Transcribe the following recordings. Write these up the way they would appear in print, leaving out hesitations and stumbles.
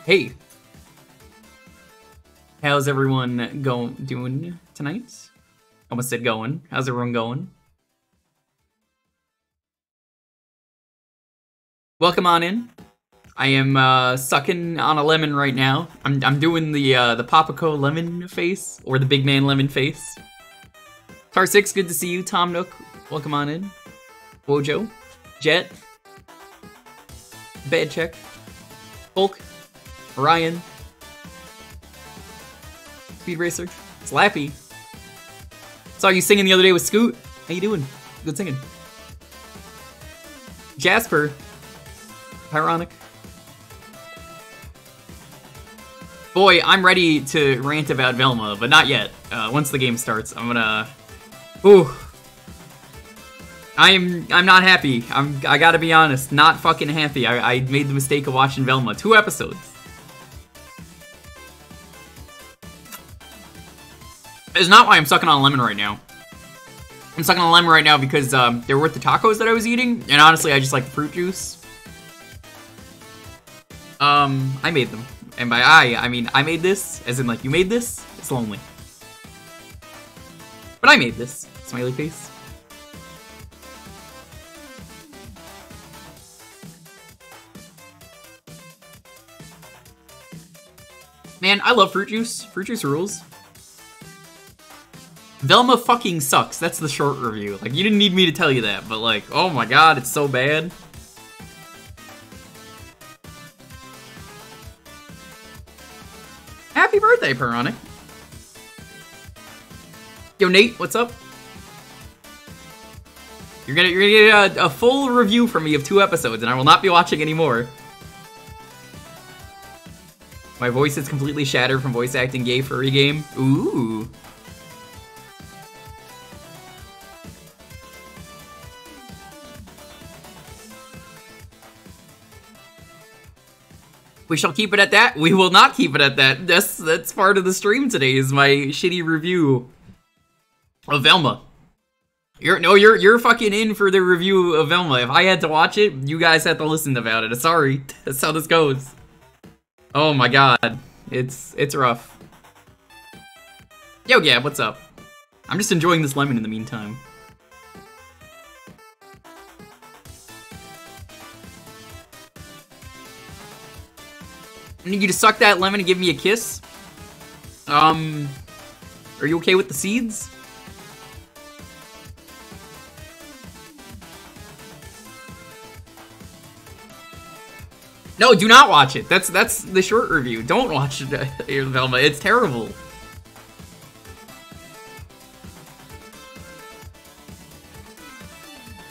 Hey, how's everyone doing tonight? Almost said going. How's everyone going? Welcome on in. I am sucking on a lemon right now. I'm doing the Papaco lemon face, or the big man lemon face. Tar6, good to see you. Tom Nook, welcome on in. Wojo, Jet, Bad Check, Hulk, Ryan, Speed Racer, Slappy. Saw you singing the other day with Scoot. How you doing? Good singing. Jasper, Ironic. Boy, I'm ready to rant about Velma, but not yet. Once the game starts, I'm gonna... Ooh. I'm not happy. I gotta be honest, not fucking happy. I made the mistake of watching Velma. 2 episodes. It's not why I'm sucking on a lemon right now. I'm sucking on a lemon right now because they're worth the tacos that I was eating, and honestly, I just like the fruit juice. I made them. And by I mean I made this, as in like you made this. It's lonely. But I made this. Smiley face. Man, I love fruit juice. Fruit juice rules. Velma fucking sucks. That's the short review. Like, you didn't need me to tell you that, but like, oh my god, it's so bad. Happy birthday, Pironic. Yo, Nate, what's up? You're gonna get a full review from me of 2 episodes, and I will not be watching anymore. My voice is completely shattered from voice acting gay furry game. Ooh. We shall keep it at that. We will not keep it at that. That's part of the stream today, is my shitty review of Velma. You're fucking in for the review of Velma. If I had to watch it, you guys have to listen about it. Sorry. That's how this goes. Oh my god. It's rough. Yo, Gab, what's up? I'm just enjoying this lemon in the meantime. I need you to suck that lemon and give me a kiss. Are you okay with the seeds? No, do not watch it. That's the short review. Don't watch it, Velma. It's terrible.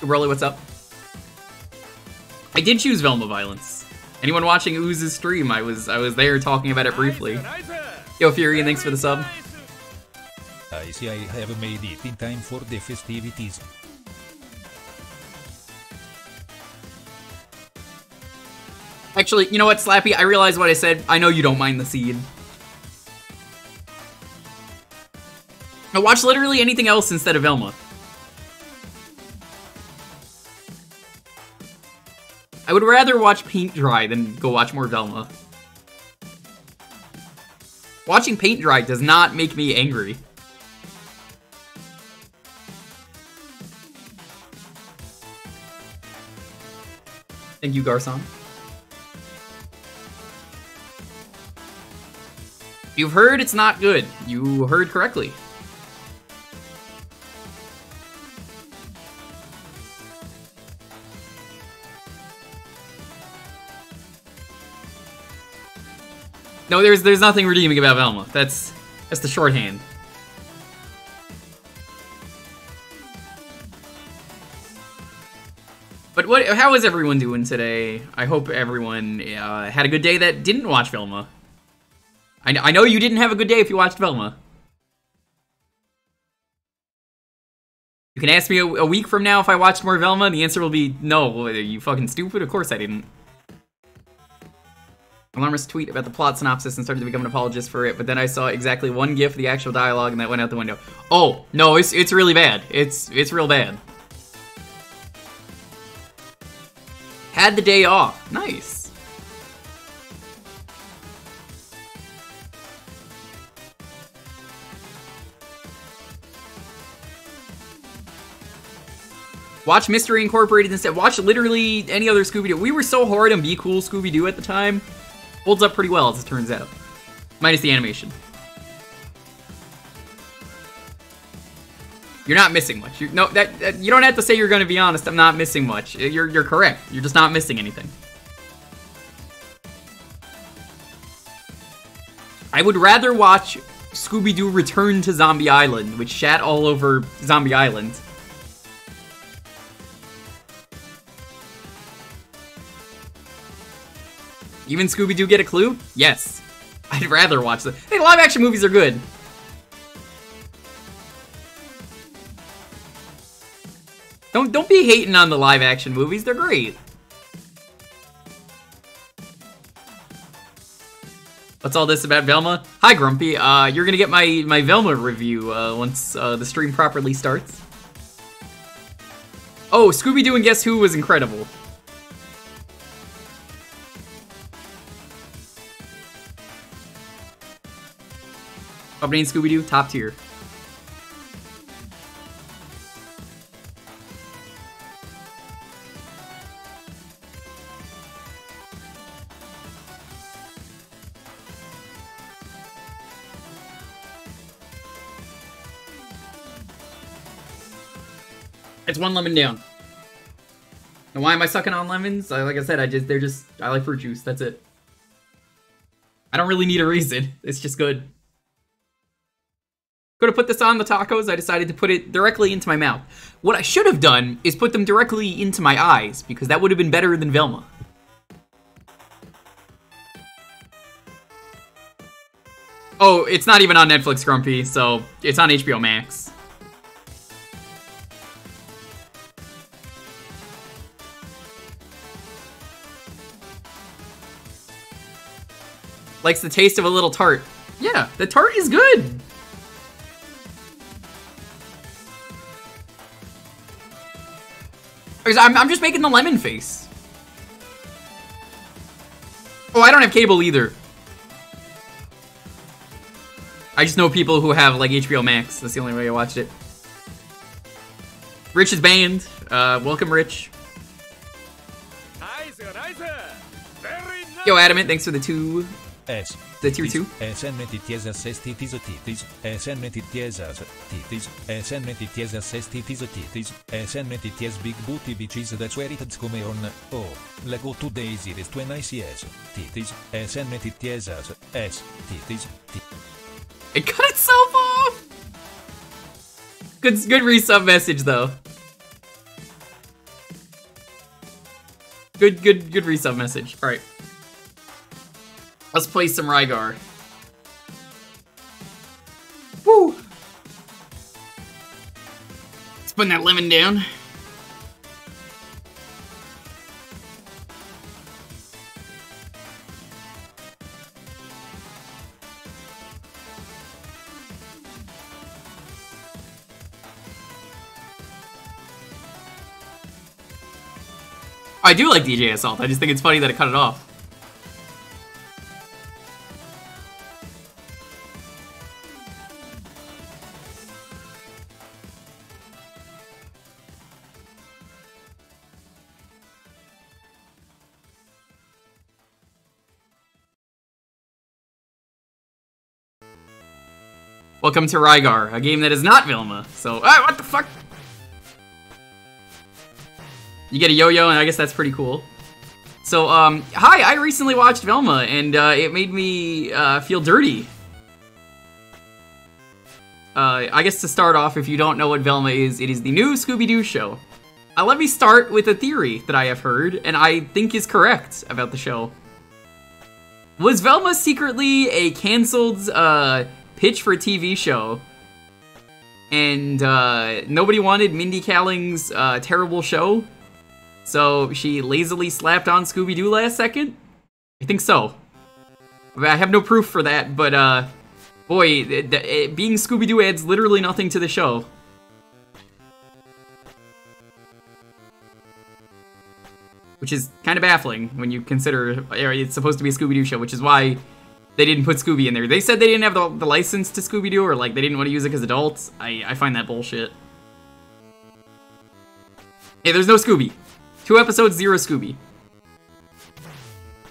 Broly, what's up? I did choose Velma Violence. Anyone watching Ooze's stream, I was there talking about it briefly. Yo, Fury, thanks for the sub. I see I have made it in time for the festivities. Actually, you know what, Slappy? I realized what I said. I know you don't mind the seed. Now watch literally anything else instead of Velma. I would rather watch paint dry than go watch more Velma. Watching paint dry does not make me angry. Thank you, Garcon. You've heard it's not good. You heard correctly. No, there's nothing redeeming about Velma. That's the shorthand. But how is everyone doing today? I hope everyone had a good day that didn't watch Velma. I know you didn't have a good day if you watched Velma. You can ask me a week from now if I watched more Velma, and the answer will be no. Are you fucking stupid? Of course I didn't. Alarmist tweet about the plot synopsis and started to become an apologist for it, but then I saw exactly one gif of the actual dialogue and that went out the window. Oh, no, it's really bad. It's real bad. Had the day off. Nice. Watch Mystery Incorporated instead. Watch literally any other Scooby-Doo. We were so hard on Be Cool Scooby-Doo at the time. Holds up pretty well, as it turns out. Minus the animation. You're not missing much. You don't have to say you're going to be honest. I'm not missing much. You're correct. You're just not missing anything. I would rather watch Scooby-Doo Return to Zombie Island, which shat all over Zombie Island. Even Scooby-Doo get a clue? Yes. I'd rather watch them. Hey, live-action movies are good. Don't be hating on the live-action movies. They're great. What's all this about Velma? Hi, Grumpy. You're gonna get my Velma review once the stream properly starts. Oh, Scooby-Doo and Guess Who was incredible. Opening Scooby-Doo, top tier. It's one lemon down. And why am I sucking on lemons? Like I said, I like fruit juice, that's it. I don't really need a reason, it's just good. Could have put this on the tacos, I decided to put it directly into my mouth. What I should have done is put them directly into my eyes, because that would have been better than Velma. Oh, it's not even on Netflix, Grumpy, so it's on HBO Max. Likes the taste of a little tart. Yeah, the tart is good. I'm just making the lemon face. Oh, I don't have cable either. I just know people who have, like, HBO Max. That's the only way I watched it. Rich is banned. Welcome, Rich. Yo, Adamant, thanks for the two. The tier 2. SNTTS assestitis titis, SNTTS titis, SNTTS assestitis titis, SNTTS big booty bitches that's where it's come on. Oh, lego 2 days it is 2 ICS titis, SNTTS S titis. It cut itself off! Good resub message though. Good resub message. Alright. Let's play some Rygar. Woo! Let's put that lemon down. I do like DJ Assault, I just think it's funny that it cut it off. Welcome to Rygar, a game that is not Velma. So, what the fuck? You get a yo-yo, and I guess that's pretty cool. So, hi, I recently watched Velma, and it made me feel dirty. I guess to start off, if you don't know what Velma is, it is the new Scooby-Doo show. Let me start with a theory that I have heard, and I think is correct about the show. Was Velma secretly a cancelled, pitch for a TV show, and nobody wanted Mindy Kaling's terrible show, so she lazily slapped on Scooby-Doo last second? I think so. I have no proof for that, but boy, being Scooby-Doo adds literally nothing to the show. Which is kind of baffling when you consider it's supposed to be a Scooby-Doo show, which is why they didn't put Scooby in there. They said they didn't have the license to Scooby-Doo, or like they didn't want to use it as adults. I find that bullshit. Hey, there's no Scooby. 2 episodes, 0 Scooby.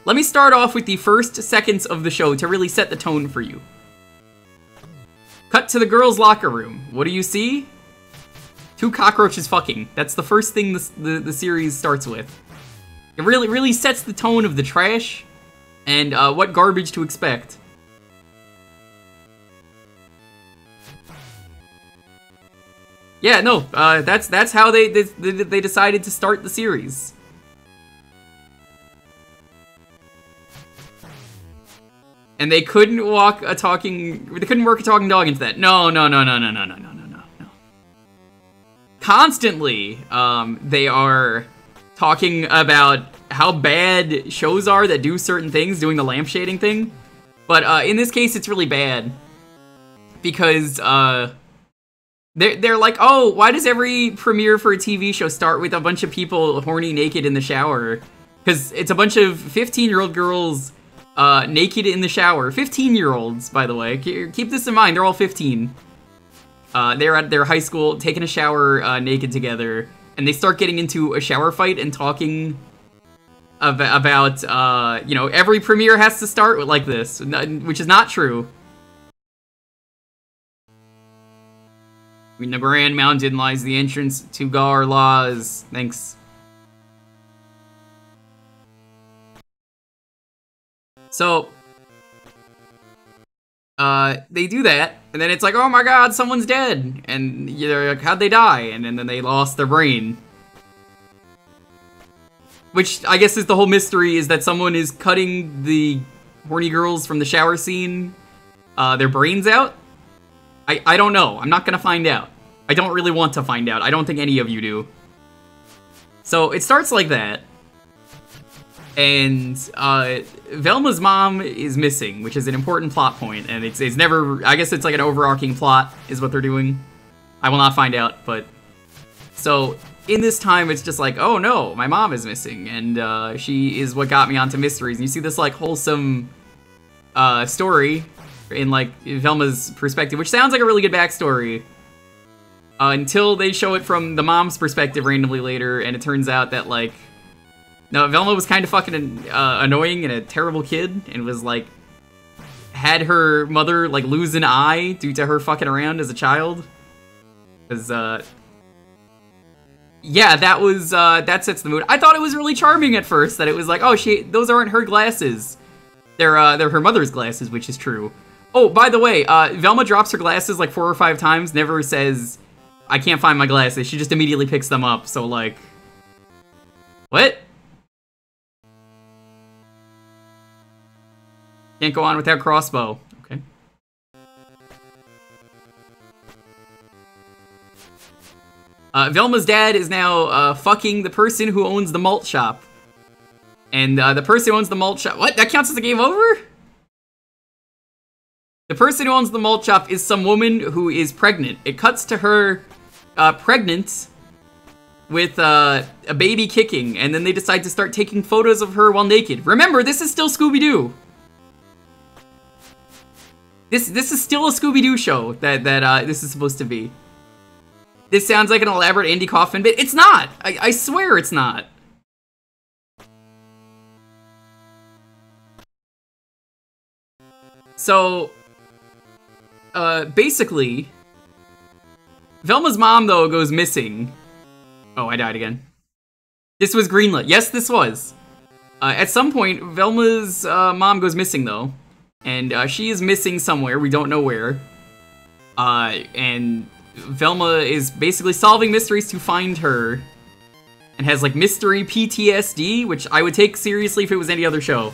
Let me start off with the first seconds of the show to really set the tone for you. Cut to the girls' locker room. What do you see? 2 cockroaches fucking. That's the first thing the series starts with. It really sets the tone of the trash and what garbage to expect. Yeah, no, that's how they decided to start the series. And they couldn't work a talking dog into that. No. Constantly, they are talking about how bad shows are that do certain things, doing the lampshading thing. But in this case, it's really bad because they're like, oh, why does every premiere for a TV show start with a bunch of people horny naked in the shower? Because it's a bunch of 15-year-old girls naked in the shower. 15-year-olds, by the way. Keep this in mind, they're all 15. They're at their high school, taking a shower naked together, and they start getting into a shower fight and talking about you know, every premiere has to start like this, which is not true. In the Grand Mountain lies the entrance to Gar Laws. Thanks. So, they do that, and then it's like, oh my god, someone's dead. And you're like, how'd they die? And then they lost their brain. Which, I guess, is the whole mystery, is that someone is cutting the horny girls from the shower scene, their brains out? I don't know. I'm not gonna find out. I don't really want to find out. I don't think any of you do. So, it starts like that. And, Velma's mom is missing, which is an important plot point, and it's never... I guess it's like an overarching plot, is what they're doing. I will not find out, but... So, in this time, it's just like, oh no, my mom is missing, and, she is what got me onto mysteries. And you see this, like, wholesome, story in, like, Velma's perspective, which sounds like a really good backstory. Until they show it from the mom's perspective randomly later, and it turns out that, like... No, Velma was kind of fucking annoying and a terrible kid, and was, like... Had her mother, like, lose an eye due to her fucking around as a child. Because, yeah, that was, that sets the mood. I thought it was really charming at first, that it was like, oh, those aren't her glasses. They're her mother's glasses, which is true. Oh, by the way, Velma drops her glasses like 4 or 5 times, never says, I can't find my glasses. She just immediately picks them up, so like... What? Can't go on without crossbow. Okay. Velma's dad is now, fucking the person who owns the malt shop. And, the person who owns the malt shop... What? That counts as a game over? The person who owns the malt shop is some woman who is pregnant. It cuts to her, pregnant with, a baby kicking, and then they decide to start taking photos of her while naked. Remember, this is still Scooby-Doo. This is still a Scooby-Doo show that this is supposed to be. This sounds like an elaborate Andy Kaufman bit. It's not! I swear it's not. So, basically, Velma's mom, though, goes missing. Oh, I died again. This was greenlit. Yes, this was. At some point, Velma's mom goes missing, though. And she is missing somewhere. We don't know where. And Velma is basically solving mysteries to find her. And has, like, mystery PTSD, which I would take seriously if it was any other show.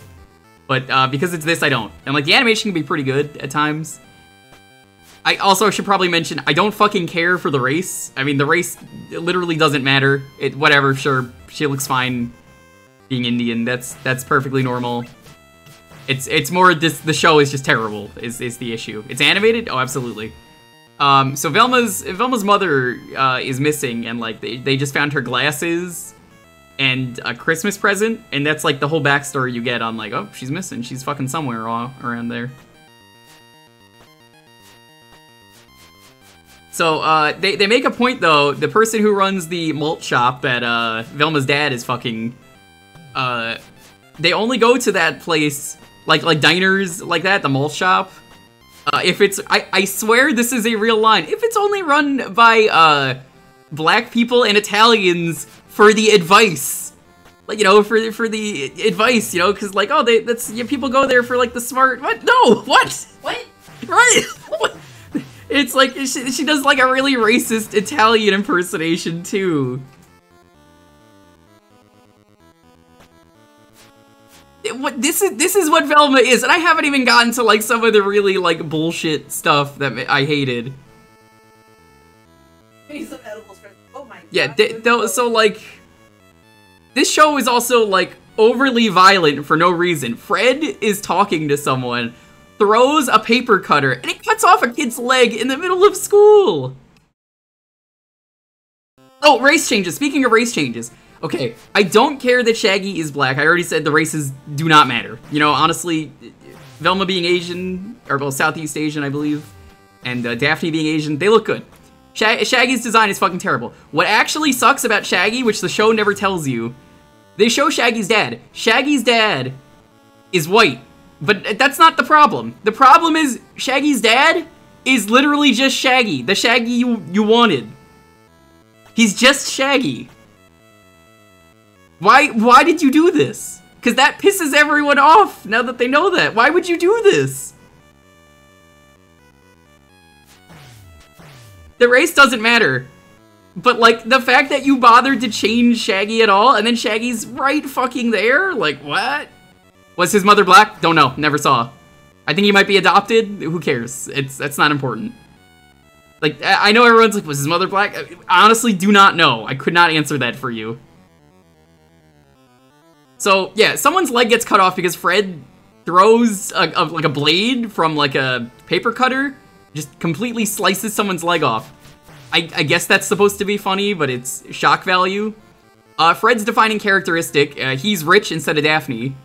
But because it's this, I don't. And, like, the animation can be pretty good at times. I also should probably mention, I don't fucking care for the race. I mean, the race literally doesn't matter. Whatever, sure, she looks fine being Indian. That's perfectly normal. It's more the show is just terrible, is the issue. It's animated? Oh, absolutely. So Velma's mother is missing, and, like, they just found her glasses and a Christmas present, and that's, like, the whole backstory you get on, like, oh, she's missing. She's fucking somewhere around there. So, they make a point, though. The person who runs the malt shop that, Velma's dad is fucking, they only go to that place, like diners like that, the malt shop. If it's, I swear this is a real line. If it's only run by, black people and Italians for the advice. Like, you know, for the advice, you know, because, like, oh, people go there for, like, the smart, what? No, what? What? Right? It's like, she does, like, a really racist Italian impersonation, too. This is what Velma is, and I haven't even gotten to, like, some of the really, like, bullshit stuff that I hated. Oh my god. Yeah, so, like, this show is also, like, overly violent for no reason. Fred is talking to someone, throws a paper cutter, and it cuts off a kid's leg in the middle of school! Oh, race changes. Speaking of race changes. Okay, I don't care that Shaggy is black. I already said the races do not matter. You know, honestly, Velma being Asian, or well, Southeast Asian, I believe, and Daphne being Asian, they look good. Shaggy's design is fucking terrible. What actually sucks about Shaggy, which the show never tells you, they show Shaggy's dad. Shaggy's dad is white, but that's not the problem. The problem is Shaggy's dad is literally just Shaggy, the Shaggy you wanted. He's just Shaggy. Why did you do this? Because that pisses everyone off now that they know that. Why would you do this? The race doesn't matter. But, like, the fact that you bothered to change Shaggy at all, and then Shaggy's right fucking there? Like, what? Was his mother black? Don't know. Never saw. I think he might be adopted. Who cares? That's not important. Like, I know everyone's like, was his mother black? I honestly do not know. I could not answer that for you. So, yeah, someone's leg gets cut off because Fred throws, like, a blade from, like, a paper cutter. Just completely slices someone's leg off. I guess that's supposed to be funny, but it's shock value. Fred's defining characteristic, he's rich instead of Daphne.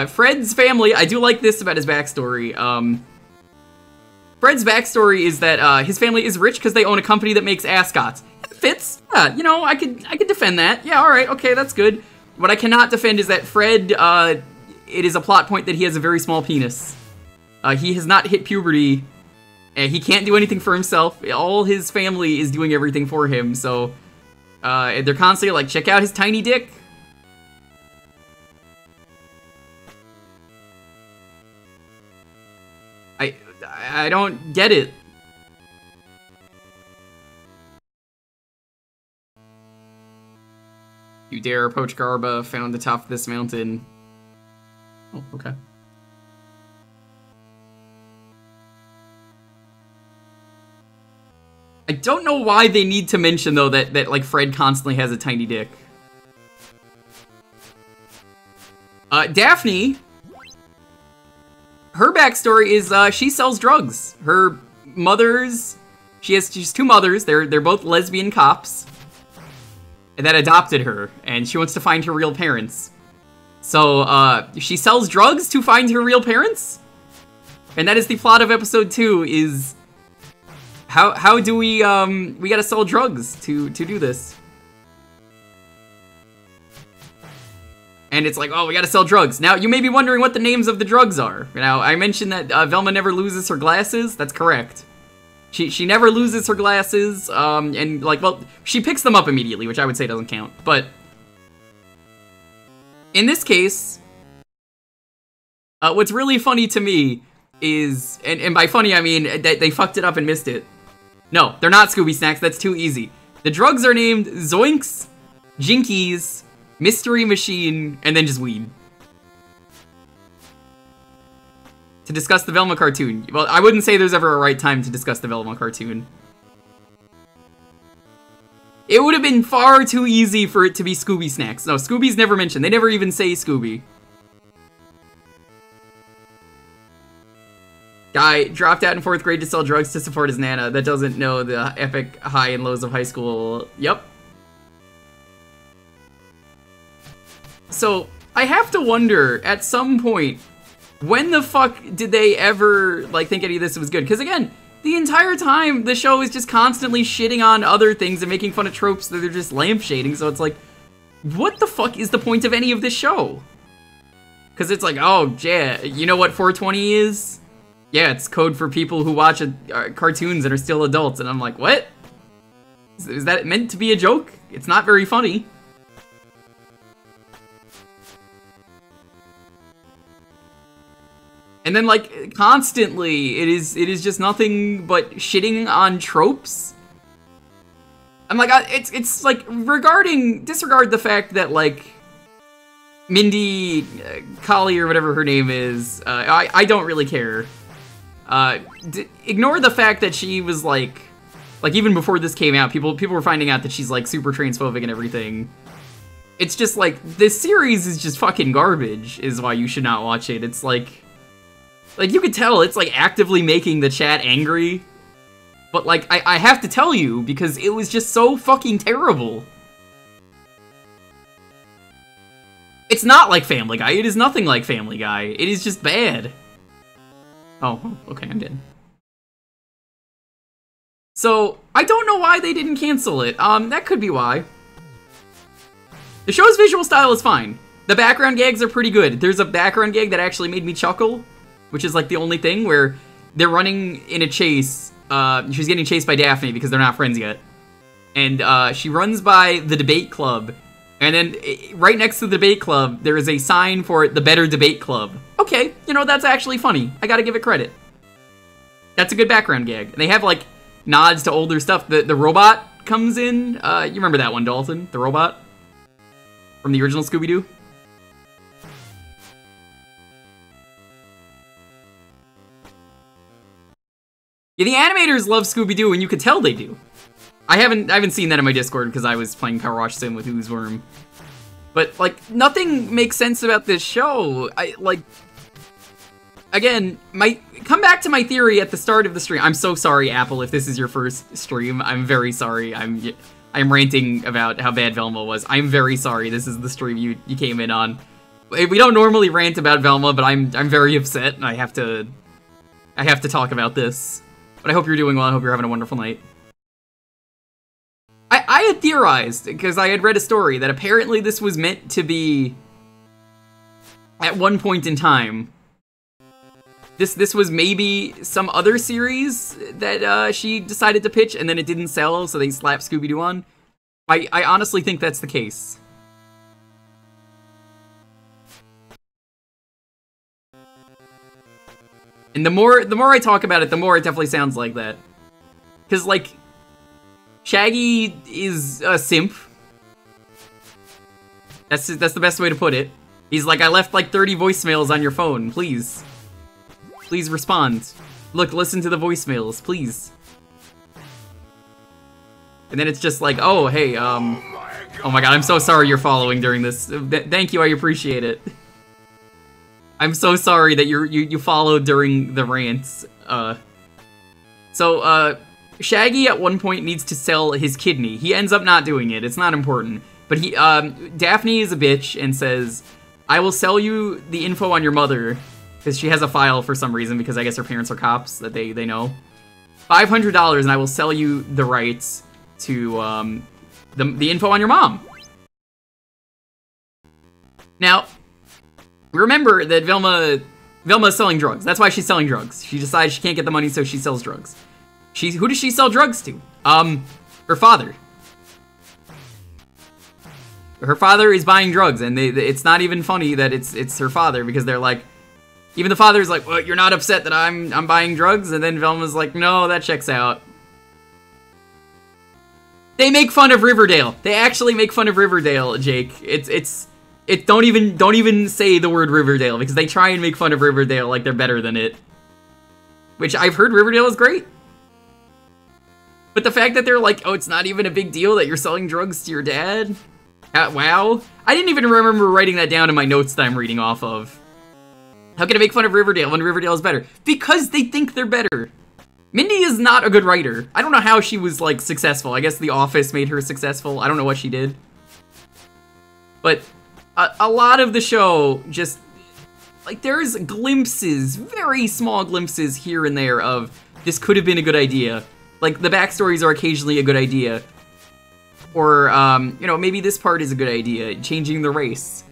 Fred's family, I do like this about his backstory. Fred's backstory is that his family is rich because they own a company that makes ascots. It fits. Yeah, you know, I could defend that. Yeah, alright, okay, that's good. What I cannot defend is that Fred, it is a plot point that he has a very small penis. He has not hit puberty. He can't do anything for himself. All his family is doing everything for him, so they're constantly like, check out his tiny dick. I don't get it. You dare approach Garba, found the top of this mountain. Oh, okay. I don't know why they need to mention, though, that like, Fred constantly has a tiny dick. Daphne, her backstory is, she sells drugs. Her mothers, she's two mothers, they're both lesbian cops, that adopted her, and she wants to find her real parents. So, she sells drugs to find her real parents? And that is the plot of episode 2, is... How do we gotta sell drugs to do this? And it's like, oh, we gotta sell drugs. Now, you may be wondering what the names of the drugs are. Now, I mentioned that Velma never loses her glasses. That's correct. She never loses her glasses, and, like, well, she picks them up immediately, which I would say doesn't count. But, in this case, what's really funny to me is, and by funny I mean that they fucked it up and missed it. No, they're not Scooby Snacks, that's too easy. The drugs are named Zoinks, Jinkies, Mystery Machine, and then just weed. To discuss the Velma cartoon. Well, I wouldn't say there's ever a right time to discuss the Velma cartoon. It would have been far too easy for it to be Scooby Snacks. No, Scooby's never mentioned. They never even say Scooby. Guy dropped out in 4th grade to sell drugs to support his nana that doesn't know the epic high and lows of high school. Yep. So, I have to wonder, at some point, when the fuck did they ever, like, think any of this was good? Because again, the entire time, the show is just constantly shitting on other things and making fun of tropes that they're just lampshading, so it's like, what the fuck is the point of any of this show? Because it's like, oh, yeah, you know what 420 is? Yeah, it's code for people who watch cartoons and are still adults, and I'm like, what? Is that meant to be a joke? It's not very funny. And then, like, constantly, it is just nothing but shitting on tropes. I'm like, it's like, disregard the fact that, like, Mindy Collie or whatever her name is, I don't really care. Ignore the fact that she was, like, even before this came out, people were finding out that she's, like, super transphobic and everything. It's just, like, this series is just fucking garbage, is why you should not watch it. It's, like, you could tell it's, like, actively making the chat angry. But, like, I have to tell you, because it was just so fucking terrible. It's not like Family Guy. It is nothing like Family Guy. It is just bad. Oh, okay, I'm dead. So, I don't know why they didn't cancel it. That could be why. The show's visual style is fine. The background gags are pretty good. There's a background gag that actually made me chuckle, which is, like, the only thing where they're running in a chase. She's getting chased by Daphne because they're not friends yet. And, she runs by the debate club. And then, right next to the debate club, there is a sign for the Better Debate Club. Okay, you know, that's actually funny. I gotta give it credit. That's a good background gag. And they have, like, nods to older stuff. The robot comes in. You remember that one, Dalton? The robot? From the original Scooby-Doo? Yeah, the animators love Scooby-Doo, and you could tell they do. I haven't seen that in my Discord because I was playing Power Wash Sim with Ooze Worm. But, like, nothing makes sense about this show. Again, come back to my theory at the start of the stream. I'm so sorry, Apple, if this is your first stream. I'm very sorry. I'm ranting about how bad Velma was. I'm very sorry. This is the stream you came in on. We don't normally rant about Velma, but I'm very upset, and I have to talk about this. But I hope you're doing well. I hope you're having a wonderful night. I had theorized, because I had read a story, that apparently this was meant to be, at one point in time, this was maybe some other series that she decided to pitch, and then it didn't sell, so they slapped Scooby-Doo on. I honestly think that's the case. And the more I talk about it, the more it definitely sounds like that. Because, like, Shaggy is a simp. That's the best way to put it. He's like, I left like 30 voicemails on your phone. Please. Please respond. Look, listen to the voicemails, please. And then it's just like, oh, hey, oh my god, I'm so sorry you're following during this. Thank you, I appreciate it. I'm so sorry that you followed during the rants. Shaggy at one point needs to sell his kidney. He ends up not doing it. It's not important. But Daphne is a bitch and says, I will sell you the info on your mother, because she has a file for some reason, because I guess her parents are cops that they know. $500 and I will sell you the rights to the info on your mom. Now, remember that Velma is selling drugs. That's why she's selling drugs. She decides she can't get the money, so she sells drugs. Who does she sell drugs to? Her father. Her father is buying drugs, and it's not even funny that it's her father, because they're like, even the father's like, well, you're not upset that I'm buying drugs? And then Velma's like, no, that checks out. They make fun of Riverdale. They actually make fun of Riverdale, Jake. Don't even say the word Riverdale, because they try and make fun of Riverdale like they're better than it. Which I've heard Riverdale is great. But the fact that they're like, oh, it's not even a big deal that you're selling drugs to your dad? Wow. I didn't even remember writing that down in my notes that I'm reading off of. How can I make fun of Riverdale when Riverdale is better? Because they think they're better. Mindy is not a good writer. I don't know how she was, like, successful. I guess The Office made her successful. I don't know what she did. But a lot of the show just, like, there's glimpses, very small glimpses here and there of this could have been a good idea. Like, the backstories are occasionally a good idea. Or, you know, maybe this part is a good idea. Changing the race.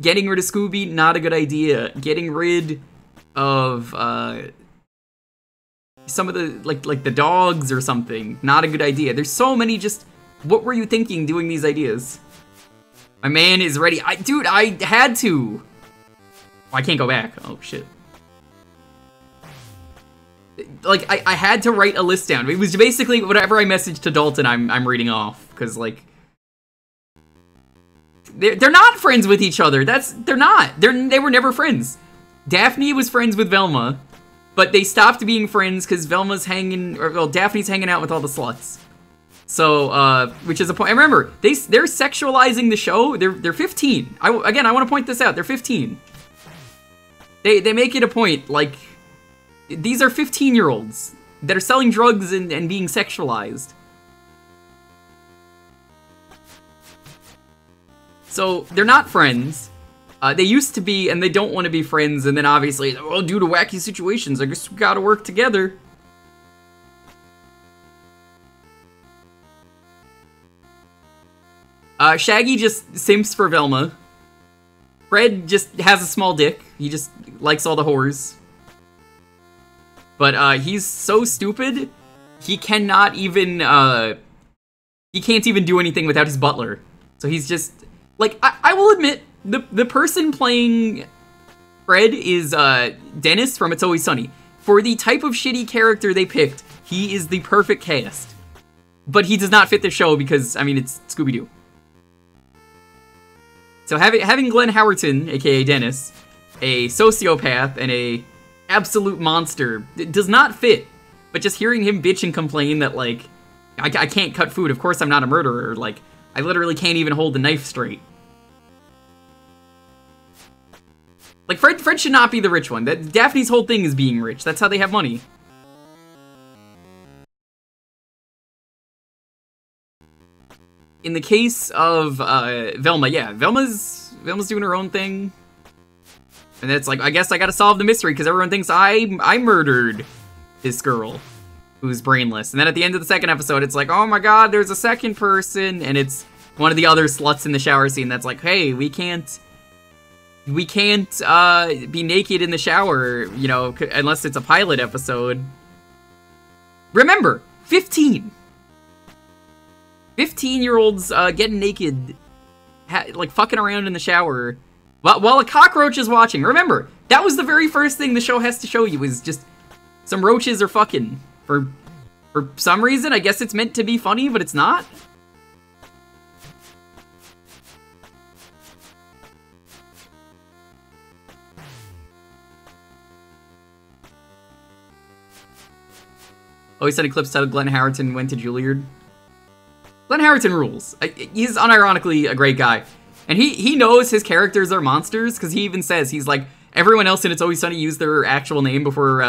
Getting rid of Scooby, not a good idea. Getting rid of, some of the, like the dogs or something, not a good idea. There's so many just, what were you thinking doing these ideas? My man is ready. Dude, I had to. Oh, I can't go back. Oh, shit. Like, I had to write a list down. It was basically whatever I messaged to Dalton, I'm reading off. Because, like, they're not friends with each other. They're not. They were never friends. Daphne was friends with Velma, but they stopped being friends because Velma's Daphne's hanging out with all the sluts. So, which is a point. And remember, they're sexualizing the show. They're 15. Again, I want to point this out. They're 15. They make it a point, like, these are 15-year-olds that are selling drugs and being sexualized. So, they're not friends. They used to be, and they don't want to be friends, and then obviously, well, due to wacky situations, I guess we gotta work together. Shaggy just simps for Velma. Fred just has a small dick. He just likes all the whores. But, he's so stupid, he cannot even, he can't even do anything without his butler. So he's just, like, I will admit, the person playing Fred is, Dennis from It's Always Sunny. For the type of shitty character they picked, he is the perfect cast. But he does not fit the show because, I mean, it's Scooby-Doo. So having Glenn Howerton, aka Dennis, a sociopath and a absolute monster, does not fit. But just hearing him bitch and complain that, like, I can't cut food, of course I'm not a murderer, like, I literally can't even hold the knife straight. Like, Fred should not be the rich one. Daphne's whole thing is being rich. That's how they have money. In the case of, Velma, yeah, Velma's doing her own thing. And it's like, I guess I gotta solve the mystery, because everyone thinks I murdered this girl who's brainless. And then at the end of the second episode, it's like, oh my god, there's a second person, and it's one of the other sluts in the shower scene that's like, hey, we can't be naked in the shower, you know, unless it's a pilot episode. Remember, 15! 15-year-olds getting naked, like fucking around in the shower, while a cockroach is watching. Remember, that was the very first thing the show has to show you, is just some roaches are fucking. For some reason, I guess it's meant to be funny, but it's not. Oh, he said Eclipse titled Glenn Howerton went to Juilliard. Glenn Howerton rules. He's unironically a great guy. And he knows his characters are monsters, because he even says, he's like, everyone else in It's Always Sunny used their actual name before,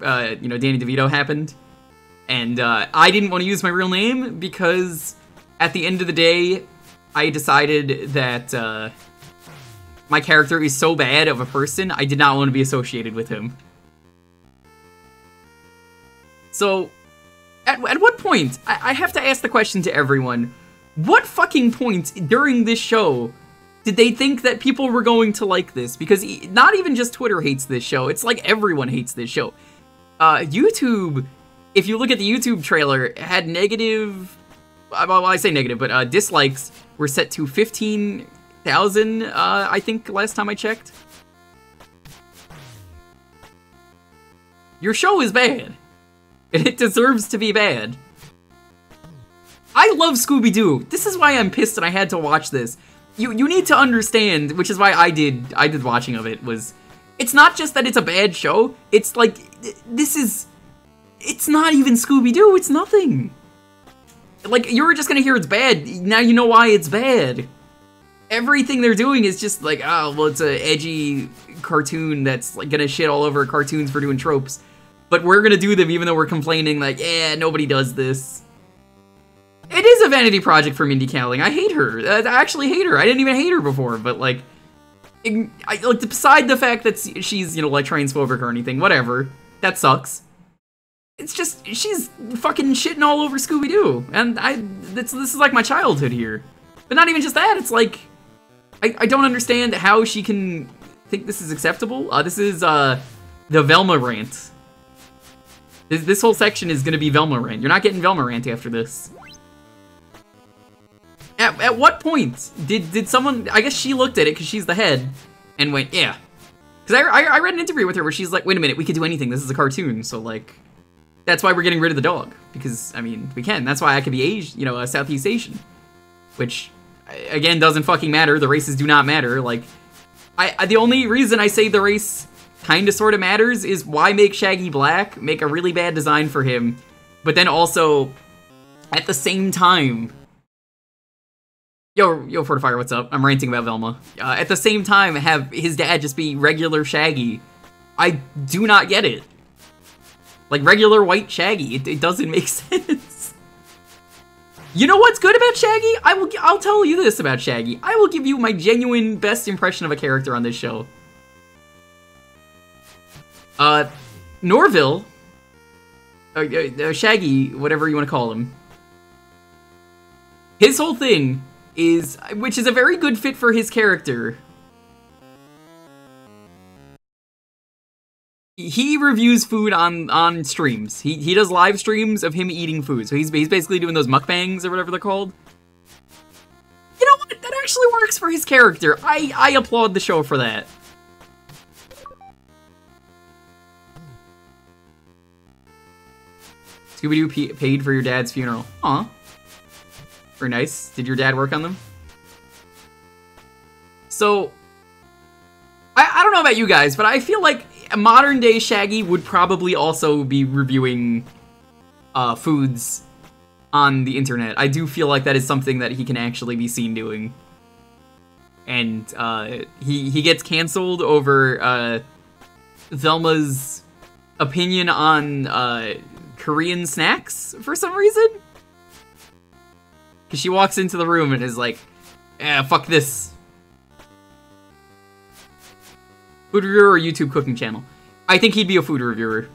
you know, Danny DeVito happened. And, I didn't want to use my real name, because at the end of the day, I decided that, my character is so bad of a person, I did not want to be associated with him. So, at what point, I have to ask the question to everyone, what fucking point during this show did they think that people were going to like this? Because not even just Twitter hates this show, it's like everyone hates this show. YouTube, if you look at the YouTube trailer, had negative, well, I say negative, but dislikes were set to 15,000, I think, last time I checked. Your show is bad. And it deserves to be bad. I love Scooby-Doo. This is why I'm pissed and I had to watch this. You need to understand, which is why I did watching of it, was it's not just that it's a bad show, it's like it's not even Scooby-Doo, it's nothing. Like, you were just gonna hear it's bad, now you know why it's bad. Everything they're doing is just like, oh, well, it's a edgy cartoon that's like gonna shit all over cartoons for doing tropes. But we're gonna do them even though we're complaining like, yeah, nobody does this. It is a vanity project for Mindy Kaling. I hate her. I actually hate her. I didn't even hate her before, but like, beside the fact that she's, you know, like transphobic or anything, whatever. That sucks. It's just, she's fucking shitting all over Scooby-Doo. And this is like my childhood here. But not even just that, it's like, I don't understand how she can think this is acceptable. This is, the Velma rant. This whole section is gonna be Velma rant. You're not getting Velma rant after this. At what point did someone, I guess she looked at it because she's the head, and went, yeah. Because I read an interview with her where she's like, wait a minute, we could do anything, this is a cartoon, so like, that's why we're getting rid of the dog. Because, I mean, we can. That's why I could be Asian, you know, Southeast Asian. Which, again, doesn't fucking matter. The races do not matter. Like, the only reason I say the race kinda sorta matters is why make Shaggy black, make a really bad design for him, but then also, at the same time... Yo, Fortifier, what's up? I'm ranting about Velma. At the same time, have his dad just be regular Shaggy. I do not get it. Like, regular white Shaggy. It doesn't make sense. You know what's good about Shaggy? I'll tell you this about Shaggy. I will give you my genuine best impression of a character on this show. Norville, Shaggy, whatever you want to call him. His whole thing is, which is a very good fit for his character. He reviews food on streams. He does live streams of him eating food. So he's basically doing those mukbangs or whatever they're called. You know what? That actually works for his character. I applaud the show for that. Scooby-Doo paid for your dad's funeral. Aw. Very nice. Did your dad work on them? So, I don't know about you guys, but I feel like a modern day Shaggy would probably also be reviewing foods on the internet. I do feel like that is something that he can actually be seen doing. And he gets canceled over Velma's opinion on Korean snacks for some reason. Because she walks into the room and is like, fuck this. Food reviewer or YouTube cooking channel? I think he'd be a food reviewer.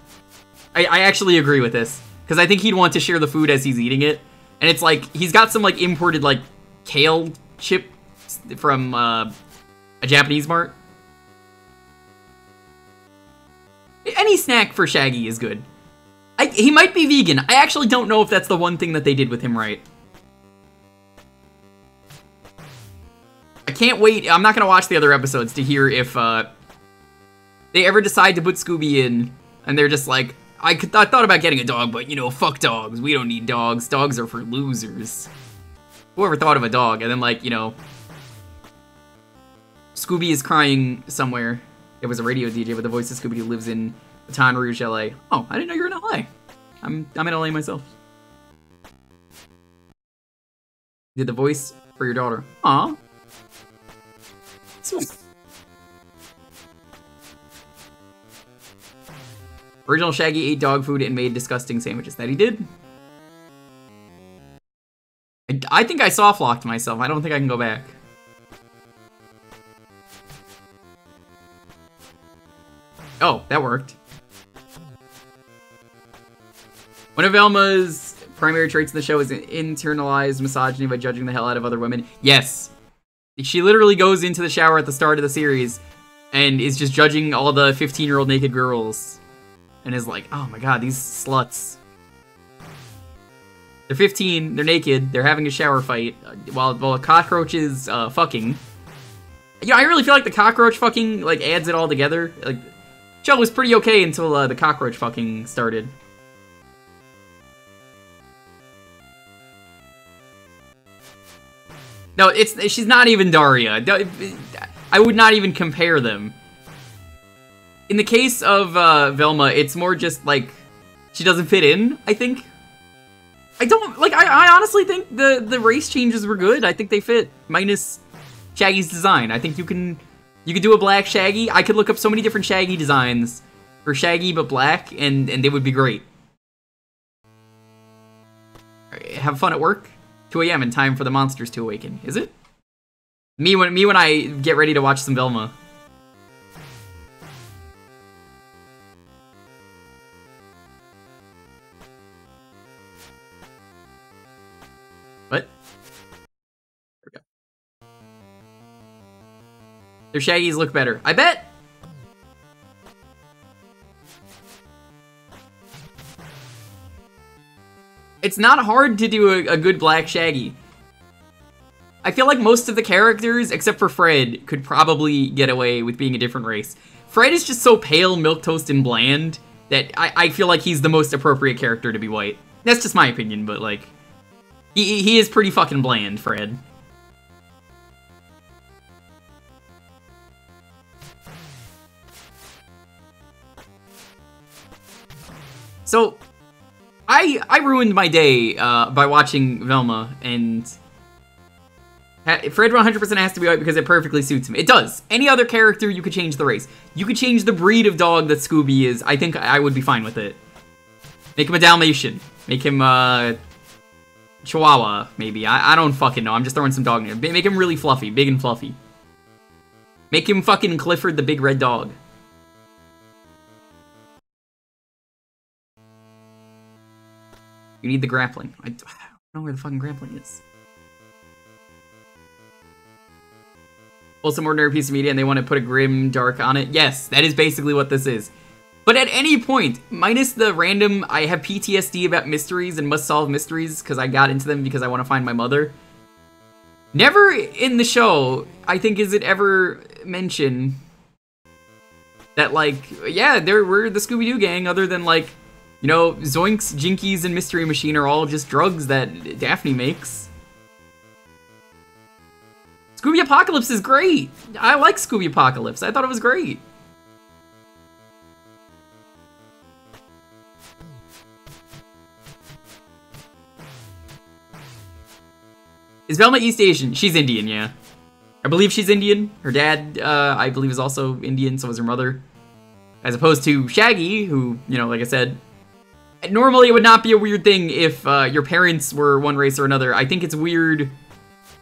I actually agree with this. Because I think he'd want to share the food as he's eating it. And it's like, he's got some like imported like kale chip from a Japanese mart. Any snack for Shaggy is good. He might be vegan. I actually don't know if that's the one thing that they did with him right. I can't wait. I'm not going to watch the other episodes to hear if they ever decide to put Scooby in, and they're just like, I thought about getting a dog, but, you know, fuck dogs. We don't need dogs. Dogs are for losers. Whoever thought of a dog? And then, like, you know, Scooby is crying somewhere. It was a radio DJ with the voice of Scooby who lives in Baton Rouge, LA. Oh, I didn't know you were in LA. I'm in LA myself. Did the voice for your daughter. Aw. Sweet. Original Shaggy ate dog food and made disgusting sandwiches. That he did? I think I soft-locked myself. I don't think I can go back. Oh, that worked. One of Velma's primary traits in the show is internalized misogyny by judging the hell out of other women. Yes. She literally goes into the shower at the start of the series and is just judging all the 15-year-old naked girls. And is like, oh my god, these sluts. They're 15, they're naked, they're having a shower fight, while a cockroach is fucking. Yeah, I really feel like the cockroach fucking, like, adds it all together. Like, the show was pretty okay until the cockroach fucking started. No, she's not even Daria. I would not even compare them. In the case of Velma, it's more just, like, she doesn't fit in, I think. I honestly think the race changes were good. I think they fit, minus Shaggy's design. I think you could do a black Shaggy. I could look up so many different Shaggy designs for Shaggy but black, and they would be great. Have fun at work. 2 a.m. in time for the monsters to awaken. Is it? Me when I get ready to watch some Velma. Their Shaggies look better. I bet. It's not hard to do a good black Shaggy. I feel like most of the characters, except for Fred, could probably get away with being a different race. Fred is just so pale, milquetoast, and bland that I feel like he's the most appropriate character to be white. That's just my opinion, but like, he is pretty fucking bland, Fred. So, I ruined my day by watching Velma, and Fred 100% has to be white because it perfectly suits him. It does. Any other character, you could change the race. You could change the breed of dog that Scooby is. I think I would be fine with it. Make him a Dalmatian. Make him Chihuahua, maybe. I don't fucking know. I'm just throwing some dog names. Make him really fluffy. Big and fluffy. Make him fucking Clifford the big red dog. You need the grappling. I don't know where the fucking grappling is. Pull some ordinary piece of media and they want to put a grim dark on it. Yes, that is basically what this is. But at any point, minus the random, I have PTSD about mysteries and must solve mysteries because I got into them because I want to find my mother. Never in the show, I think, is it ever mentioned that, like, yeah, we're the Scooby-Doo gang, other than, like, you know, Zoinks, Jinkies, and Mystery Machine are all just drugs that Daphne makes. Scooby Apocalypse is great! I like Scooby Apocalypse. I thought it was great. Is Velma East Asian? She's Indian, yeah. I believe she's Indian. Her dad, I believe, is also Indian, so is her mother. As opposed to Shaggy, who, you know, like I said, normally it would not be a weird thing if your parents were one race or another. I think it's weird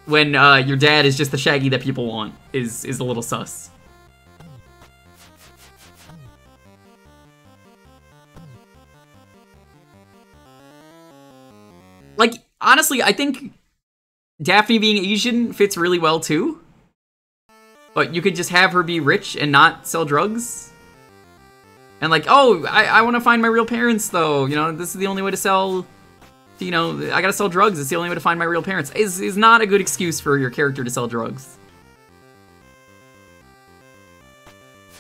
when your dad is just the Shaggy that people want, is a little sus. Like, honestly, I think Daphne being Asian fits really well too. But you could just have her be rich and not sell drugs. And like, oh, I want to find my real parents though. You know, this is the only way to sell, you know, I gotta sell drugs. It's the only way to find my real parents. Is not a good excuse for your character to sell drugs.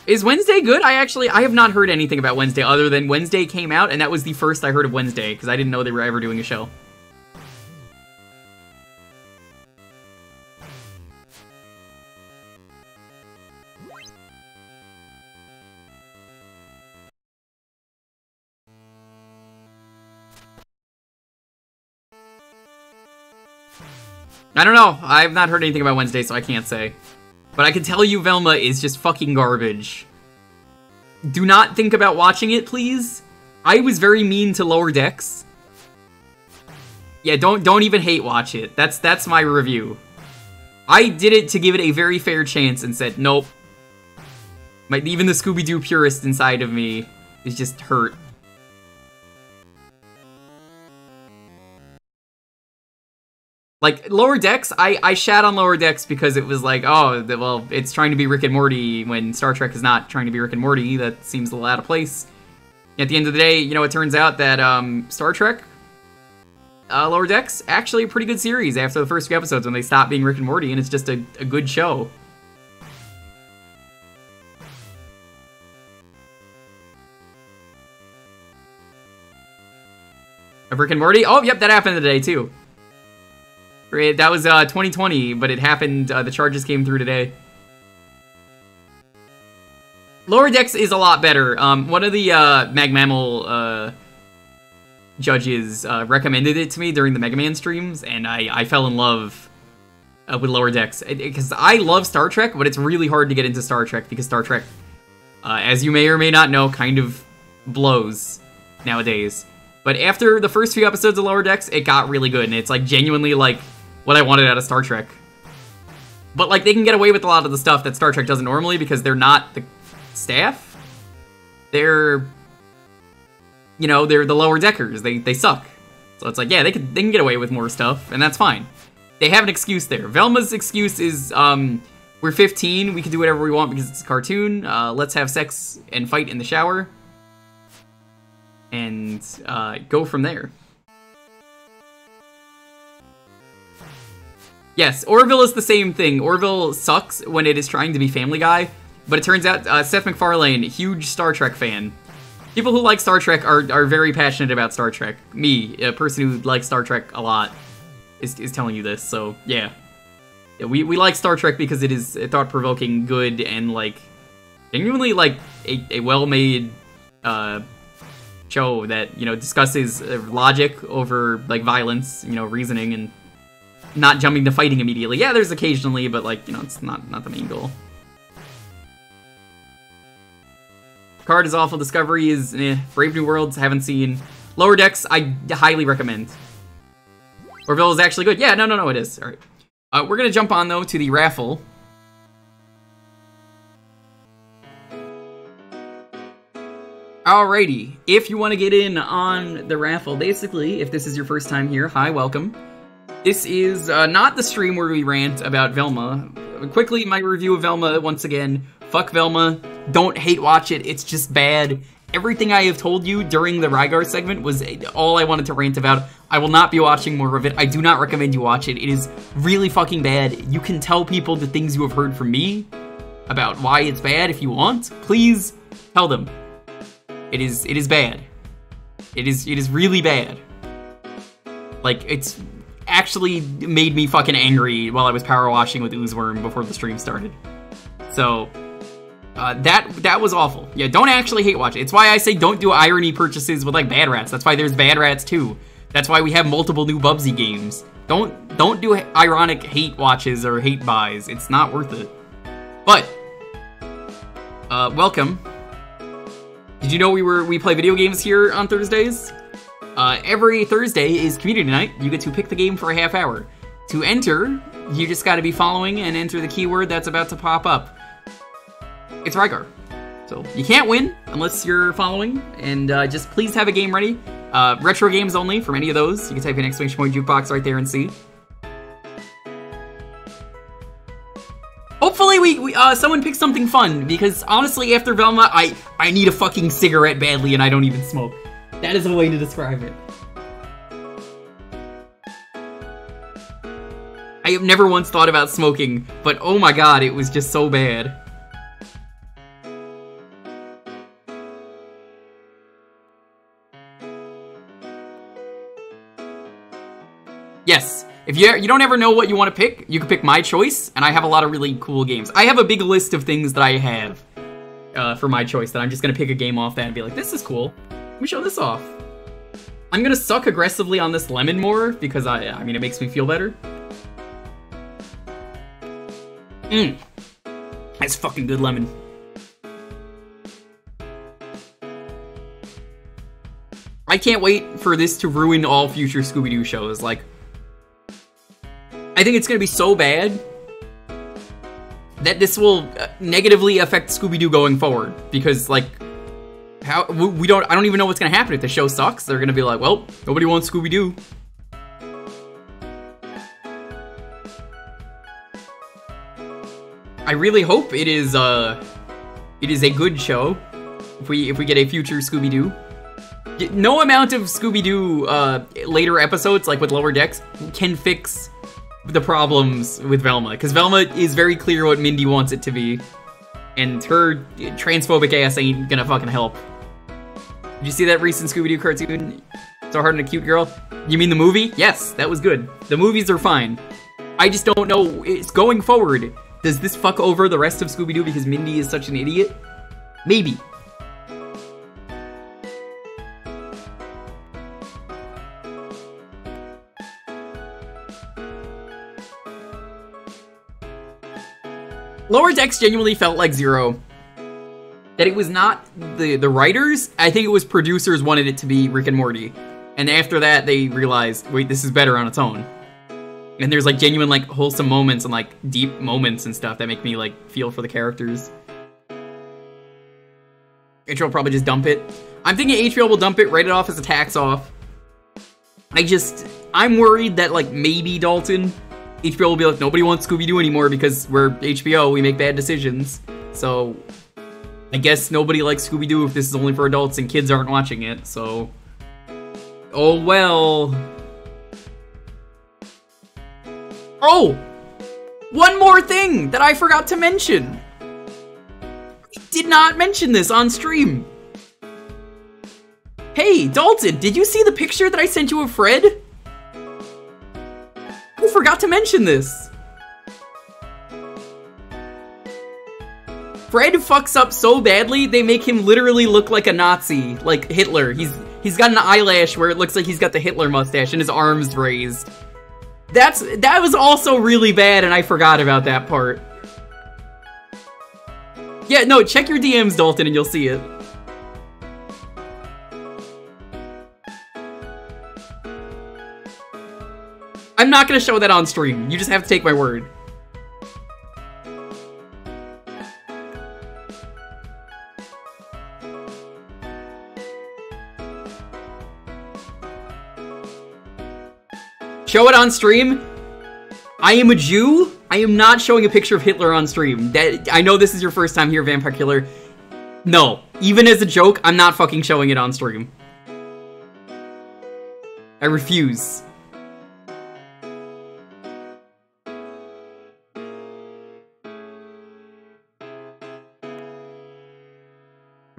Is Wednesday good? I have not heard anything about Wednesday other than Wednesday came out and that was the first I heard of Wednesday because I didn't know they were ever doing a show. I don't know. I've not heard anything about Wednesday, so I can't say. But I can tell you Velma is just fucking garbage. Do not think about watching it, please. I was very mean to Lower Decks. Yeah, don't even hate watch it. That's my review. I did it to give it a very fair chance and said, nope. Even the Scooby-Doo purist inside of me is just hurt. Like, Lower Decks, I shat on Lower Decks because it was like, oh, well, it's trying to be Rick and Morty when Star Trek is not trying to be Rick and Morty. That seems a little out of place. At the end of the day, you know, it turns out that Star Trek, Lower Decks, actually a pretty good series after the first few episodes when they stop being Rick and Morty, and it's just a good show. Of Rick and Morty? Oh, yep, that happened today, too. That was 2020, but it happened, the charges came through today. Lower Decks is a lot better. One of the Mag Mammal judges recommended it to me during the Mega Man streams, and I fell in love with Lower Decks. Because I love Star Trek, but it's really hard to get into Star Trek, because Star Trek, as you may or may not know, kind of blows nowadays. But after the first few episodes of Lower Decks, it got really good, and it's like genuinely like what I wanted out of Star Trek. But like they can get away with a lot of the stuff that Star Trek doesn't normally because they're not the staff. They're, you know, they're the lower deckers. They suck. So it's like, yeah, they can get away with more stuff, and that's fine. They have an excuse there. Velma's excuse is We're 15, we can do whatever we want because it's a cartoon. Let's have sex and fight in the shower. And go from there. Yes, Orville is the same thing. Orville sucks when it is trying to be Family Guy, but it turns out Seth MacFarlane, huge Star Trek fan. People who like Star Trek are very passionate about Star Trek. Me, a person who likes Star Trek a lot, is telling you this, so yeah. We like Star Trek because it is thought-provoking, good, and, like, genuinely, like, a well-made show that, you know, discusses logic over, like, violence, you know, reasoning, and not jumping to fighting immediately. Yeah, there's occasionally, but, like, you know, it's not the main goal. Card is awful. Discovery is Brave New Worlds, haven't seen. Lower Decks, I highly recommend. Orville is actually good. Yeah, no, it is. Alright. We're gonna jump on, though, to the raffle. Alrighty. If you want to get in on the raffle, basically, if this is your first time here, hi, welcome. This is not the stream where we rant about Velma. Quickly, my review of Velma, once again. Fuck Velma. Don't hate watch it. It's just bad. Everything I have told you during the Rygar segment was all I wanted to rant about. I will not be watching more of it. I do not recommend you watch it. It is really fucking bad. You can tell people the things you have heard from me about why it's bad if you want. Please tell them. It is bad. It is really bad. Like, it's actually made me fucking angry while I was power washing with Oozeworm before the stream started. So, that was awful. Yeah, don't actually hate watch it. It's why I say don't do irony purchases with, like, Bad Rats. That's why there's Bad Rats 2. That's why we have multiple new Bubsy games. Don't do ironic hate watches or hate buys. It's not worth it. But, welcome. Did you know we play video games here on Thursdays? Every Thursday is community night. You get to pick the game for a half hour. To enter, you just gotta be following and enter the keyword that's about to pop up. It's Rygar. So, you can't win unless you're following, and just please have a game ready. Retro games only from any of those. You can type in !point Jewkbox right there and see. Hopefully we someone picks something fun, because honestly after Velma, I need a fucking cigarette badly and I don't even smoke. That is a way to describe it. I have never once thought about smoking, but oh my god, it was just so bad. Yes, if you don't ever know what you want to pick, you can pick my choice, and I have a lot of really cool games. I have a big list of things that I have for my choice that I'm just going to pick a game off that and be like, this is cool. Let me show this off. I'm going to suck aggressively on this lemon more, because I mean, it makes me feel better. That's fucking good lemon. I can't wait for this to ruin all future Scooby-Doo shows, like... I think it's gonna be so bad that this will negatively affect Scooby-Doo going forward, because, like, I don't even know what's gonna happen if the show sucks. They're gonna be like, well, nobody wants Scooby-Doo. I really hope it is a good show if we get a future Scooby-Doo. No amount of Scooby-Doo later episodes, like with Lower Decks, can fix the problems with Velma, because Velma is very clear what Mindy wants it to be, and her transphobic ass ain't gonna fucking help. Did you see that recent Scooby-Doo cartoon? So Hard and a Cute Girl? You mean the movie? Yes, that was good. The movies are fine. I just don't know, it's going forward. Does this fuck over the rest of Scooby-Doo because Mindy is such an idiot? Maybe. Lower Decks genuinely felt like Zero. That it was not the writers, I think it was producers wanted it to be Rick and Morty. And after that, they realized, wait, this is better on its own. And there's, like, genuine, like, wholesome moments and, like, deep moments and stuff that make me, like, feel for the characters. HBO will probably just dump it. I'm thinking HBO will dump it, write it off as a tax off. I'm worried that, like, maybe Dalton HBO will be like, nobody wants Scooby-Doo anymore because we're HBO, we make bad decisions. So, I guess nobody likes Scooby-Doo if this is only for adults and kids aren't watching it, so... Oh well... Oh! One more thing that I forgot to mention! I did not mention this on stream! Hey, Dalton, did you see the picture that I sent you of Fred? I forgot to mention this! Fred fucks up so badly, they make him literally look like a Nazi, like Hitler. He's got an eyelash where it looks like he's got the Hitler mustache and his arms raised. That was also really bad, and I forgot about that part. Yeah, no, check your DMs, Dalton, and you'll see it. I'm not gonna show that on stream. You just have to take my word. Show it on stream? I am a Jew. I am not showing a picture of Hitler on stream. I know this is your first time here, Vampire Killer. No, even as a joke, I'm not fucking showing it on stream. I refuse.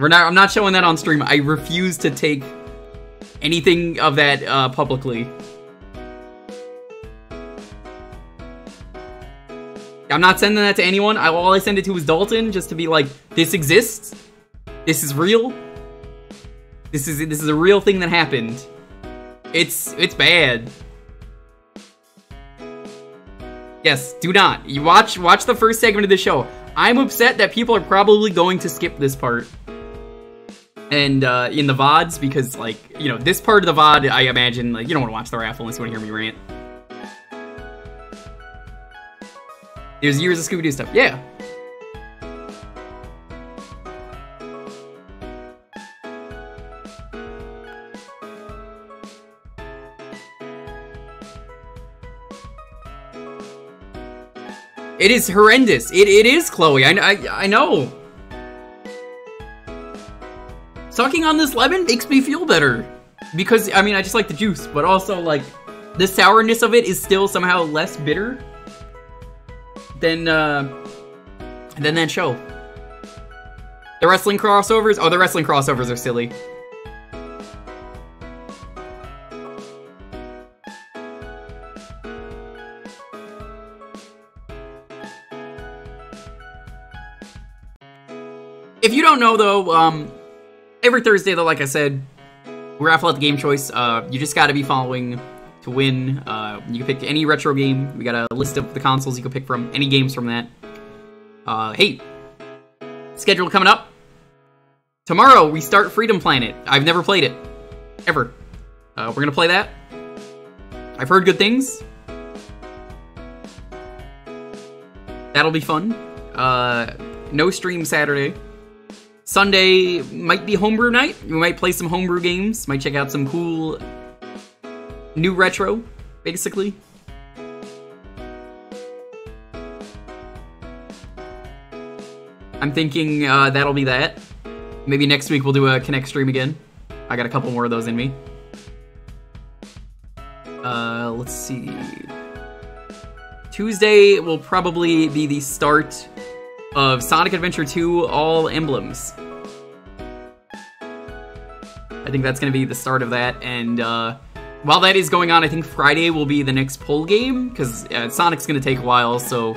I'm not showing that on stream. I refuse to take anything of that publicly. I'm not sending that to anyone. All I send it to is Dalton, just to be like, this exists. This is real. This is a real thing that happened. It's bad. Yes, do not. You watch the first segment of the show. I'm upset that people are probably going to skip this part. And in the VODs, because like, you know, this part of the VOD, I imagine, like, you don't want to watch the raffle unless you want to hear me rant. There's years of Scooby-Doo stuff. Yeah. It is horrendous. It is, Chloe. I know. Sucking on this lemon makes me feel better. Because, I mean, I just like the juice, but also, like, the sourness of it is still somehow less bitter than that show. The wrestling crossovers? Oh, the wrestling crossovers are silly. If you don't know, though, every Thursday, though, like I said, we raffle out the game choice. You just gotta be following to win. You can pick any retro game. We got a list of the consoles you can pick from, any games from that. Hey, schedule coming up. Tomorrow, we start Freedom Planet. I've never played it. Ever. We're gonna play that. I've heard good things. That'll be fun. No stream Saturday. Sunday might be homebrew night. We might play some homebrew games. Might check out some cool new retro, basically. I'm thinking that'll be that. Maybe next week we'll do a Connect stream again. I got a couple more of those in me. Let's see. Tuesday will probably be the start of Sonic Adventure 2 All Emblems. I think that's going to be the start of that, and while that is going on, I think Friday will be the next poll game, because Sonic's going to take a while, so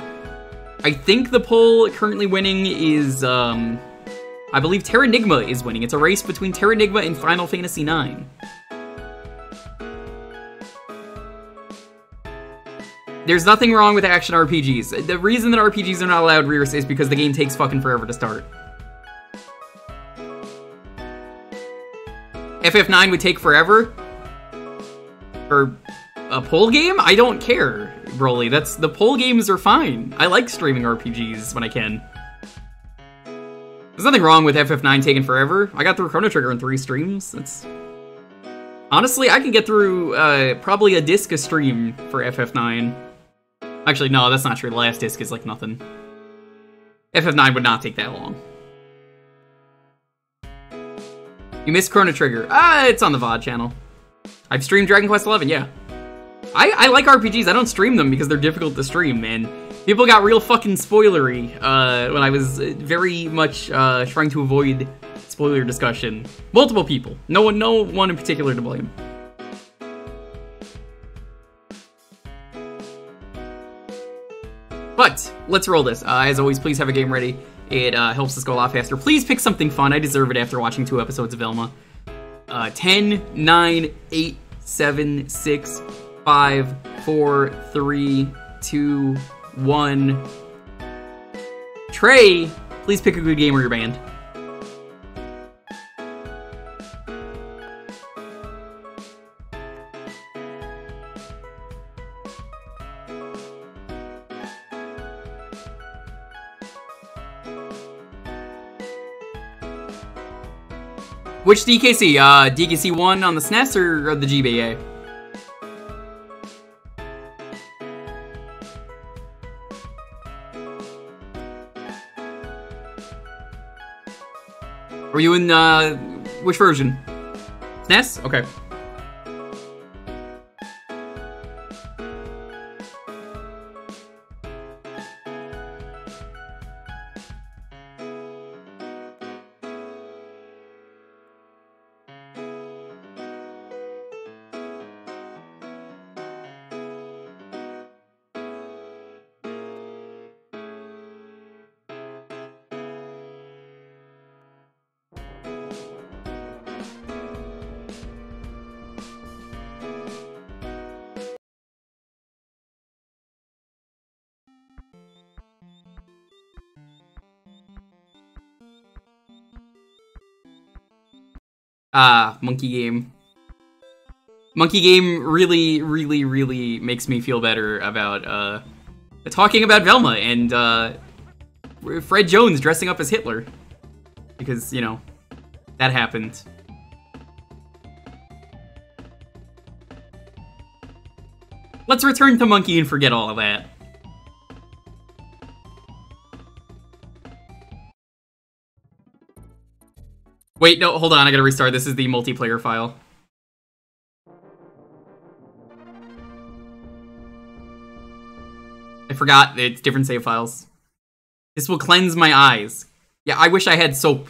I think the poll currently winning is, I believe Terranigma is winning. It's a race between Terranigma and Final Fantasy IX. There's nothing wrong with action RPGs. The reason that RPGs are not allowed rears is because the game takes fucking forever to start. FF9 would take forever? For a poll game? I don't care, Broly. The poll games are fine. I like streaming RPGs when I can. There's nothing wrong with FF9 taking forever. I got through Chrono Trigger in 3 streams. Honestly, I can get through probably a disc a stream for FF9. Actually, no, that's not true. The last disc is like nothing. FF9 would not take that long. You missed Chrono Trigger. It's on the VOD channel. I've streamed Dragon Quest XI, yeah. I like RPGs. I don't stream them because they're difficult to stream, and people got real fucking spoilery when I was very much trying to avoid spoiler discussion. Multiple people. No one in particular to blame. But let's roll this. As always, please have a game ready. It helps us go a lot faster. Please pick something fun. I deserve it after watching 2 episodes of Velma. 10, 9, 8, 7, 6, 5, 4, 3, 2, 1. Trey, please pick a good game or you're banned. Which DKC? DKC 1 on the SNES or the GBA? Were you in, which version? SNES? Okay. Monkey Game. Monkey Game really makes me feel better about, talking about Velma and, Fred Jones dressing up as Hitler. Because, you know, that happened. Let's return to Monkey and forget all of that. Wait, no, hold on, I gotta restart. This is the multiplayer file. I forgot, it's different save files. This will cleanse my eyes. Yeah, I wish I had soap.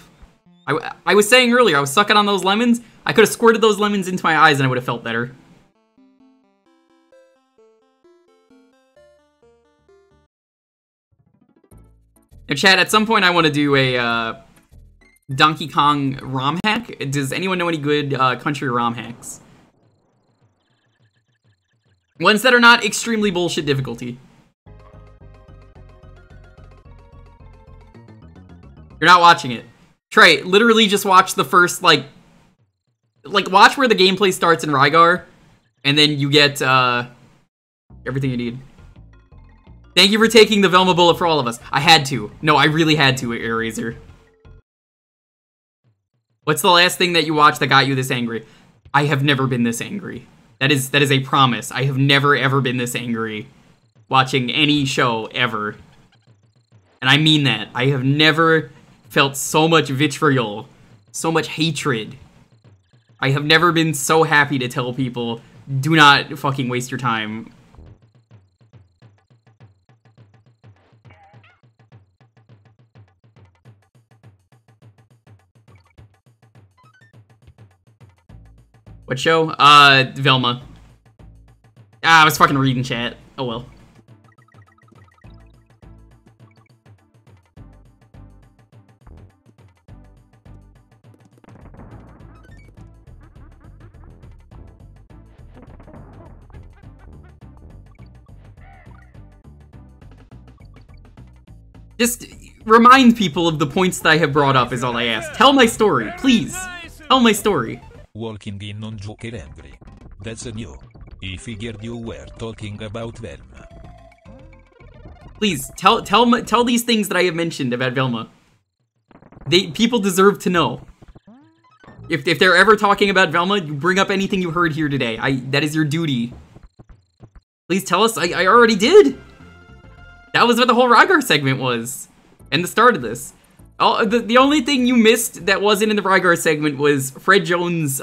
I was saying earlier, I was sucking on those lemons. I could have squirted those lemons into my eyes and I would have felt better. Now, chat, at some point I want to do a, Donkey Kong ROM hack. Does anyone know any good country ROM hacks? Ones that are not extremely bullshit difficulty. You're not watching it. Trey, literally just watch the first, like watch where the gameplay starts in Rygar, and then you get, everything you need. Thank you for taking the Velma bullet for all of us. I had to. No, I really had to, Eraser. What's the last thing that you watched that got you this angry? I have never been this angry. That is a promise. I have never ever been this angry watching any show ever. And I mean that. I have never felt so much vitriol, so much hatred. I have never been so happy to tell people, do not fucking waste your time. What show? Velma. I was fucking reading chat. Oh well. Just remind people of the points that I have brought up is all I ask. Tell my story, please. Tell my story. Walking in on Jewker angry. That's new. I figured you were talking about Velma. Please, tell these things that I have mentioned about Velma. People deserve to know. If they're ever talking about Velma, you bring up anything you heard here today. That is your duty. Please tell us. I already did. That was what the whole Rygar segment was, and the start of this. The only thing you missed that wasn't in the Rygar segment was Fred Jones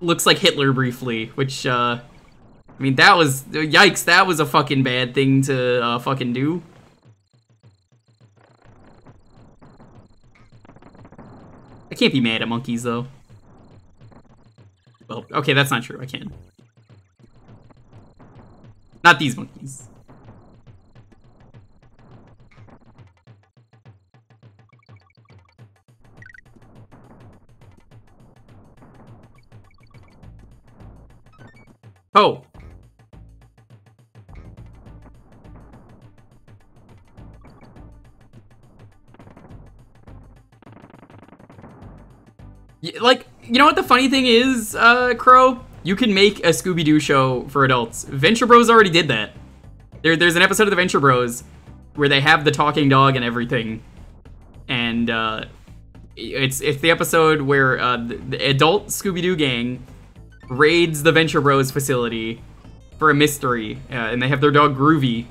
looks like Hitler briefly, which, I mean, that was, yikes, that was a fucking bad thing to fucking do. I can't be mad at monkeys, though. Well, okay, that's not true, I can. Not these monkeys. Oh. Like, you know what the funny thing is, Crow? You can make a Scooby-Doo show for adults. Venture Bros already did that. There's an episode of the Venture Bros where they have the talking dog and everything. And, it's the episode where, the adult Scooby-Doo gang raids the Venture Bros facility for a mystery, and they have their dog Groovy,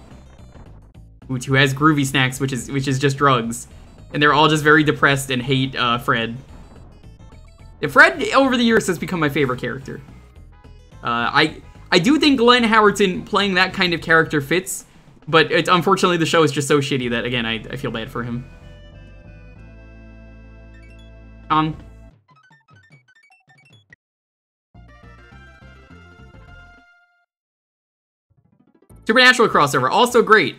who has Groovy snacks, which is just drugs, and they're all just very depressed and hate Fred. Fred over the years has become my favorite character. I do think Glenn Howerton playing that kind of character fits, but unfortunately the show is just so shitty that again I feel bad for him. Supernatural crossover, also great.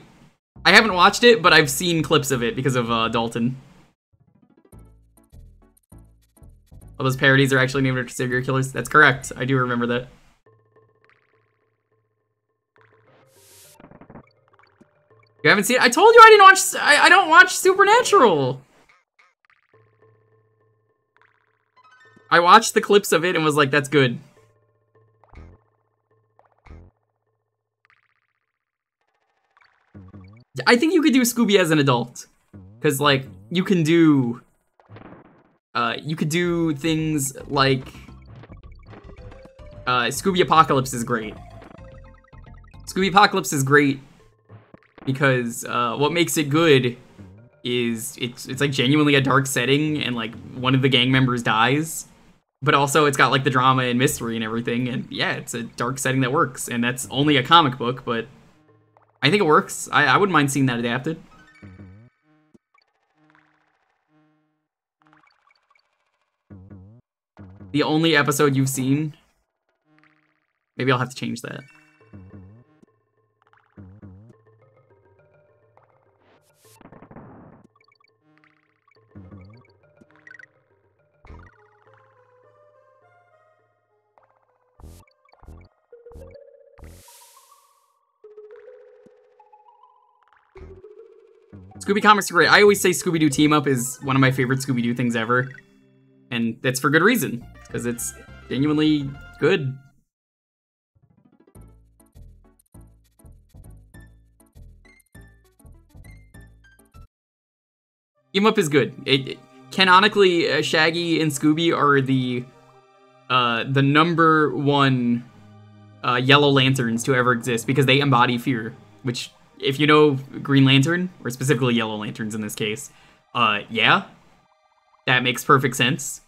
I haven't watched it, but I've seen clips of it because of Dalton. All those parodies are actually named after serial killers. That's correct. I do remember that. You haven't seen it? I told you I didn't watch. I don't watch Supernatural. I watched the clips of it and was like, that's good. I think you could do Scooby as an adult. Because, like, you could do things like, Scooby Apocalypse is great. Scooby Apocalypse is great because, what makes it good is it's like genuinely a dark setting and, like, one of the gang members dies. But also it's got, like, the drama and mystery and everything, and yeah, it's a dark setting that works, and that's only a comic book, but I think it works. I wouldn't mind seeing that adapted. The only episode you've seen? Maybe I'll have to change that. Scooby comics are great. I always say Scooby-Doo Team Up is one of my favorite Scooby-Doo things ever. And that's for good reason, because it's genuinely good. Team Up is good. Canonically, Shaggy and Scooby are the #1 Yellow Lanterns to ever exist, because they embody fear, which, if you know Green Lantern, or specifically Yellow Lanterns in this case, yeah, that makes perfect sense.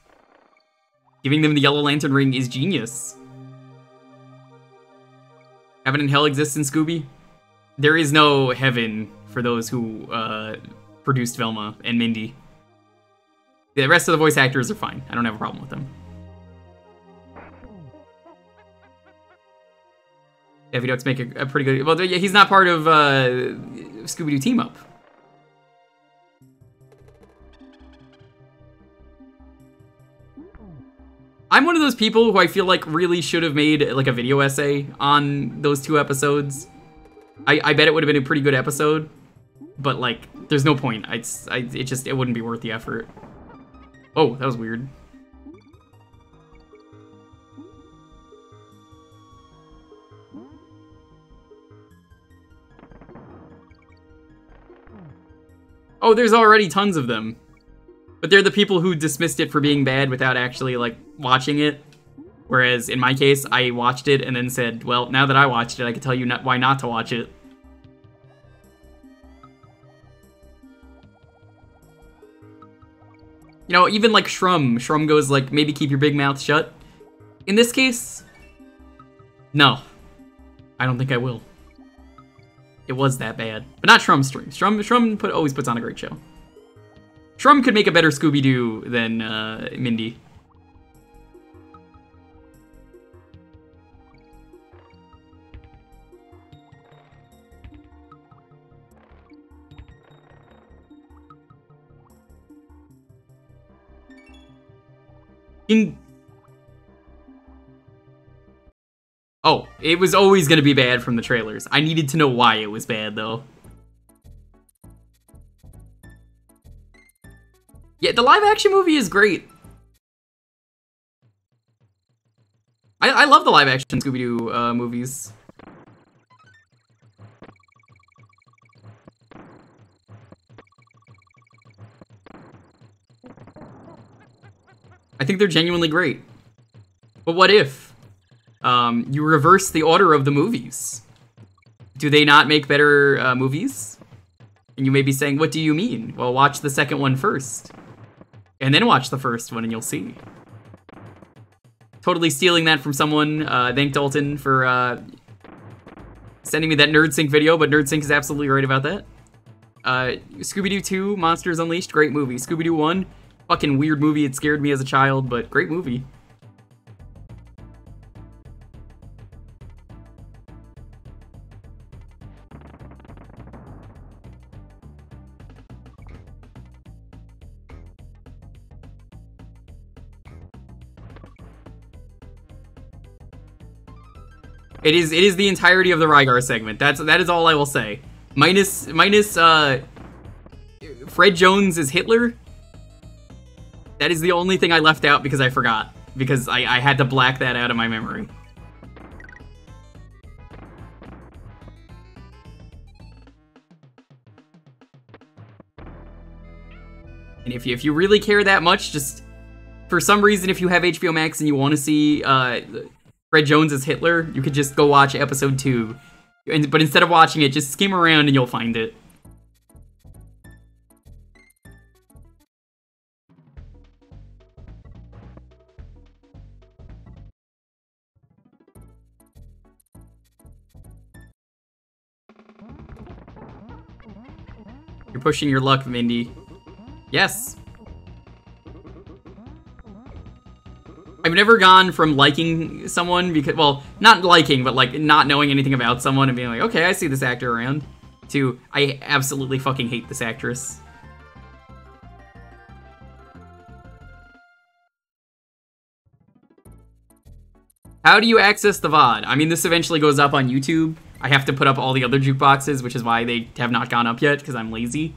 Giving them the Yellow Lantern ring is genius. Heaven and Hell exists in Scooby. There is no heaven for those who produced Velma and Mindy. The rest of the voice actors are fine. I don't have a problem with them. Daffy Duck's make a pretty good... Well, yeah, he's not part of Scooby-Doo Team Up. I'm one of those people who I feel like really should have made like a video essay on those 2 episodes. I bet it would have been a pretty good episode, but like, there's no point. It wouldn't be worth the effort. Oh, that was weird. Oh, there's already tons of them. But they're the people who dismissed it for being bad without actually, like, watching it. Whereas, in my case, I watched it and then said, well, now that I watched it, I can tell you why not to watch it. You know, even like Shrum. Shrum goes like, maybe keep your big mouth shut. In this case, no. I don't think I will. It was that bad. But not Shrum's stream. Shrum always puts on a great show. Shrum could make a better Scooby-Doo than Mindy. Oh, it was always gonna be bad from the trailers. I needed to know why it was bad, though. Yeah, the live-action movie is great. I love the live-action Scooby-Doo movies. I think they're genuinely great. But what if you reverse the order of the movies? Do they not make better movies? And you may be saying, what do you mean? Well, watch the second one first. And then watch the first one and you'll see. Totally stealing that from someone. Thank Dalton for sending me that NerdSync video, but NerdSync is absolutely right about that. Scooby-Doo 2, Monsters Unleashed, great movie. Scooby-Doo 1, fucking weird movie. It scared me as a child, but great movie. It is the entirety of the Rygar segment. That is all I will say. Minus Fred Jones as Hitler. That is the only thing I left out because I forgot. Because I had to black that out of my memory. And if you really care that much, just for some reason, if you have HBO Max and you want to see Fred Jones as Hitler, you could just go watch episode 2. But instead of watching it, just skim around and you'll find it. You're pushing your luck, Mindy. Yes. I've never gone from liking someone because, well, not liking, but like not knowing anything about someone and being like, okay, I see this actor around, to I absolutely fucking hate this actress. How do you access the VOD? I mean, this eventually goes up on YouTube. I have to put up all the other jukeboxes, which is why they have not gone up yet, because I'm lazy.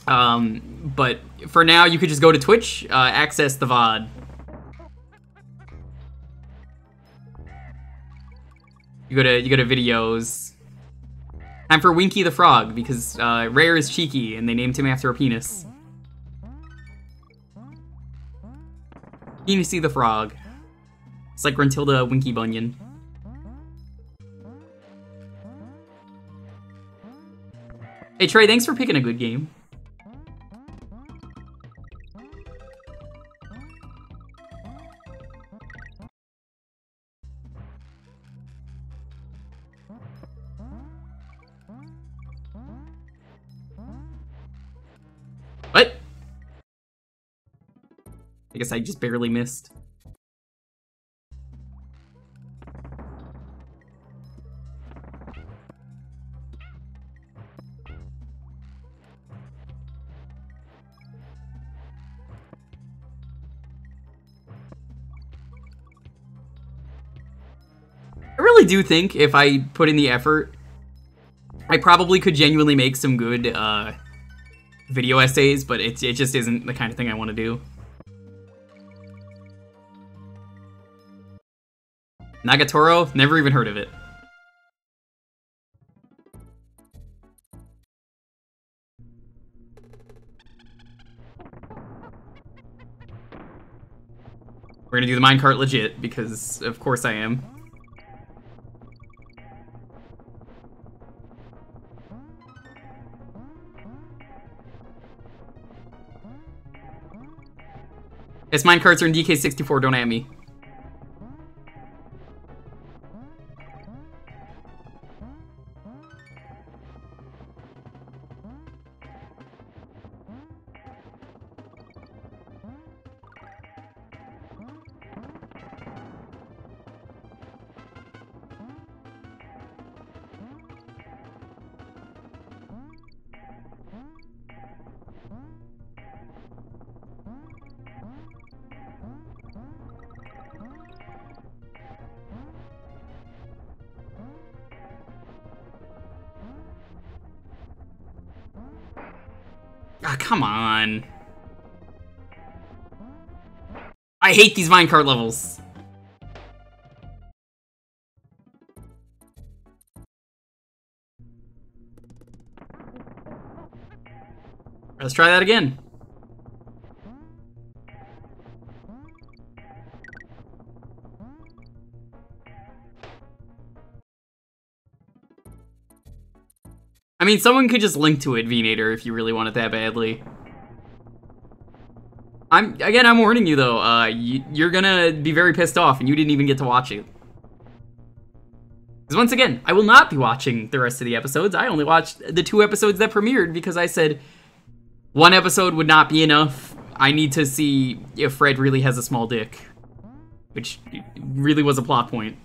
But for now, you could just go to Twitch, access the VOD. You go to videos. Time for Winky the Frog, because Rare is cheeky, and they named him after a penis. Penisy the Frog. It's like Gruntilda Winky Bunyan. Hey Trey, thanks for picking a good game. What? I guess I just barely missed. I really do think if I put in the effort, I probably could genuinely make some good video essays, but it just isn't the kind of thing I want to do. Nagatoro? Never even heard of it. We're gonna do the minecart legit, because of course I am. Yes, minecarts are in DK64, don't at me. Ah, come on. I hate these minecart levels. Let's try that again. I mean, someone could just link to it, VNader, if you really want it that badly. I'm warning you though, you're gonna be very pissed off and you didn't even get to watch it. Because once again, I will not be watching the rest of the episodes. I only watched the 2 episodes that premiered because I said one episode would not be enough. I need to see if Fred really has a small dick. Which really was a plot point.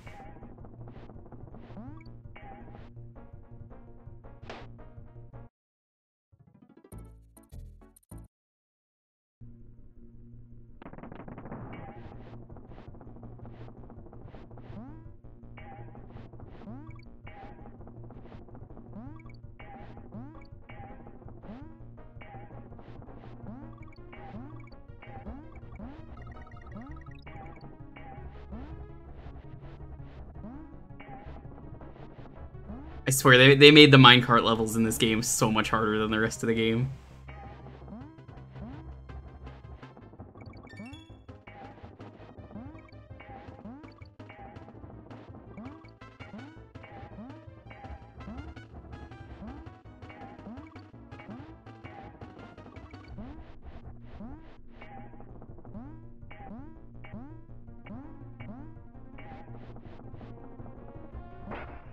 I swear, they made the minecart levels in this game so much harder than the rest of the game.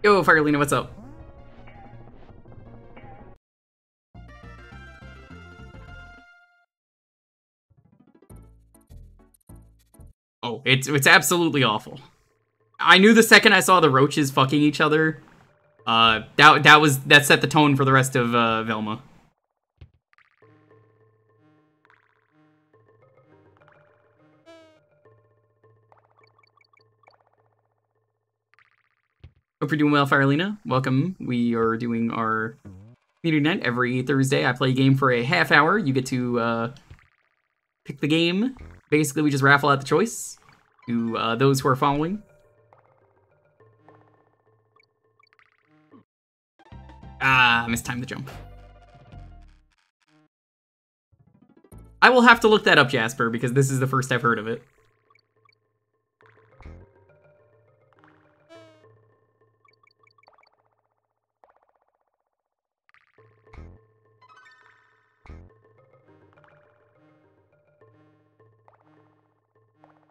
Yo, Firelina, what's up? Oh, it's absolutely awful. I knew the second I saw the roaches fucking each other, that set the tone for the rest of Velma. Hope you're doing well, Firelina. Welcome. We are doing our community night every Thursday. I play a game for a half hour. You get to pick the game. Basically, we just raffle out the choice to those who are following. Ah, mistimed the jump. I will have to look that up, Jasper, because this is the first I've heard of it.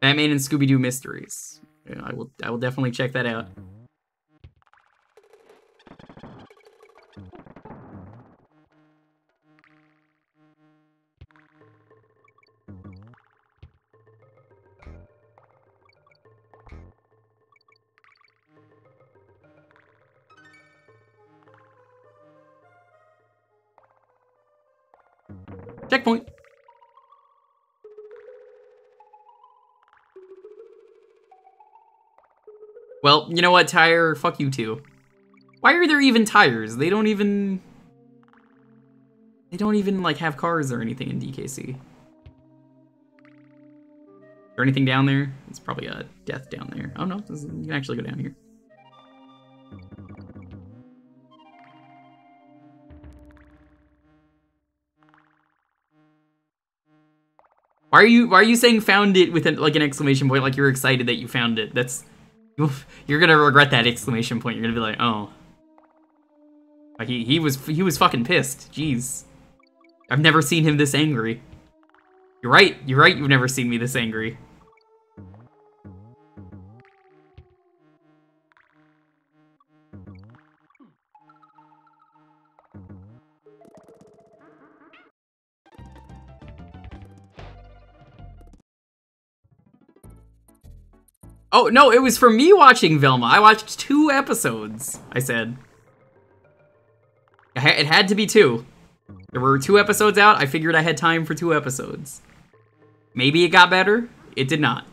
Batman and Scooby-Doo Mysteries. Yeah, I will definitely check that out. Checkpoint. Well, you know what, Tire? Fuck you too. Why are there even tires? They don't even, like, have cars or anything in DKC. Is there anything down there? It's probably a death down there. Oh no, you can actually go down here. Why are you saying found it with an exclamation point, like you're excited that you found it? That's, you're gonna regret that exclamation point. You're gonna be like, oh. He was fucking pissed. Jeez. I've never seen him this angry. You're right, you've never seen me this angry. Oh, no, it was for me watching Velma. I watched 2 episodes, I said. It had to be 2. There were 2 episodes out. I figured I had time for 2 episodes. Maybe it got better. It did not.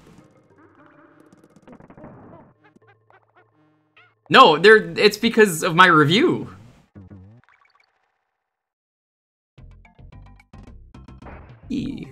No, it's because of my review. E.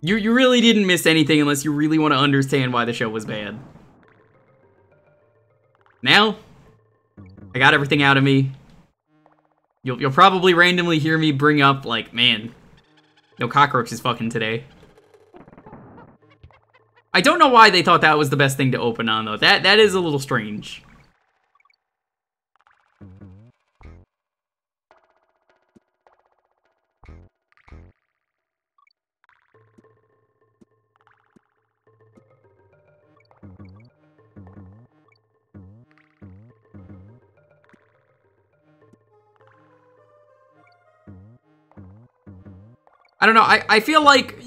You really didn't miss anything unless you really want to understand why the show was bad. Now, I got everything out of me. You'll probably randomly hear me bring up, like, man, no cockroaches fucking today. I don't know why they thought that was the best thing to open on, though. That is a little strange. I don't know, I feel like...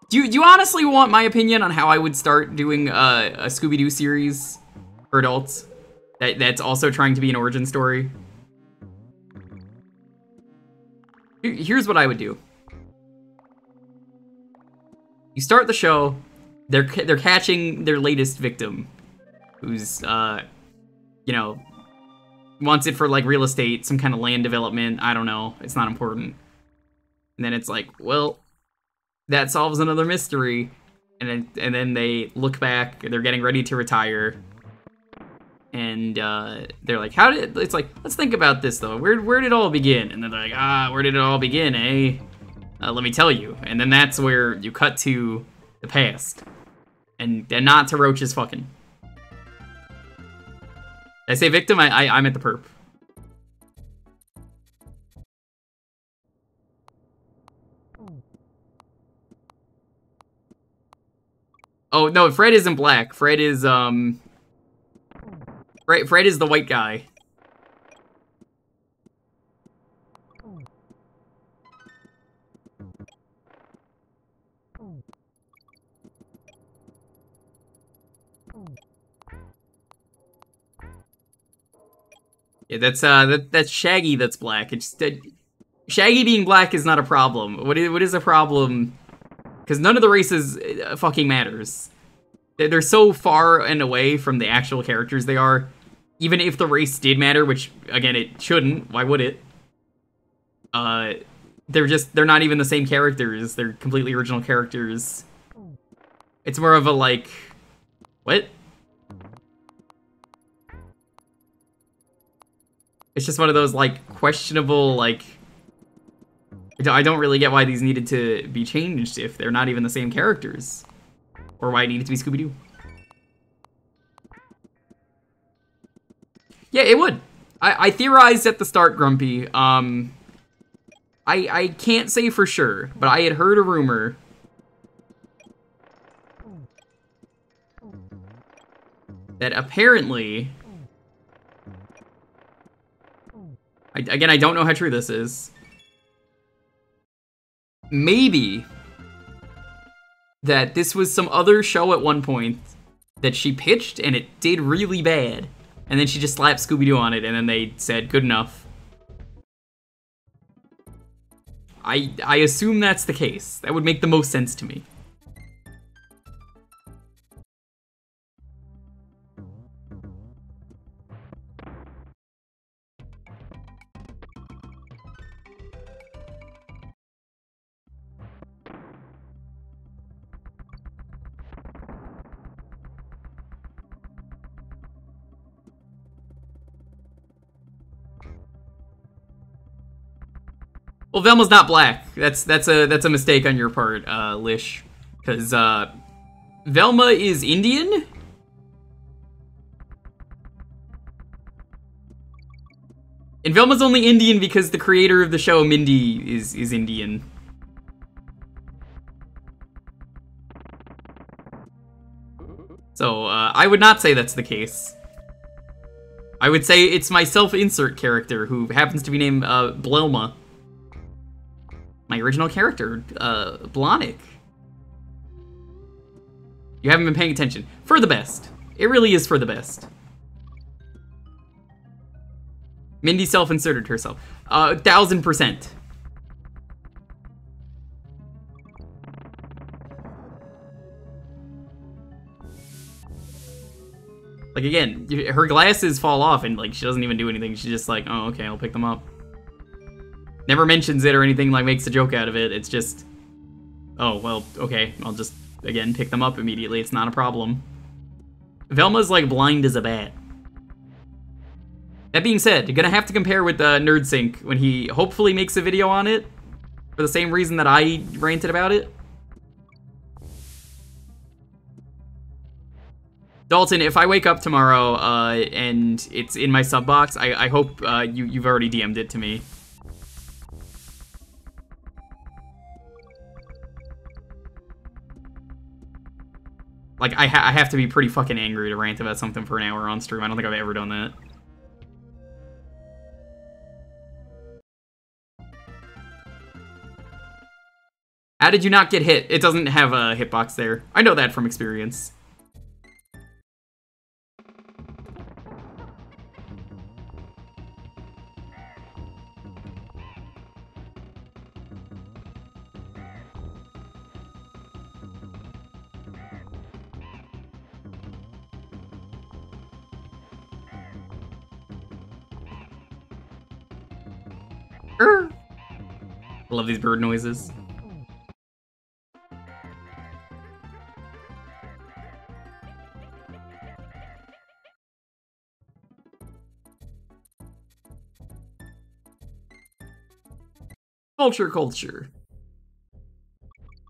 Do you honestly want my opinion on how I would start doing a Scooby-Doo series for adults? That's also trying to be an origin story? Here's what I would do. You start the show, they're catching their latest victim, who's, you know, wants it for, like, real estate, some kind of land development, I don't know, it's not important. And then it's like, well, that solves another mystery. And then they look back, they're getting ready to retire. And they're like, it's like, let's think about this though. Where did it all begin? And then they're like, where did it all begin, eh? Let me tell you. And then that's where you cut to the past. And not to Roach's fucking. Did I say victim? I'm at the perp. Oh, no, Fred isn't black. Fred is, Fred is the white guy. Yeah, that's Shaggy that's black. It's Shaggy being black is not a problem. What is a problem? Because none of the races fucking matters. They're so far and away from the actual characters they are. Even if the race did matter, which, again, it shouldn't. Why would it? They're not even the same characters. They're completely original characters. It's more of a, like... What? It's just one of those, like, questionable, like... I don't really get why these needed to be changed if they're not even the same characters. Or why it needed to be Scooby-Doo. Yeah, it would. I theorized at the start, Grumpy. I can't say for sure, but I had heard a rumor that apparently... Again, I don't know how true this is. Maybe that this was some other show at one point that she pitched and it did really bad. And then she just slapped Scooby-Doo on it and then they said, good enough. I assume that's the case. That would make the most sense to me. Well, Velma's not black. That's a mistake on your part, Lish. Because, Velma is Indian? And Velma's only Indian because the creator of the show, Mindy, is Indian. So, I would not say that's the case. I would say it's my self-insert character, who happens to be named, Velma. My original character, Blahnik. You haven't been paying attention. For the best. It really is for the best. Mindy self-inserted herself. 1000%. Like, again, her glasses fall off and, like, she doesn't even do anything. She's just like, oh, okay, I'll pick them up. Never mentions it or anything, like, makes a joke out of it. It's just, oh, well, okay, I'll just, again, pick them up immediately. It's not a problem. Velma's, like, blind as a bat. That being said, you're gonna have to compare with NerdSync when he hopefully makes a video on it, for the same reason that I ranted about it. Dalton, if I wake up tomorrow and it's in my sub box, I hope you've already DM'd it to me. Like, I have to be pretty fucking angry to rant about something for an hour on stream. I don't think I've ever done that. How did you not get hit? It doesn't have a hitbox there. I know that from experience. I love these bird noises. Culture.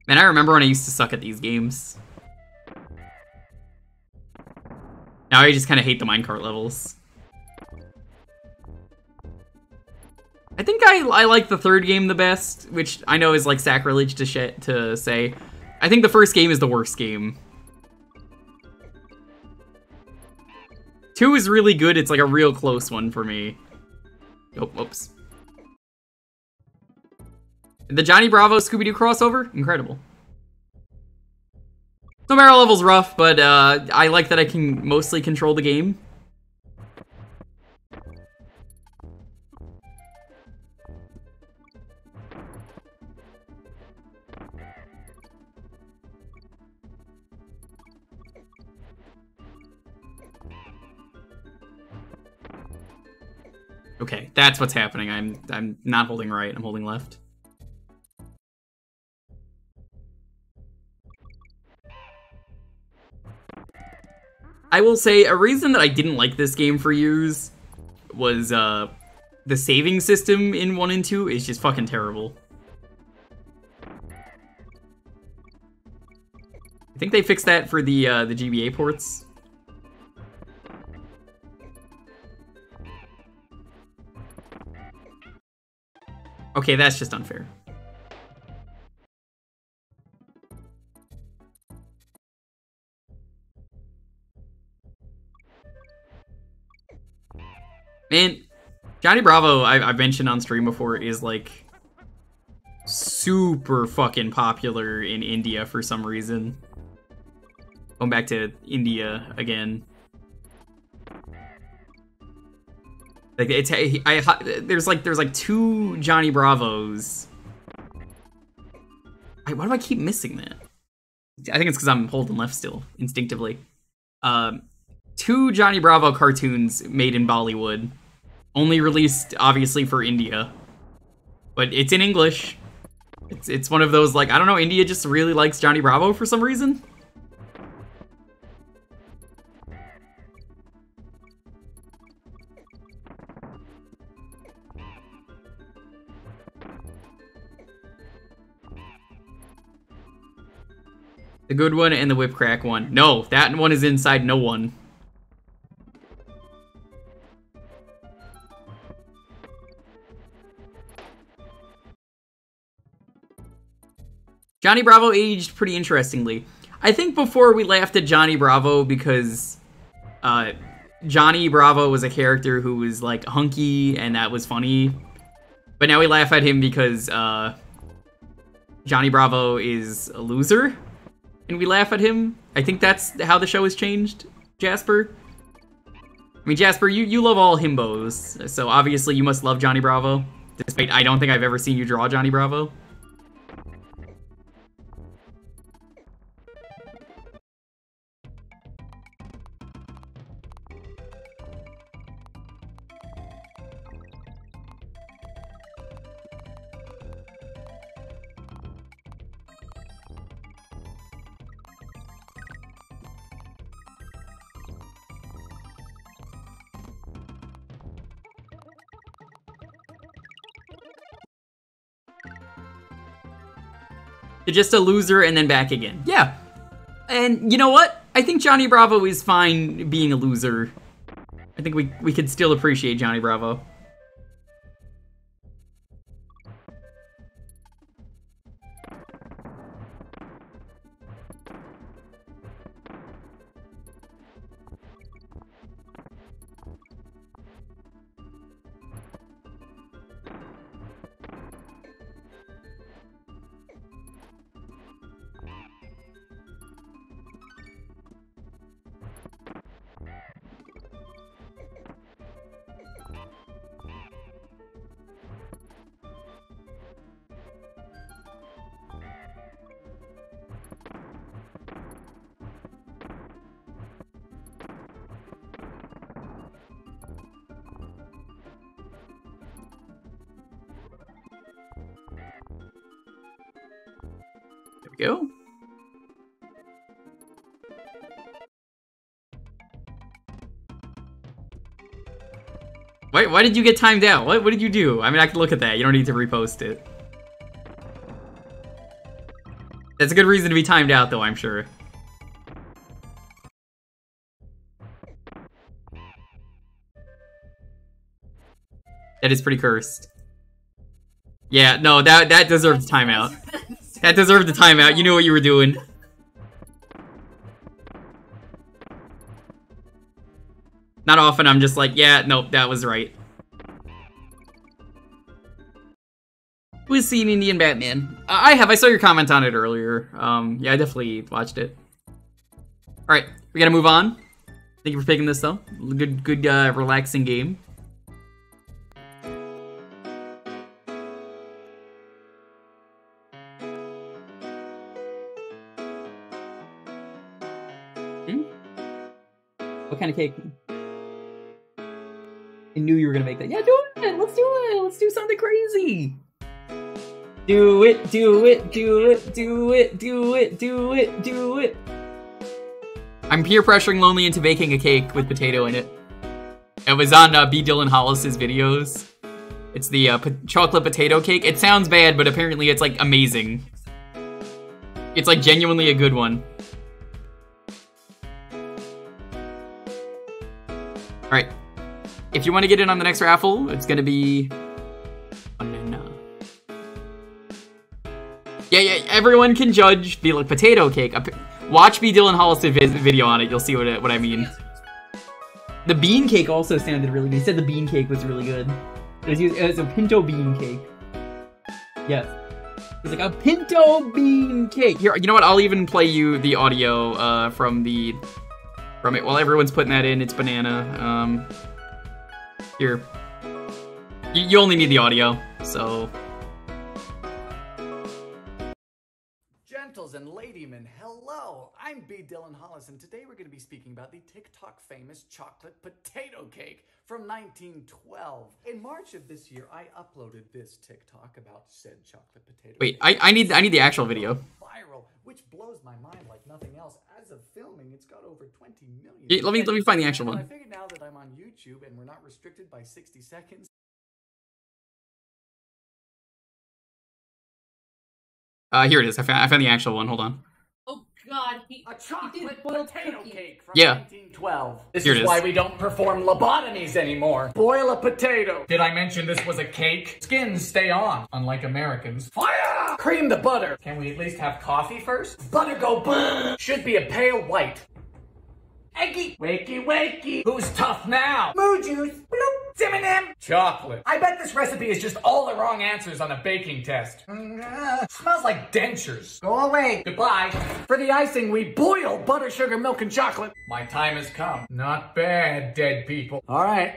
Man, I remember when I used to suck at these games. Now I just kind of hate the minecart levels. I think I like the third game the best, which I know is like sacrilege to say. I think the first game is the worst game. 2 is really good. It's like a real close one for me. Oh, whoops. The Johnny Bravo Scooby-Doo crossover? Incredible. So barrel level's rough, but I like that I can mostly control the game. Okay, that's what's happening. I'm not holding right, I'm holding left. I will say, a reason that I didn't like this game for years was, the saving system in 1 and 2 is just fucking terrible. I think they fixed that for the GBA ports. Okay, that's just unfair. Man, Johnny Bravo, I've mentioned on stream before, is like super fucking popular in India for some reason. Going back to India again. Like there's like 2 Johnny Bravos. Why do I keep missing that? I think it's because I'm holding left still, instinctively. 2 Johnny Bravo cartoons made in Bollywood. Only released, obviously, for India. But it's in English. It's one of those, like, I don't know, India just really likes Johnny Bravo for some reason. The good one and the whip crack one. No, that one is inside no one. Johnny Bravo aged pretty interestingly. I think before we laughed at Johnny Bravo because Johnny Bravo was a character who was like hunky and that was funny. But now we laugh at him because Johnny Bravo is a loser and we laugh at him. I think that's how the show has changed, Jasper. I mean, Jasper, you love all himbos, so obviously you must love Johnny Bravo. Despite I don't think I've ever seen you draw Johnny Bravo. Just a loser and then back again. Yeah. And you know what? I think Johnny Bravo is fine being a loser. I think we could still appreciate Johnny Bravo. Go. Why did you get timed out? What did you do? I mean, I can look at that. You don't need to repost it. That's a good reason to be timed out, though, I'm sure. That is pretty cursed. Yeah, no, that deserved a timeout. That deserved a timeout. You knew what you were doing. Not often I'm just like, yeah, nope, that was right. Who has seen Indian Batman? I have. I saw your comment on it earlier. Yeah, I definitely watched it. Alright, we gotta move on. Thank you for picking this, though. Good, relaxing game. What kind of cake? I knew you were gonna make that. Yeah, do it! Let's do it! Let's do something crazy! Do it, do it, do it, do it, do it, do it, do it! I'm peer pressuring Lonely into baking a cake with potato in it. It was on B. Dylan Hollis's videos. It's the chocolate potato cake. It sounds bad, but apparently it's like amazing. It's like genuinely a good one. Alright. If you want to get in on the next raffle, it's gonna be... Yeah, everyone can judge the like, potato cake. Watch B. Dylan Hollis' video on it, you'll see what I mean. The bean cake also sounded really good. He said the bean cake was really good. It was a pinto bean cake. Yes. It's like a pinto bean cake. Here, you know what? I'll even play you the audio from it. While everyone's putting that in, it's banana. Here. You only need the audio, so... Gentles and ladymen, hello! I'm B. Dylan Hollis, and today we're going to be speaking about the TikTok famous chocolate potato cake from 1912. In March of this year, I uploaded this TikTok about said chocolate potato Wait, cake. I need the actual video. Viral, which blows my mind like nothing else. As of filming, it's got over 20 million. Yeah, let me find the actual one. I figured now that I'm on YouTube and we're not restricted by 60 seconds. Here it is. I found the actual one. Hold on. Oh god, he A chocolate boiled potato cookie. cake from Yeah. 1912. This Here it is is. why we don't perform lobotomies anymore. Boil a potato. Did I mention this was a cake? Skins stay on, unlike Americans. Fire! Cream the butter. Can we at least have coffee first? Butter go boom. Should be a pale white. Eggy. Wakey wakey. Who's tough now? Moo juice. Bloop. Zim-a-nim. Chocolate. I bet this recipe is just all the wrong answers on a baking test. Smells like dentures. Go away. Goodbye. For the icing, we boil butter, sugar, milk, and chocolate. My time has come. Not bad, dead people. All right.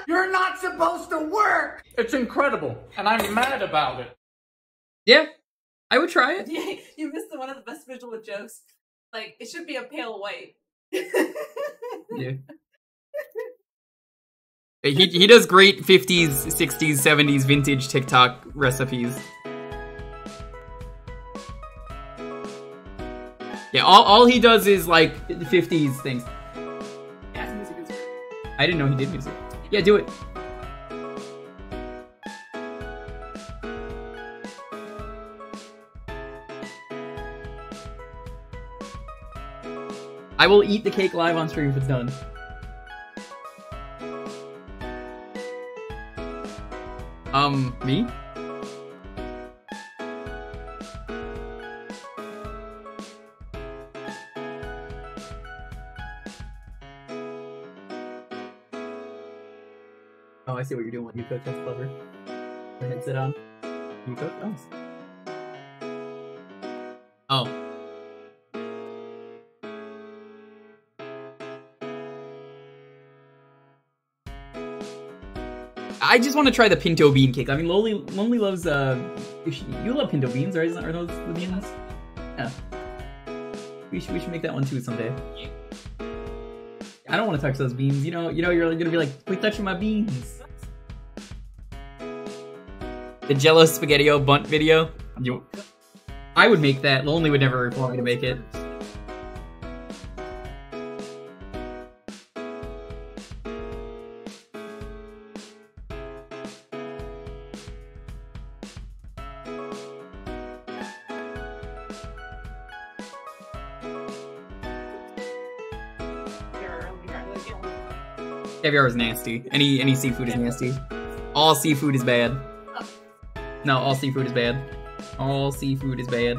You're not supposed to work. It's incredible, and I'm mad about it. Yeah, I would try it. Yeah, you missed one of the best visual jokes. Like, it should be a pale white. Yeah. He does great 50s, 60s, 70s vintage TikTok recipes. Yeah, all he does is like 50s things. Yeah, his music is great. I didn't know he did music. Yeah, do it. I will eat the cake live on stream if it's done. Me? Oh, I see what you're doing when you cook. That's clever. And then sit on. You cook? Oh. Oh. I just want to try the pinto bean cake. I mean, Lonely loves, you love pinto beans, right? Are those the beans? Yeah. We should make that one too someday. I don't want to touch those beans. You know, you're gonna be like, quit touching my beans. The Jello Spaghetti-O Bunt video. I would make that. Lonely would never want me to make it. Caviar is nasty. Any seafood is nasty. All seafood is bad. No, all seafood is bad. All seafood is bad.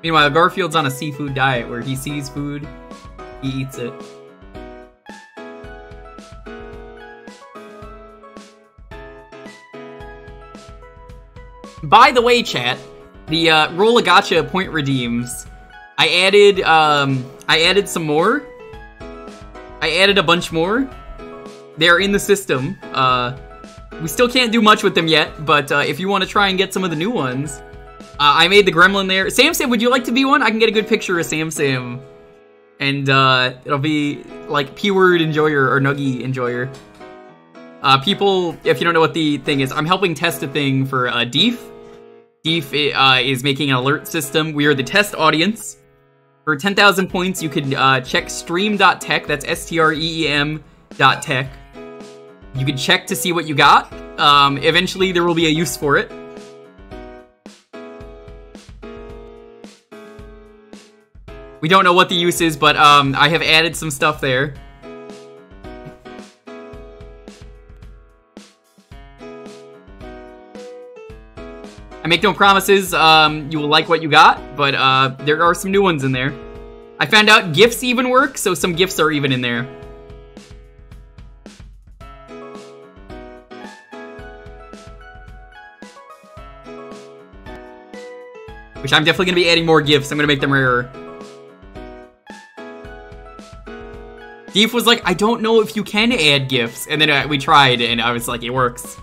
Meanwhile, Garfield's on a seafood diet where he sees food, he eats it. By the way, chat, the roll a gotcha point redeems. I added some more. I added a bunch more. They're in the system. We still can't do much with them yet, but if you want to try and get some of the new ones, I made the gremlin there. Sam, would you like to be one? I can get a good picture of Sam. And it'll be like P-word enjoyer or Nuggy enjoyer. People, if you don't know what the thing is, I'm helping test a thing for Deef. Deef is making an alert system. We are the test audience. For 10,000 points, you can check stream.tech. That's stream.tech. You can check to see what you got. Eventually, there will be a use for it. We don't know what the use is, but I have added some stuff there. I make no promises you will like what you got, but there are some new ones in there. I found out GIFs even work, so some GIFs are even in there. Which I'm definitely going to be adding more GIFs. I'm going to make them rarer. Deef was like, I don't know if you can add GIFs. And then we tried, and I was like, it works.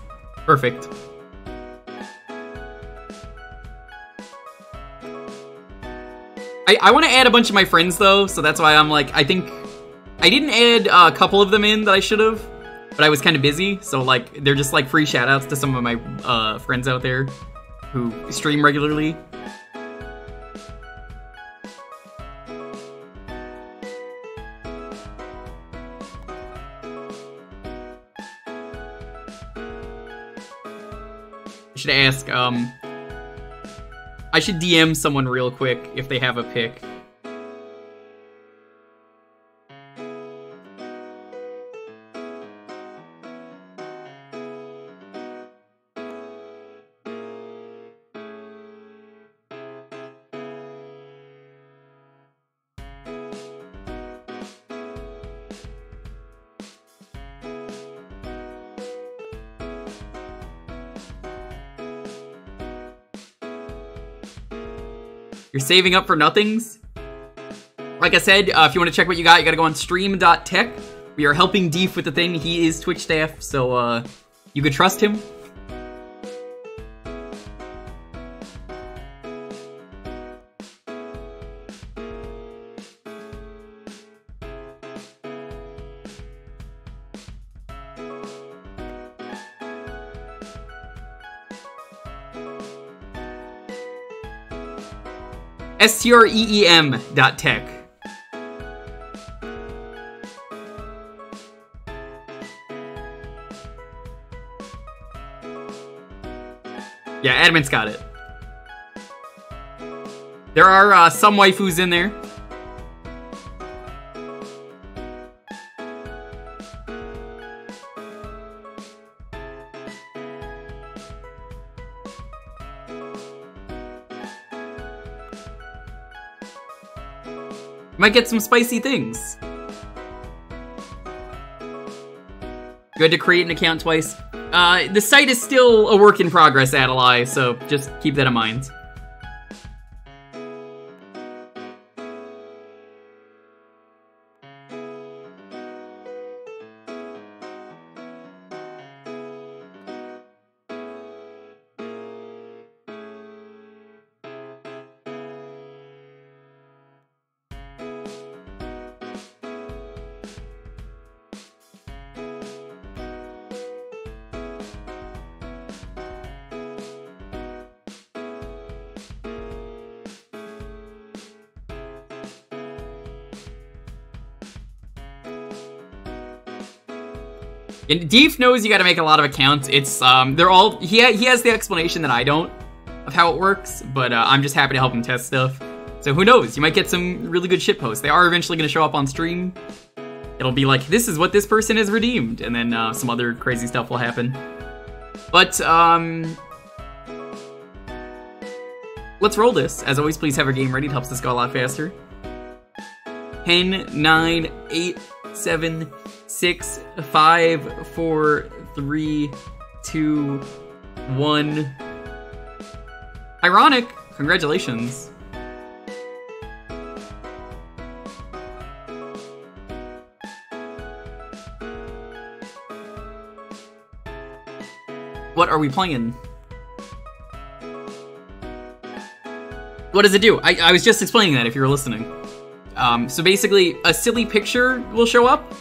Perfect. I want to add a bunch of my friends, though, so that's why I'm like, I think... I didn't add a couple of them in that I should have, but I was kind of busy, so, like, they're just, like, free shoutouts to some of my friends out there who stream regularly. should ask, I should DM someone real quick if they have a pick. You're saving up for nothings? Like I said, if you want to check what you gotta go on stream.tech. We are helping Deef with the thing. He is Twitch staff, so you could trust him. streem.tech. Yeah, Adamant's got it. There are some waifus in there. Might get some spicy things. You had to create an account twice. The site is still a work in progress, Adelaide, so just keep that in mind. And Deef knows you gotta make a lot of accounts. It's, they're all, he has the explanation that I don't of how it works, but I'm just happy to help him test stuff. So who knows, you might get some really good shitposts. They are eventually gonna show up on stream. It'll be like, this is what this person has redeemed, and then some other crazy stuff will happen. But, let's roll this. As always, please have your game ready. It helps us go a lot faster. 10, 9, 8, 7, 6, 5, 4, 3, 2, 1. Ironic. Congratulations. What are we playing? What does it do? I was just explaining that if you were listening. So basically, a silly picture will show up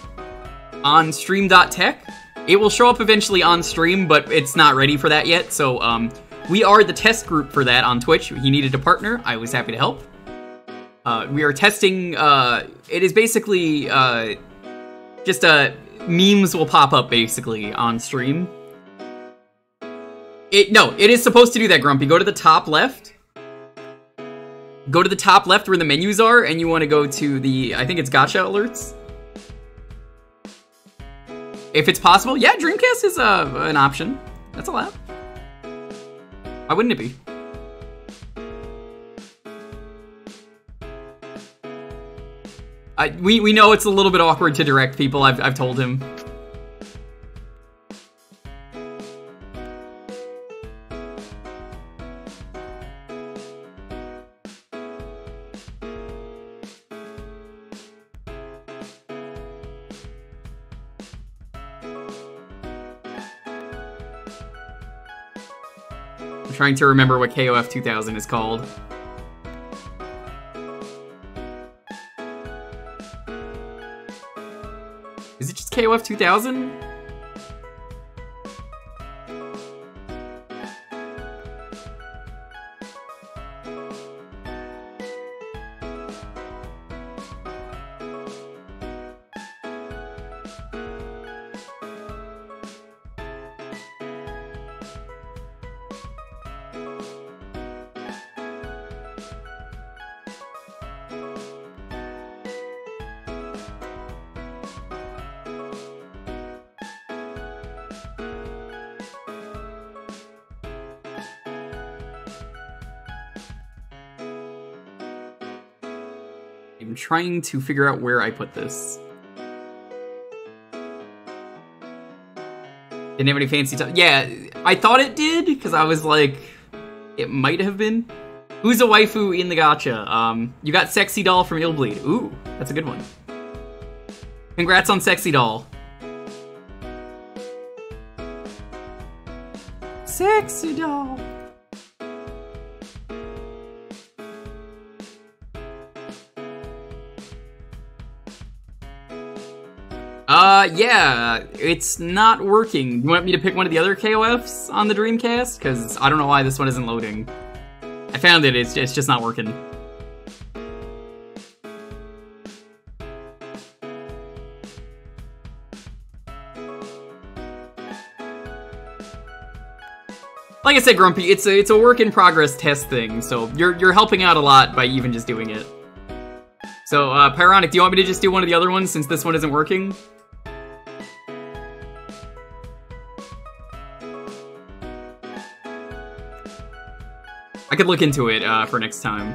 on stream.tech. It will show up eventually on stream, but it's not ready for that yet. So we are the test group for that on Twitch. He needed a partner. I was happy to help. We are testing. It is basically just memes will pop up basically on stream. No, it is supposed to do that, Grumpy. Go to the top left. Go to the top left where the menus are, and you want to go to the, I think it's gotcha alerts. If it's possible, yeah, Dreamcast is an option. That's allowed. Why wouldn't it be? We know it's a little bit awkward to direct people. I've told him. Trying to remember what KOF 2000 is called. Is it just KOF 2000? I'm trying to figure out where I put this. Didn't have any fancy stuff. Yeah, I thought it did, because I was like, it might have been. Who's a waifu in the gacha? You got Sexy Doll from Illbleed. Ooh, that's a good one. Congrats on Sexy Doll. Sexy Doll. Yeah, it's not working. You want me to pick one of the other KOFs on the Dreamcast? Because I don't know why this one isn't loading. I found it, it's just not working. Like I said, Grumpy, it's a work in progress test thing, so you're helping out a lot by even just doing it. So, Pyronic, do you want me to just do one of the other ones since this one isn't working? I could look into it for next time.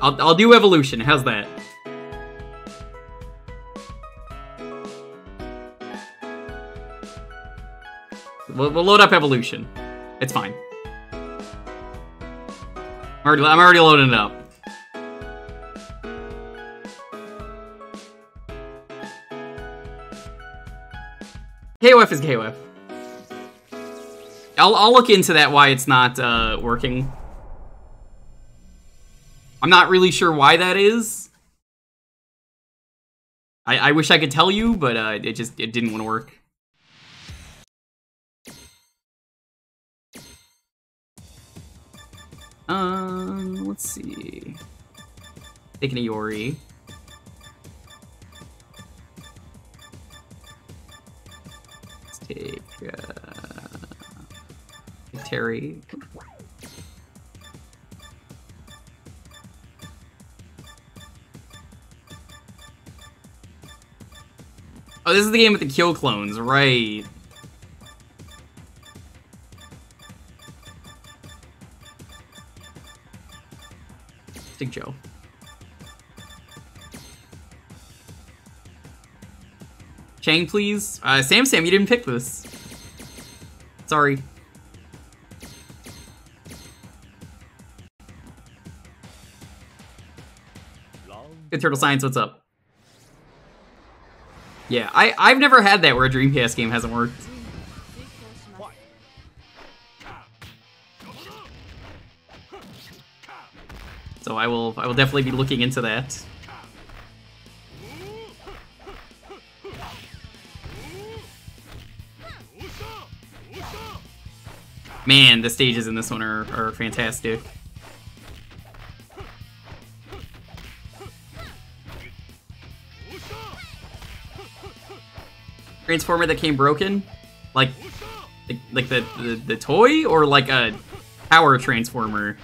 I'll do Evolution. How's that? We'll load up Evolution. It's fine. I'm already loading it up. KOF is KOF. I'll look into that, why it's not working. I'm not really sure why that is. I wish I could tell you, but it didn't want to work. Let's see. Taking a Yori. Let's take Terry. Oh, this is the game with the kill clones, right? Big Joe. Chang, please. Sam, you didn't pick this. Sorry. Good Turtle Science, what's up? Yeah, I've never had that where a Dreamcast game hasn't worked. So I will definitely be looking into that. Man, the stages in this one are fantastic. Transformer that came broken? Like the toy, or like a power transformer?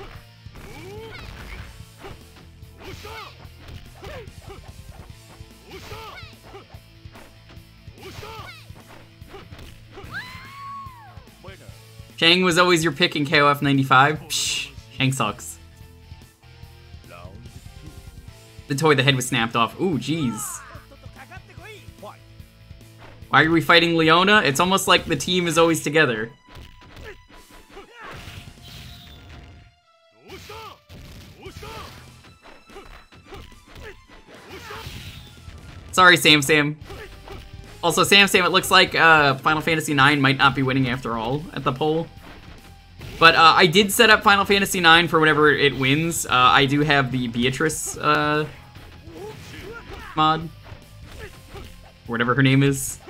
Chang was always your pick in KOF 95? Psh, Chang sucks. The toy, the head was snapped off. Ooh, jeez. Why are we fighting Leona? It's almost like the team is always together. Sorry, Sam. Also, Sam, it looks like Final Fantasy IX might not be winning after all at the poll. But I did set up Final Fantasy IX for whenever it wins. I do have the Beatrice mod. Whatever her name is.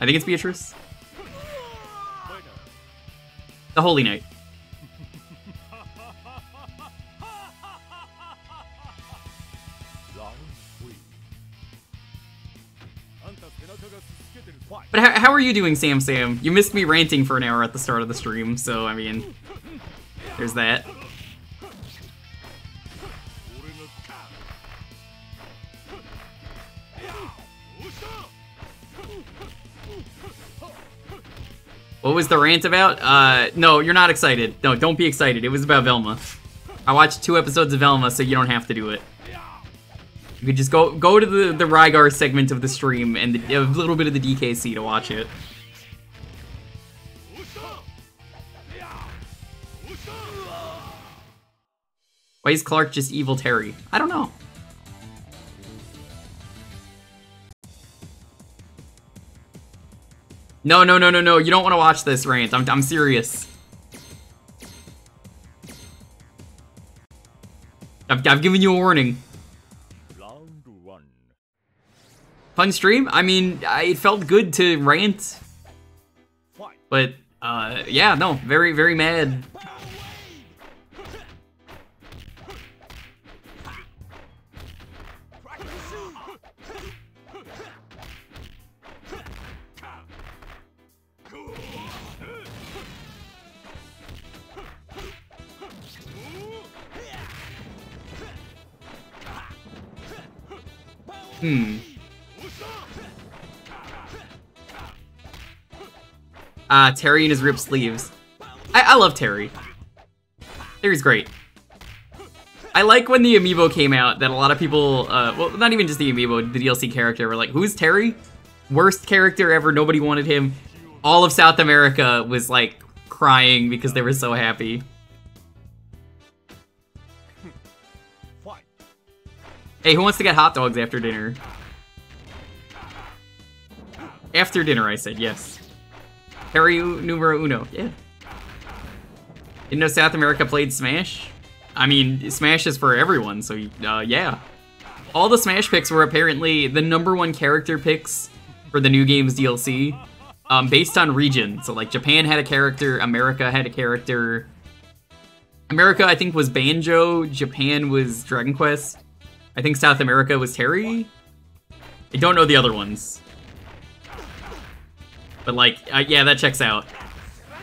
I think it's Beatrice. The Holy Knight. But how are you doing, Sam? You missed me ranting for an hour at the start of the stream, so, I mean, there's that. What was the rant about? No, you're not excited. No, don't be excited. It was about Velma. I watched 2 episodes of Velma, so you don't have to do it. You could just go to the Rygar segment of the stream and a little bit of the DKC to watch it. Why is Clark just evil Terry? I don't know. No, no, no, no, no. You don't want to watch this rant. I'm serious. I've given you a warning. Round 1. Fun stream? I mean, it felt good to rant. But, yeah, no. Very, very mad. Terry and his ripped sleeves. I love Terry. Terry's great. I like when the amiibo came out that a lot of people, well, not even just the amiibo, the DLC character, were like, who's Terry? Worst character ever, nobody wanted him. All of South America was like crying because they were so happy. Hey, who wants to get hot dogs after dinner? After dinner, I said, yes. Terry numero uno, yeah. Didn't know South America played Smash? I mean, Smash is for everyone, so yeah. All the Smash picks were apparently the #1 character picks for the New Games DLC, based on region. So like Japan had a character, America had a character. America, I think, was Banjo, Japan was Dragon Quest. I think South America was Terry? I don't know the other ones. But like, yeah, that checks out.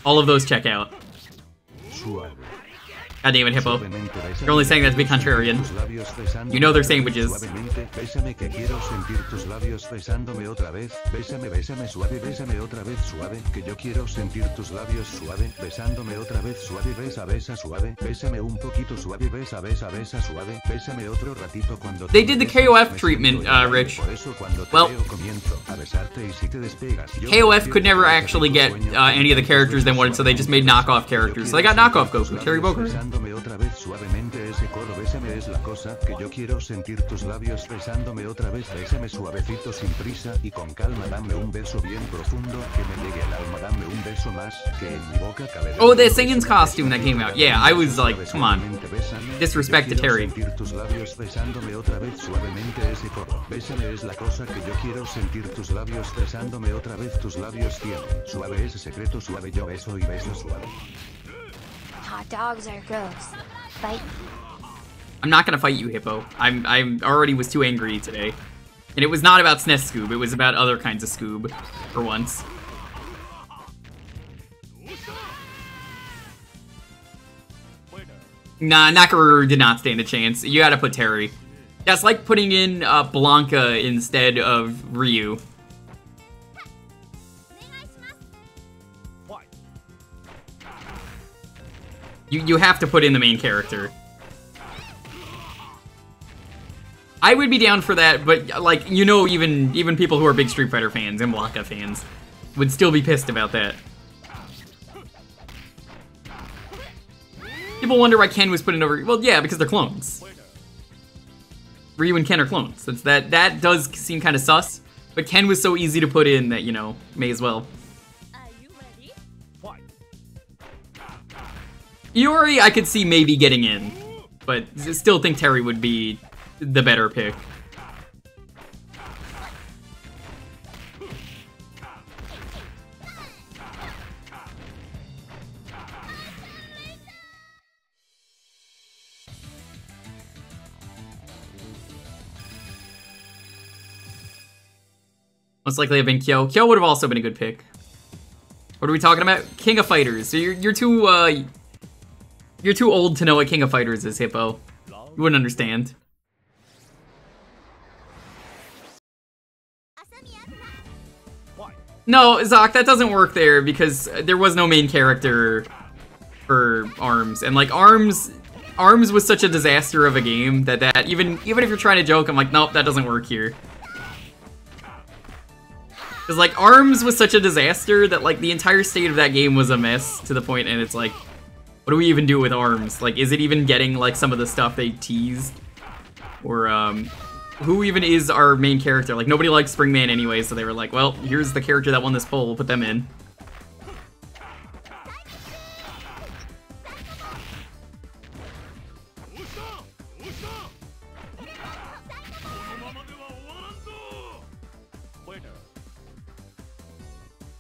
All of those check out. God damn it, Hippo. You're only saying that to be contrarian. You know their sandwiches. Bésame que quiero sentir tus labios besándome otra vez. Bésame, bésame suave, bésame otra vez suave. Que yo quiero sentir tus labios suave, besándome otra vez suave, besa, besa suave. Bésame un poquito suave, besa, besa, besa suave. Bésame otro ratito cuando They did the KOF treatment, Rich. Well, KOF could never actually get any of the characters they wanted, so they just made knockoff characters. So they got knockoff Goku, Terry Bogard. Besándome otra vez suavemente ese coro, bésame es la cosa que yo quiero sentir tus labios besándome otra vez, bésame suavecito sin prisa y con calma, dame un beso bien profundo que me llegue al alma, dame un beso más que en mi boca cabe. Oh, the Saiyans costume that came out. Yeah, I was like, come on. Disrespect to Terry. Sentir tus labios besándome otra vez suavemente ese coro, bésame es la cosa que yo quiero sentir tus labios besándome otra vez, tus labios tienen suave ese secreto, suave yo beso y beso suave. Hot dogs are gross. Fight. I'm not gonna fight you, Hippo. I already was too angry today. And it was not about SNES Scoob, it was about other kinds of Scoob, for once. Nah, Nakaruru did not stand a chance. You gotta put Terry. That's like putting in Blanca instead of Ryu. You have to put in the main character. I would be down for that, but like, you know, even people who are big Street Fighter fans and Blanca fans would still be pissed about that. People wonder why Ken was put in over. Well, yeah, because they're clones. Ryu and Ken are clones. That does seem kind of sus, but Ken was so easy to put in that, you know, may as well. Iori, I could see maybe getting in, but still think Terry would be the better pick. Most likely have been Kyo. Kyo would have also been a good pick. What are we talking about? King of Fighters. So you're too old to know what King of Fighters is, Hippo. You wouldn't understand. No, Zoc, that doesn't work there because there was no main character for ARMS, and like ARMS was such a disaster of a game that even if you're trying to joke, I'm like, nope, that doesn't work here. Because like ARMS was such a disaster that like the entire state of that game was a mess to the point, and it's like, what do we even do with ARMS? Like, is it even getting like some of the stuff they teased, or who even is our main character? Like, nobody likes Springman anyway, so they were like, well, here's the character that won this poll, we'll put them in.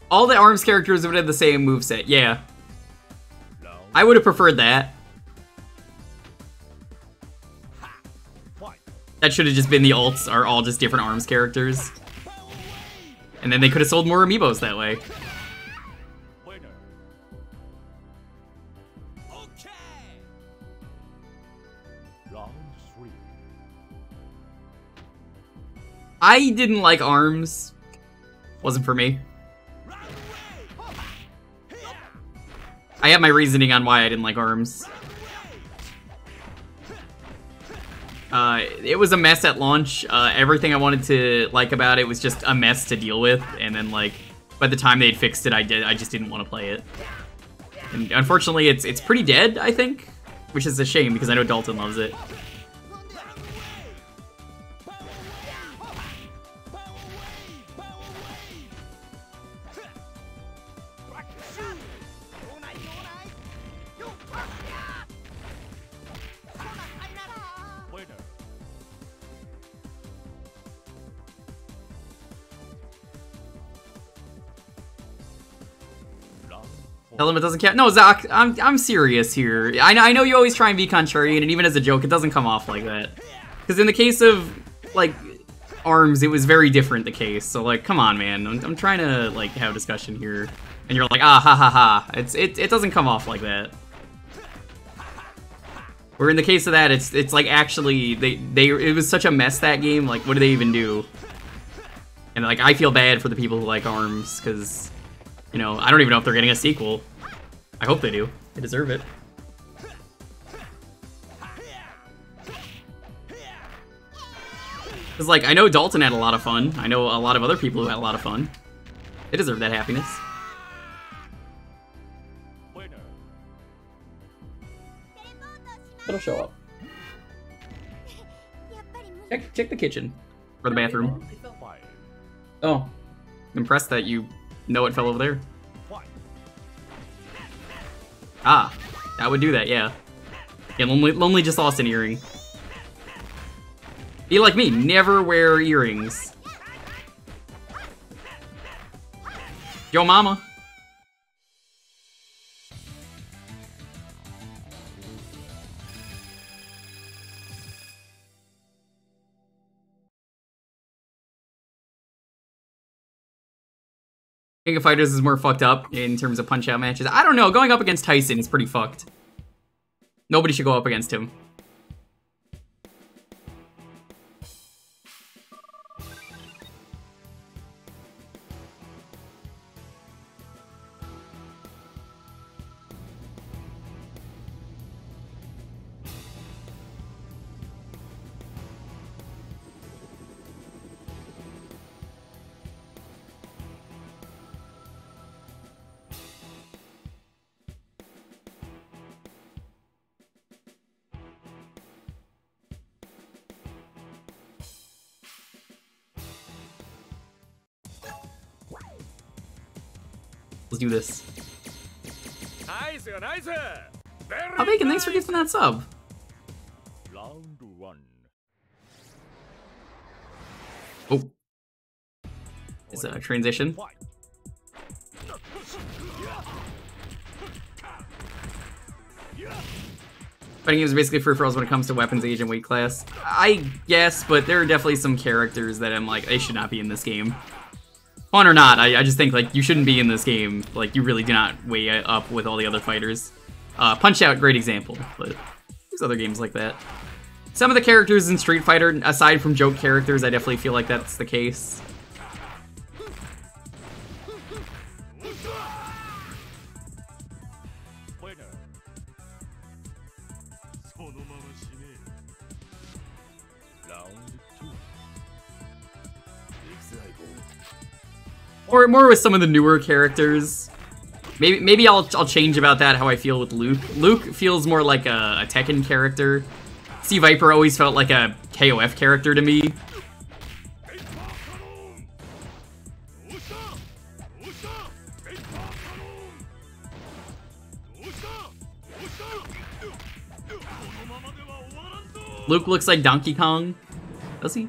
All the ARMS characters would have the same moveset, yeah. I would have preferred that. That should have just been the ults are all just different ARMS characters. And then they could have sold more amiibos that way. I didn't like ARMS. Wasn't for me. I have my reasoning on why I didn't like ARMS. It was a mess at launch. Everything I wanted to like about it was just a mess to deal with, and then like by the time they'd fixed it, I just didn't want to play it. And unfortunately, it's pretty dead, I think, which is a shame because I know Dalton loves it. Tell him it doesn't count. No, Zach, I'm serious here. I know you always try and be contrarian, and even as a joke, it doesn't come off like that. Because in the case of, like, ARMS, it was very different, the case. So, like, come on, man. I'm trying to, like, have a discussion here. And you're like, ah, ha, ha, ha. It doesn't come off like that. Where in the case of that, it's like, actually, it was such a mess, that game. Like, what do they even do? And, like, I feel bad for the people who like ARMS, because... You know, I don't even know if they're getting a sequel. I hope they do. They deserve it. Because, like, I know Dalton had a lot of fun. I know a lot of other people who had a lot of fun. They deserve that happiness. It'll show up. Check the kitchen. Or the bathroom. Oh. I'm impressed that you... know it fell over there. Ah, that would do that, yeah. Yeah, Lonely just lost an earring. Be like me, never wear earrings. Yo, mama. King of Fighters is more fucked up in terms of punch-out matches. I don't know, going up against Tyson is pretty fucked. Nobody should go up against him. Let's do this. Oh, Bacon, thanks for gifting that sub. Oh. It's a transition. Fighting games are basically free-for-alls when it comes to weapons, age, and weight class. I guess, but there are definitely some characters that I'm like, they should not be in this game. Fun or not, I just think, like, you shouldn't be in this game. Like, you really do not weigh up with all the other fighters. Punch-Out, great example, but there's other games like that. Some of the characters in Street Fighter, aside from joke characters, I definitely feel like that's the case. Or more with some of the newer characters. Maybe I'll change about that, how I feel with Luke. Luke feels more like a Tekken character. Sea Viper always felt like a KOF character to me. Luke looks like Donkey Kong. Does he?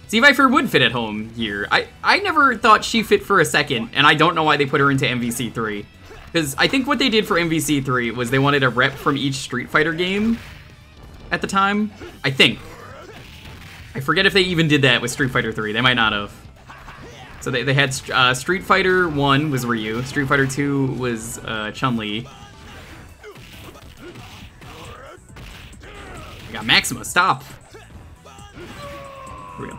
Sea Viper would fit at home here. I never thought she fit for a second, and I don't know why they put her into MVC3. Because I think what they did for MVC3 was they wanted a rep from each Street Fighter game at the time. I think. I forget if they even did that with Street Fighter 3. They might not have. So they had Street Fighter 1 was Ryu. Street Fighter 2 was Chun-Li. We got Maxima, stop! Here we go.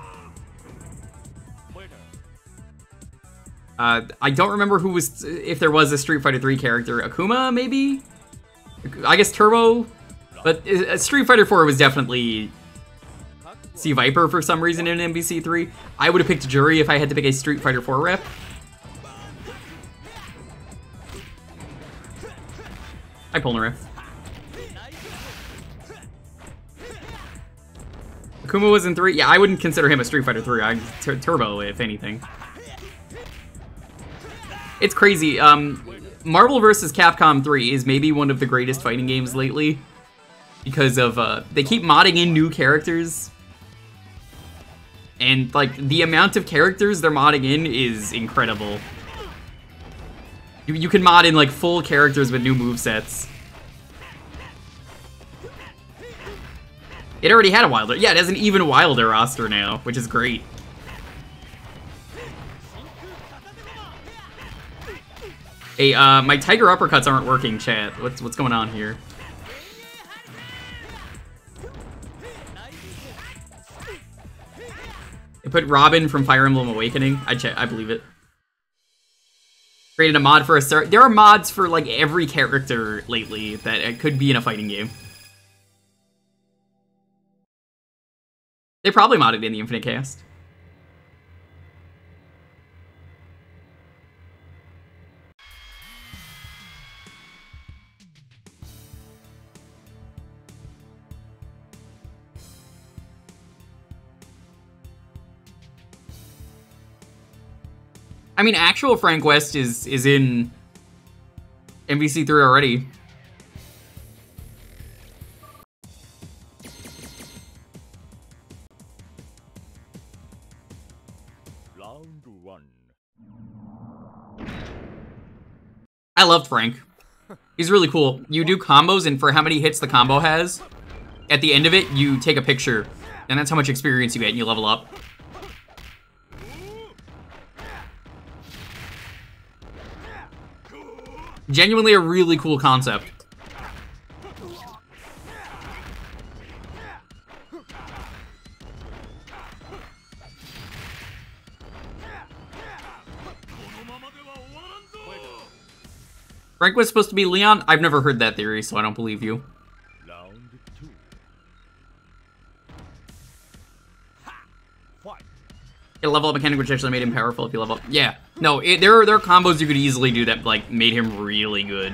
I don't remember who was, if there was a Street Fighter 3 character. Akuma, maybe? I guess Turbo? But Street Fighter 4 was definitely Sea Viper for some reason in MVC3. I would have picked Jury if I had to pick a Street Fighter 4 rep. Hi, Polnareff. Akuma was in 3? Yeah, I wouldn't consider him a Street Fighter 3. Turbo, if anything. It's crazy. Marvel vs. Capcom 3 is maybe one of the greatest fighting games lately. Because of, they keep modding in new characters. And, like, the amount of characters they're modding in is incredible. You can mod in, like, full characters with new movesets. It already had a Wilder. Yeah, it has an even wilder roster now, which is great. Hey, my Tiger Uppercuts aren't working, chat. What's going on here? They put Robin from Fire Emblem Awakening. I believe it. Created a mod for a start. There are mods for, like, every character lately that it could be in a fighting game. They probably modded in the Infinite Cast. I mean, actual Frank West is in MVC3 already. Round 1. I loved Frank. He's really cool. You do combos, and for how many hits the combo has, at the end of it, you take a picture, and that's how much experience you get, and you level up. Genuinely a really cool concept. Frank was supposed to be Leon? I've never heard that theory, so I don't believe you. Round 2. Fight. A level up mechanic which actually made him powerful if you level up. Yeah. No, there are combos you could easily do that, like, made him really good.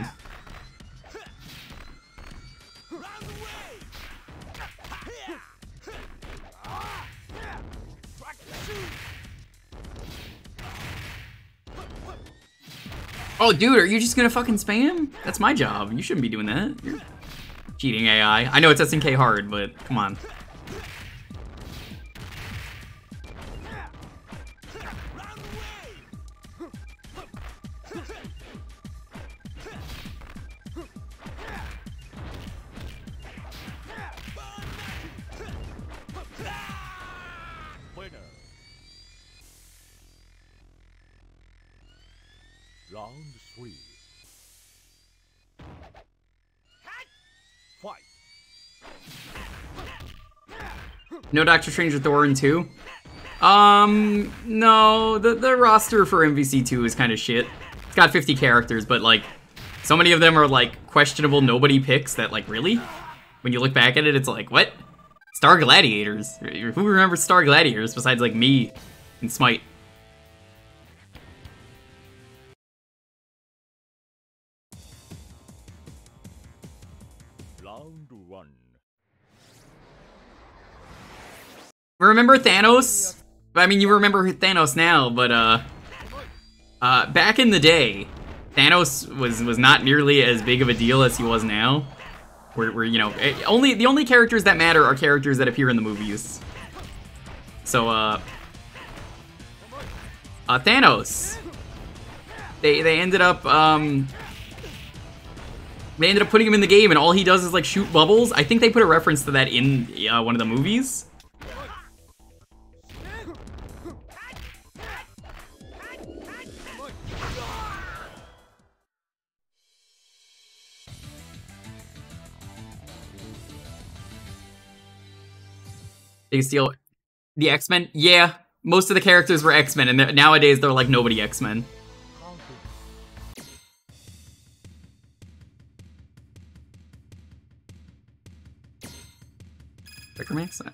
Oh, dude, are you just gonna fucking spam? That's my job. You shouldn't be doing that. You're cheating AI. I know it's SNK hard, but come on. Round 3. Fight. No Doctor Strange or Thor in 2? No, the roster for MVC2 is kind of shit. It's got 50 characters, but, like, so many of them are, like, questionable nobody picks that, like, really? when you look back at it, it's like, what? Star Gladiators? Who remembers Star Gladiators besides, like, me and Smite? Round 1. Remember Thanos? I mean, you remember Thanos now, but, back in the day, Thanos was not nearly as big of a deal as he was now. Where you know, the only characters that matter are characters that appear in the movies. So, Thanos. They ended up, putting him in the game, and all he does is, like, shoot bubbles. I think they put a reference to that in, one of the movies. They steal the X-Men? Yeah, most of the characters were X-Men, and nowadays they're like nobody X-Men.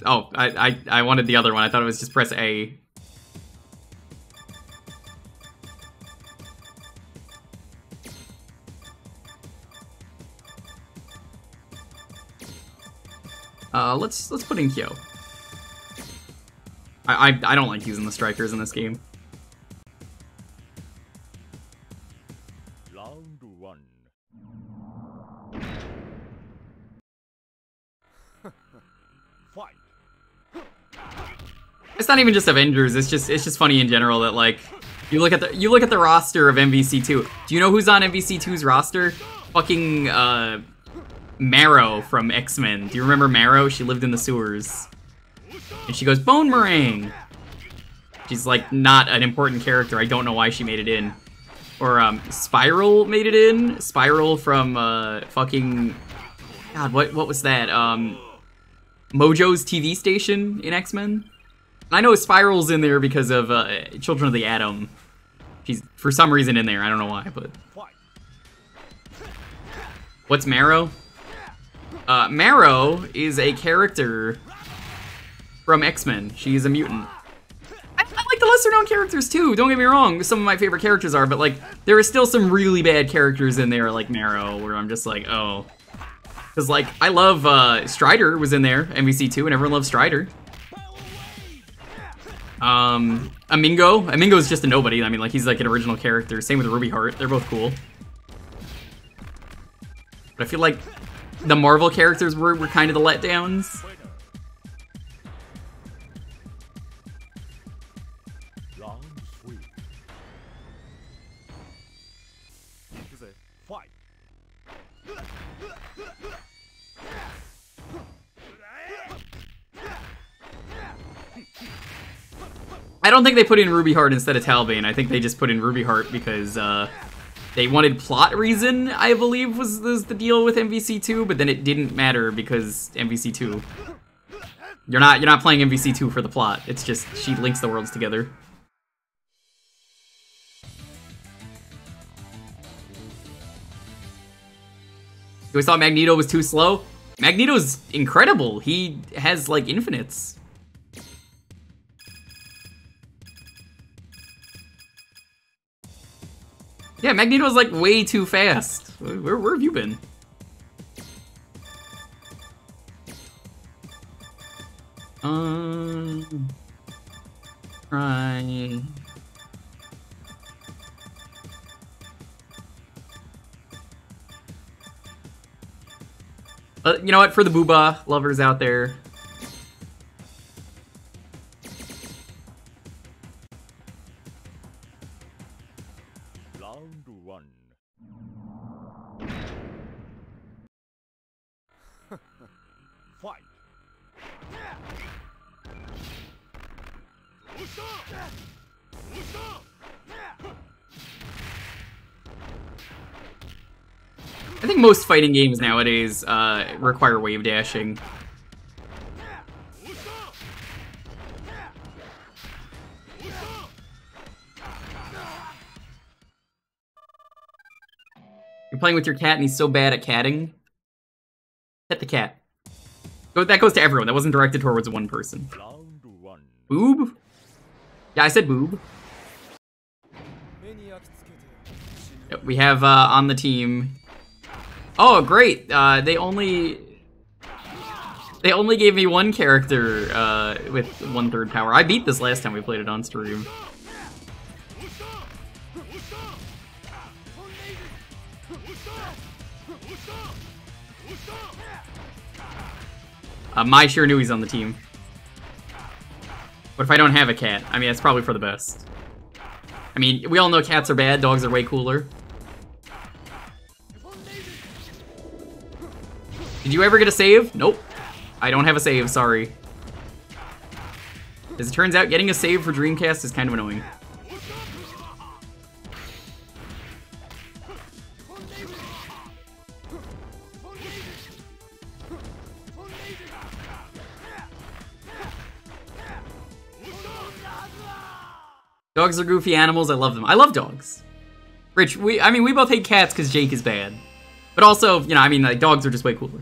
Oh, I wanted the other one. I thought it was just press A. Let's put in Kyo. I don't like using the strikers in this game. Round 1. Fight. It's not even just Avengers. It's just funny in general that, like, you look at the roster of MVC2. Do you know who's on MVC2's roster? Fucking Marrow from X-Men. Do you remember Marrow? She lived in the sewers. And she goes, Bone Meringue! She's, like, not an important character. I don't know why she made it in. Or, Spiral made it in. Spiral from, fucking... God, what was that? Mojo's TV station in X-Men? I know Spiral's in there because of, Children of the Atom. She's, for some reason, in there. I don't know why, but... What's Marrow? Marrow is a character from X-Men. She's a mutant. I like the lesser-known characters, too. Don't get me wrong. Some of my favorite characters are, but, like, there are still some really bad characters in there, like Marrow, where I'm just like, oh. Because, like, I love, Strider was in there, MVC2, and everyone loves Strider. Amingo. Amingo's just a nobody. I mean, like, he's, like, an original character. Same with Ruby Heart. They're both cool. But I feel like the Marvel characters were kind of the letdowns. I don't think they put in Ruby Heart instead of Talbane. I think they just put in Ruby Heart because they wanted plot reason, I believe, was the deal with MVC2, but then it didn't matter because MVC2. You're not playing MVC2 for the plot. It's just she links the worlds together. You always thought Magneto was too slow? Magneto's incredible. He has, like, infinites. Yeah, Magneto's, like, way too fast. Where have you been? Right. You know what? For the Booba lovers out there. Round 1. Fight. I think most fighting games nowadays require wave dashing. You're playing with your cat and he's so bad at catting. Pet the cat. That goes to everyone. That wasn't directed towards one person. Round 1. Boob? Yeah, I said boob. Yep, we have on the team. Oh, great! They only gave me one character with 1/3 power. I beat this last time we played it on stream. My sure knew he's on the team. But if I don't have a cat, I mean, it's probably for the best. I mean, we all know cats are bad, dogs are way cooler. Did you ever get a save? Nope. I don't have a save, sorry. As it turns out, getting a save for Dreamcast is kind of annoying. Dogs are goofy animals, I love them. I love dogs. Rich, we both hate cats because Jake is bad. But also, you know, I mean, like, dogs are just way cooler.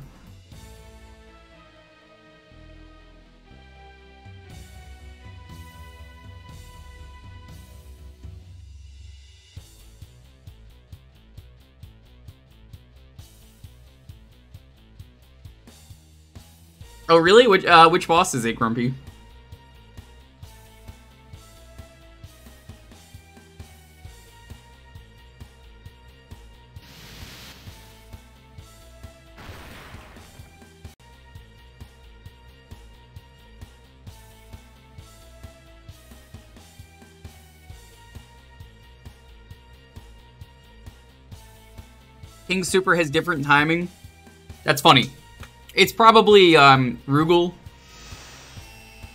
Oh, really? Which boss is it, Grumpy? King Super has different timing. That's funny. It's probably Rugal.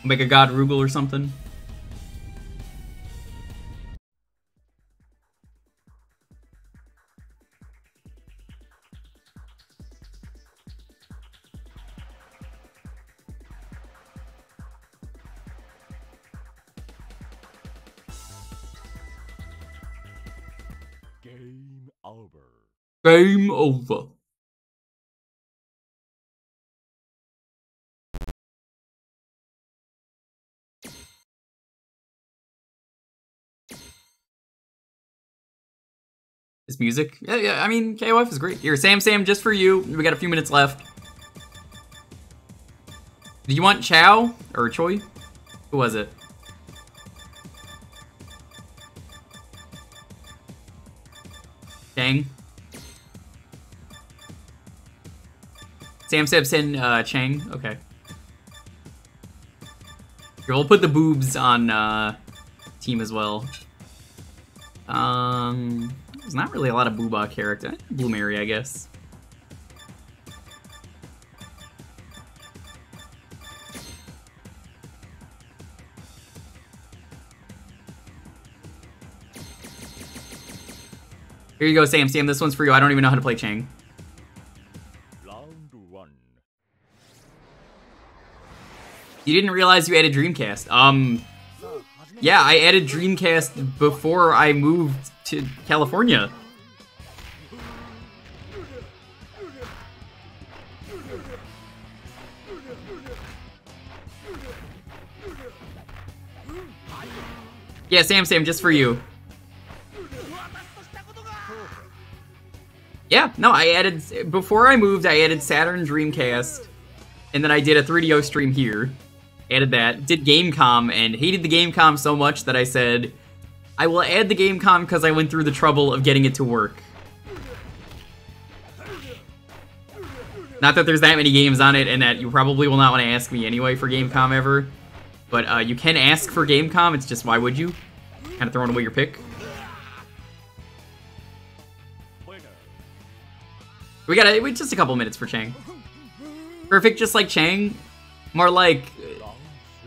Omega God Rugal or something. Game over. Game over. This music? Yeah, I mean, KOF is great. Here, Sam, just for you. We got a few minutes left. Do you want Chow or Choi? Who was it? Chang. Sam send Chang. Okay. Here, we'll put the boobs on team as well. There's not really a lot of Booba character. Blue Mary, I guess. Here you go, Sam. This one's for you. I don't even know how to play Chang. Round 1. You didn't realize you added Dreamcast. Yeah, I added Dreamcast before I moved to California. Yeah, Sam, just for you. Yeah, no, I added, before I moved, I added Saturn Dreamcast, and then I did a 3DO stream here. Added that, did Gamecom, and hated the Gamecom so much that I said, I will add the Gamecom because I went through the trouble of getting it to work. Not that there's that many games on it, and that you probably will not want to ask me anyway for Gamecom ever. But you can ask for Gamecom, it's just why would you? Kind of throwing away your pick. We got just a couple minutes for Chang. Perfect, just like Chang. More like,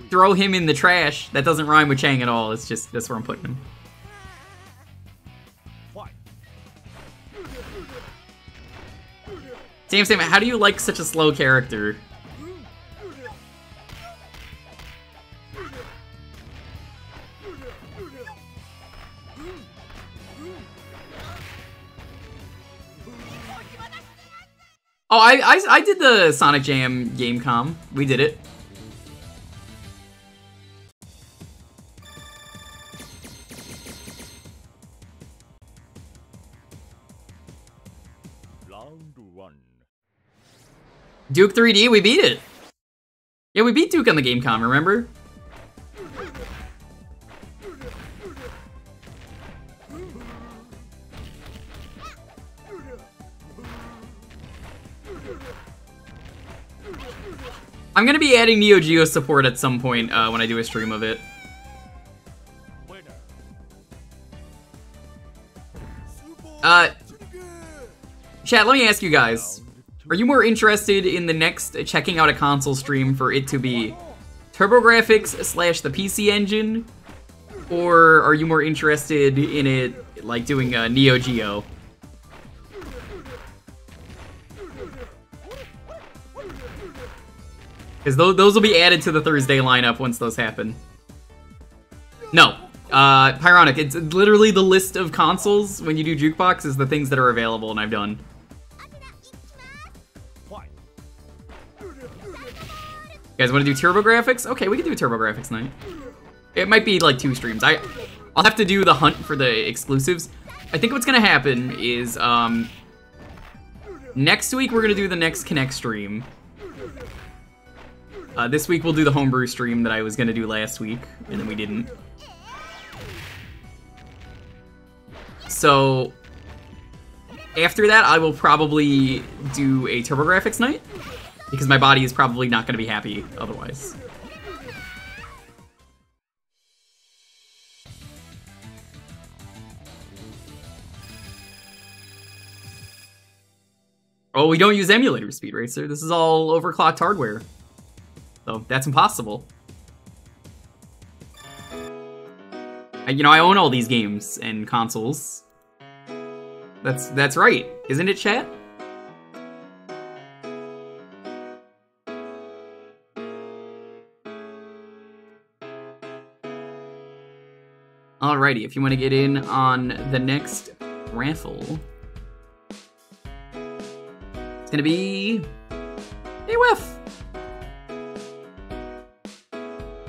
throw him in the trash. That doesn't rhyme with Chang at all. It's just, that's where I'm putting him. Sam, how do you like such a slow character? Oh, I did the Sonic Jam game com. We did it. Round 1. Duke 3D, we beat it. Yeah, we beat Duke on the game com, remember? I'm gonna be adding Neo Geo support at some point when I do a stream of it. Chat, let me ask you guys. Are you more interested in the next checking out a console stream for it to be TurboGrafx / the PC Engine? Or are you more interested in it, like, doing Neo Geo? Because those will be added to the Thursday lineup once those happen. No. Pyronic, it's literally the list of consoles when you do Jewkbox is the things that are available, and I've done. You guys want to do TurboGrafx? Okay, we can do a TurboGrafx night. It might be like 2 streams. I'll have to do the hunt for the exclusives. I think what's gonna happen is next week we're gonna do the next Connect stream. This week we'll do the homebrew stream that I was gonna do last week, and then we didn't. So after that, I will probably do a TurboGrafx night, because my body is probably not gonna be happy otherwise. Oh, we don't use emulator, Speed Racer. This is all overclocked hardware. So that's impossible. You know, I own all these games and consoles. That's right, isn't it, chat? Alrighty, if you want to get in on the next raffle, it's gonna be a whiff.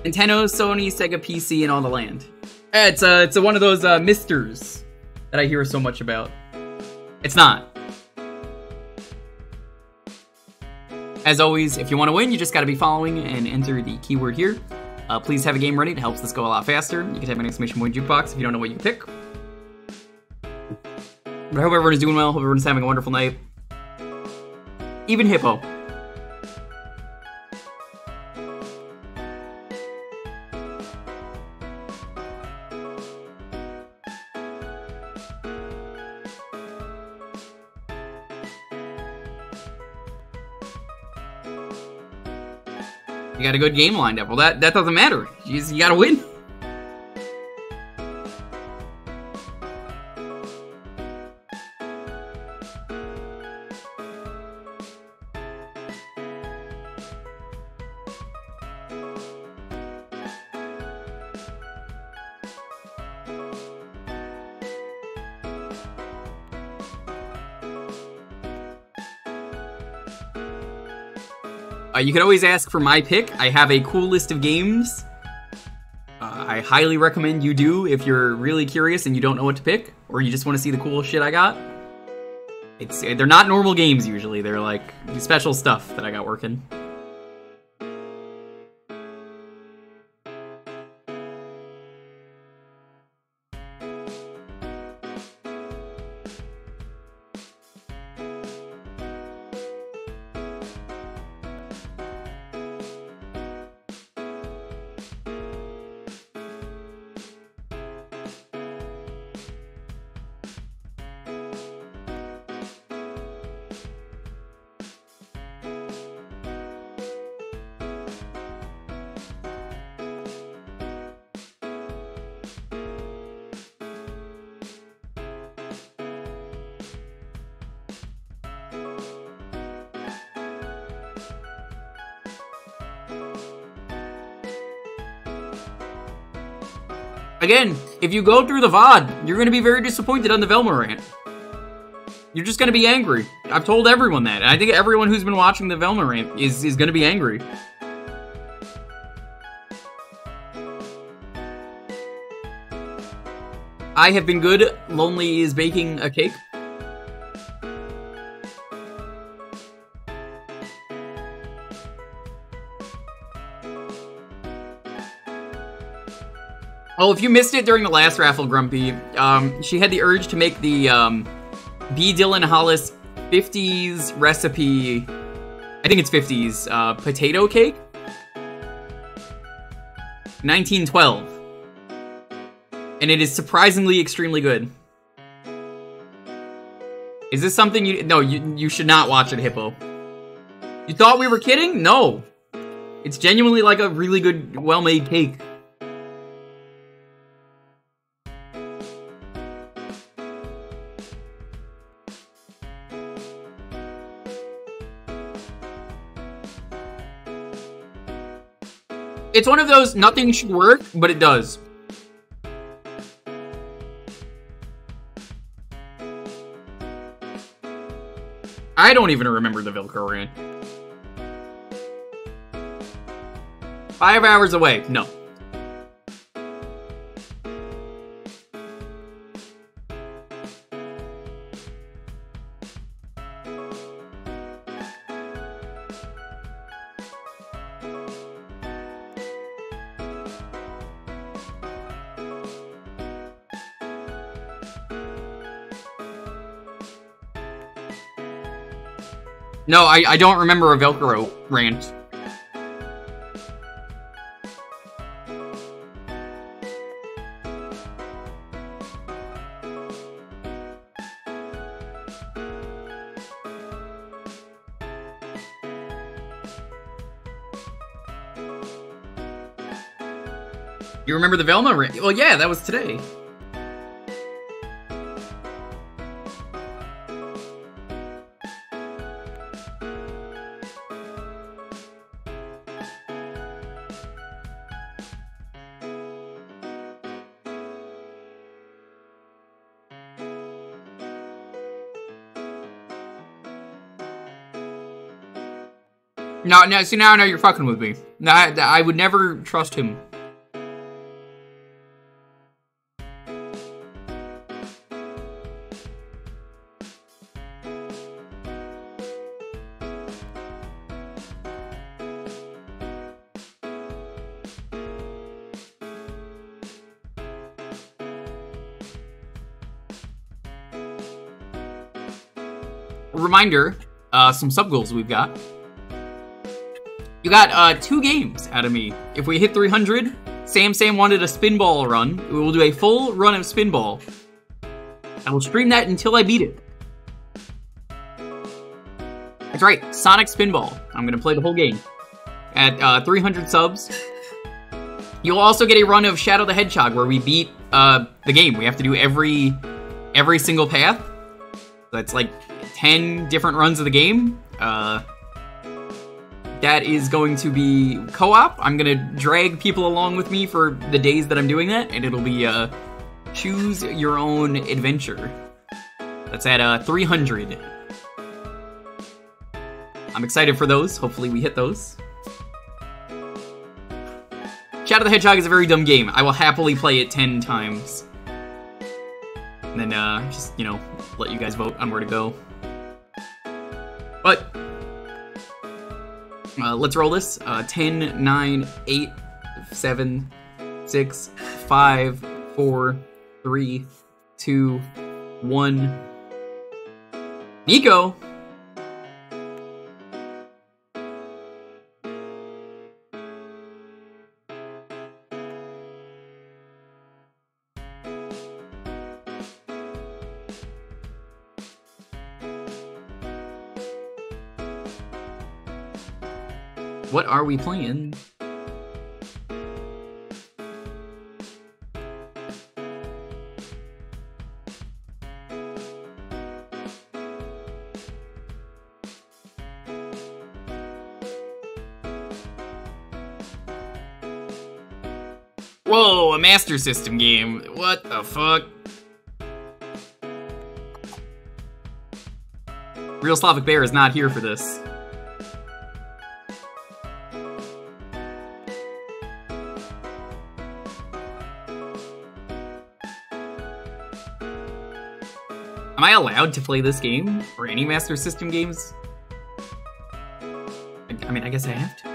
Nintendo, Sony, Sega, PC, and all the land. It's one of those misters that I hear so much about. It's not. As always, if you want to win, you just got to be following and enter the keyword here. Please have a game ready. It helps this go a lot faster. You can type an exclamation point Jewkbox if you don't know what you pick. But I hope everyone is doing well. Hope everyone's having a wonderful night. Even Hippo. You got a good game lined up. Well, that doesn't matter. You gotta win. You can always ask for my pick. I have a cool list of games. I highly recommend you do if you're really curious and you don't know what to pick, or you just want to see the cool shit I got. They're not normal games usually. They're like special stuff that I got working. Again, if you go through the VOD, you're going to be very disappointed on the Velma rant. You're just gonna be angry. I've told everyone that. And I think everyone who's been watching the Velma rant is gonna be angry. I have been good. Lonely is baking a cake. Oh, if you missed it during the last raffle, Grumpy, she had the urge to make the B. Dylan Hollis 50s recipe. I think it's 50s potato cake. 1912. And it is surprisingly extremely good. Is this something you... No, you should not watch it, Hippo. You thought we were kidding? No. It's genuinely like a really good, well-made cake. It's one of those, nothing should work, but it does. I don't even remember the Velcro rant. 5 hours away. No. No, I don't remember a Velcro rant. You remember the Velma rant? Well, yeah, that was today. No, see, now I know you're fucking with me. I would never trust him. Reminder, some sub goals we've got. You got 2 games out of me. If we hit 300, Sam wanted a spinball run. We will do a full run of spinball. I will stream that until I beat it. That's right, Sonic Spinball. I'm gonna play the whole game. At 300 subs. You'll also get a run of Shadow the Hedgehog where we beat the game. We have to do every single path. That's like 10 different runs of the game. That is going to be co-op. I'm gonna drag people along with me for the days that I'm doing that, and it'll be choose your own adventure. That's at 300. I'm excited for those. Hopefully we hit those. Shadow the Hedgehog is a very dumb game. I will happily play it 10 times. And then just, you know, let you guys vote on where to go. But let's roll this. 10, 9, 8, 7, 6, 5, 4, 3, 2, 1. Nico! What are we playing? Whoa, a Master System game. What the fuck? Real Slavic Bear is not here for this. Am I allowed to play this game? Or any Master System games? I mean, I guess I have to.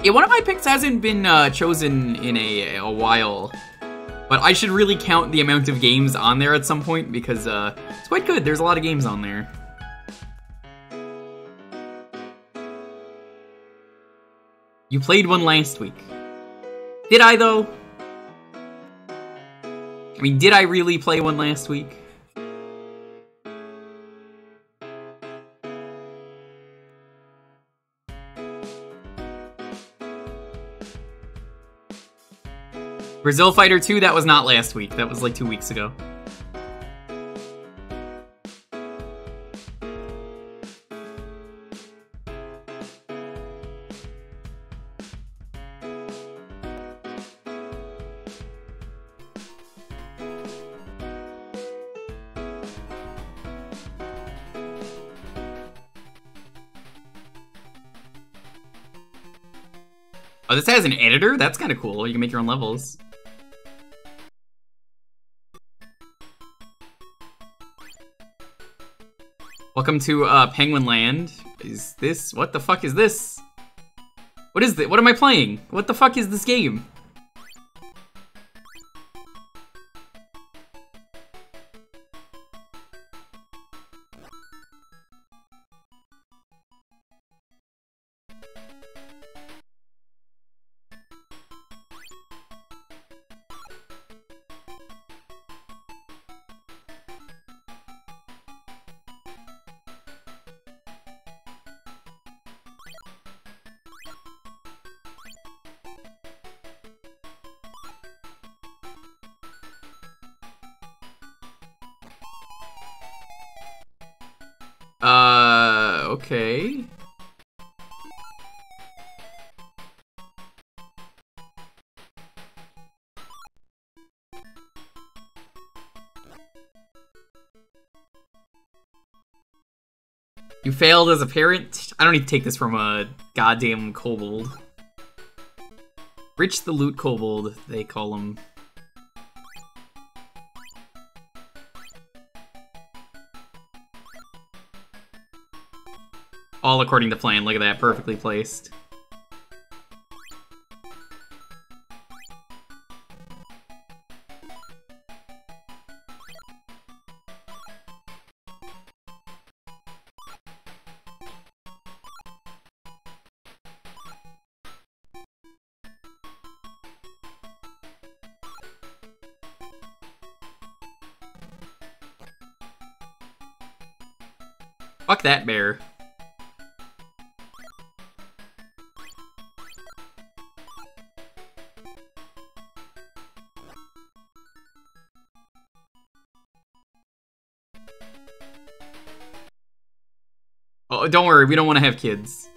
Yeah, one of my picks hasn't been chosen in a while, but I should really count the amount of games on there at some point because it's quite good. There's a lot of games on there. You played one last week. Did I, though? I mean, did I really play one last week? Brazil Fighter 2, that was not last week. That was like 2 weeks ago. Oh, this has an editor? That's kind of cool. You can make your own levels. Welcome to Penguin Land. Is this... what the fuck is this? What is this? What am I playing? What the fuck is this game? Okay. You failed as a parent? I don't need to take this from a goddamn kobold. Rich the Loot Kobold, they call him. All according to plan. Look at that, perfectly placed. Fuck that bear. Oh, don't worry, we don't want to have kids.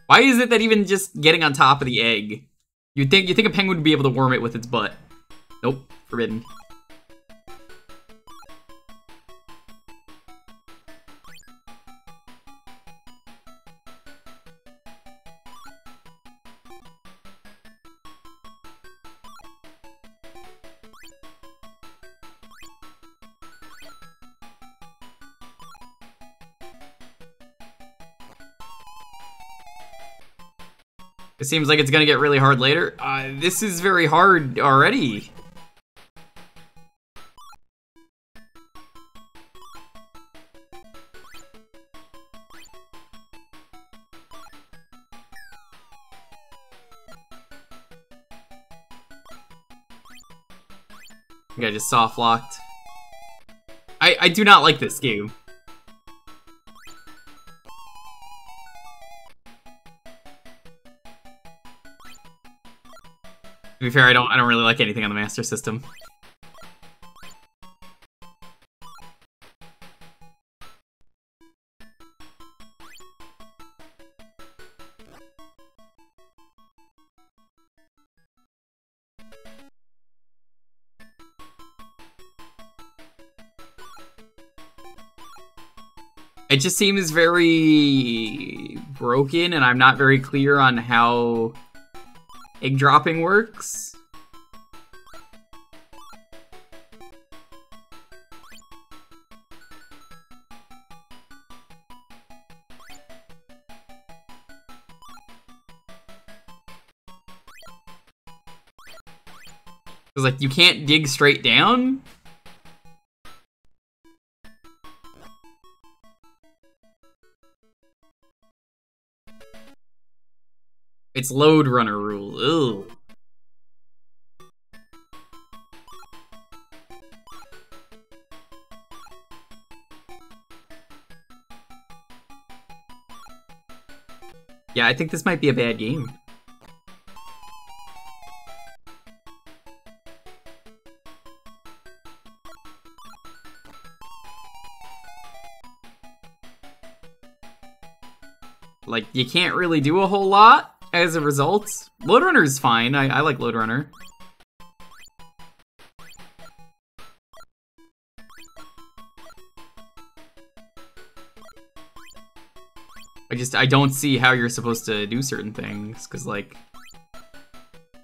Why is it that even just getting on top of the egg? You think a penguin would be able to worm it with its butt? Nope, forbidden. It seems like it's gonna get really hard later. This is very hard already. I think I just soft locked. I do not like this game. To be fair, I don't really like anything on the Master System. It just seems very broken, and I'm not very clear on how egg dropping works. It's like, you can't dig straight down? It's load runner rule. Ugh. Yeah, I think this might be a bad game. Like, you can't really do a whole lot as a result. Load Runner's fine. I like Load Runner. I don't see how you're supposed to do certain things, because, like,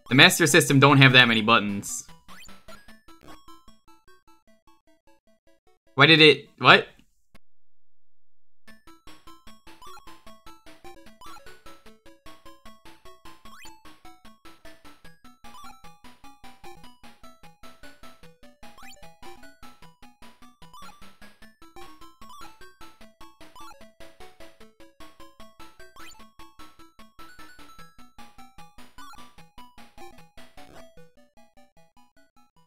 the Master System don't have that many buttons. Why did it... what?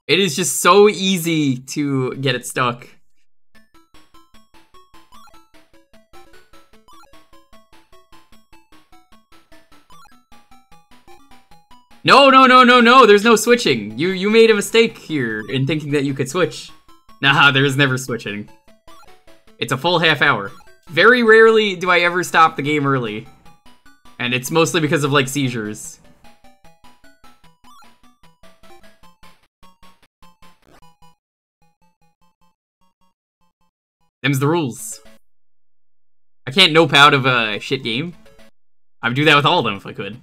It is just so easy to get it stuck. No, there's no switching. You made a mistake here in thinking that you could switch. Nah, there's never switching. It's a full half hour. Very rarely do I ever stop the game early. And it's mostly because of, like, seizures. Them's the rules. I can't nope out of a shit game. I would do that with all of them if I could.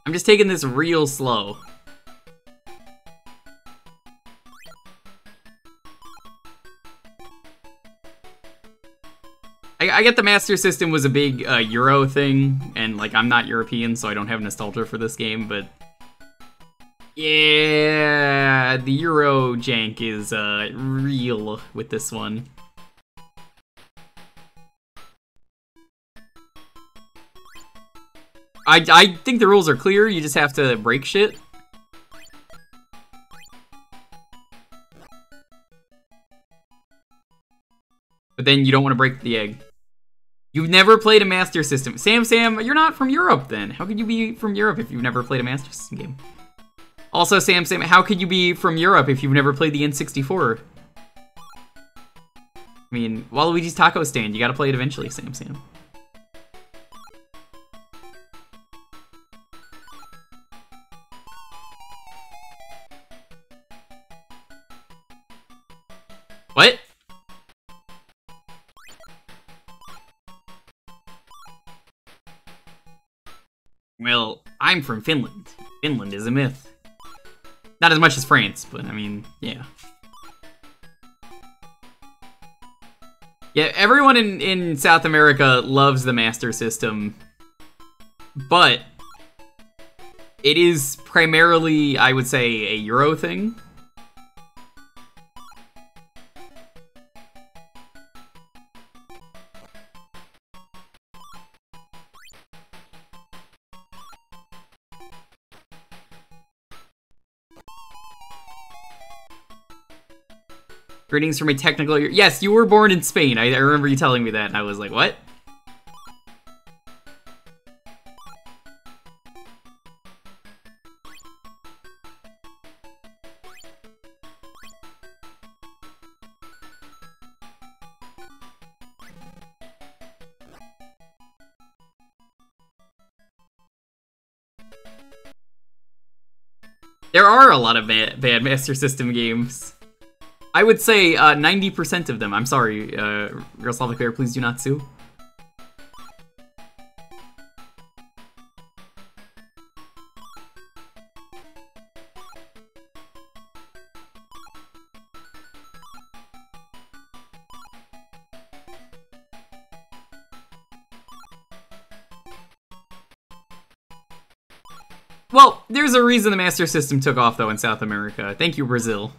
I'm just taking this real slow. I get the Master System was a big Euro thing, and, like, I'm not European, so I don't have nostalgia for this game, but... yeah, the Euro jank is real with this one. I think the rules are clear, you just have to break shit. But then you don't want to break the egg. You've never played a Master System. Sam, you're not from Europe then. How could you be from Europe if you've never played a Master System game? Also, Sam, how could you be from Europe if you've never played the N64? I mean, Waluigi's Taco Stand, you gotta play it eventually, Sam. What? Well, I'm from Finland. Finland is a myth. Not as much as France, but I mean, yeah. Yeah, everyone in South America loves the Master System, but it is primarily, I would say, a Euro thing. Greetings from a technical... Yes, you were born in Spain. I remember you telling me that, and I was like, what? There are a lot of bad Master System games. I would say 90% of them. I'm sorry, Real Slavic Bear, please do not sue. Well, there's a reason the Master System took off, though, in South America. Thank you, Brazil.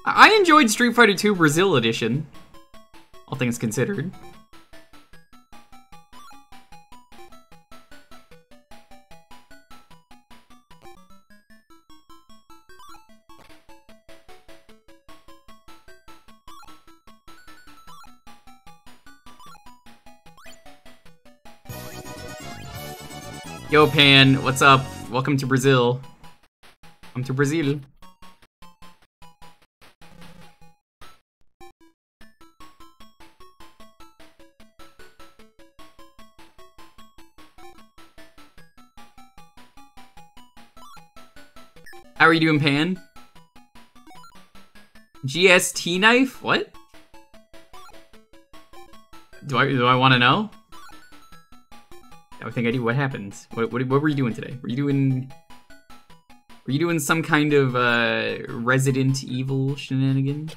I enjoyed Street Fighter 2 Brazil Edition, all things considered. Yo, Pan, what's up? Welcome to Brazil. Welcome to Brazil. How are you doing, Pan? GST knife? What? Do I want to know? I think I do. What happened? What were you doing today? Were you doing some kind of Resident Evil shenanigan?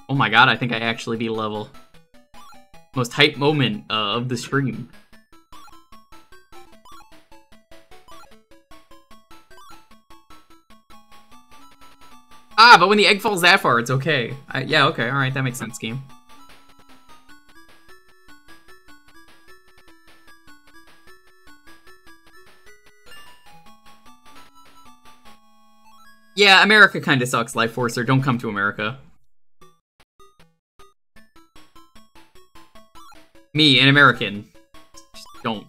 Oh my god, I think I actually beat a level. Most hype moment of the stream. Ah, but when the egg falls that far, it's okay. Yeah, okay, alright, that makes sense, game. Yeah, America kinda sucks, Life Forcer. Don't come to America. Me, an American. Just don't.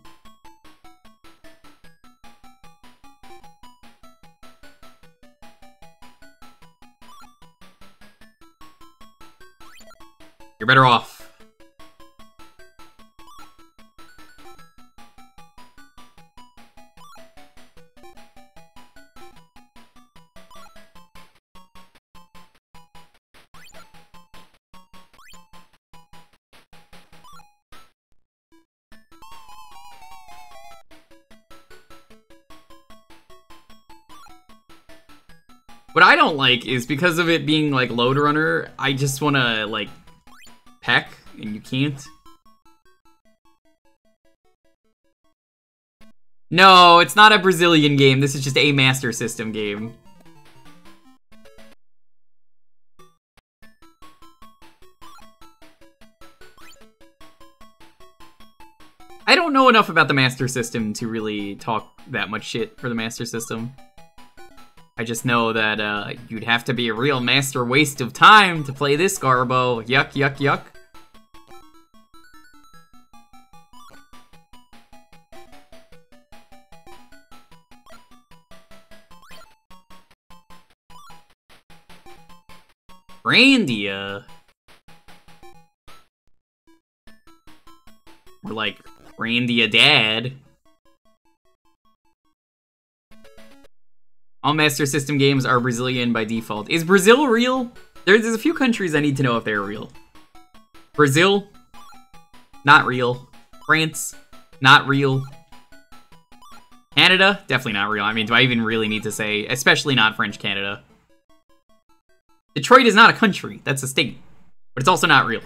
You're better off. What I don't like is because of it being like load runner, I just wanna like peck, and you can't. No, it's not a Brazilian game. This is just a Master System game. I don't know enough about the Master System to really talk that much shit for the Master System. I just know that you'd have to be a real master waste of time to play this garbo. Yuck, yuck, yuck. Grandia. Or like Grandia Dad. All Master System games are Brazilian by default. Is Brazil real? There's a few countries I need to know if they're real. Brazil? Not real. France, not real. Canada, definitely not real. I mean, do I even really need to say? Especially not French Canada. Detroit is not a country, that's a state. But it's also not real.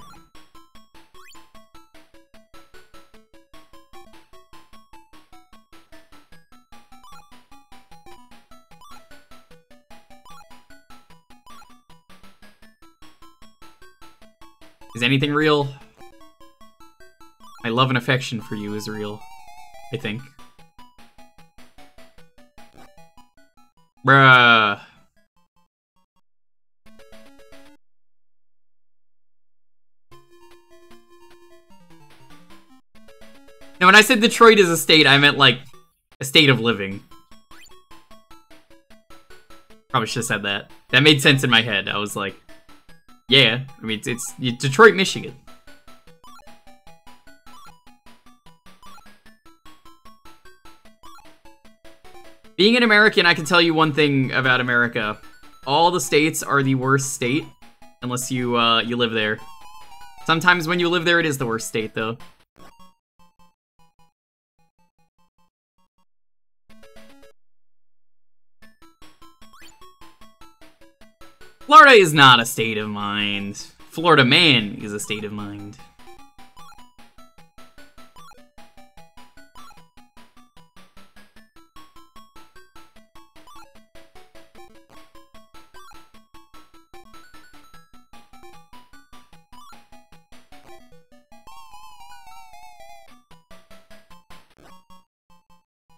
Is anything real? My love and affection for you is real, I think. Bruh. Now, when I said Detroit is a state, I meant, like, a state of living. Probably should have said that. That made sense in my head. I was like, yeah. I mean, it's Detroit, Michigan. Being an American, I can tell you one thing about America. All the states are the worst state, unless you live there. Sometimes when you live there, it is the worst state, though. Florida is not a state of mind. Florida man is a state of mind.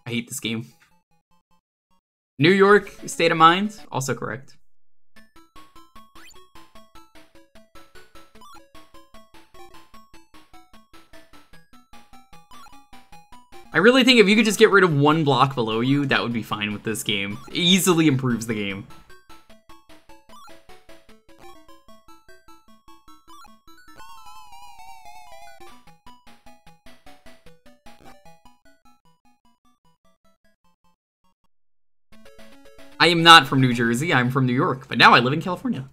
I hate this game. New York, state of mind, also correct. I really think if you could just get rid of one block below you, that would be fine with this game. It easily improves the game. I am not from New Jersey, I'm from New York, but now I live in California.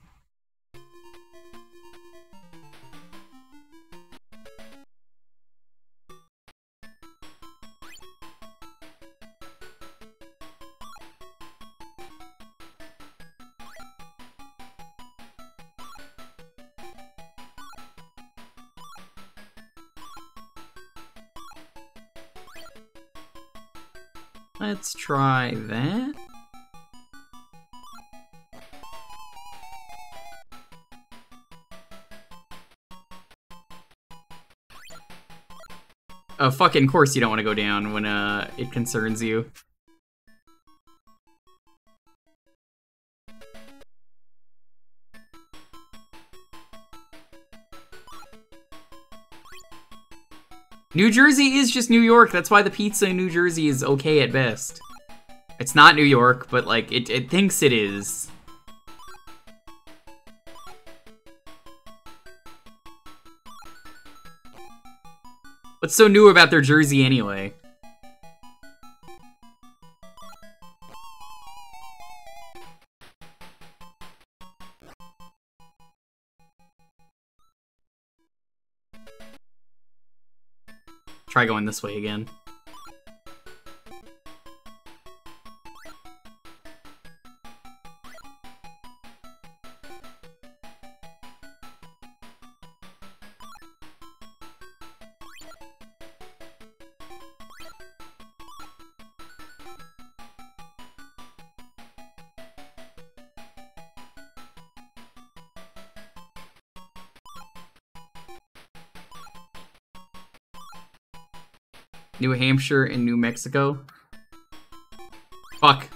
Let's try that. Oh, fucking course you don't want to go down when it concerns you. New Jersey is just New York. That's why the pizza in New Jersey is okay at best. It's not New York, but like it thinks it is. What's so new about their jersey anyway? Try going this way again. New Hampshire and New Mexico. Fuck.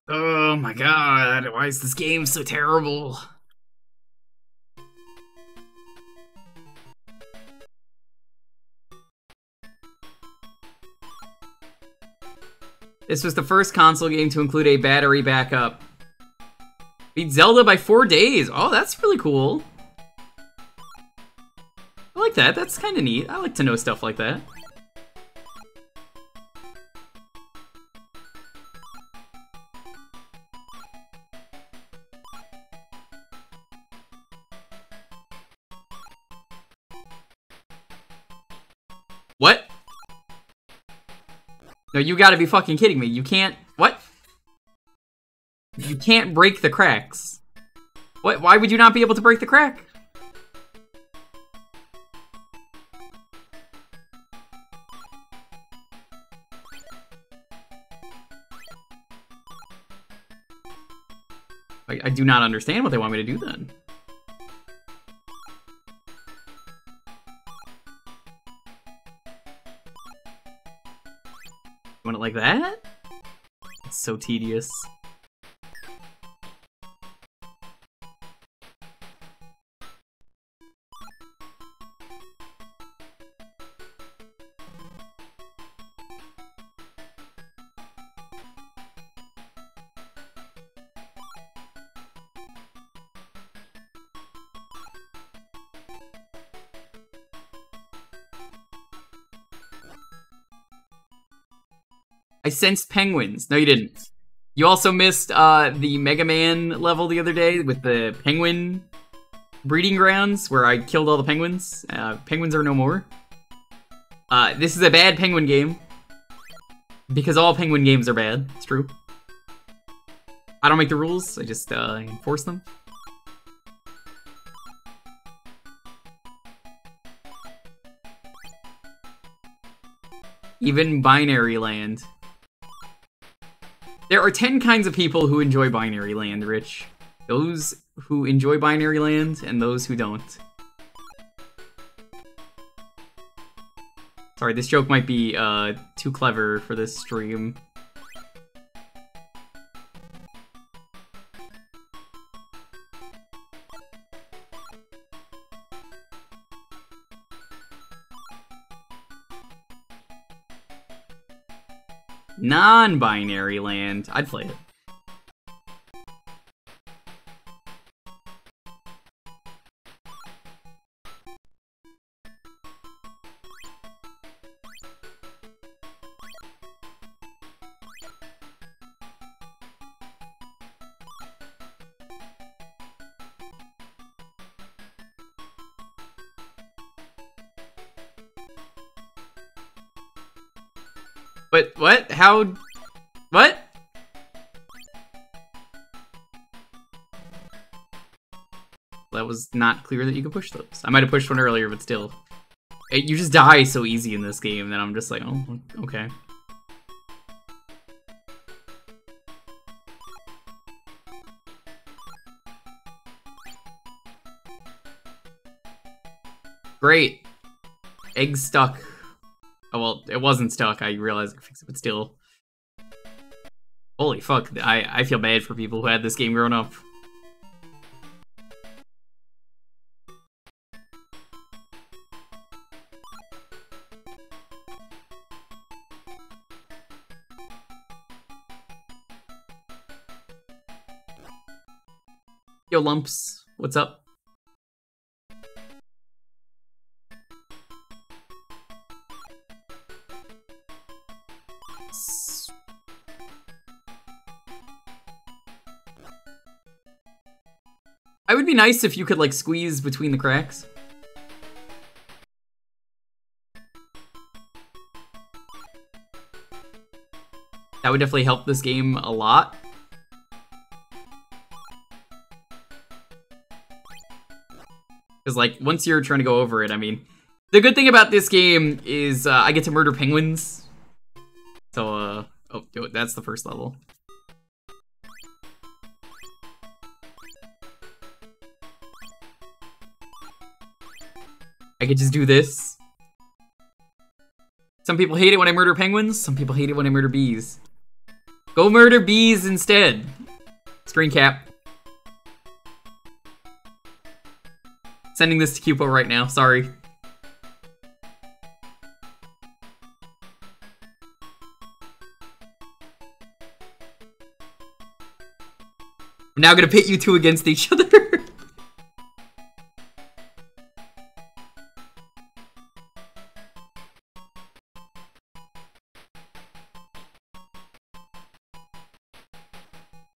Oh my god, why is this game so terrible? This was the first console game to include a battery backup. Beat Zelda by 4 days. Oh, that's really cool. I like that. That's kind of neat. I like to know stuff like that. What? No, you gotta be fucking kidding me. You can't... What? You can't break the cracks. What? Why would you not be able to break the crack? I do not understand what they want me to do then. You want it like that? It's so tedious. I sensed penguins. No, you didn't. You also missed the Mega Man level the other day with the penguin breeding grounds where I killed all the penguins. Penguins are no more. This is a bad penguin game. Because all penguin games are bad. It's true. I don't make the rules. I just enforce them. Even Binary Land. There are 10 kinds of people who enjoy Binary Land, Rich. Those who enjoy Binary Land and those who don't. Sorry, this joke might be too clever for this stream. Non-binary land. I'd play it. But what? How? What? That was not clear that you could push those. I might have pushed one earlier, but still. You just die so easy in this game that I'm just like, oh, okay. Great. Egg stuck. Oh, well, it wasn't stuck. I realized I could fix it, but still. Holy fuck. I feel bad for people who had this game growing up. Yo, Lumps. What's up? It would be nice if you could, like, squeeze between the cracks. That would definitely help this game a lot. Because, like, once you're trying to go over it, I mean... The good thing about this game is I get to murder penguins. So, oh, that's the first level. I could just do this. Some people hate it when I murder penguins. Some people hate it when I murder bees. Go murder bees instead. Screen cap. Sending this to Cupo right now. Sorry. I'm now gonna pit you two against each other.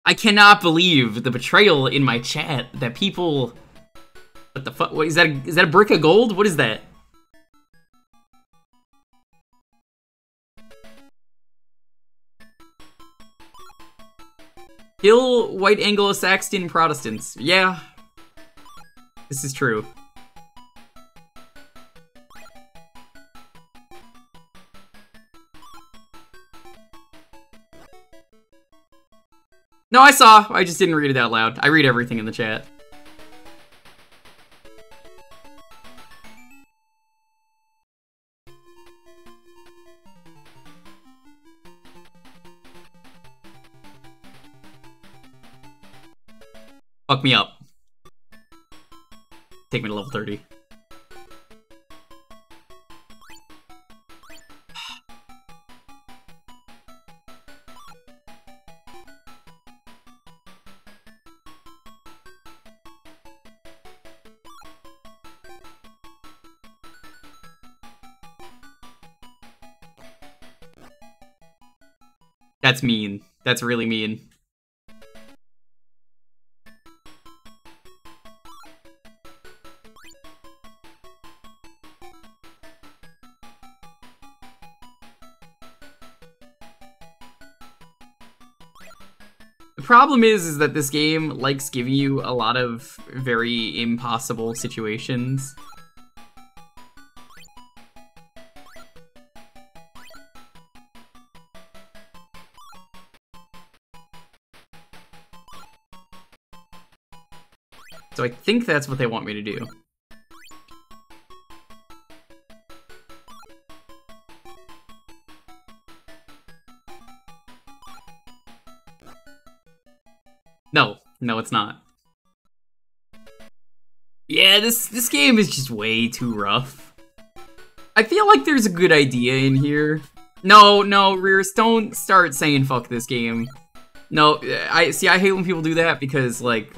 I cannot believe the betrayal in my chat that people... What the fuck? What, is that a brick of gold? What is that? Kill white Anglo-Saxon Protestants. Yeah. This is true. No, I saw. I just didn't read it out loud. I read everything in the chat. Fuck me up. Take me to level 30. That's mean. That's really mean. The problem is that this game likes giving you a lot of very impossible situations. So I think that's what they want me to do. No, it's not. Yeah, this game is just way too rough. I feel like there's a good idea in here. No, Rears, don't start saying fuck this game. No, I hate when people do that because, like,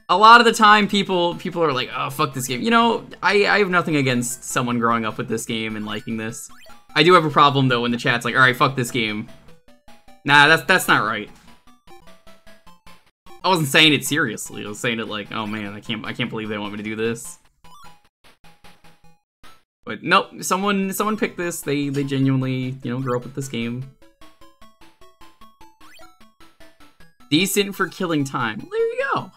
a lot of the time people are like, oh, fuck this game. You know, I have nothing against someone growing up with this game and liking this. I do have a problem, though, when the chat's like, alright, fuck this game. Nah, that's not right. I wasn't saying it seriously. I was saying it like, oh man, I can't believe they want me to do this. But nope, someone picked this. They genuinely, you know, grew up with this game. Decent for killing time. Well, there you go.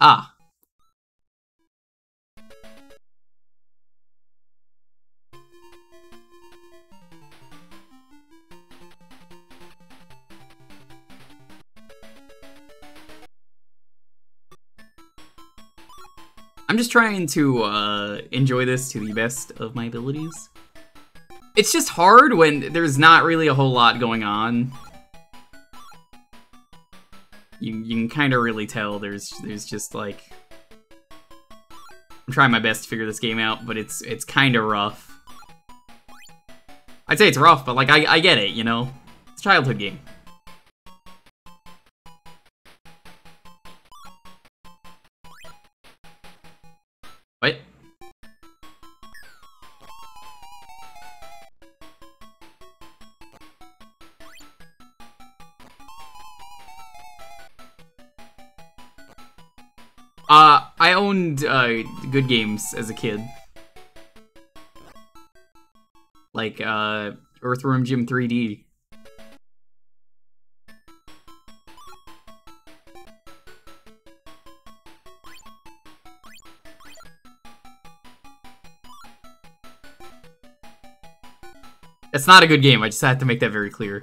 Ah. I'm just trying to enjoy this to the best of my abilities. It's just hard when there's not really a whole lot going on. You can kind of really tell there's just like, I'm trying my best to figure this game out, but it's kind of rough. I'd say it's rough, but like I get it, you know? It's a childhood game. What? I owned good games as a kid. Like Earthworm Jim 3D. It's not a good game, I just had to make that very clear.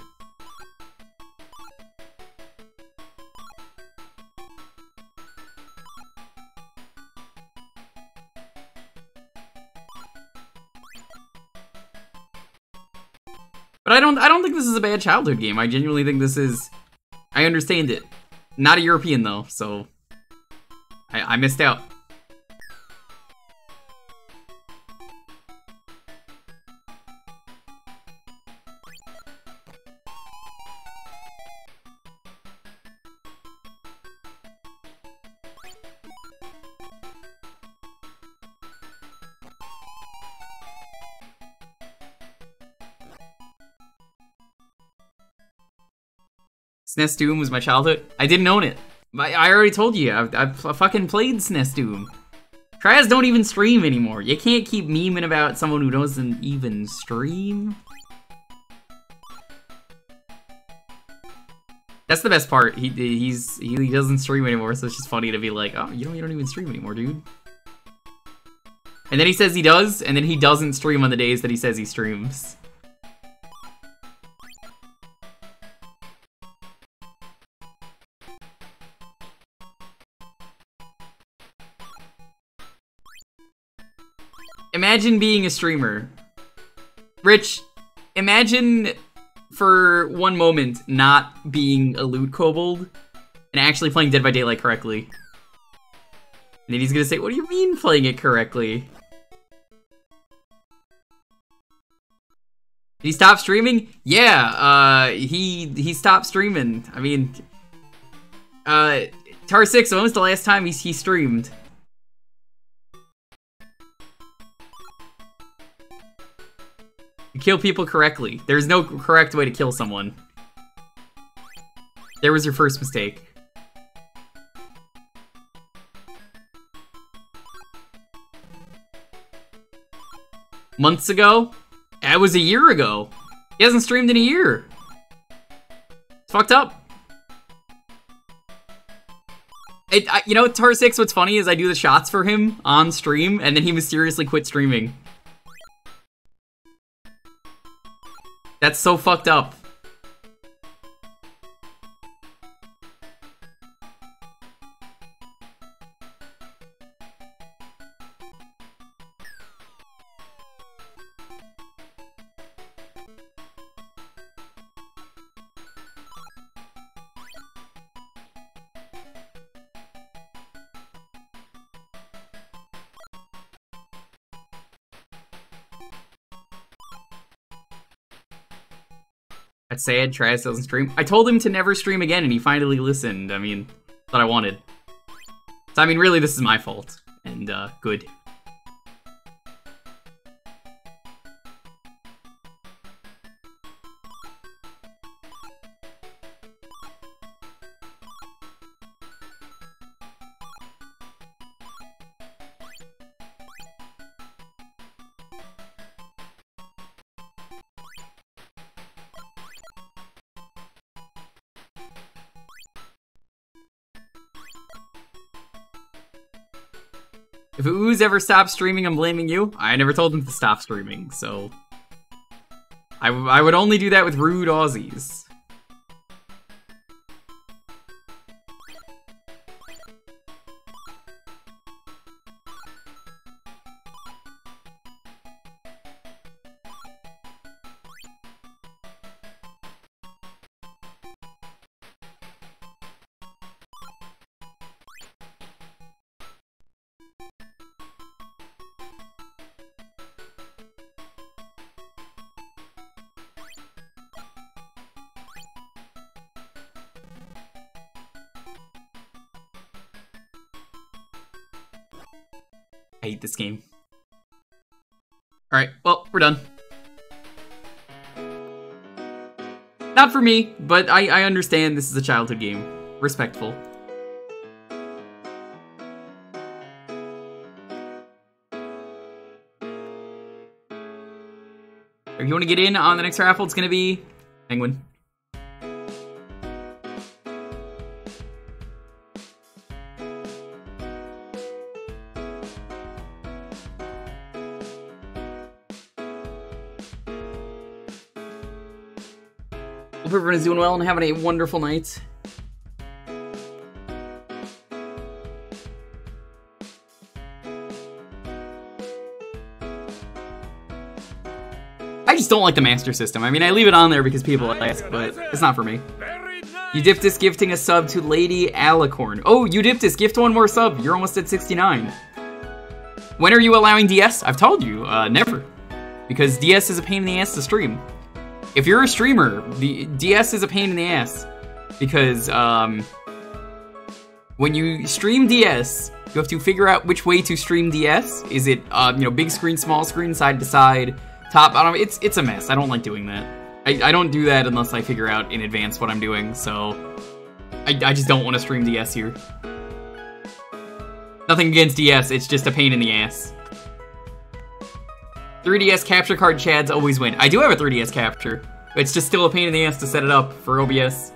But I don't think this is a bad childhood game. I genuinely think this is... I understand it. Not a European, though, so... I missed out. SNES Doom was my childhood. I didn't own it. I already told you, I've fucking played SNES Doom. Traz don't even stream anymore. You can't keep memeing about someone who doesn't even stream. That's the best part. He doesn't stream anymore, so it's just funny to be like, oh, you don't even stream anymore, dude. And then he says he does, and then he doesn't stream on the days that he says he streams. Imagine being a streamer. Rich, imagine for one moment not being a loot kobold and actually playing Dead by Daylight correctly. And then he's gonna say, what do you mean playing it correctly? Did he stop streaming? Yeah, he stopped streaming. I mean, Tar6, when was the last time he streamed? You kill people correctly. There's no correct way to kill someone. There was your first mistake. Months ago? That was a year ago. He hasn't streamed in a year. It's fucked up. You know, Tar6, what's funny is I do the shots for him on stream, and then he mysteriously quit streaming. That's so fucked up. That's sad, Traz doesn't stream. I told him to never stream again and he finally listened. I mean, that's what I wanted. So I mean, really, this is my fault. And, good. If Ooze ever stops streaming, I'm blaming you. I never told him to stop streaming, so... I would only do that with rude Aussies. I hate this game. Alright, well, we're done. Not for me, but I understand this is a childhood game. Respectful. If you want to get in on the next raffle, it's gonna be Penguin. Hope everyone is doing well and having a wonderful night. I just don't like the Master System. I mean, I leave it on there because people ask, but it's not for me. Udiptus gifting a sub to Lady Alicorn. Oh, Udiptus, gift one more sub. You're almost at 69. When are you allowing DS? I've told you, never. Because DS is a pain in the ass to stream. If you're a streamer, the DS is a pain in the ass. Because, when you stream DS, you have to figure out which way to stream DS. Is it, you know, big screen, small screen, side to side, top, bottom? It's a mess. I don't like doing that. I don't do that unless I figure out in advance what I'm doing, so I just don't want to stream DS here. Nothing against DS, it's just a pain in the ass. 3DS capture card chads always win. I do have a 3DS capture. It's just still a pain in the ass to set it up for OBS.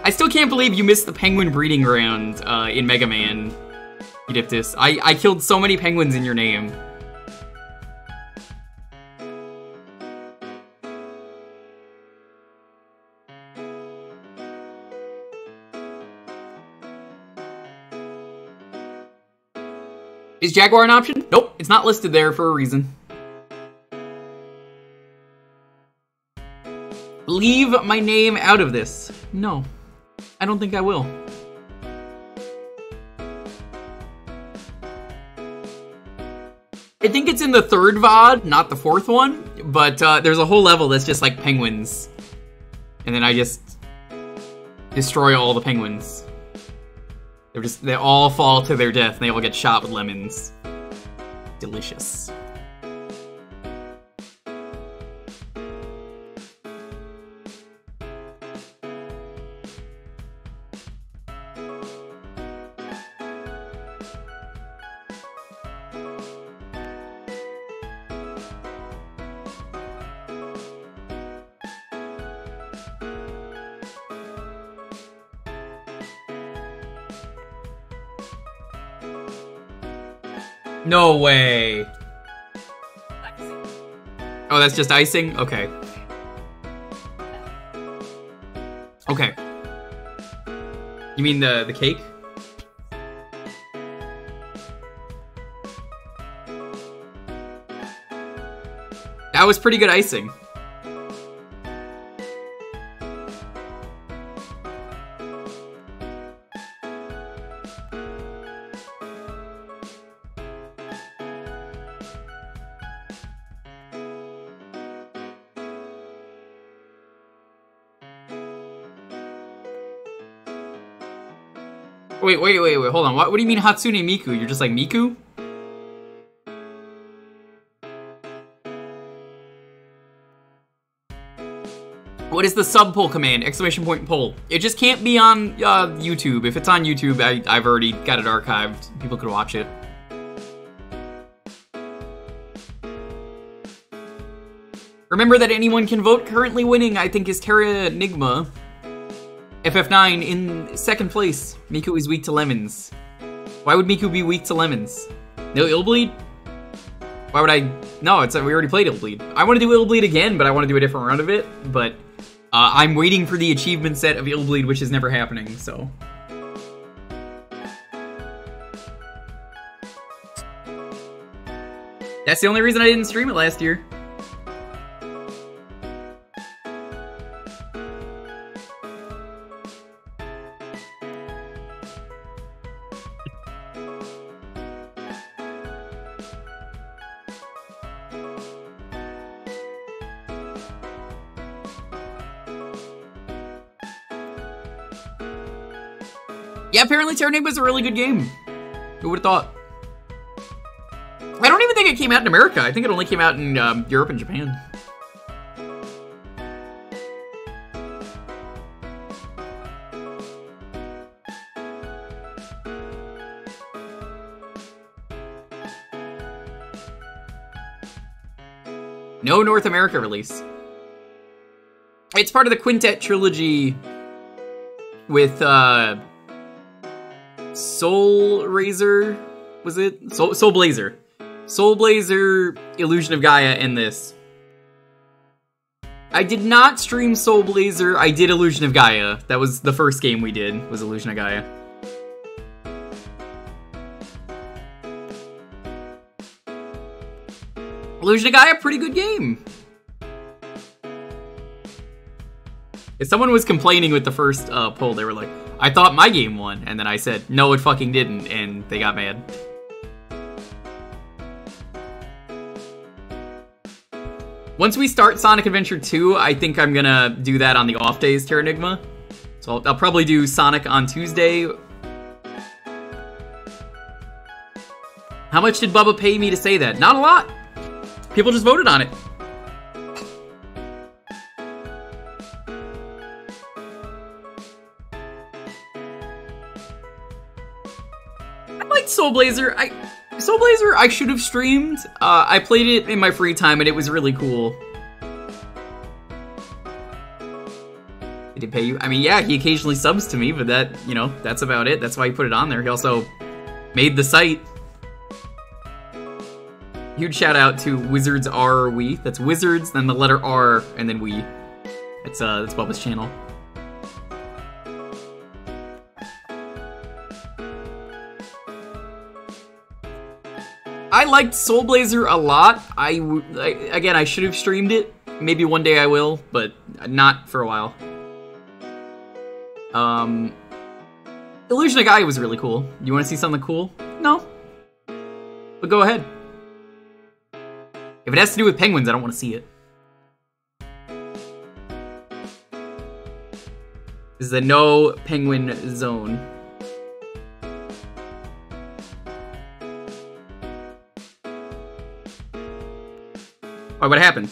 I still can't believe you missed the penguin breeding ground in Mega Man, Ediptus. I killed so many penguins in your name. Is Jaguar an option? Nope, it's not listed there for a reason. Leave my name out of this. No, I don't think I will. I think it's in the 3rd VOD, not the 4th one, but there's a whole level that's just like penguins. And then I just destroy all the penguins. They all fall to their death and they all get shot with lemons. Delicious. No way. Oh, that's just icing? Okay. Okay. You mean the cake? That was pretty good icing. Wait, hold on. What do you mean Hatsune Miku? You're just like Miku? What is the sub poll command? Exclamation point poll. It just can't be on YouTube. If it's on YouTube, I've already got it archived. People could watch it. Remember that anyone can vote. Currently winning, I think, is Terra Enigma. FF9 in 2nd place. Miku is weak to lemons. Why would Miku be weak to lemons? No Illbleed? Why would I? No, we already played Illbleed. I want to do Illbleed again, but I want to do a different run of it. But I'm waiting for the achievement set of Illbleed, which is never happening, so. That's the only reason I didn't stream it last year. Yeah, apparently Terra Enigma is a really good game. Who would have thought? I don't even think it came out in America. I think it only came out in Europe and Japan. No North America release. It's part of the Quintet trilogy with Soul Razor, was it? Soul Blazer. Soul Blazer, Illusion of Gaia, and this. I did not stream Soul Blazer, I did Illusion of Gaia. That was the first game we did, was Illusion of Gaia. Illusion of Gaia, pretty good game. If someone was complaining with the first poll, they were like, I thought my game won. And then I said, no, it fucking didn't. And they got mad. Once we start Sonic Adventure 2, I think I'm gonna do that on the off days, Terra Enigma. So I'll probably do Sonic on Tuesday. How much did Bubba pay me to say that? Not a lot. People just voted on it. I liked Soul Blazer. Soul Blazer I should have streamed. I played it in my free time and it was really cool. Did he pay you? I mean, yeah, he occasionally subs to me, but that, you know, that's about it. That's why he put it on there. He also made the site. Huge shout out to Wizards R We. That's Wizards, then the letter R, and then We. That's Bubba's channel. I liked Soul Blazer a lot. Again, I should have streamed it. Maybe one day I will, but not for a while. Illusion of Gaia was really cool. You want to see something cool? No. But go ahead. If it has to do with penguins, I don't want to see it. This is a no penguin zone. Why, what happened?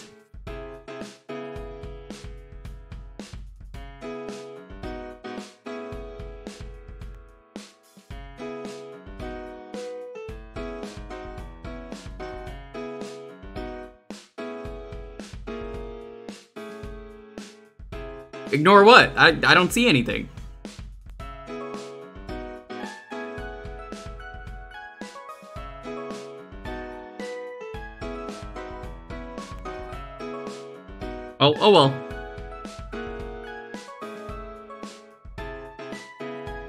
Ignore what? I don't see anything. Oh well.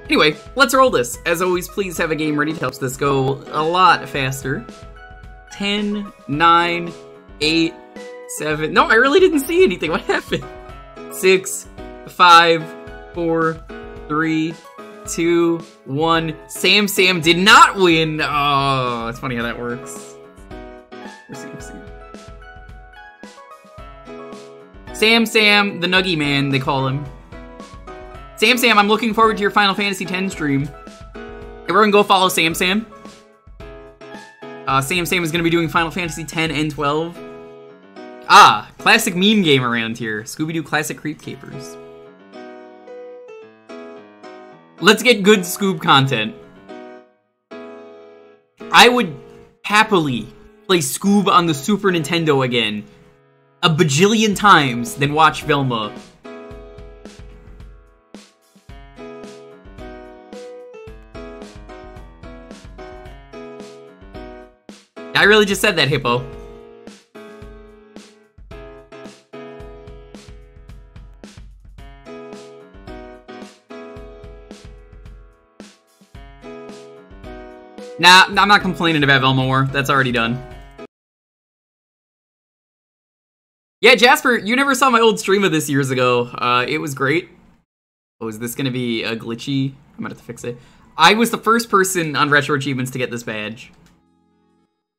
Anyway, let's roll this. As always, please have a game ready to help this go a lot faster. 10, 9, 8, 7... No, I really didn't see anything. What happened? 6, 5, 4, 3, 2, 1. Sam did not win! Oh, it's funny how that works. Sam, the Nuggy Man, they call him. Sam, I'm looking forward to your Final Fantasy X stream. Everyone go follow Sam. Sam is gonna be doing Final Fantasy X and 12. Ah, classic meme game around here. Scooby-Doo Classic Creep Capers. Let's get good Scoob content. I would happily play Scoob on the Super Nintendo again a bajillion times than watch Velma. I really just said that, Hippo. Nah, I'm not complaining about Velma War. That's already done. Yeah, Jasper, you never saw my old stream of this years ago. It was great. Oh, is this gonna be a glitchy? I'm gonna have to fix it. I was the first person on Retro Achievements to get this badge.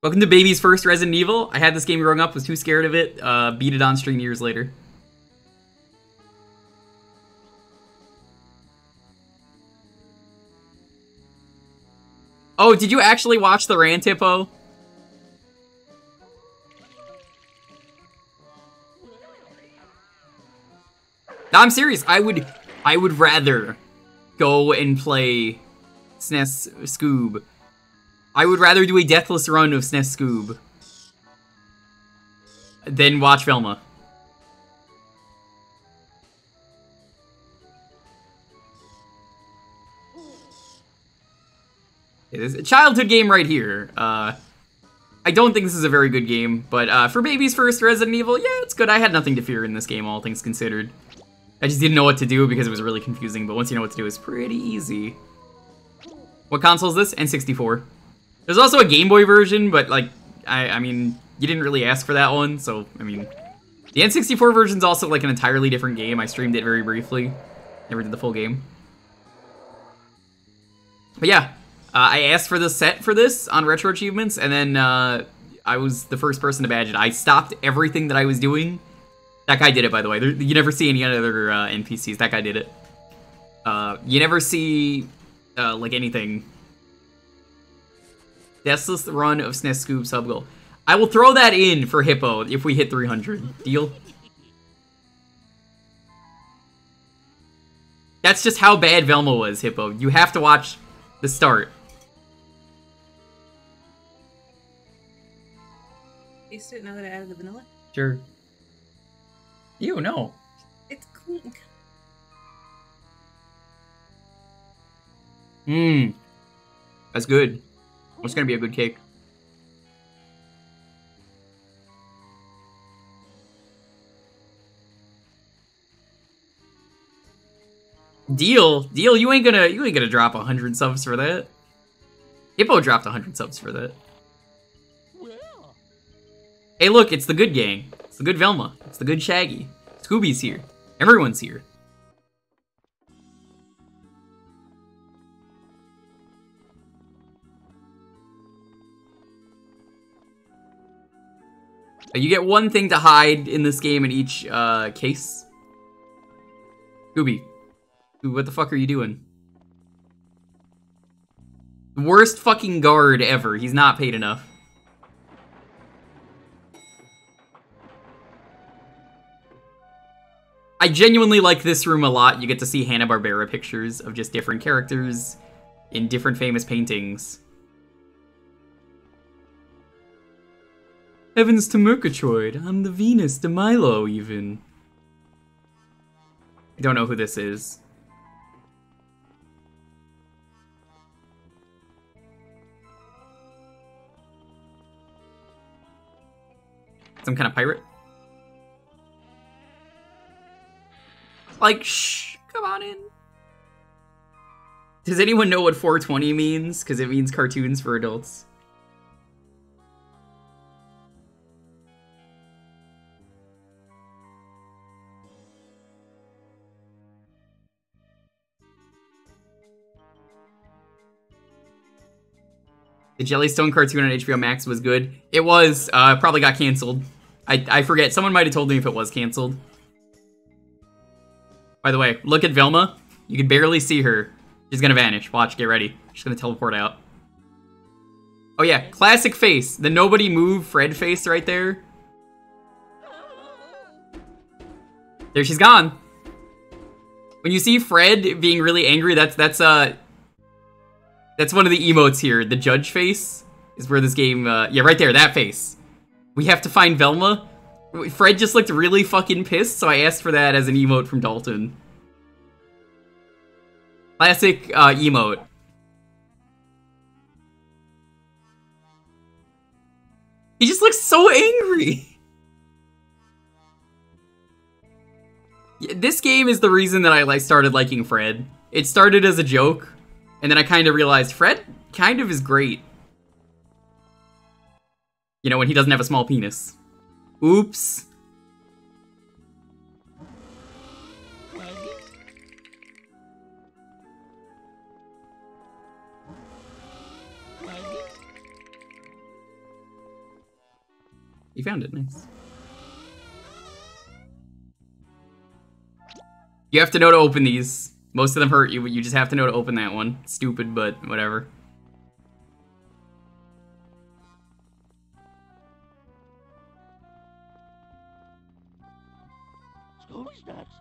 Welcome to Baby's first Resident Evil. I had this game growing up, was too scared of it. Beat it on stream years later. Oh, did you actually watch the rant, Hippo? No, I'm serious. I would rather go and play SNES Scoob. I would rather do a deathless run of SNES Scoob than watch Velma. It is a childhood game right here. I don't think this is a very good game, but for Baby's first Resident Evil, yeah, it's good. I had nothing to fear in this game, all things considered. I just didn't know what to do because it was really confusing, but once you know what to do, it's pretty easy. What console is this? N64. There's also a Game Boy version, but, like, I mean, you didn't really ask for that one, so, I mean... The N64 version's also, like, an entirely different game. I streamed it very briefly. Never did the full game. But yeah, I asked for the set for this on Retro Achievements, and then I was the first person to badge it. I stopped everything that I was doing. That guy did it, by the way. You never see any other NPCs. That guy did it. You never see, like, anything. Deathless run of SNES Scoob sub goal. I will throw that in for Hippo if we hit 300. Deal? That's just how bad Velma was, Hippo. You have to watch the start. Taste it now that I added the vanilla. Sure. Ew, no. It's cool. Mmm. That's good. It's gonna be a good cake. Deal, you ain't gonna drop 100 subs for that. Hippo dropped 100 subs for that. Hey, look, it's the good gang. It's the good Velma. It's the good Shaggy. Scooby's here. Everyone's here. You get one thing to hide in this game in each case. Scooby. What the fuck are you doing? Worst fucking guard ever. He's not paid enough. I genuinely like this room a lot. You get to see Hanna-Barbera pictures of just different characters in different famous paintings. Heavens to Murgatroyd. I'm the Venus de Milo, even. I don't know who this is. Some kind of pirate? Like, shh, come on in. Does anyone know what 420 means? Because it means cartoons for adults. The Jellystone cartoon on HBO Max was good. It was, probably got canceled. I forget, someone might have told me if it was canceled. By the way, look at Velma. You can barely see her. She's gonna vanish. Watch, get ready. She's gonna teleport out. Oh yeah, classic face. The nobody move Fred face right there. There she's gone. When you see Fred being really angry, that's one of the emotes here. The judge face is where this game, yeah, right there, that face. We have to find Velma. Fred just looked really fucking pissed, so I asked for that as an emote from Dalton. Classic, emote. He just looks so angry. This game is the reason that I started liking Fred. It started as a joke, and then I kind of realized Fred kind of is great. You know, when he doesn't have a small penis. Oops. You found it, nice. You have to know to open these. Most of them hurt you, but you just have to know to open that one. Stupid, but whatever. Scooby's nuts.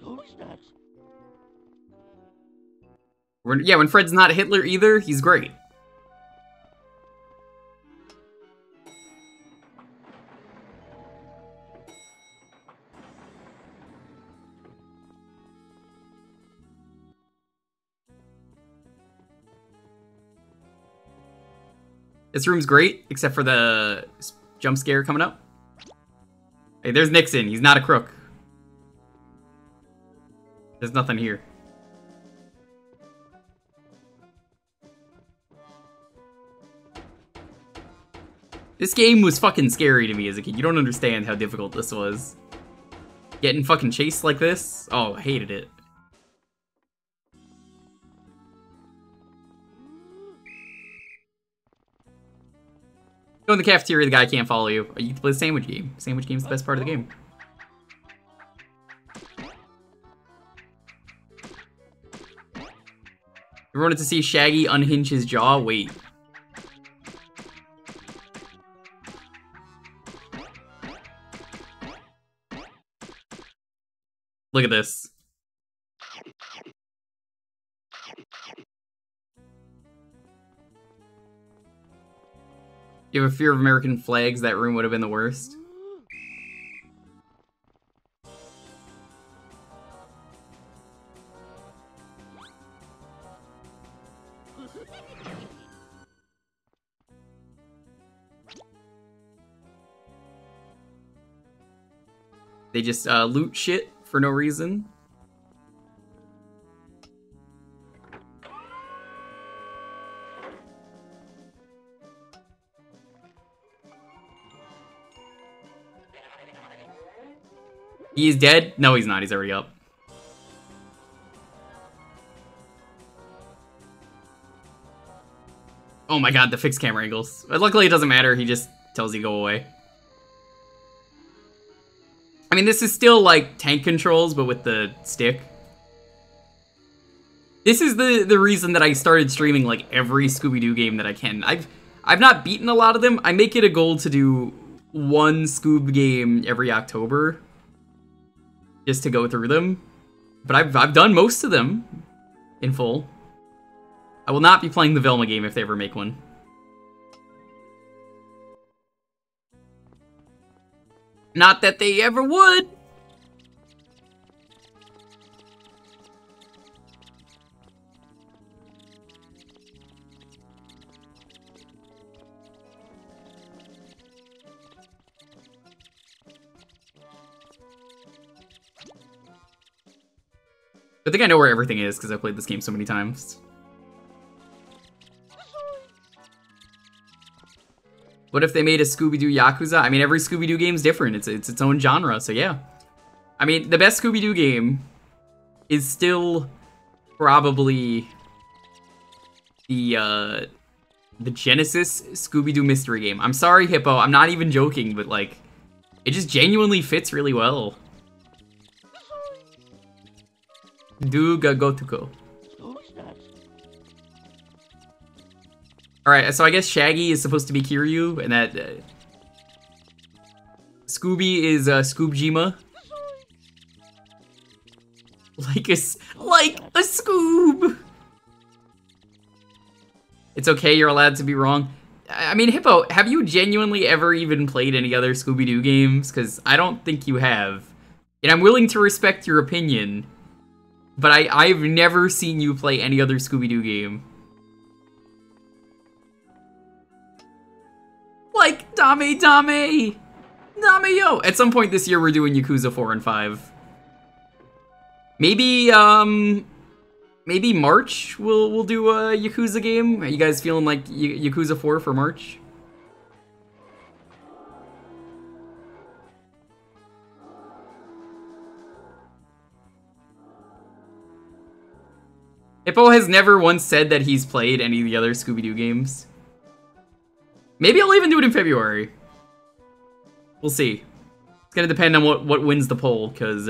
Scooby's nuts. Yeah, when Fred's not Hitler either, he's great. This room's great, except for the jump scare coming up. Hey, there's Nixon. He's not a crook. There's nothing here. This game was fucking scary to me as a kid. You don't understand how difficult this was. Getting fucking chased like this? Oh, I hated it. Go in the cafeteria, the guy can't follow you. You can play the sandwich game. Sandwich game's the best part of the game. You wanted to see Shaggy unhinge his jaw? Wait. Look at this. You have a fear of American flags, that room would have been the worst. They just loot shit for no reason. He's dead? No, he's not. He's already up. Oh my god, the fixed camera angles. But luckily it doesn't matter. He just tells you go away. I mean, this is still like tank controls, but with the stick. This is the reason that I started streaming like every Scooby-Doo game that I can. I've not beaten a lot of them. I make it a goal to do one Scoob game every October, just to go through them. But I've done most of them in full. I will not be playing the Velma game if they ever make one. Not that they ever would. I think I know where everything is because I played this game so many times. What if they made a Scooby-Doo Yakuza? I mean, every Scooby-Doo game's different. It's its own genre, so yeah. I mean, the best Scooby-Doo game is still probably the Genesis Scooby-Doo mystery game. I'm sorry, Hippo. I'm not even joking, but like, it just genuinely fits really well. Duga Gotuko. Alright, so I guess Shaggy is supposed to be Kiryu, and that Scooby is Scoobjima. Like a Scoob! It's okay, you're allowed to be wrong. I mean, Hippo, have you genuinely ever even played any other Scooby-Doo games? Because I don't think you have. And I'm willing to respect your opinion, but I've never seen you play any other Scooby-Doo game. Like, Dame! Dame-yo! At some point this year, we're doing Yakuza 4 and 5. Maybe, maybe March we'll do a Yakuza game? Are you guys feeling like Yakuza 4 for March? Hippo has never once said that he's played any of the other Scooby-Doo games. Maybe I'll even do it in February. We'll see. It's gonna depend on what wins the poll, because,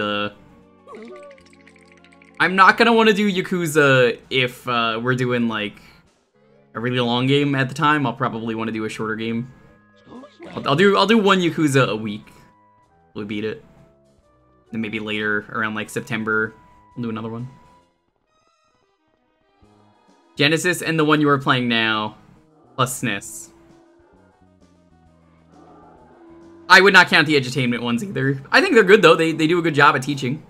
I'm not gonna want to do Yakuza if, we're doing, like, a really long game at the time. I'll probably want to do a shorter game. I'll do one Yakuza a week. We'll beat it. Then maybe later, around, like, September, we'll do another one. Genesis and the one you are playing now, plus SNES. I would not count the edutainment ones either. I think they're good though, they do a good job at teaching.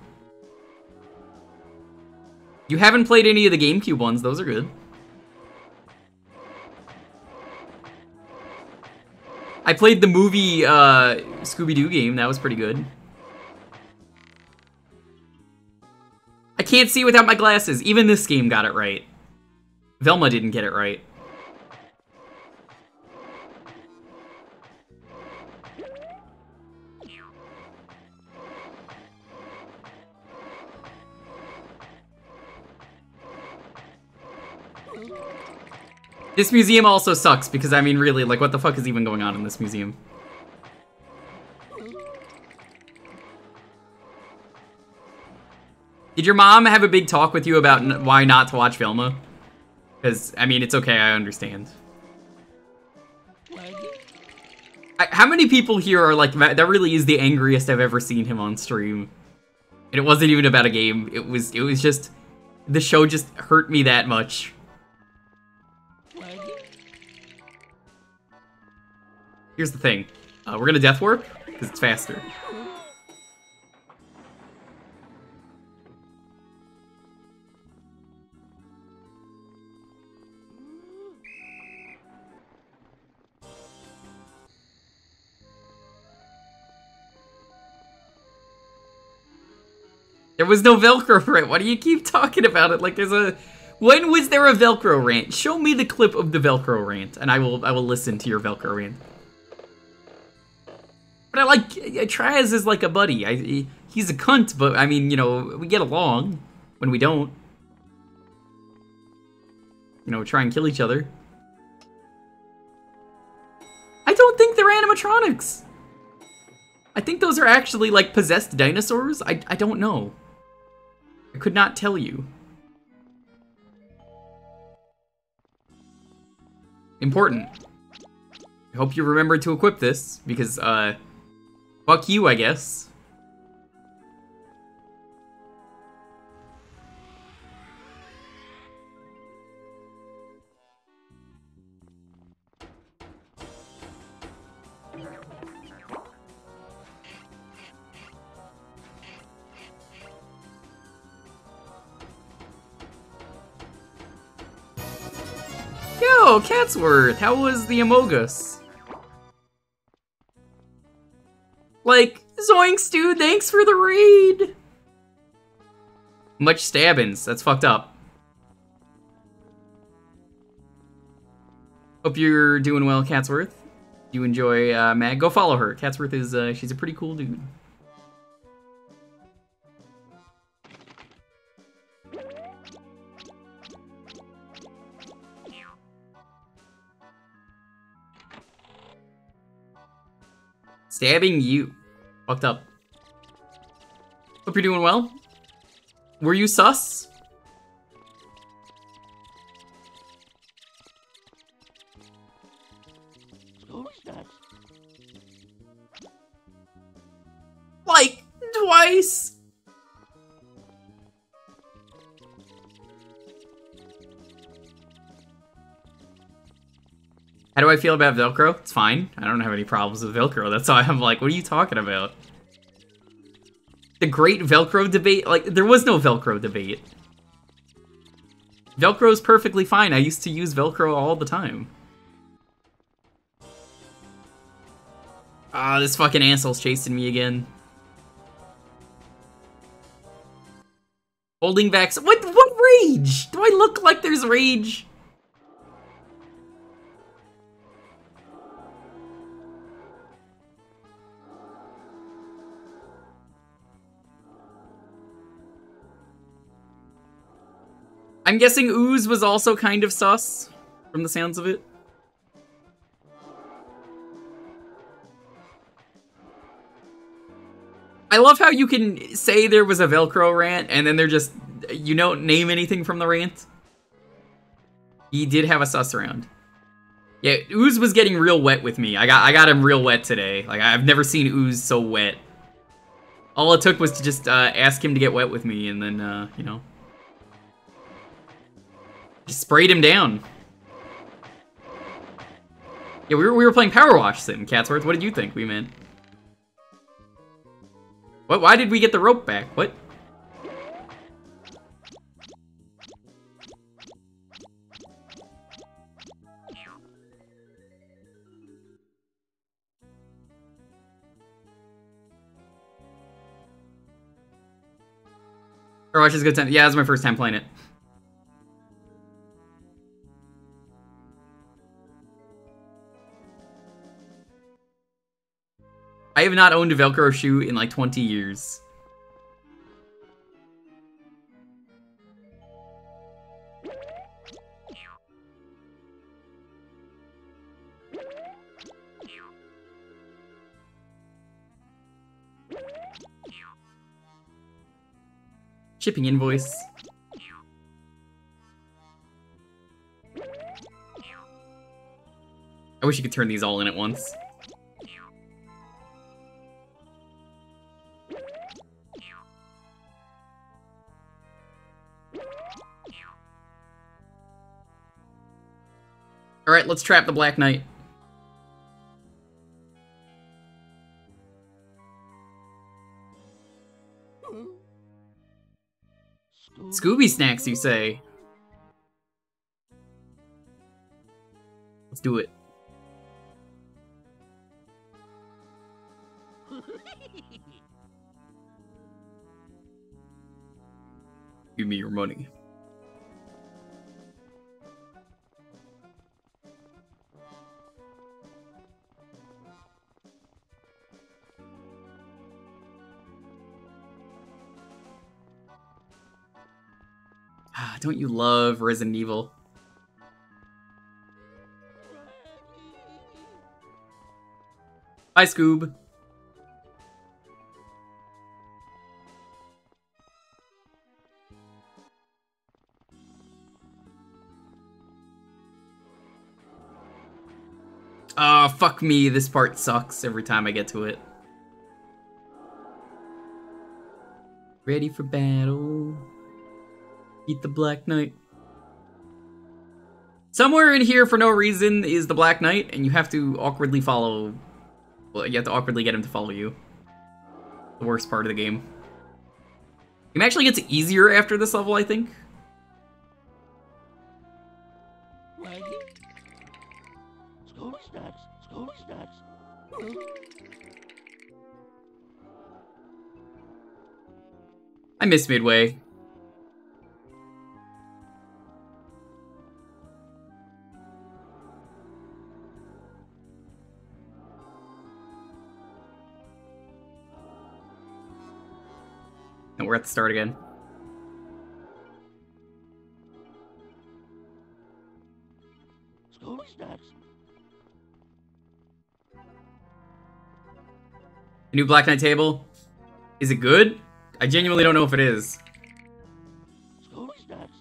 You haven't played any of the GameCube ones, those are good. I played the movie Scooby-Doo game, that was pretty good. I can't see without my glasses, even this game got it right. Velma didn't get it right. This museum also sucks because, I mean, really, like, what the fuck is even going on in this museum? Did your mom have a big talk with you about why not to watch Velma? Because, I mean, it's okay, I understand. How many people here are like, that really is the angriest I've ever seen him on stream? And it wasn't even about a game, it was just, the show just hurt me that much. Here's the thing. We're gonna death warp, because it's faster. There was no Velcro rant. Why do you keep talking about it like there's a... When was there a Velcro rant? Show me the clip of the Velcro rant, and I will listen to your Velcro rant. But Traz is like a buddy. He's a cunt, but I mean, you know, we get along when we don't. You know, try and kill each other. I don't think they're animatronics. I think those are actually like possessed dinosaurs. I don't know. I could not tell you. Important. I hope you remember to equip this, because, fuck you, I guess. Yo, Catsworth, how was the Amogus? Like, zoinks, dude, thanks for the raid! Much stabbins, that's fucked up. Hope you're doing well, Catsworth. You enjoy, Mag, go follow her. Catsworth is, she's a pretty cool dude. Stabbing you. Fucked up. Hope you're doing well. Were you sus? Like, twice. How do I feel about Velcro? It's fine. I don't have any problems with Velcro. That's why I'm like, what are you talking about? The great Velcro debate? Like, there was no Velcro debate. Velcro's perfectly fine. I used to use Velcro all the time. Ah, this fucking asshole's chasing me again. Holding back. What rage? Do I look like there's rage? I'm guessing Ooze was also kind of sus, from the sounds of it. I love how you can say there was a Velcro rant, and then they're just... You don't name anything from the rant. He did have a sus round. Yeah, Ooze was getting real wet with me. I got him real wet today. Like, I've never seen Ooze so wet. All it took was to just ask him to get wet with me, and then, you know... Just sprayed him down. Yeah, we were playing Power Wash Sim, Catsworth. What did you think we meant? What? Why did we get the rope back? What? Power Wash is a good time. Yeah, it was my first time playing it. I have not owned a Velcro shoe in like 20 years. Shipping invoice. I wish you could turn these all in at once. Alright, let's trap the Black Knight. Scooby snacks, you say? Let's do it. Give me your money. Don't you love Resident Evil? Hi, Scoob. Oh, fuck me. This part sucks every time I get to it. Ready for battle. Eat the Black Knight. Somewhere in here, for no reason, is the Black Knight, and you have to awkwardly follow... Well, you have to awkwardly get him to follow you. The worst part of the game. It actually gets easier after this level, I think. Scooby snacks. Scooby snacks. I miss Midway. And we're at the start again. Scooby snacks. The new Black Knight table. Is it good? I genuinely don't know if it is. Scooby snacks.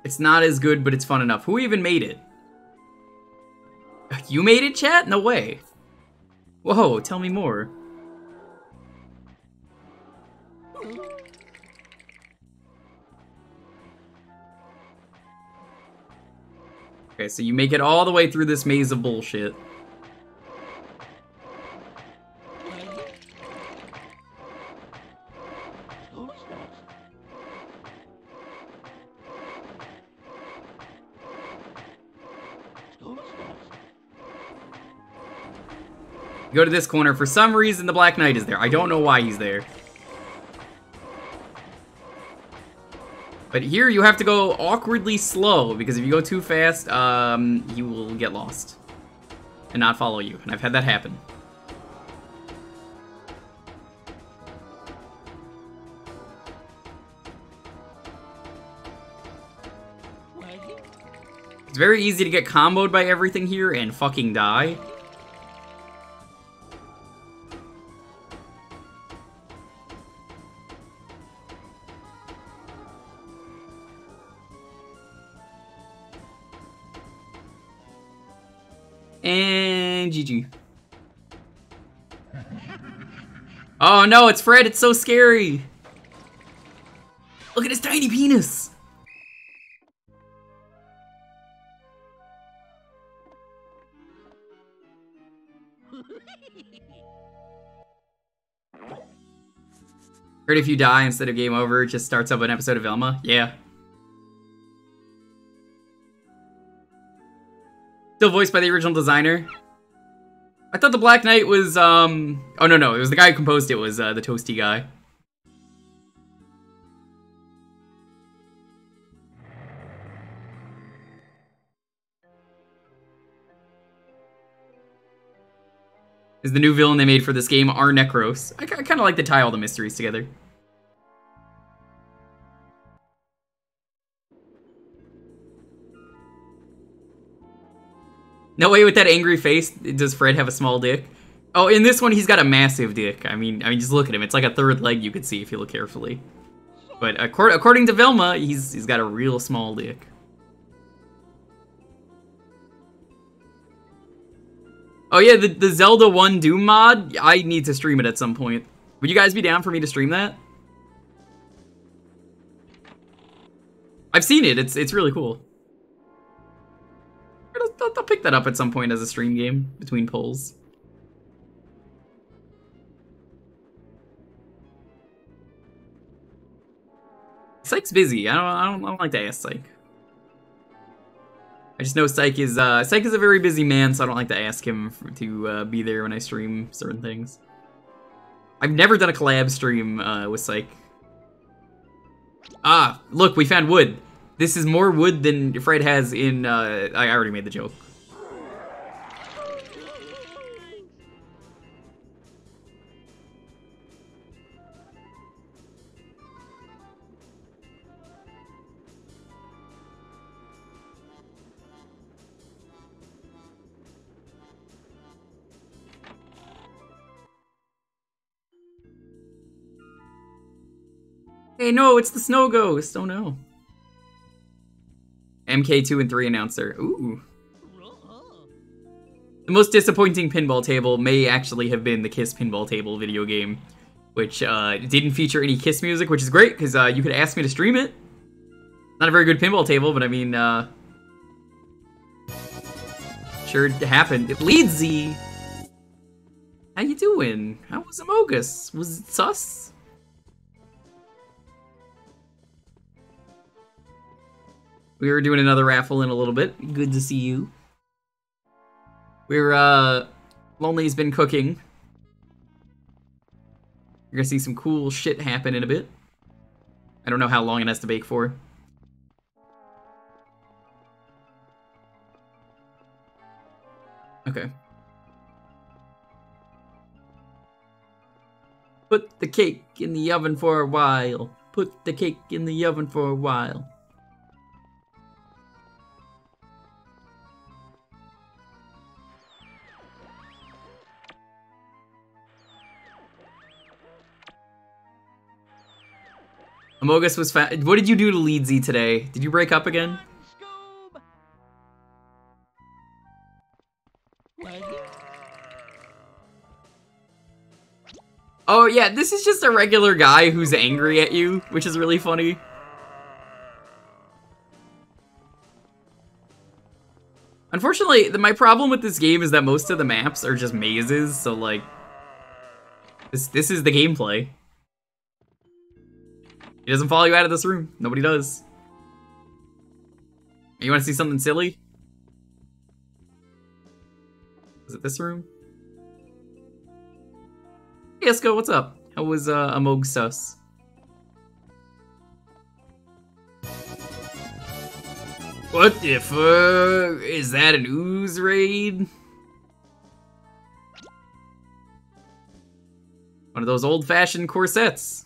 It's not as good, but it's fun enough. Who even made it? You made it, chat? No way. Whoa, tell me more. Okay, so you make it all the way through this maze of bullshit. Scooby snacks. Scooby snacks. You go to this corner. For some reason, the Black Knight is there. I don't know why he's there. But here you have to go awkwardly slow, because if you go too fast, he will get lost. And not follow you. And I've had that happen. It's very easy to get comboed by everything here and fucking die. And GG. Oh no, it's Fred, it's so scary! Look at his tiny penis! Heard if you die instead of game over, it just starts up an episode of Velma? Yeah. Still voiced by the original designer. I thought the Black Knight was, oh no, it was the guy who composed it was, the toasty guy. Is the new villain they made for this game are Necros. I kind of like to tie all the mysteries together. No way with that angry face, does Fred have a small dick? Oh, in this one, he's got a massive dick. I mean, just look at him. It's like a third leg you could see if you look carefully. But according to Velma, he's got a real small dick. Oh yeah, the Zelda 1 Doom mod, I need to stream it at some point. Would you guys be down for me to stream that? I've seen it, it's really cool. I'll pick that up at some point as a stream game between polls. Psych's busy. I don't like to ask Psych. I just know Psych is a very busy man, so I don't like to ask him to be there when I stream certain things. I've never done a collab stream with Psych. Ah, look, we found wood. This is more wood than Fred has in, I already made the joke. Hey, no, it's the Snow Ghost. Oh, no. MK2 and 3 announcer. Ooh. The most disappointing pinball table may actually have been the Kiss pinball table video game, which didn't feature any Kiss music, which is great, because you could ask me to stream it. Not a very good pinball table, but I mean, sure it happened. It leads Z. How you doing? How was Amogus? Was it sus? We were doing another raffle in a little bit. Good to see you. We're, Lonely's been cooking. You're gonna see some cool shit happen in a bit. I don't know how long it has to bake for. Okay. Put the cake in the oven for a while. Put the cake in the oven for a while. Amogus was found. What did you do to Leedsy today? Did you break up again? Oh yeah, this is just a regular guy who's angry at you, which is really funny. Unfortunately, my problem with this game is that most of the maps are just mazes, so like, this is the gameplay. He doesn't follow you out of this room. Nobody does. You want to see something silly? Is it this room? Hey, Esco, what's up? How was Amog Sus? What the fuck? Is that an ooze raid? One of those old-fashioned corsets.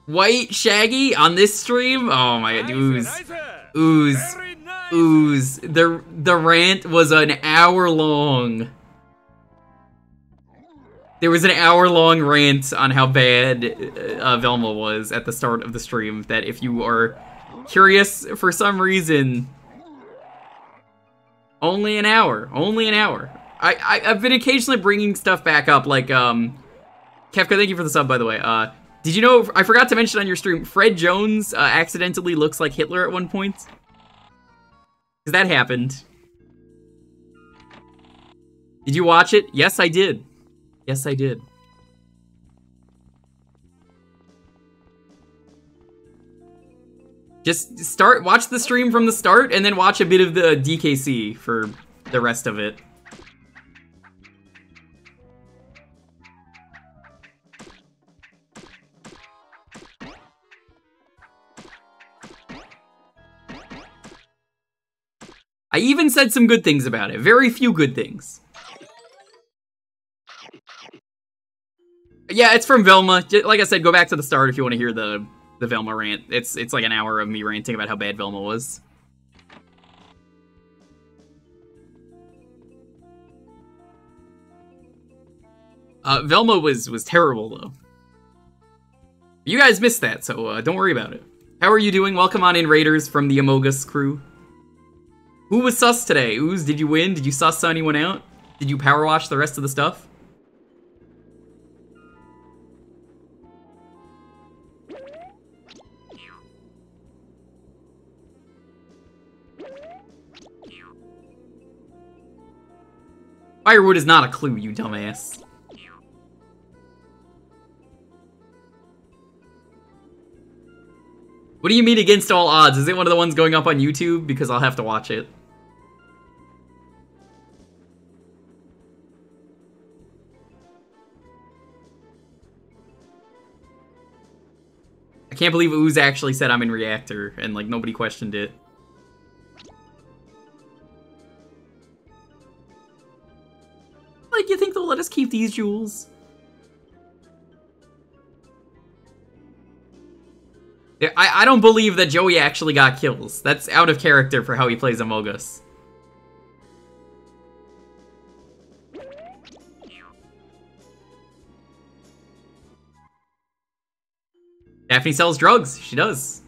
White Shaggy on this stream? Oh my god, ooze. Ooze. The rant was an hour long. There was an hour-long rant on how bad Velma was at the start of the stream, that if you are curious for some reason... Only an hour. Only an hour. I've been occasionally bringing stuff back up, like, Kefka, thank you for the sub, by the way. Did you know, I forgot to mention on your stream, Fred Jones accidentally looks like Hitler at one point? Because that happened. Did you watch it? Yes, I did. Yes, I did. Just watch the stream from the start, and then watch a bit of the DKC for the rest of it. I even said some good things about it. Very few good things. Yeah, it's from Velma. Like I said, go back to the start if you want to hear the Velma rant. It's like an hour of me ranting about how bad Velma was. Velma was terrible, though. You guys missed that, so don't worry about it. How are you doing? Welcome on in, Raiders from the Amogus crew. Who was sus today? Ooze, did you win? Did you sus anyone out? Did you power wash the rest of the stuff? Firewood is not a clue, you dumbass. What do you mean against all odds? Is it one of the ones going up on YouTube? Because I'll have to watch it. I can't believe Ooze actually said I'm in Reactor, and, like, nobody questioned it. Like, you think they'll let us keep these jewels? I don't believe that Joey actually got kills. That's out of character for how he plays Among Us. Daphne sells drugs. She does.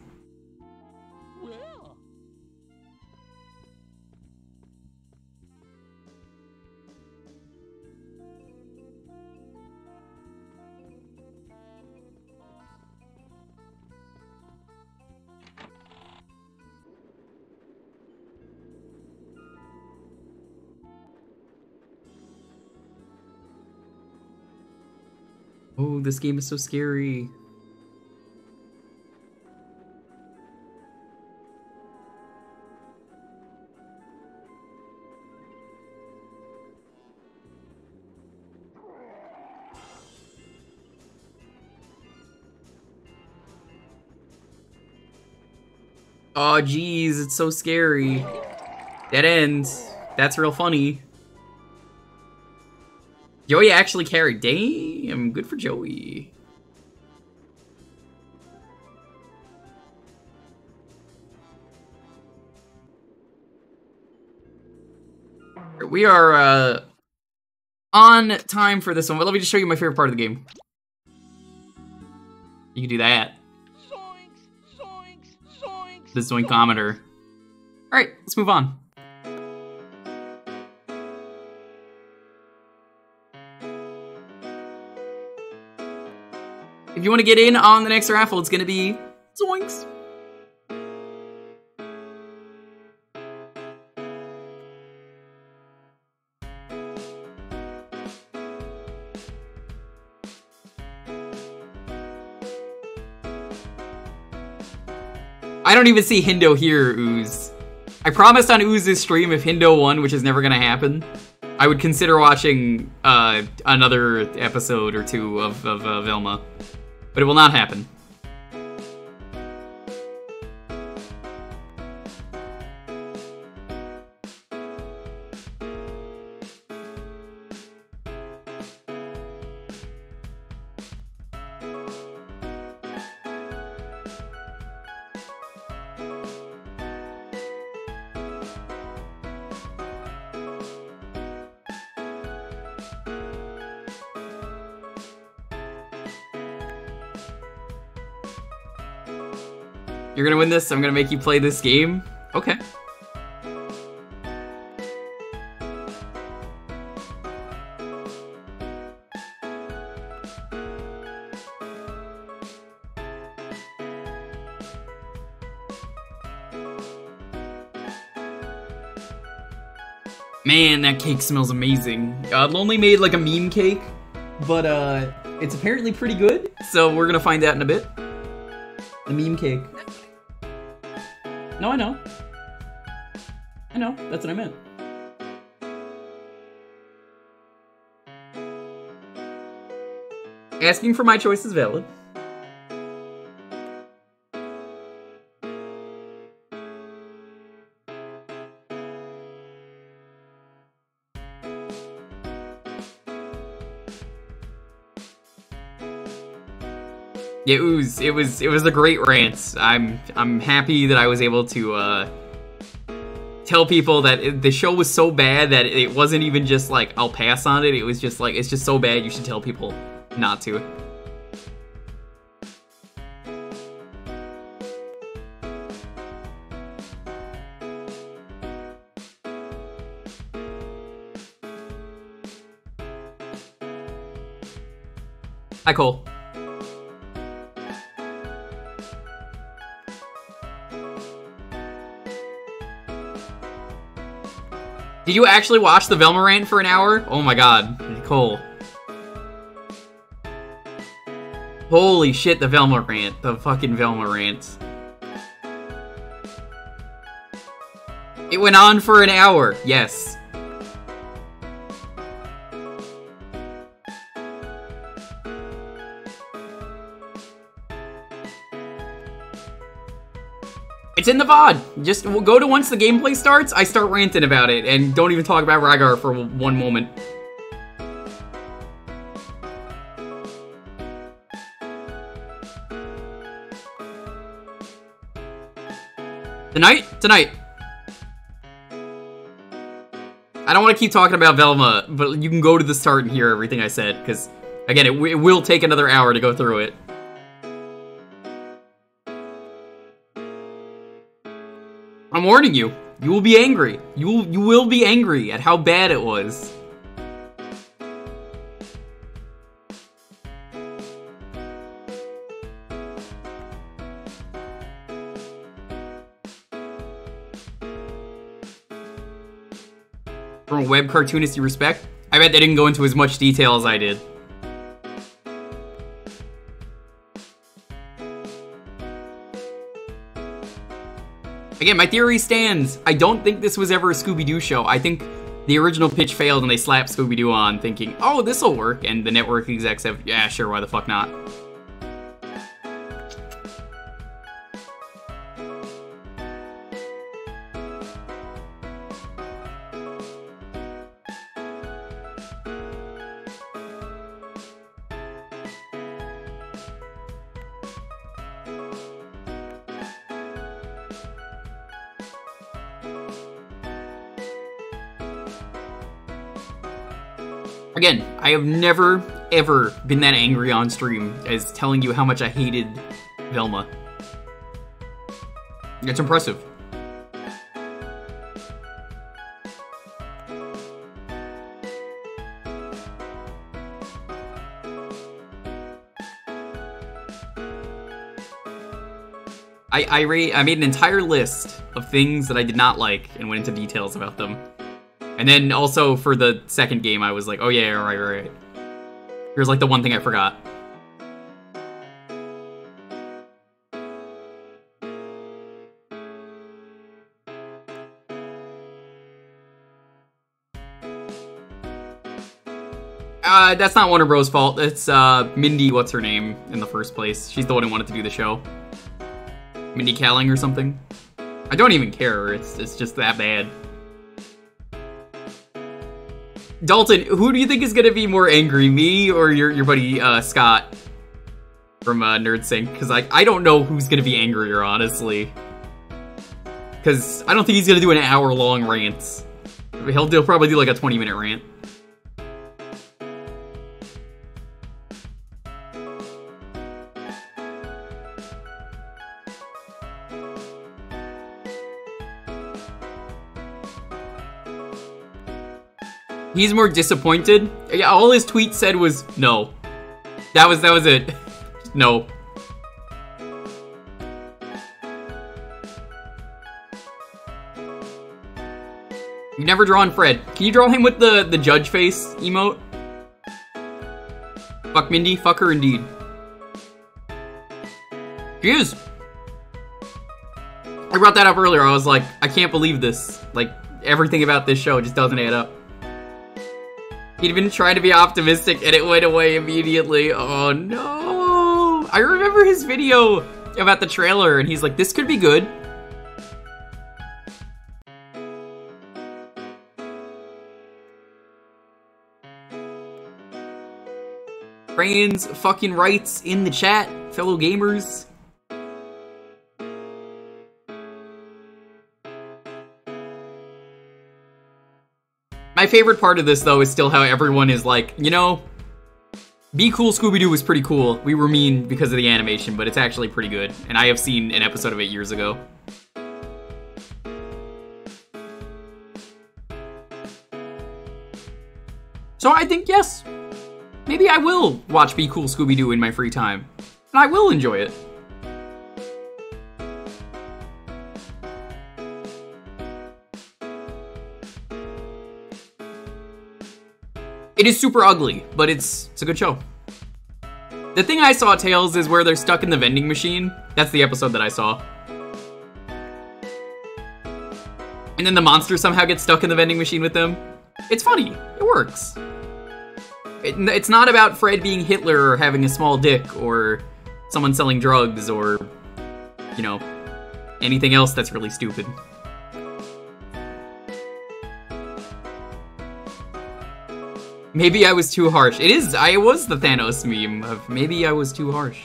Oh, this game is so scary. Oh, geez, it's so scary. Dead end. That's real funny. Joey actually carried. Damn, good for Joey. We are on time for this one, but let me just show you my favorite part of the game. You can do that. The Zoinkometer. Alright, let's move on. If you want to get in on the next raffle, it's going to be Zoinks. I don't even see Hindo here, Ooze. I promised on Ooze's stream if Hindo won, which is never gonna happen, I would consider watching another episode or two of Velma. But it will not happen. You're gonna win this? I'm gonna make you play this game? Okay. Man, that cake smells amazing. Lonely made like a meme cake, but it's apparently pretty good, so we're gonna find out in a bit. The meme cake. No, I know. I know, that's what I meant. Asking for my choice is valid. Yeah, Ooze, it was a great rant. I'm happy that I was able to tell people that the show was so bad that it wasn't even just like I'll pass on it. It was just like it's just so bad you should tell people not to. Hi, Cole. Did you actually watch the Velma rant for an hour? Oh my god, Nicole. Holy shit, the Velma rant. The fucking Velma rant. It went on for an hour, yes. It's in the VOD. Just go to once the gameplay starts, I start ranting about it, and don't even talk about Rygar for one moment. Tonight. I don't want to keep talking about Velma, but you can go to the start and hear everything I said, because, again, it will take another hour to go through it. I'm warning you. You will be angry. You will be angry at how bad it was. From a web cartoonist you respect? I bet they didn't go into as much detail as I did. Again, my theory stands. I don't think this was ever a Scooby-Doo show. I think the original pitch failed and they slapped Scooby-Doo on thinking, oh, this'll work, and the network execs have, yeah, sure, why the fuck not? Again, I have never, ever been that angry on stream as telling you how much I hated Velma. It's impressive. I made an entire list of things that I did not like and went into details about them. And then also for the second game, I was like, oh yeah, right. Here's like the one thing I forgot. That's not Warner Bros' fault. It's Mindy, what's her name, in the first place. She's the one who wanted to do the show. Mindy Kaling or something. I don't even care. It's just that bad. Dalton, who do you think is gonna be more angry, me or your buddy Scott from NerdSync? Because I don't know who's gonna be angrier, honestly. Because I don't think he's gonna do an hour-long rant. He'll probably do like a 20-minute rant. He's more disappointed. Yeah, all his tweet said was no. That was it. No. You've never drawn Fred. Can you draw him with the judge face emote? Fuck Mindy, fuck her indeed. She is. I brought that up earlier. I was like, I can't believe this. Like, everything about this show just doesn't add up. He'd been trying to be optimistic and it went away immediately. Oh no! I remember his video about the trailer and he's like, this could be good. Trans fucking rights in the chat, fellow gamers. My favorite part of this, though, is still how everyone is like, you know, Be Cool Scooby-Doo was pretty cool. We were mean because of the animation, but it's actually pretty good. And I have seen an episode of it years ago. So I think, yes, maybe I will watch Be Cool Scooby-Doo in my free time. And I will enjoy it. It is super ugly, but it's a good show. The thing I saw at Tales is where they're stuck in the vending machine. That's the episode that I saw. And then the monster somehow gets stuck in the vending machine with them. It's funny. It works. It's not about Fred being Hitler or having a small dick or someone selling drugs or, you know, anything else that's really stupid. Maybe I was too harsh. It was the Thanos meme of maybe I was too harsh.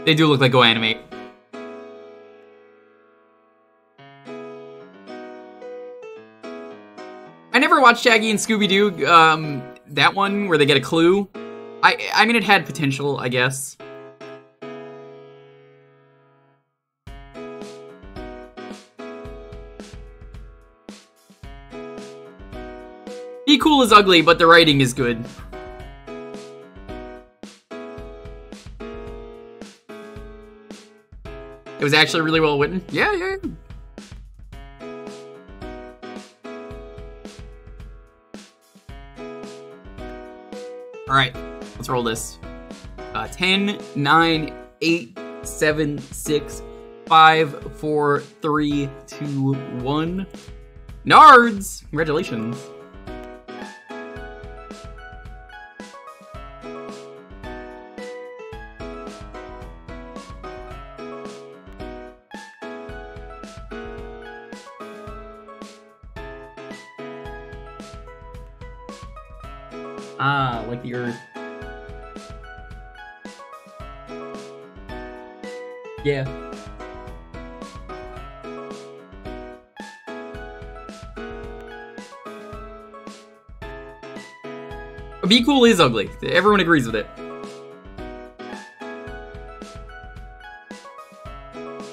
They do look like Go Animate. I never watched Shaggy and Scooby-Doo, that one where they get a clue. I mean, it had potential, I guess. Be Cool is ugly, but the writing is good. It was actually really well written. Yeah. Alright, let's roll this. 10, 9, 8, 7, 6, 5, 4, 3, 2, 1. Nards! Congratulations. Ah, like the Earth. Yeah. Be Cool is ugly. Everyone agrees with it.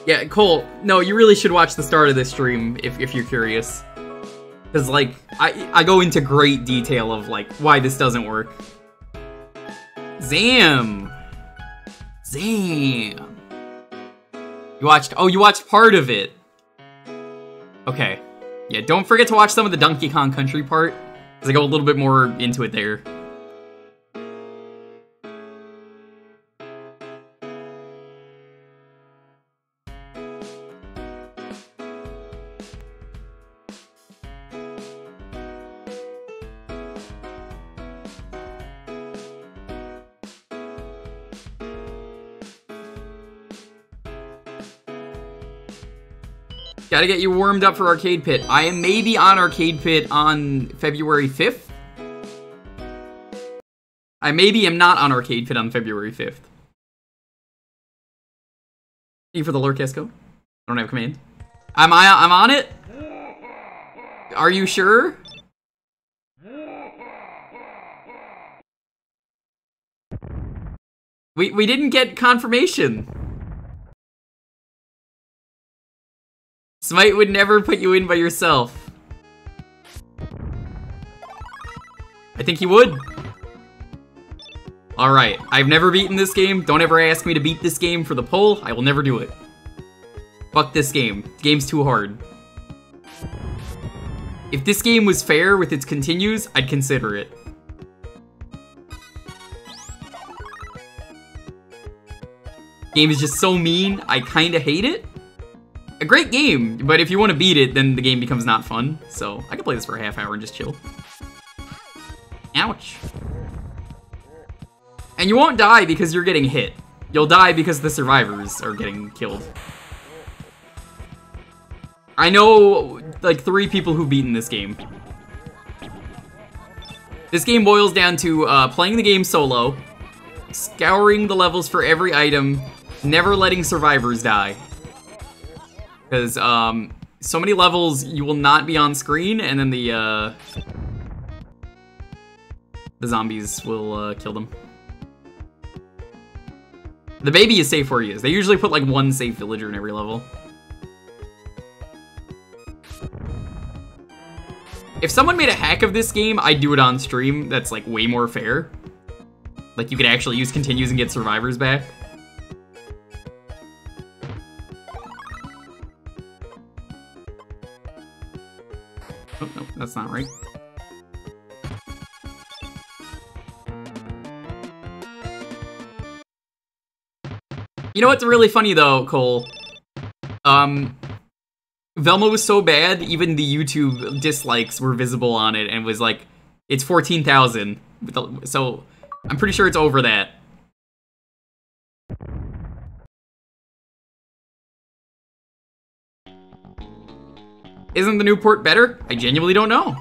Yeah, Cole, no, you really should watch the start of this stream if you're curious. Because, like, I go into great detail of, like, why this doesn't work. Zam! You watched part of it. Okay. Yeah, don't forget to watch some of the Donkey Kong Country part, because I go a little bit more into it there. Gotta get you warmed up for Arcade Pit. I am maybe on Arcade Pit on February 5th. I maybe am not on Arcade Pit on February 5th. Thank you for the lurk, Esco. I don't have a command. I'm on it? Are you sure? We didn't get confirmation. Smite would never put you in by yourself. I think he would. Alright, I've never beaten this game. Don't ever ask me to beat this game for the poll. I will never do it. Fuck this game. The game's too hard. If this game was fair with its continues, I'd consider it. Game is just so mean, I kinda hate it. A great game, but if you want to beat it, then the game becomes not fun. So, I can play this for a half hour and just chill. Ouch. And you won't die because you're getting hit. You'll die because the survivors are getting killed. I know, like, 3 people who've beaten this game. This game boils down to playing the game solo, scouring the levels for every item, never letting survivors die. Because, so many levels you will not be on screen, and then the zombies will, kill them. The baby is safe where he is. They usually put, like, 1 safe villager in every level. If someone made a hack of this game, I'd do it on stream. That's like way more fair. Like you could actually use continues and get survivors back. Oh, no, that's not right. You know what's really funny though, Cole? Velma was so bad, even the YouTube dislikes were visible on it, and was like, it's 14,000. So I'm pretty sure it's over that. Isn't the new port better? I genuinely don't know.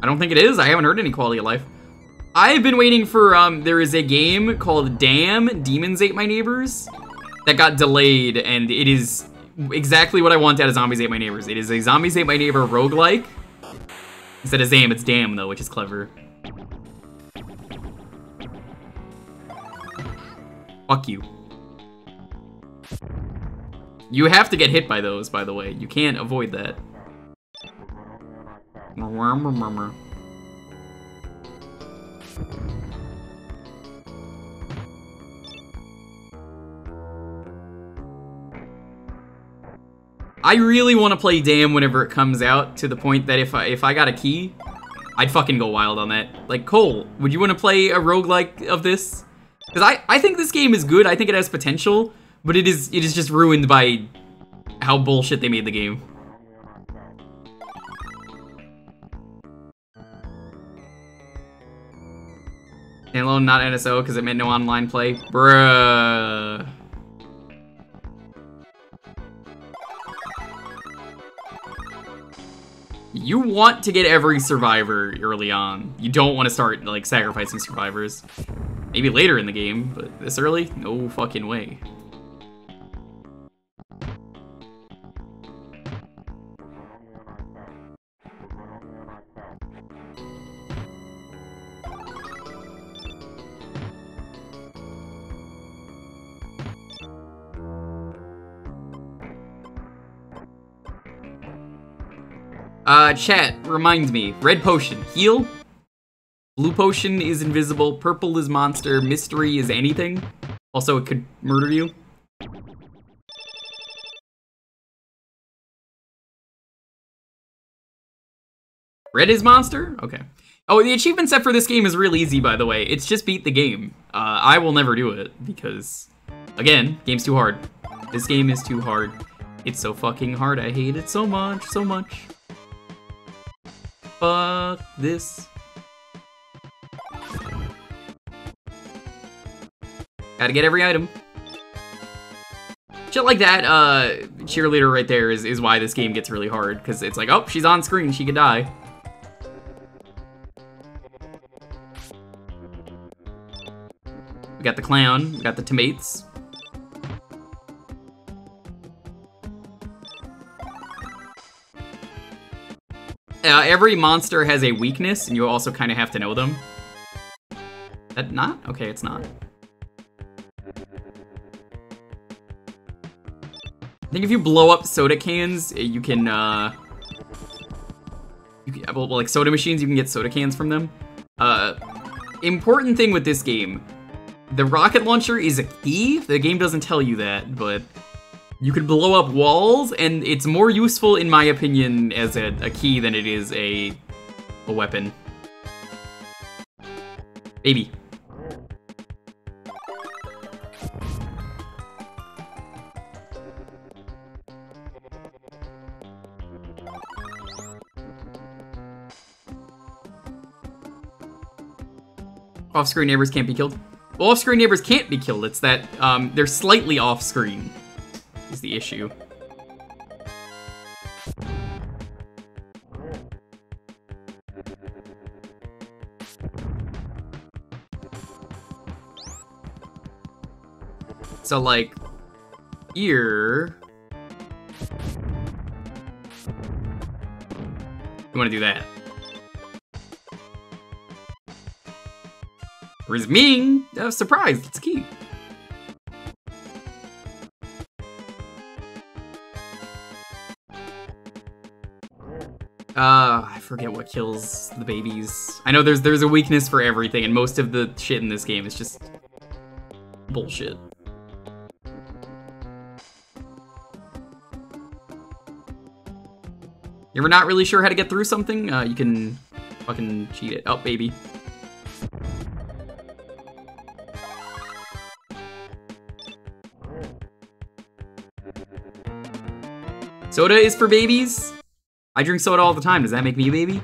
I don't think it is. I haven't heard any quality of life. I've been waiting for, there is a game called Damn, Demons Ate My Neighbors that got delayed, and it is exactly what I want out of Zombies Ate My Neighbors. It is a Zombies Ate My Neighbor roguelike. Instead of Zam, it's Damn, though, which is clever. Fuck you. You have to get hit by those, by the way. You can't avoid that. I really want to play Damn whenever it comes out, to the point that if I got a key, I'd fucking go wild on that. Like, Cole, would you want to play a roguelike of this? Because I think this game is good, I think it has potential, but it is just ruined by how bullshit they made the game. Standalone, not NSO, because it meant no online play. Bruh. You want to get every survivor early on. You don't want to start, like, sacrificing survivors. Maybe later in the game, but this early? No fucking way. Chat, reminds me. Red potion, heal. Blue potion is invisible. Purple is monster. Mystery is anything. Also, it could murder you. Red is monster? Okay. Oh, the achievement set for this game is real easy, by the way. It's just beat the game. I will never do it, because, again, game's too hard. This game is too hard. It's so fucking hard. I hate it so much, so much. Fuck this. Gotta get every item. Shit like that, cheerleader right there is why this game gets really hard, because it's like, oh, she's on screen, she could die. We got the clown, we got the tomates. Every monster has a weakness, and you also kind of have to know them. That not? Okay, it's not. I think if you blow up soda cans, you can, well, like soda machines, you can get soda cans from them. Important thing with this game, the rocket launcher is a key. The game doesn't tell you that, but you could blow up walls, and it's more useful, in my opinion, as a key than it is a weapon. Baby. Off-screen neighbors can't be killed. Well, off-screen neighbors can't be killed. It's that they're slightly off-screen is the issue. So, like, here... You want to do that. Whereas Ming, surprise, it's key. I forget what kills the babies. I know there's a weakness for everything, and most of the shit in this game is just bullshit. You're not really sure how to get through something? You can fucking cheat it. Oh, baby. Soda is for babies? I drink soda all the time. Does that make me a baby?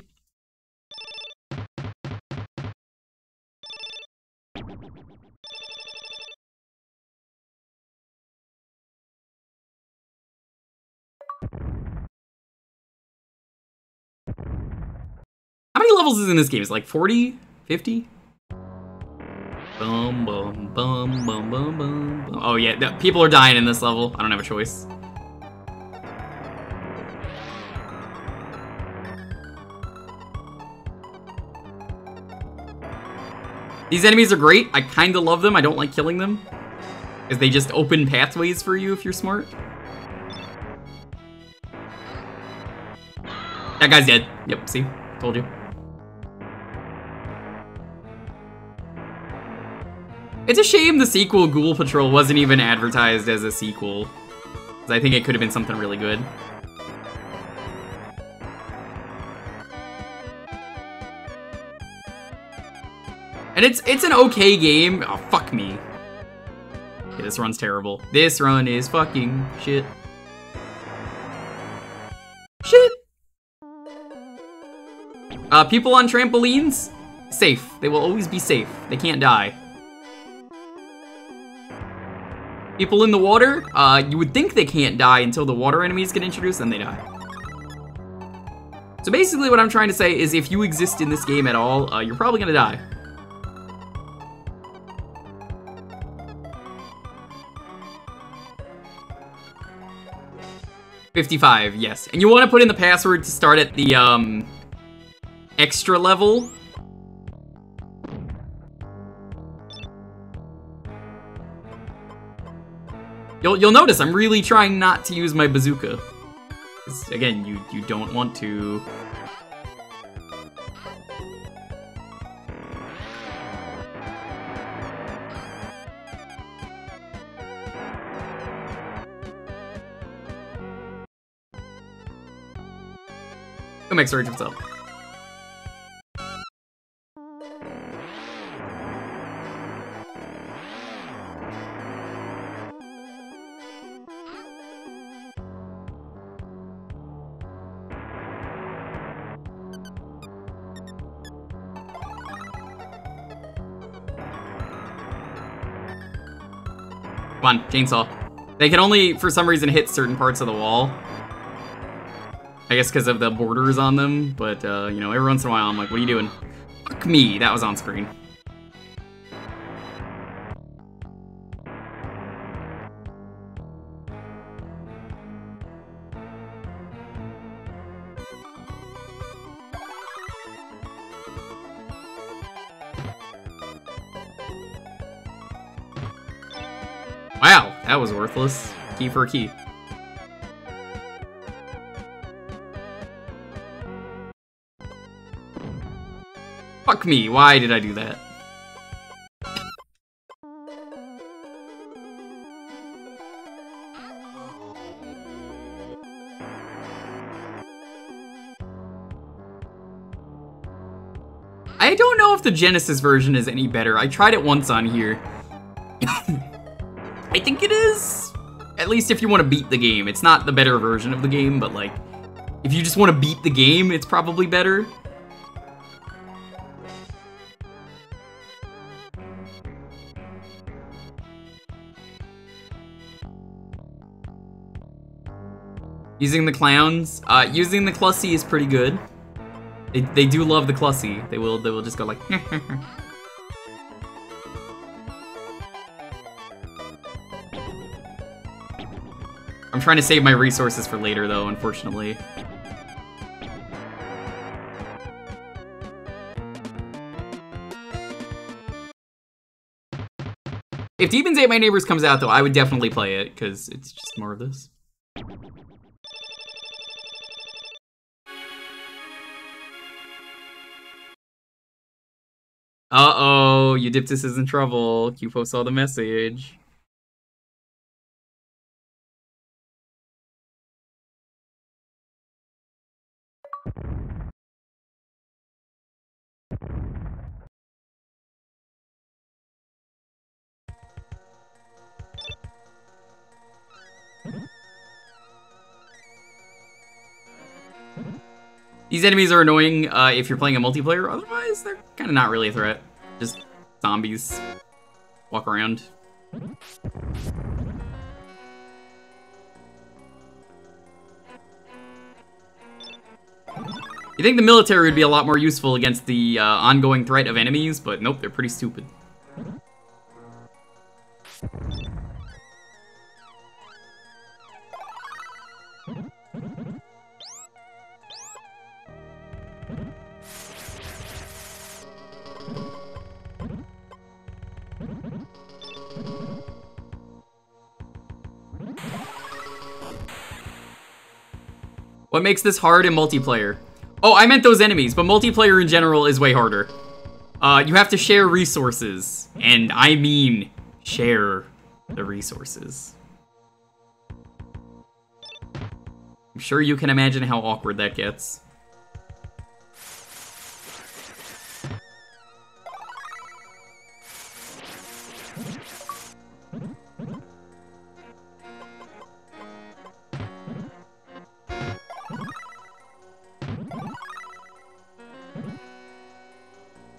How many levels is in this game? Is it like 40? 50? Bum, bum, bum, bum, bum, bum. Oh yeah, people are dying in this level. I don't have a choice. These enemies are great. I kinda love them. I don't like killing them, because they just open pathways for you if you're smart. That guy's dead. Yep, see? Told you. It's a shame the sequel, Ghoul Patrol, wasn't even advertised as a sequel, because I think it could have been something really good. And it's an okay game. Oh, fuck me. Okay, this run's terrible. This run is fucking shit. Shit! People on trampolines? Safe. They will always be safe. They can't die. People in the water? You would think they can't die until the water enemies get introduced, then they die. So basically what I'm trying to say is if you exist in this game at all, you're probably gonna die. $55, yes. And you want to put in the password to start at the, extra level. You'll notice I'm really trying not to use my bazooka. 'Cause, again, you don't want to. Go make Surge himself. Come on, chainsaw. They can only, for some reason, hit certain parts of the wall. I guess because of the borders on them, but, you know, every once in a while I'm like, what are you doing? Fuck me, that was on screen. Wow, that was worthless. Key for a key. Fuck me, why did I do that? I don't know if the Genesis version is any better. I tried it once on here. I think it is. At least if you want to beat the game. It's not the better version of the game, but like, if you just want to beat the game, it's probably better. Using the clowns, using the Clussy is pretty good. They do love the Clussy. They will just go like. I'm trying to save my resources for later, though, unfortunately. If Demons Ate My Neighbors comes out, though, I would definitely play it, because it's just more of this. Uh-oh, Eudyptus is in trouble. Qpo saw the message. These enemies are annoying if you're playing a multiplayer, otherwise they're kind of not really a threat. Just zombies. Walk around. You think the military would be a lot more useful against the ongoing threat of enemies, but nope, they're pretty stupid. What makes this hard in multiplayer? Oh, I meant those enemies, but multiplayer in general is way harder. You have to share resources, and I mean share the resources. I'm sure you can imagine how awkward that gets.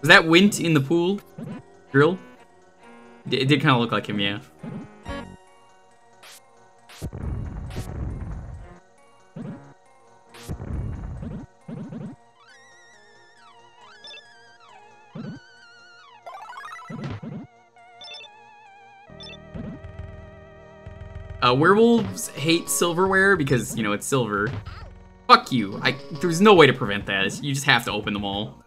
Was that Wint in the pool? Drill? It did kind of look like him, yeah. Werewolves hate silverware because, you know, it's silver. Fuck you. There's no way to prevent that. You just have to open them all.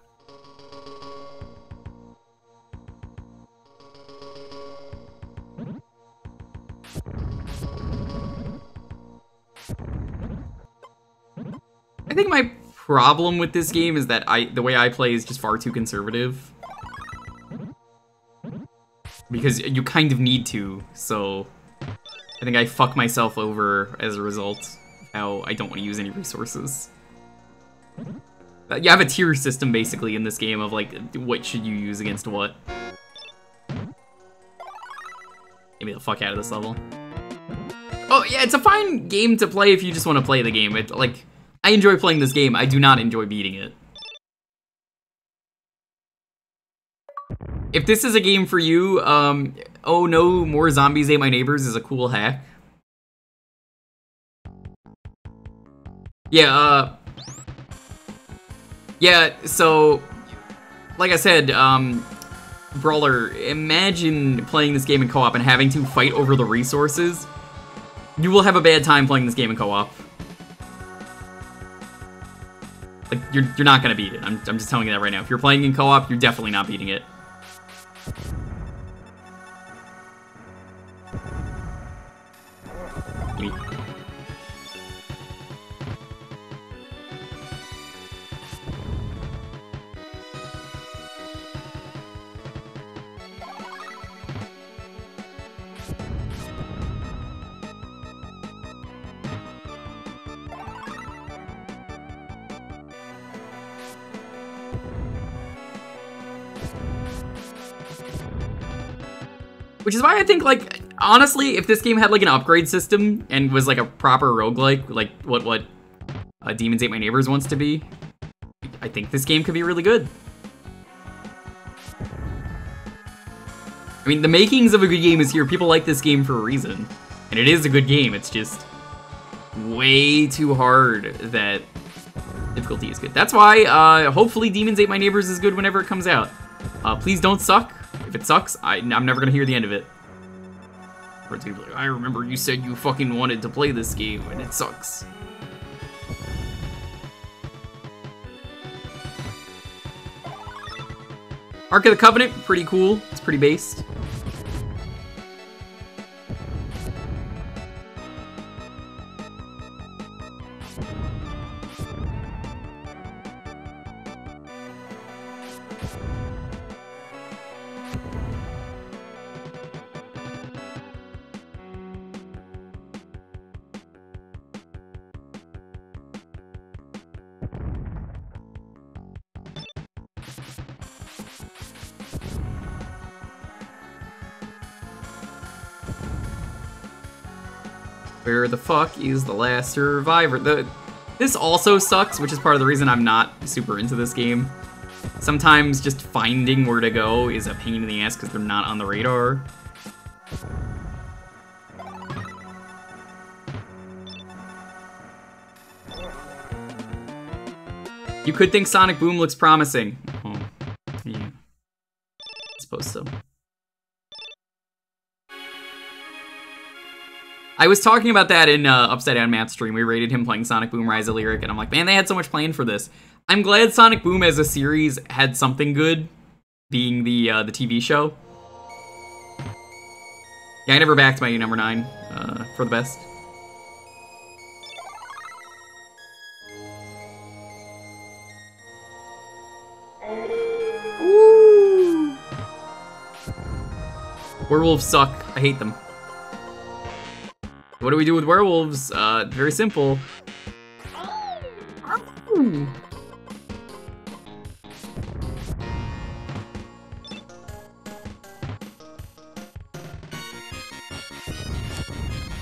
I think my problem with this game is that the way I play is just far too conservative. Because you kind of need to, so I think I fuck myself over as a result. How I don't want to use any resources. You have a tier system basically in this game of like, what should you use against what. Get me the fuck out of this level. Oh yeah, it's a fine game to play if you just want to play the game. Like, I enjoy playing this game, I do not enjoy beating it. If this is a game for you, oh no, more zombies ate my neighbors is a cool hack. Yeah, yeah, so, like I said, Brawler, imagine playing this game in co-op and having to fight over the resources. You will have a bad time playing this game in co-op. Like, you're not gonna beat it. I'm just telling you that right now. If you're playing in co-op, you're definitely not beating it. Which is why I think, like, honestly, if this game had, like, an upgrade system and was, like, a proper roguelike, like what Demons Ate My Neighbors wants to be, I think this game could be really good. I mean, the makings of a good game is here. People like this game for a reason. And it is a good game. It's just way too hard that difficulty is good. That's why, hopefully Demons Ate My Neighbors is good whenever it comes out. Please don't suck. If it sucks, I'm never gonna hear the end of it. Or it's gonna be like, I remember you said you fucking wanted to play this game, and it sucks. Ark of the Covenant, pretty cool. It's pretty based. Where the fuck is the last survivor? This also sucks, which is part of the reason I'm not super into this game. Sometimes just finding where to go is a pain in the ass because they're not on the radar. You could think Sonic Boom looks promising. Oh, yeah. I suppose so. I was talking about that in Upside Down Math stream. We rated him playing Sonic Boom Rise of Lyric, and I'm like, man, they had so much planned for this. I'm glad Sonic Boom as a series had something good, being the TV show. Yeah, I never backed my number 9 for the best. Ooh. Werewolves suck. I hate them. What do we do with werewolves? Very simple.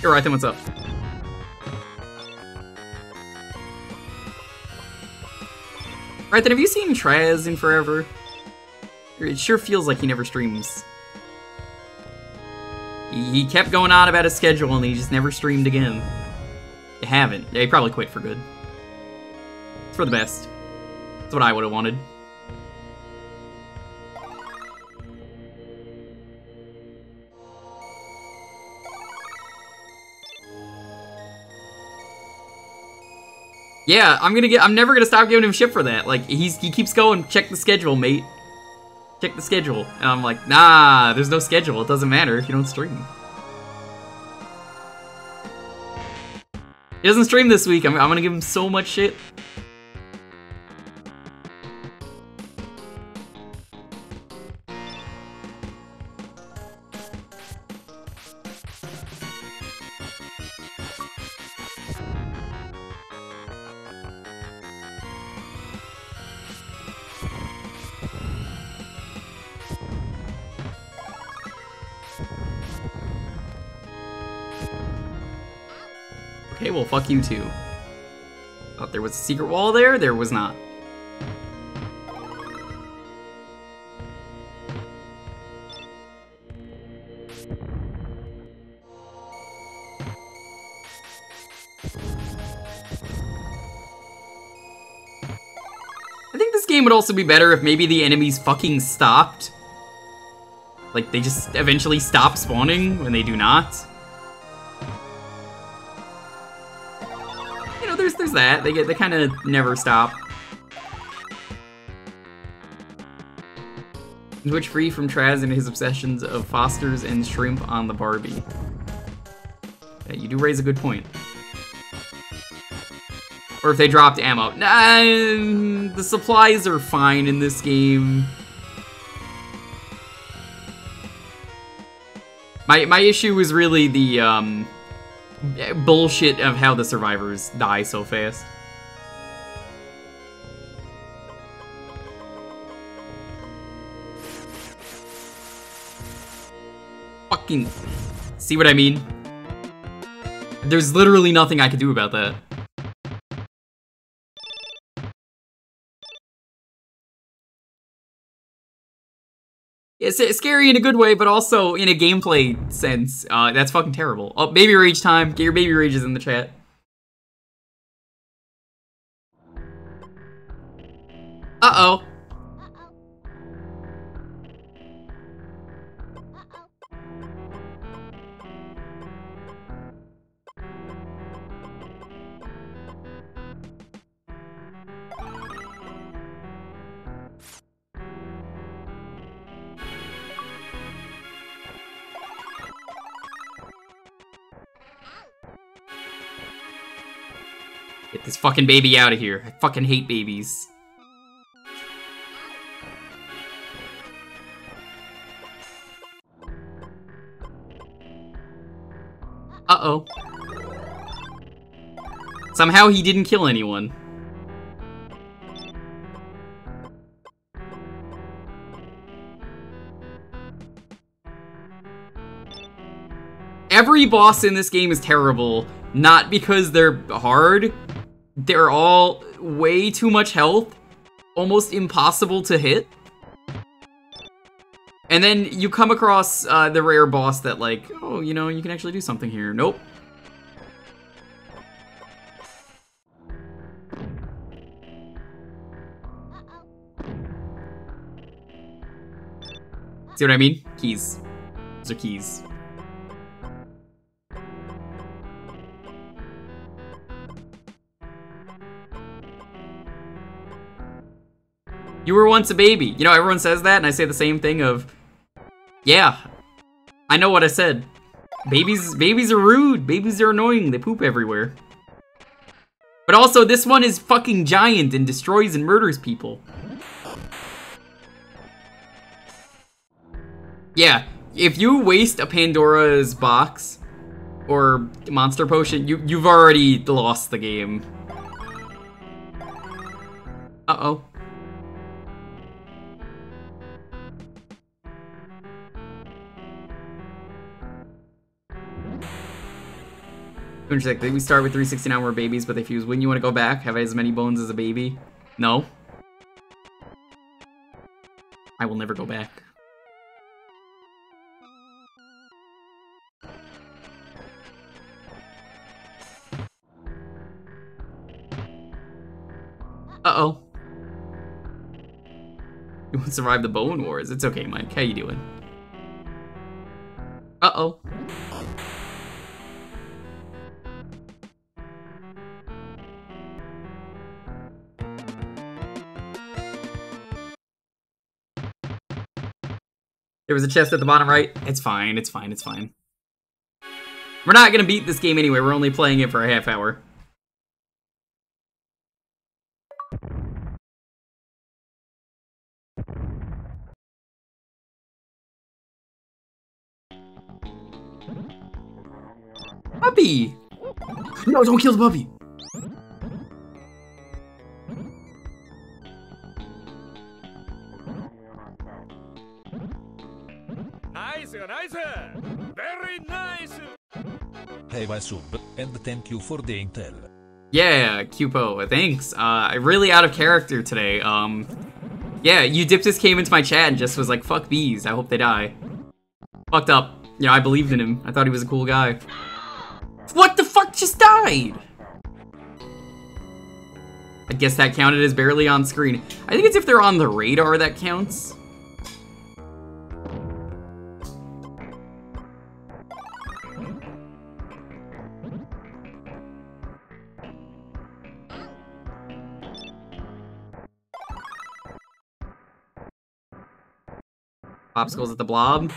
You're right, then what's up? Right then, have you seen Traz in forever? It sure feels like he never streams. He kept going on about his schedule and he just never streamed again. You haven't. Yeah, he probably quit for good. It's for the best. That's what I would have wanted. Yeah, I'm never gonna stop giving him shit for that. Like, he keeps going, check the schedule, mate. Check the schedule. And I'm like, nah, there's no schedule. It doesn't matter if you don't stream. He doesn't stream this week. I'm gonna give him so much shit. Okay, well, fuck you too. Thought there was a secret wall there? There was not. I think this game would also be better if maybe the enemies fucking stopped. Like, they just eventually stop spawning when they do not. There's that. They kind of never stop. Switch free from Traz and his obsessions of Fosters and shrimp on the Barbie. Yeah, you do raise a good point. Or if they dropped ammo. Nah, the supplies are fine in this game. My issue is really the bullshit of how the survivors die so fast. Fucking... See what I mean? There's literally nothing I can do about that. It's scary in a good way, but also in a gameplay sense. That's fucking terrible. Oh, baby rage time. Get your baby rages in the chat. Uh-oh. Get this fucking baby out of here. I fucking hate babies. Uh-oh. Somehow he didn't kill anyone. Every boss in this game is terrible, not because they're hard. They're all way too much health, almost impossible to hit. And then you come across the rare boss that like, oh, you know, you can actually do something here. Nope. See what I mean? Keys. Those are keys. You were once a baby. You know, everyone says that, and I say the same thing of, yeah, I know what I said. Babies are rude. Babies are annoying. They poop everywhere. But also, this one is fucking giant and destroys and murders people. Yeah, if you waste a Pandora's box or monster potion, you've already lost the game. Uh-oh. We start with 369 we're babies, but they fuse. Wouldn't you want to go back? Have as many bones as a baby? No. I will never go back. Uh-oh. You won't survive the Bone Wars. It's okay, Mike. How you doing? Uh-oh. There was a chest at the bottom right. It's fine, it's fine, it's fine. We're not gonna beat this game anyway. We're only playing it for a half hour. Puppy! No, don't kill the puppy! Nice, nice! Very nice! Have a sub, and thank you for the intel. Yeah, Cupo, thanks. Really out of character today. Yeah, Eudiptus came into my chat and just was like, fuck bees, I hope they die. Fucked up. You know, I believed in him. I thought he was a cool guy. What the fuck just died? I guess that counted as barely on screen. I think it's if they're on the radar that counts. Popsicles at the blob.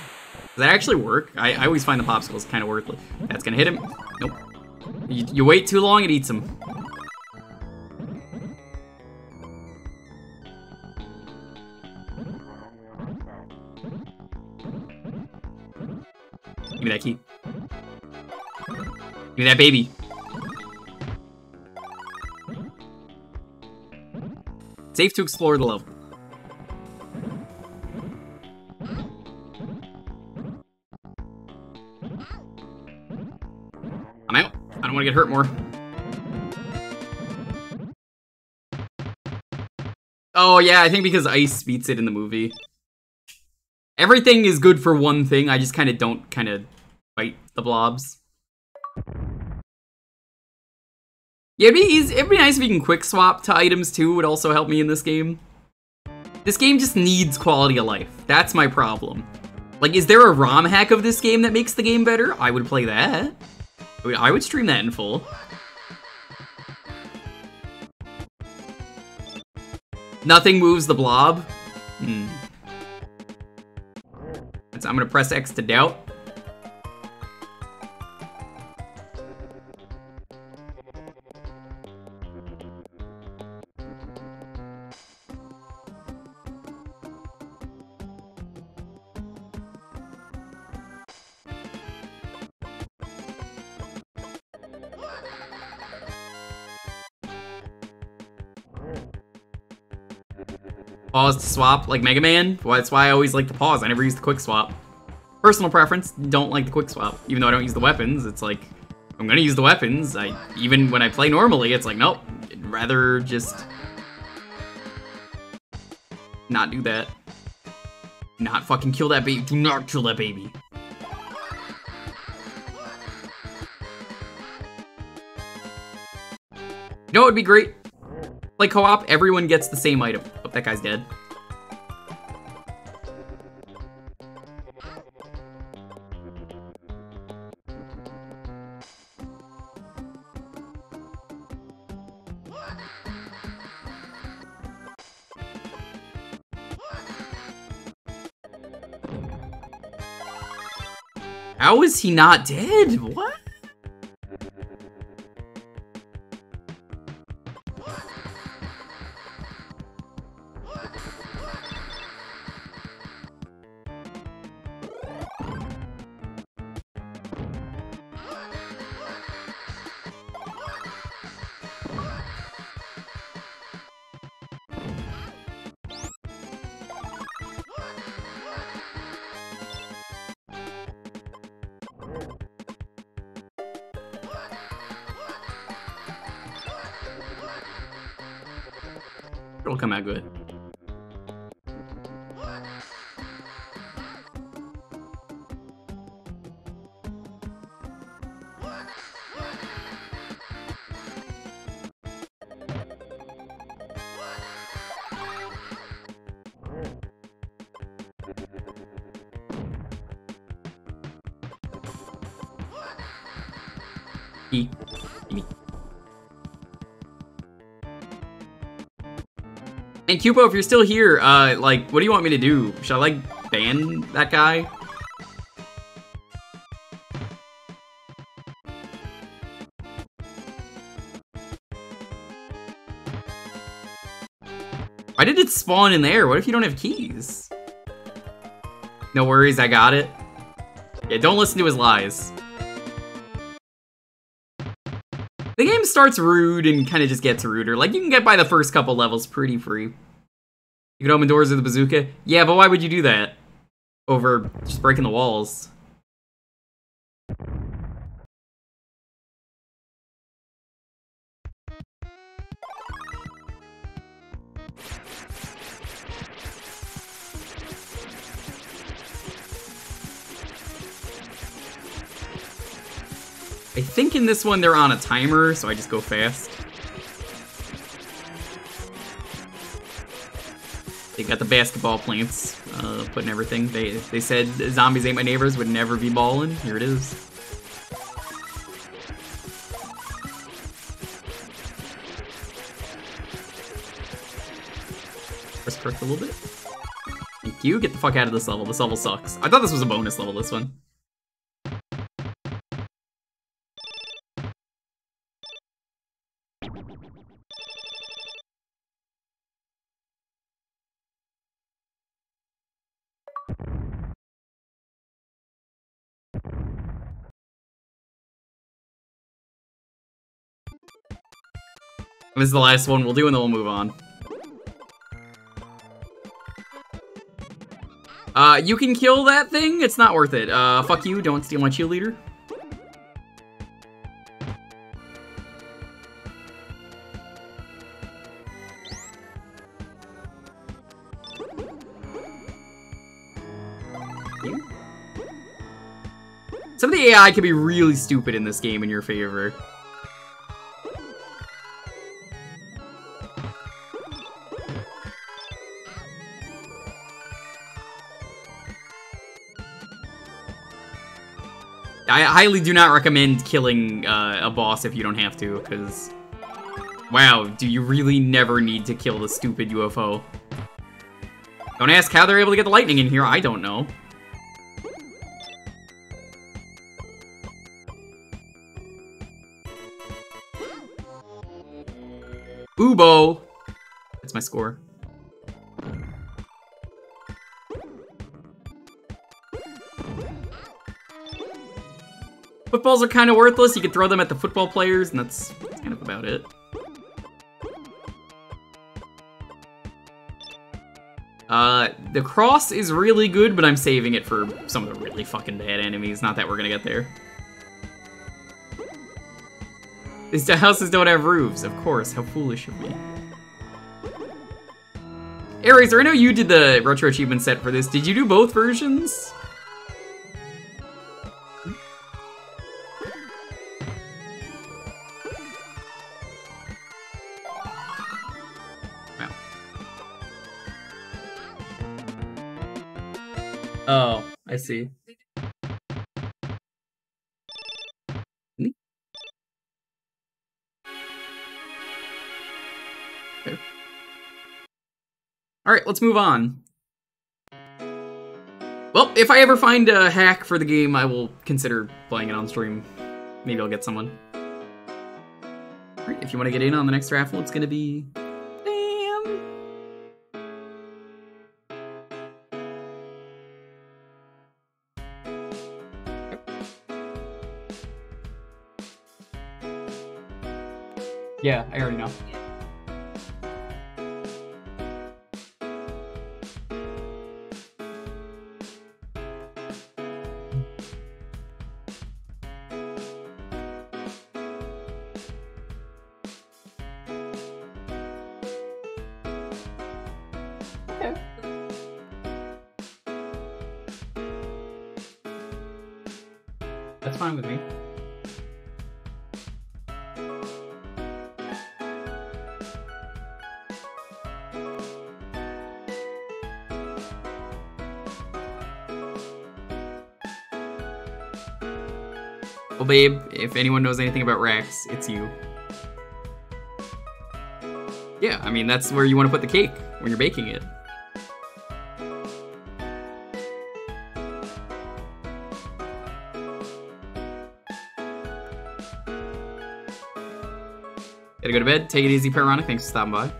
Does that actually work? I always find the popsicles kind of worthless. That's gonna hit him. Nope. You wait too long, it eats him. Give me that key. Give me that baby. Safe to explore the level. I'm out. I don't want to get hurt more. Oh yeah, I think because Ice beats it in the movie. Everything is good for one thing, I just kind of don't fight the blobs. Yeah, it'd be nice if you can quick swap to items too, would also help me in this game. This game just needs quality of life. That's my problem. Like, is there a ROM hack of this game that makes the game better? I would play that. I would stream that in full. Nothing moves the blob. I'm gonna press X to doubt. Pause to swap like Mega Man. Well, that's why I always like to pause. I never use the quick swap. Personal preference, don't like the quick swap. Even though I don't use the weapons, it's like, I'm gonna use the weapons. Even when I play normally, it's like, nope, I'd rather just not do that. Not fucking kill that baby. Do not kill that baby. You know what would be great? Like co-op, everyone gets the same item. Oh, that guy's dead. How is he not dead? What? It'll come out good. Gimme. And Cupo, if you're still here, like, what do you want me to do? Should I, like, ban that guy? Why did it spawn in there? What if you don't have keys? No worries, I got it. Yeah, don't listen to his lies. The game starts rude and kind of just gets ruder. Like, you can get by the first couple levels pretty free. You can open doors with a bazooka. Yeah, but why would you do that? Over just breaking the walls. I think in this one they're on a timer, so I just go fast. They got the basketball plants, putting everything. They said zombies ain't my neighbors would never be ballin'. Here it is. Press correct a little bit. Thank you. Get the fuck out of this level. This level sucks. I thought this was a bonus level, this one. This is the last one we'll do, and then we'll move on. You can kill that thing? It's not worth it. Fuck you, don't steal my cheerleader. You? Some of the AI can be really stupid in this game in your favor. I highly do not recommend killing a boss if you don't have to, because... Wow, do you really never need to kill the stupid UFO? Don't ask how they're able to get the lightning in here, I don't know. Ubo! That's my score. Footballs are kind of worthless. You can throw them at the football players, and that's kind of about it. The cross is really good, but I'm saving it for some of the really fucking bad enemies. Not that we're gonna get there. These houses don't have roofs, of course. How foolish of me. Aries, I know you did the retro achievement set for this. Did you do both versions? Oh, I see. Okay. Alright, let's move on. Well, if I ever find a hack for the game, I will consider playing it on stream. Maybe I'll get someone. Alright, if you want to get in on the next raffle, it's gonna be... Yeah, I already know. Okay. That's fine with me. Well, babe, if anyone knows anything about racks, it's you. Yeah, I mean, that's where you want to put the cake when you're baking it. Gotta go to bed. Take it easy, Pironic. Thanks for stopping by.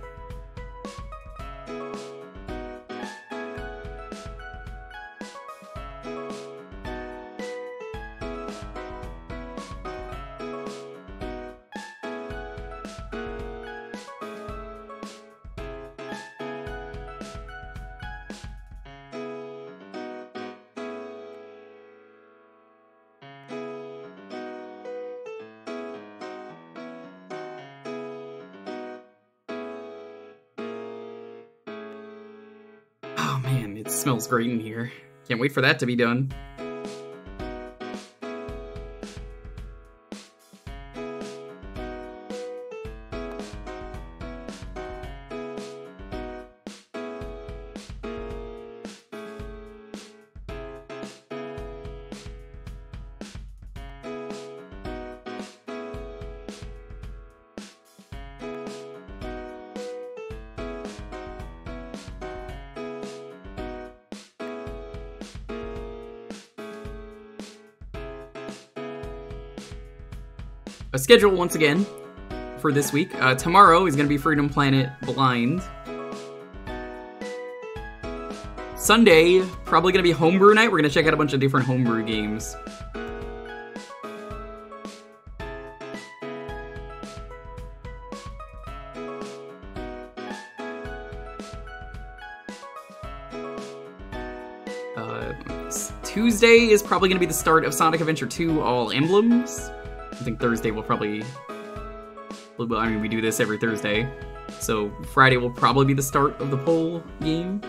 Oh man, it smells great in here. Can't wait for that to be done. A schedule once again for this week. Tomorrow is going to be Freedom Planet Blind. Sunday, probably going to be Homebrew Night. We're going to check out a bunch of different homebrew games. Tuesday is probably going to be the start of Sonic Adventure 2 All Emblems. I think Thursday will probably... Well, I mean, we do this every Thursday. So Friday will probably be the start of the poll game.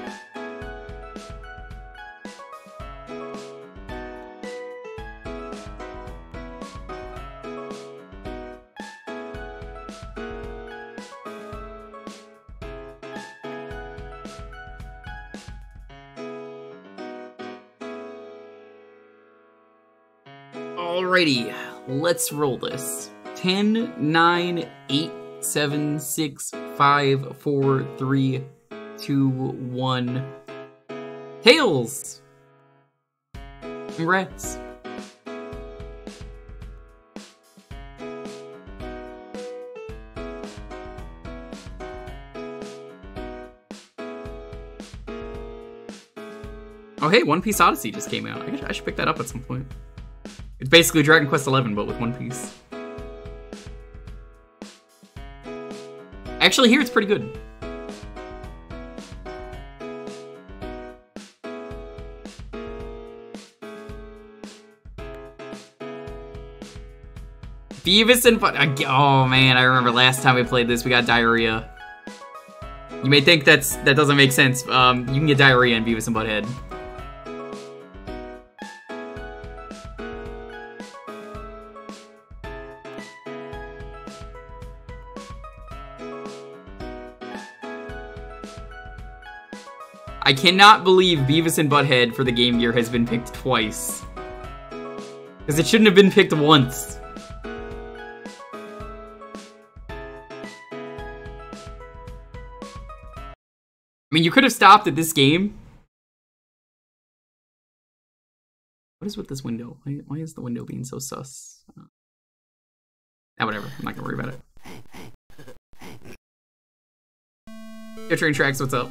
Alrighty, let's roll this. 10, 9, 8, 7, 6, 5, 4, 3, 2, 1. Tails! Congrats. Oh hey, One Piece Odyssey just came out. I should pick that up at some point. It's basically Dragon Quest XI, but with One Piece. I actually hear it's pretty good. Beavis and Butt. Oh man, I remember last time we played this, we got diarrhea. You may think that doesn't make sense. You can get diarrhea in Beavis and Butthead. I cannot believe Beavis and Butthead for the Game Gear has been picked twice. Because it shouldn't have been picked once. I mean, you could have stopped at this game. What is with this window? Why is the window being so sus? Whatever. I'm not gonna worry about it. Yo, Train Tracks, what's up?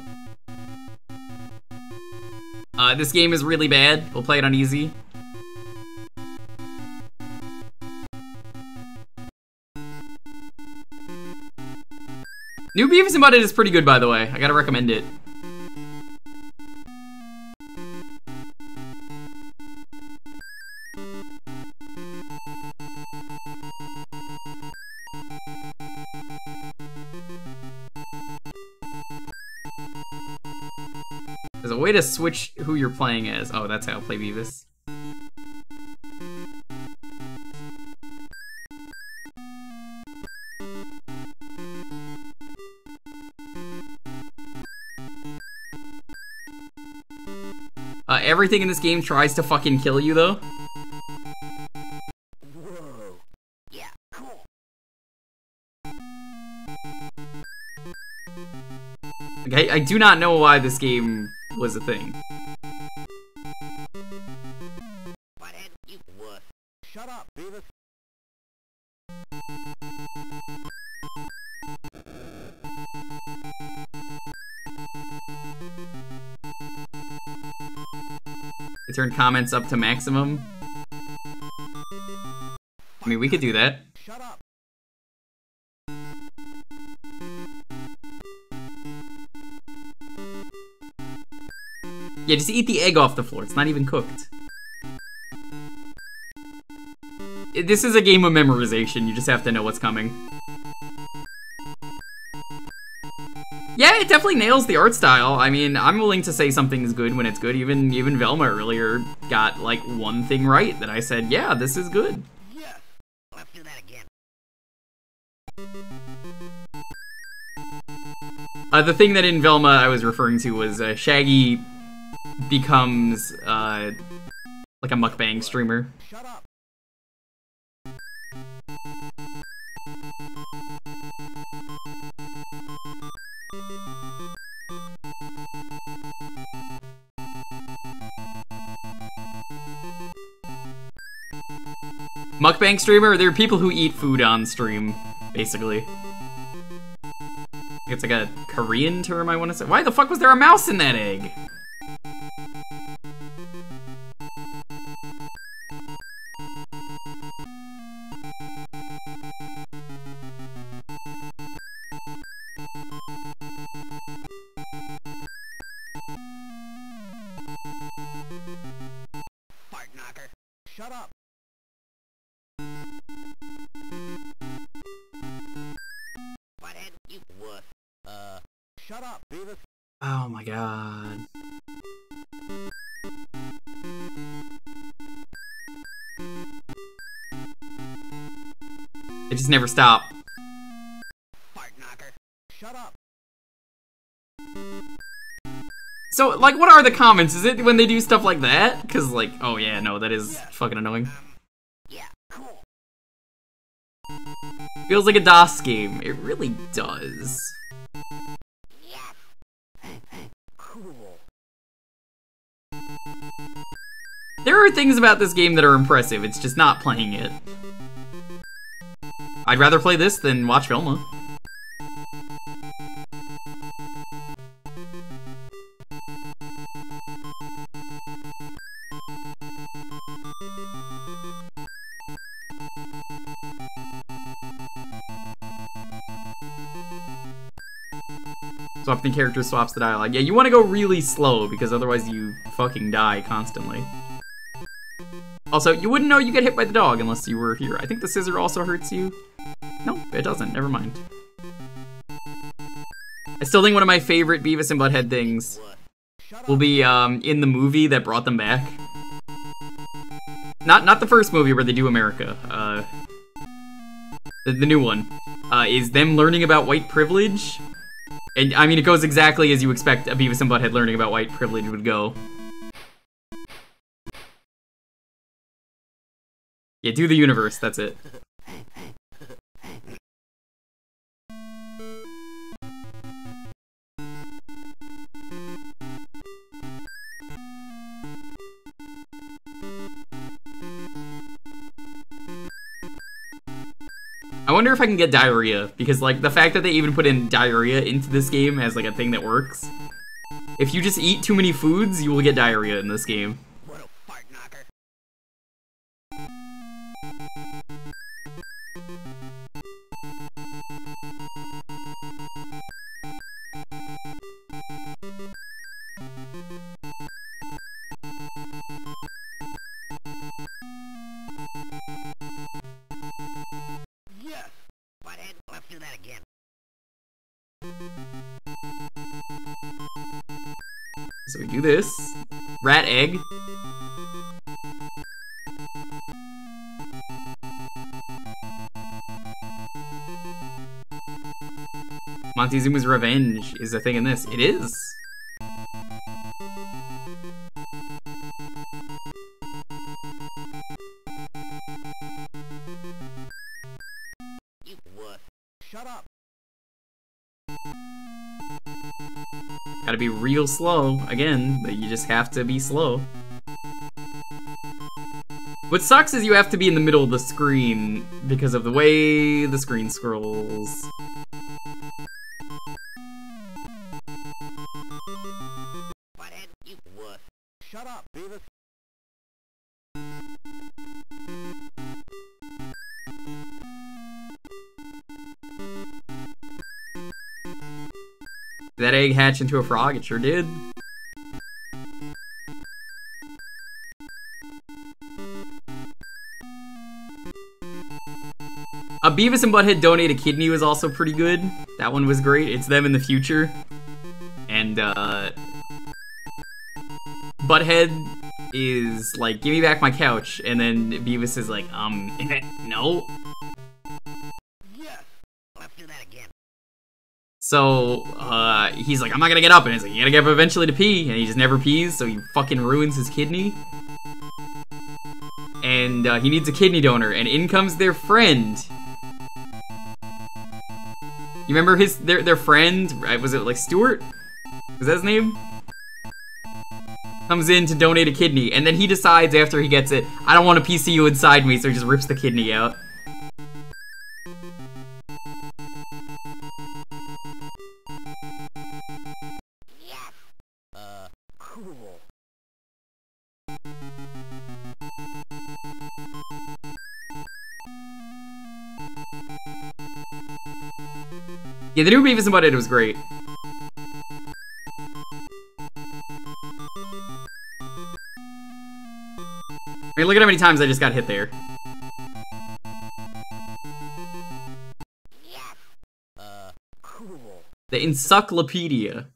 This game is really bad. We'll play it on easy. New Beavis and Butthead is pretty good, by the way. I gotta recommend it. There's a way to switch who you're playing as. Oh, that's how I play Beavis. Everything in this game tries to fucking kill you, though. Whoa. Yeah, cool. Okay, I do not know why this game was a thing. Butthead, you wuss. Shut up, Beavis. I turned comments up to maximum. I mean, we could do that. Shut up. Yeah, just eat the egg off the floor. It's not even cooked. This is a game of memorization. You just have to know what's coming. Yeah, it definitely nails the art style. I mean, I'm willing to say something is good when it's good. Even Velma earlier got, like, one thing right that I said, yeah, this is good. Yes. Let's do that again. The thing that in Velma I was referring to was Shaggy becomes, like a mukbang streamer. Shut up. Mukbang streamer? There are people who eat food on stream, basically. It's like a Korean term, I want to say. Why the fuck was there a mouse in that egg? Fart knocker. Shut up. Butthead, you wuss. Shut up, Beavis. Oh my god. It just never stopped. Fart knocker. Shut up. So, like, what are the comments? Is it when they do stuff like that? Because, like, oh yeah, no, that is fucking annoying. Yeah, cool. Feels like a DOS game. It really does. Yes. Cool. There are things about this game that are impressive, it's just not playing it. I'd rather play this than watch Velma. Swapping characters swaps the dialogue. Yeah, you want to go really slow because otherwise you fucking die constantly. Also, you wouldn't know you get hit by the dog unless you were here. I think the scissor also hurts you. No, it doesn't. Never mind. I still think one of my favorite Beavis and Butthead things will be in the movie that brought them back. Not the first movie where they do America. The new one. Is them learning about white privilege. And, I mean, it goes exactly as you expect a Beavis and Butthead learning about white privilege would go. Yeah, do the universe, that's it. I wonder if I can get diarrhea, because, like, the fact that they even put in diarrhea into this game as, like, a thing that works. If you just eat too many foods, you will get diarrhea in this game. What a fart knocker. Yes, Butthead, let's do that again. So we do this. Rat egg. Montezuma's revenge is a thing in this. It is. You wuss. Shut up. Gotta be real slow. Again, but you just have to be slow. What sucks is you have to be in the middle of the screen because of the way the screen scrolls. Butthead, you wuss. Shut up, Beavis. Did that egg hatch into a frog? It sure did. Beavis and Butthead Donate a Kidney was also pretty good. That one was great. It's them in the future. And, Butthead is like, give me back my couch. And then Beavis is like, no. Yes, let's do that again. So, he's like, I'm not gonna get up. And he's like, you gotta get up eventually to pee. And he just never pees, so he fucking ruins his kidney. And, he needs a kidney donor. And in comes their friend. You remember their friend? Right? Was it like Stuart? Was that his name? Comes in to donate a kidney, and then he decides after he gets it, I don't want a PCU inside me, so he just rips the kidney out. Yes. Cool. Yeah, the new Beavis and Butthead was great. I mean, look at how many times I just got hit there. Yes. Cool. The encyclopedia.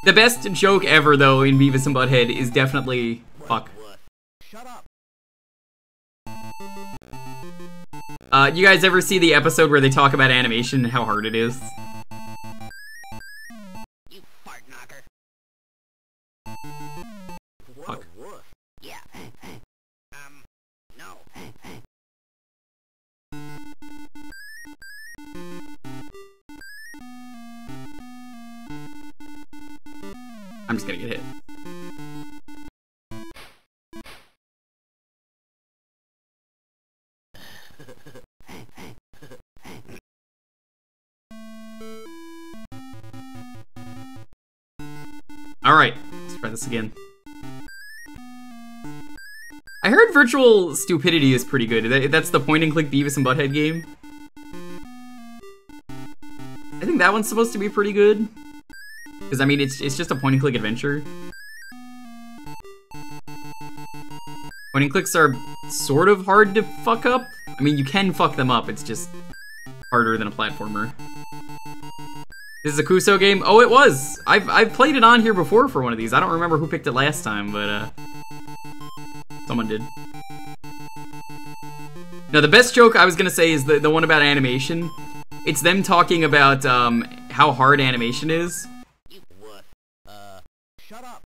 The best joke ever, though, in Beavis and Butthead is definitely... Fuck. Shut up. You guys ever see the episode where they talk about animation and how hard it is? You fart knocker. Fuck. Yeah. No. I'm just gonna get hit. Alright, let's try this again. I heard Virtual Stupidity is pretty good. That's the point-and-click Beavis and Butthead game. I think that one's supposed to be pretty good. Because, I mean, it's just a point-and-click adventure. Point and clicks are sort of hard to fuck up. I mean, you can fuck them up, it's just harder than a platformer. This is a Kuso game? Oh, it was! I've played it on here before for one of these. I don't remember who picked it last time, but, someone did. Now, the best joke I was gonna say is the one about animation. It's them talking about, how hard animation is. You what? Shut up.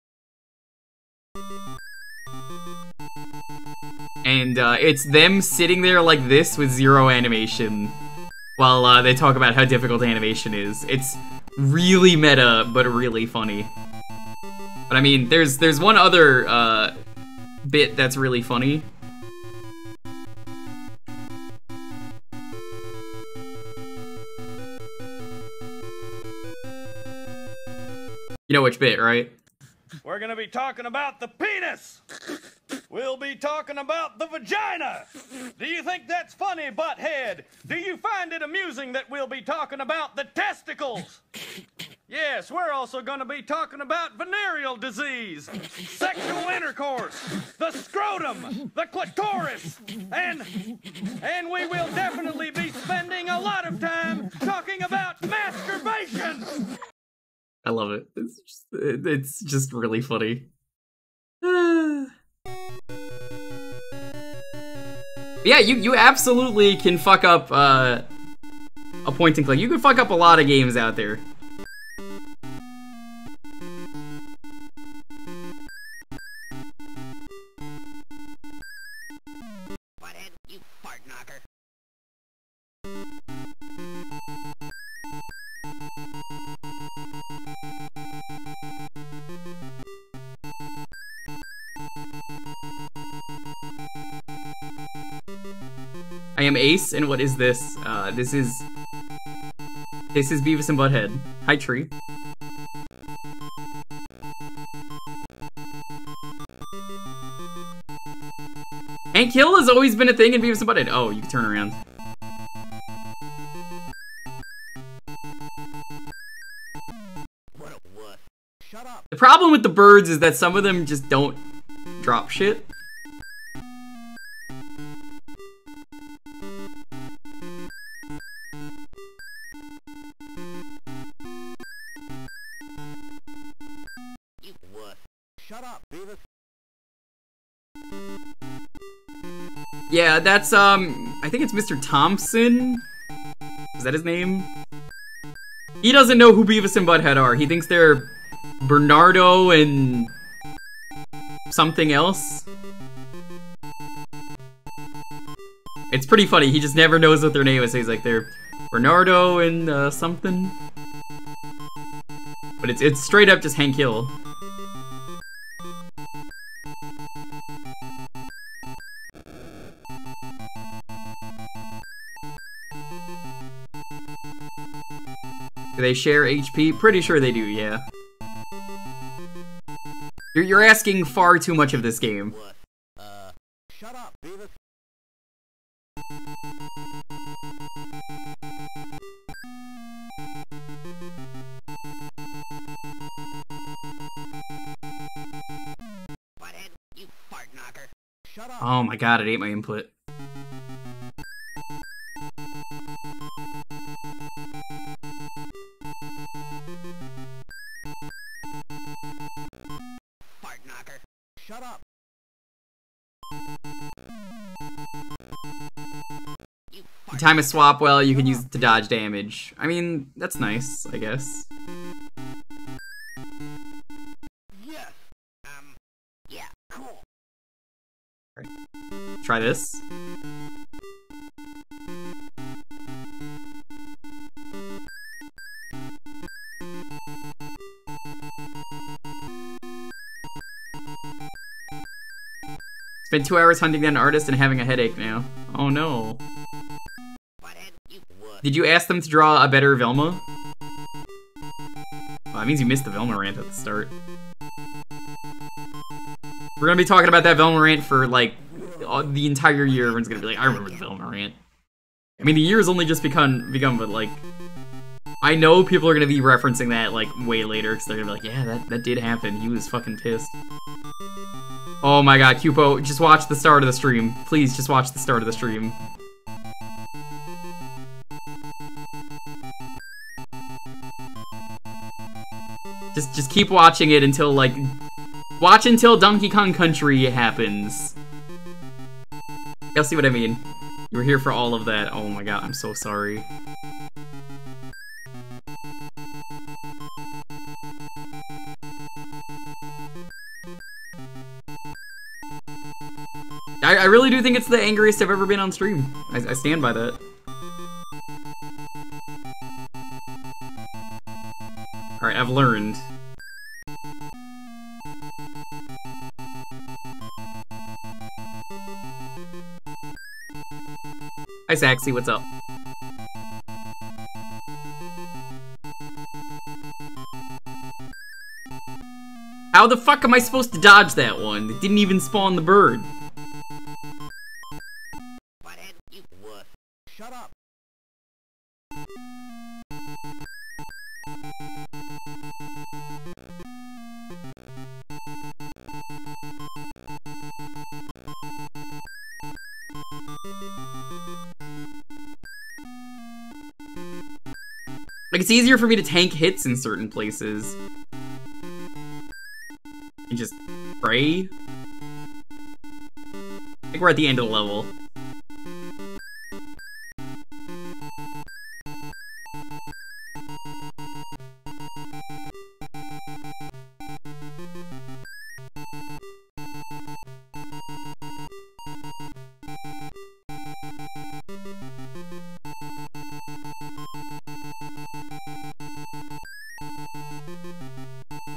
And, it's them sitting there like this with zero animation while, they talk about how difficult animation is. It's really meta, but really funny. But I mean, there's one other, bit that's really funny. You know which bit, right? We're gonna be talking about the penis! We'll be talking about the vagina! Do you think that's funny, Butthead? Do you find it amusing that we'll be talking about the testicles? Yes, we're also gonna be talking about venereal disease, sexual intercourse, the scrotum, the clitoris, and we will definitely be spending a lot of time talking about masturbation! I love it. It's just really funny. Yeah, you absolutely can fuck up a point and click. You can fuck up a lot of games out there. Butthead, you fart knocker. I am Ace, and what is this? This is Beavis and Butthead. Hi, Tree. Hank Hill has always been a thing in Beavis and Butthead. Oh, you can turn around. What a wuss. Shut up. The problem with the birds is that some of them just don't drop shit. You wuss. Shut up, Beavis. Yeah, that's, I think it's Mr. Thompson? Is that his name? He doesn't know who Beavis and Butthead are. He thinks they're Bernardo and something else. It's pretty funny. He just never knows what their name is. So he's like, they're Bernardo and, something. But it's straight up just Hank Hill. Do they share HP? Pretty sure they do, yeah. You're asking far too much of this game. What? Shut up, Beavis. Butthead, you fart knocker. Shut up. Oh my god, it ate my input. Fart knocker. Shut up. You fart. Time a swap well, you can use it to dodge damage. I mean, that's nice, I guess. Yes. Yeah, cool. Try this. Spent 2 hours hunting down an artist and having a headache now. Oh no. Butthead, you wuss. Did you ask them to draw a better Velma? Well, that means you missed the Velma rant at the start. We're gonna be talking about that Velma rant for, like, the entire year. Everyone's gonna be like, I remember the Velma rant. I mean, the year's only just begun, but, like, I know people are gonna be referencing that, like, way later, because they're gonna be like, yeah, that did happen. He was fucking pissed. Oh my god, Cupo, just watch the start of the stream. Please, just watch the start of the stream. Just keep watching it until, like... Watch until Donkey Kong Country happens. You'll see what I mean. You were here for all of that. Oh my god, I'm so sorry. I really do think it's the angriest I've ever been on stream. I stand by that. Alright, I've learned. Hi, Saxy, what's up? How the fuck am I supposed to dodge that one? It didn't even spawn the bird. Butthead, you wuss. Shut up. Like, it's easier for me to tank hits in certain places. And just pray. I think we're at the end of the level.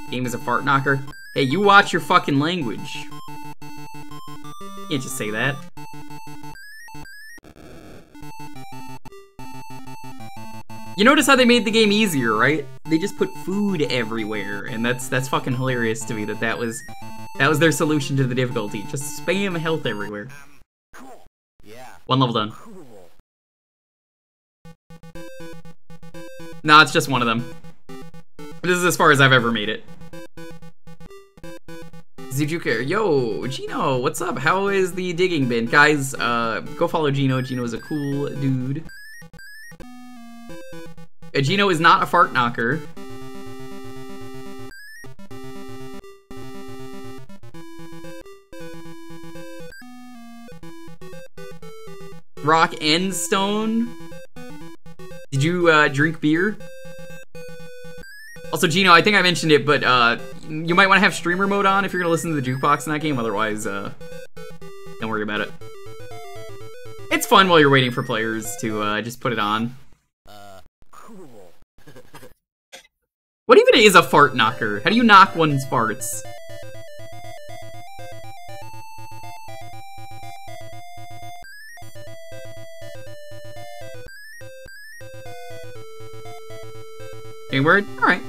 Game is a fart knocker. Hey, you watch your fucking language. You can't just say that. You notice how they made the game easier, right? They just put food everywhere, and that's fucking hilarious to me that was their solution to the difficulty. Just spam health everywhere. Cool. Yeah. One level done. Cool. Nah, it's just one of them. This is as far as I've ever made it. Jewker, yo, Gino, what's up? How is the digging been? Guys, go follow Gino. Gino is a cool dude. Gino is not a fart knocker. Rock and Stone. Did you drink beer? Also, Gino, I think I mentioned it, but you might want to have streamer mode on if you're gonna listen to the Jewkbox in that game. Otherwise, don't worry about it. It's fun while you're waiting for players to just put it on. Cool. What even is a fart knocker? How do you knock one's farts? Any word? Alright.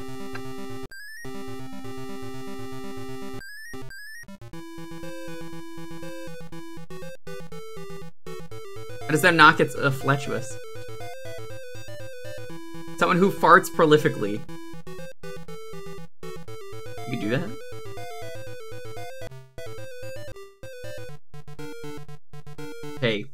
How does that knock its fletulous? Someone who farts prolifically. You could do that? Hey.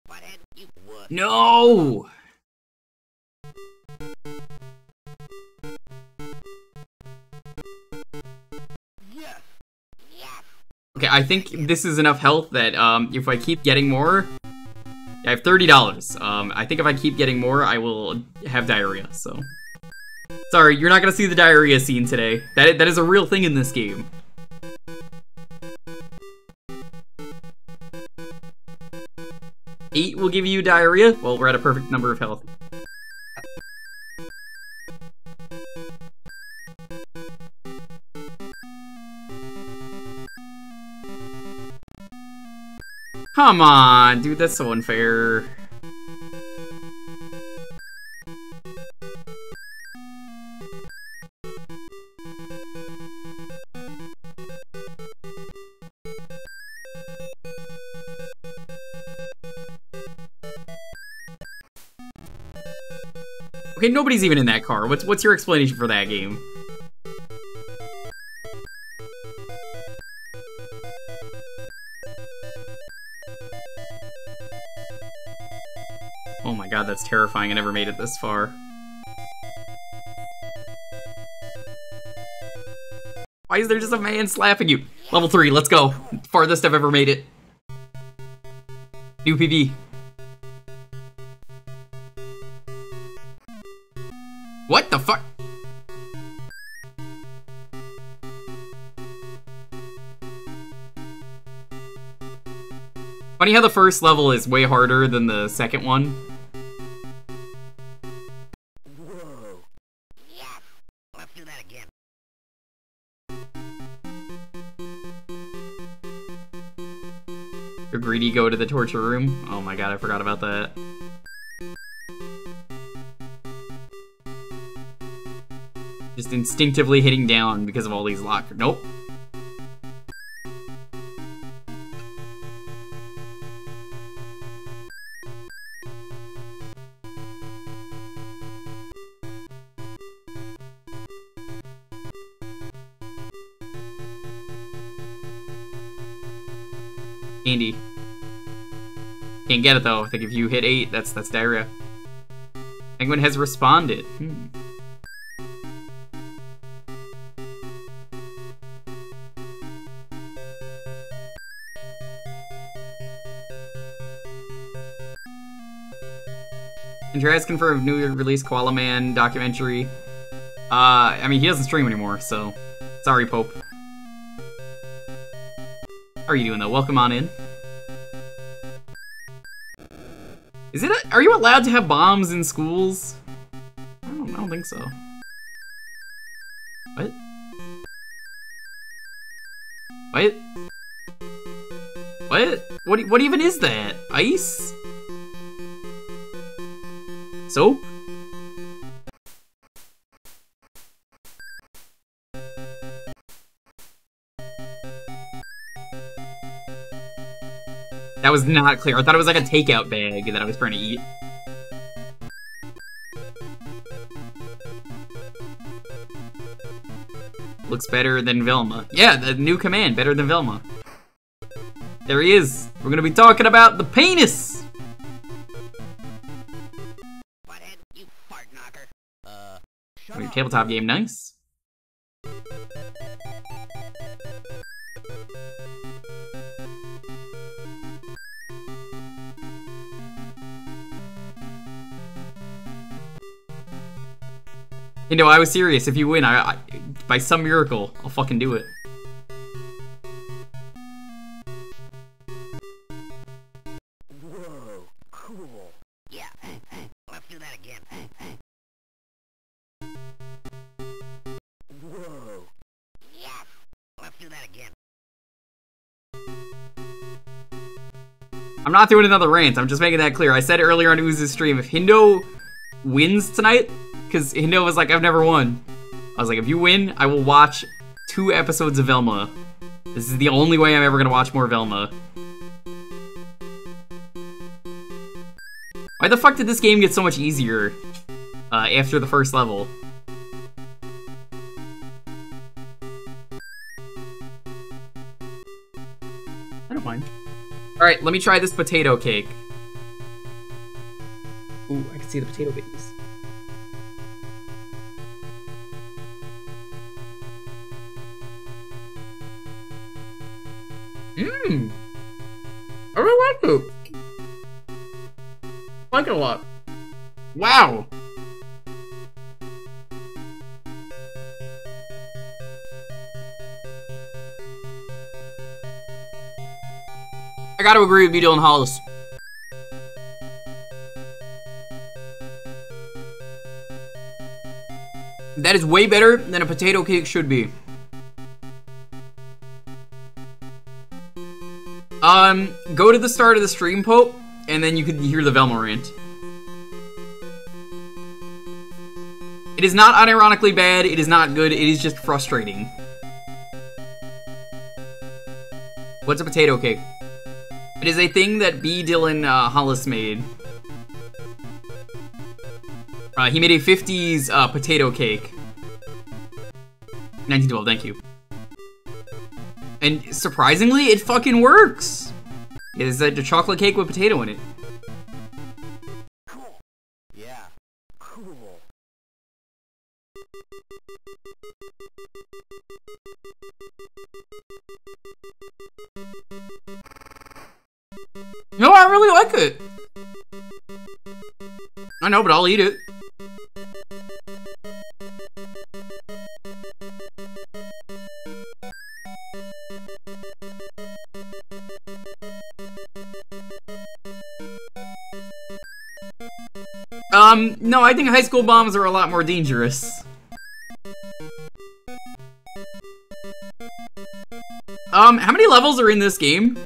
Butthead, you wuss. No! Yes. Yes. Okay, I think this is enough health that, if I keep getting more... I have $30. I think if I keep getting more, I will have diarrhea, so... Sorry, you're not gonna see the diarrhea scene today. That is a real thing in this game. Eight will give you diarrhea? Well, we're at a perfect number of health. Come on, dude, that's so unfair. Okay, nobody's even in that car. What's your explanation for that game? Oh my god, that's terrifying. I never made it this far. Why is there just a man slapping you? Level 3, let's go. Farthest I've ever made it. New PB. What the fuck? Funny how the first level is way harder than the second one. Whoa. Yes. Let's do that again. The greedy go to the torture room. Oh my god, I forgot about that. Just instinctively hitting down because of all these lockers. Nope. Candy. Can't get it though. I think if you hit 8, that's diarrhea. Penguin has responded. Andreas confirmed new release Koala Man documentary. I mean, he doesn't stream anymore, so sorry, Pope. How are you doing though? Welcome on in. Are you allowed to have bombs in schools? I don't think so. What? What? What even is that? Ice? Soap? That was not clear. I thought it was like a takeout bag that I was trying to eat. Looks better than Velma. Yeah, the new command, better than Velma. There he is. We're gonna be talking about the penis! Butthead, you fart knocker. Shut Wait, up. tabletop game, nice. You know, I was serious. If you win, I by some miracle, I'll fucking do it. Whoa, cool. Yeah, let's do that again. Whoa. Yes, let's do that again. I'm not doing another rant. I'm just making that clear. I said earlier on Ooze's stream, if Hindo wins tonight, because Hindo was like, I've never won. I was like, if you win, I will watch 2 episodes of Velma. This is the only way I'm ever gonna watch more Velma. Why the fuck did this game get so much easier after the first level? I don't mind. Alright, let me try this potato cake. Ooh, I can see the potato babies. Mmm. I really like it. I like it a lot. Wow. I gotta agree with you, Dylan Hollis. That is way better than a potato cake should be. Go to the start of the stream, Pope, and then you can hear the Velma rant. It is not unironically bad, it is not good, it is just frustrating. What's a potato cake? It is a thing that B. Dylan Hollis made. He made a 50s potato cake. 1912, thank you. And surprisingly, it fucking works! It's a chocolate cake with potato in it. Cool. Yeah. Cool. No, I really like it. I know, but I'll eat it. No, I think high school bombs are a lot more dangerous. How many levels are in this game?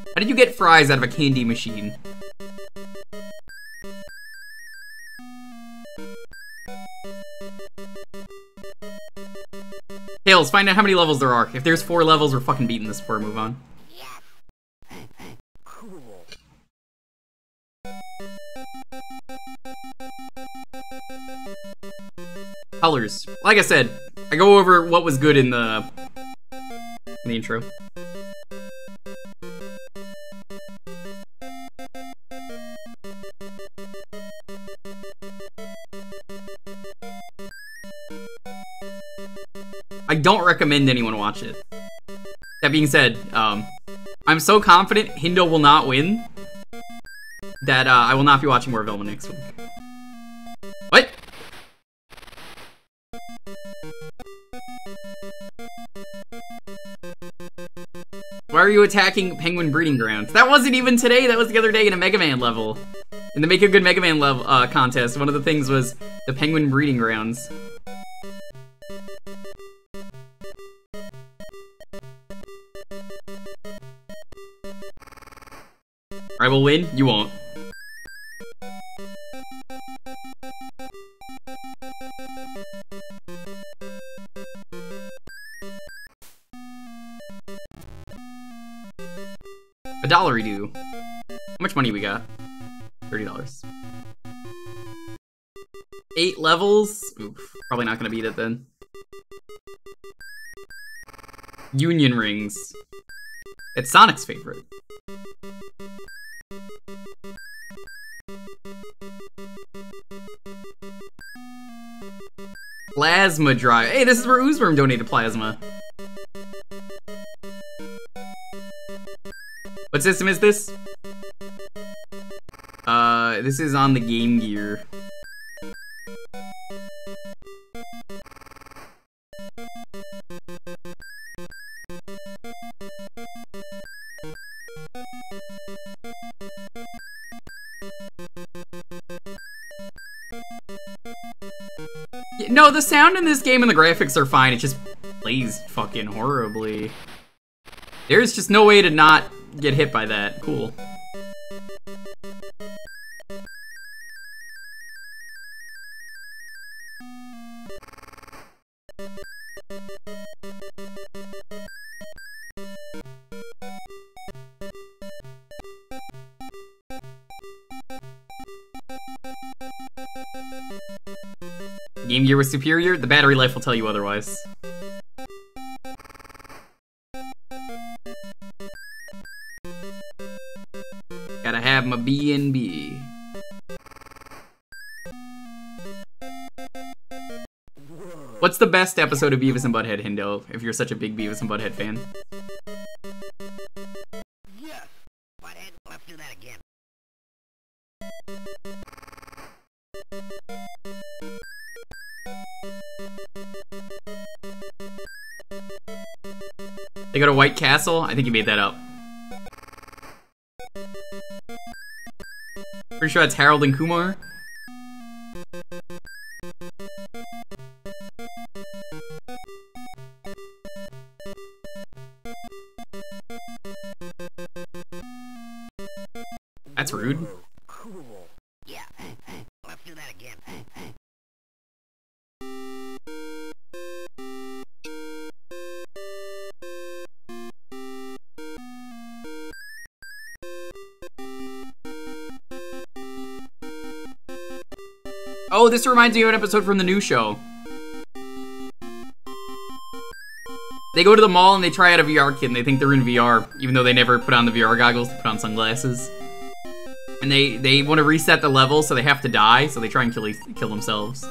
How did you get fries out of a candy machine? Tails, find out how many levels there are. If there's 4 levels, we're fucking beating this before we move on. Cool. Colors. Like I said, I go over what was good in the intro. I don't recommend anyone watch it. That being said, I'm so confident Hindo will not win that I will not be watching more Velma next week. What? Why are you attacking Penguin Breeding Grounds? That wasn't even today, that was the other day in a Mega Man level. In the Make a Good Mega Man level contest, one of the things was the Penguin Breeding Grounds. I will win, you won't. $1 do. How much money we got? $30. 8 levels? Oof, probably not gonna beat it then. Union rings. It's Sonic's favorite. Plasma drive. Hey, this is where Oozworm donated plasma. What system is this? This is on the Game Gear. No, the sound in this game and the graphics are fine, it just plays fucking horribly. There's just no way to not get hit by that. Cool. Game Gear was superior? The battery life will tell you otherwise. Gotta have my B&B. What's the best episode of Beavis and Butthead, Hindo, if you're such a big Beavis and Butthead fan? Yes. Butthead, let's do that again. They go to White Castle? I think you made that up. Pretty sure that's Harold and Kumar. That's rude. Cool. Yeah. Let's do that again. Oh, this reminds me of an episode from the new show. They go to the mall and they try out a VR kit and they think they're in VR, even though they never put on the VR goggles, they put on sunglasses. And they want to reset the level, so they have to die, so they try and kill themselves.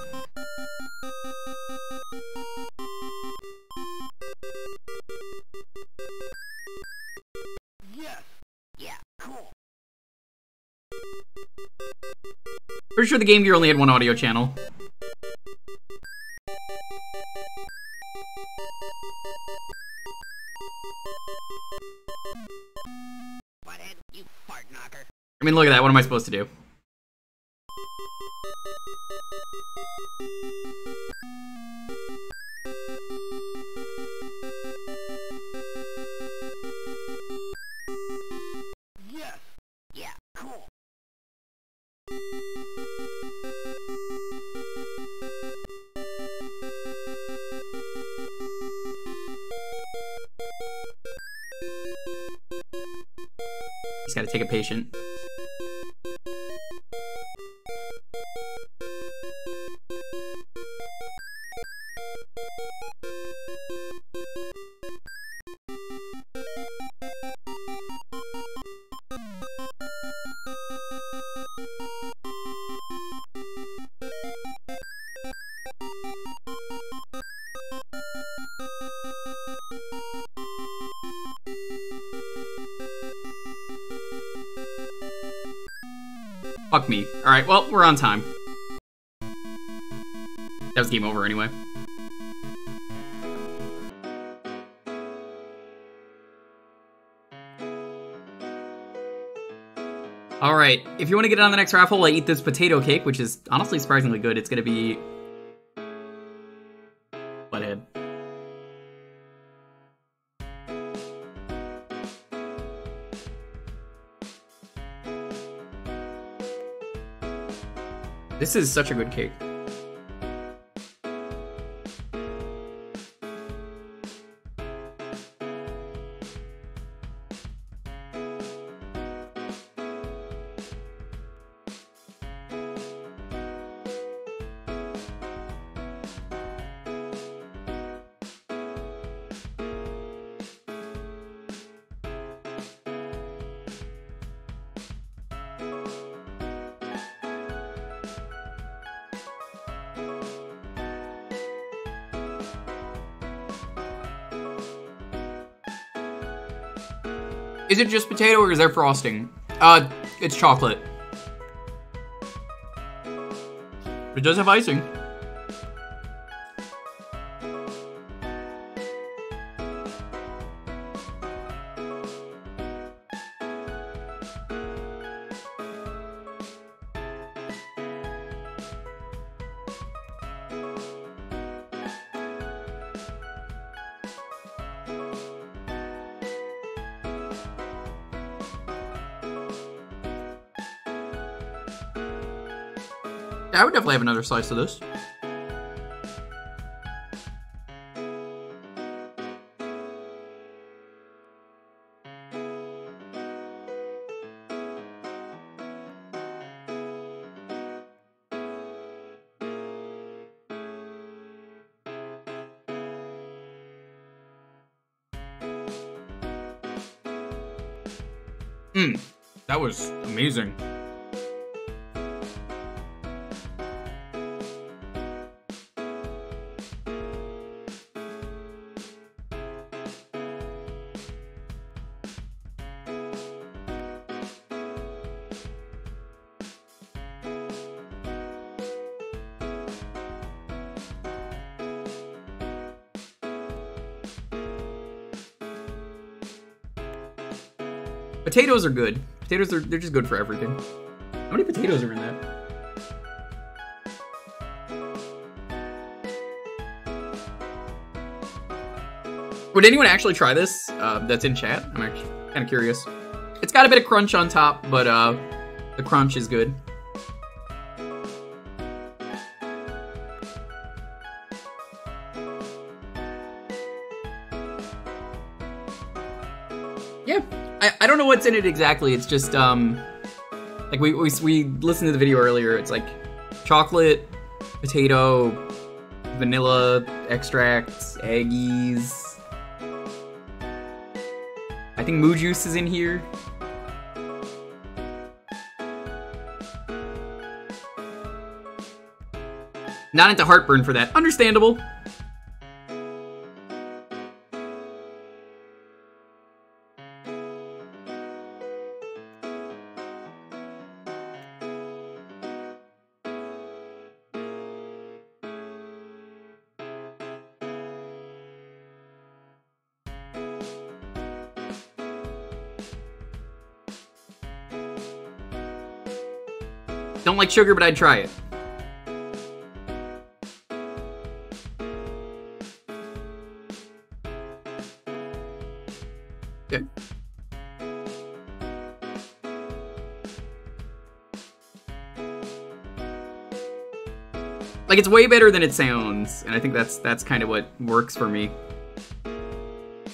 Yeah, cool. Pretty sure the Game Gear only had one audio channel. Butthead, you fart knocker. I mean, look at that. What am I supposed to do? Yeah, cool. Just gotta take a patient. Fuck me. Alright, well, we're on time. That was game over anyway. Alright, if you want to get on the next raffle, I eat this potato cake, which is honestly surprisingly good. It's gonna be... Butthead. This is such a good cake. Is it just potato or is there frosting? It's chocolate. It does have icing. I would definitely have another slice of this. That was amazing. Potatoes are good. Potatoes are, they're just good for everything. How many potatoes are in that? Would anyone actually try this that's in chat? I'm actually kind of curious. It's got a bit of crunch on top, but the crunch is good. Yeah, I don't know what's in it exactly. It's just like we listened to the video earlier. It's like chocolate, potato, vanilla extracts, eggies. I think moo juice is in here. Not into heartburn for that. Understandable. Don't like sugar, but I'd try it. Good. Like, it's way better than it sounds, and I think that's kind of what works for me.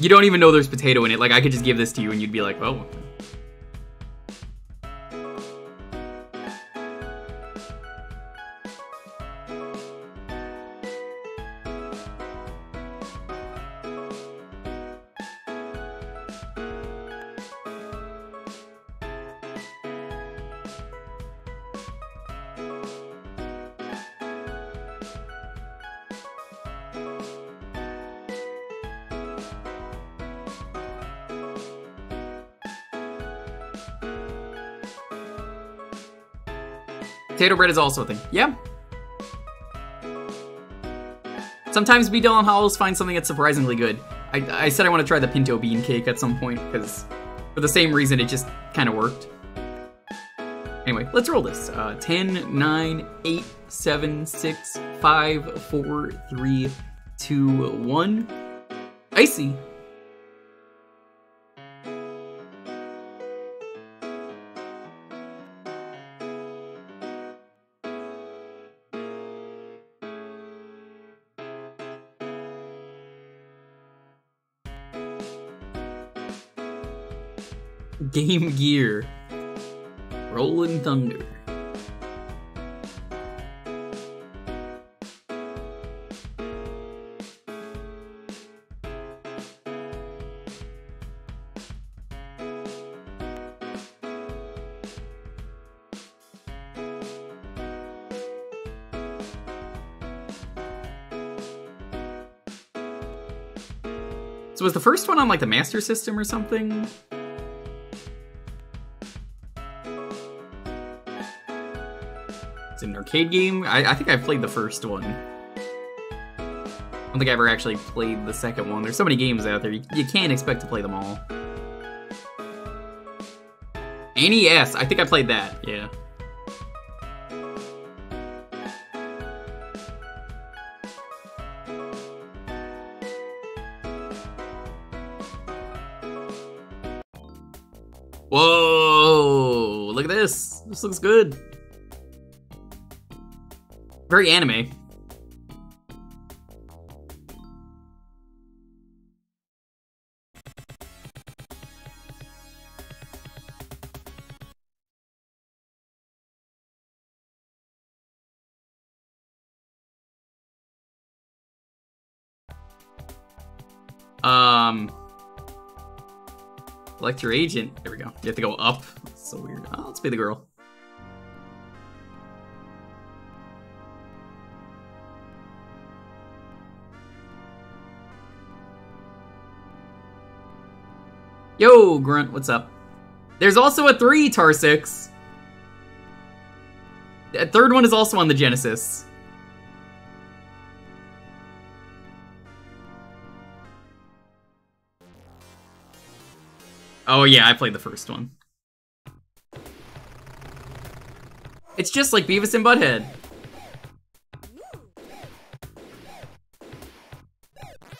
You don't even know there's potato in it. Like, I could just give this to you and you'd be like, oh. Potato bread is also a thing. Yeah. Sometimes B. Dylan Hollows find something that's surprisingly good. I said I want to try the pinto bean cake at some point, because for the same reason it just kind of worked. Anyway, let's roll this. 10, 9, 8, 7, 6, 5, 4, 3, 2, 1. Icy. Game Gear. Rolling Thunder. So was the first one on like the Master System or something? It's an arcade game? I think I played the first one. I don't think I ever actually played the second one. There's so many games out there, you can't expect to play them all. NES, I think I played that, yeah. Whoa! Look at this. This looks good. Very anime. Select your agent. There we go. You have to go up. That's so weird. Oh, let's be the girl. Yo, Grunt, what's up? There's also a 3, Tar6. That third one is also on the Genesis. Oh yeah, I played the first one. It's just like Beavis and Butthead.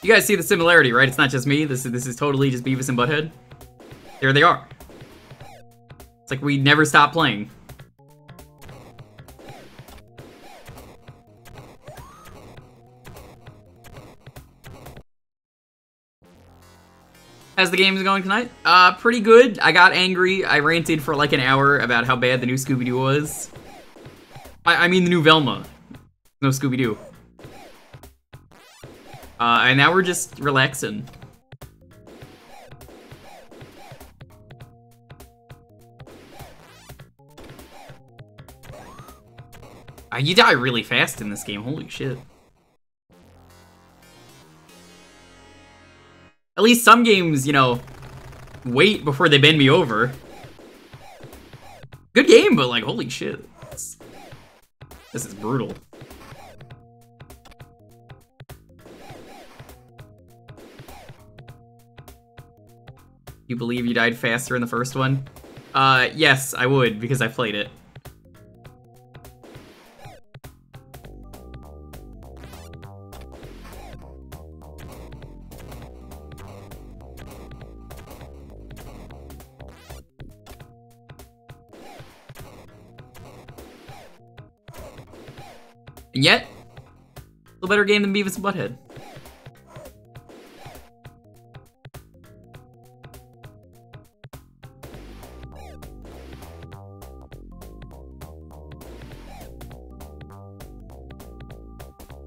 You guys see the similarity, right? It's not just me. This is totally just Beavis and Butthead. There they are. It's like we never stop playing. How's the games going tonight? Pretty good. I got angry. I ranted for like an hour about how bad the new Scooby-Doo was. I mean the new Velma. No Scooby-Doo. And now we're just relaxing. You die really fast in this game, holy shit. At least some games, you know, wait before they bend me over. Good game, but like, holy shit. This is brutal. You believe you died faster in the first one? Yes, I would, because I played it. And yet, still better game than Beavis Butthead.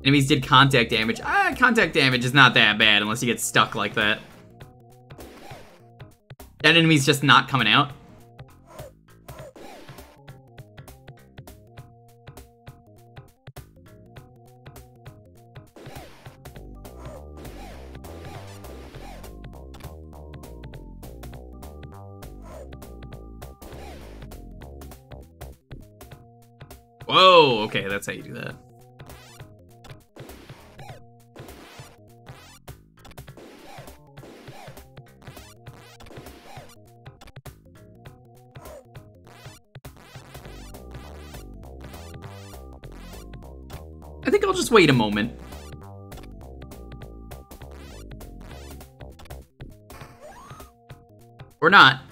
Enemies did contact damage. Contact damage is not that bad unless you get stuck like that. That enemy's just not coming out. Whoa, okay, that's how you do that. I think I'll just wait a moment. Or not.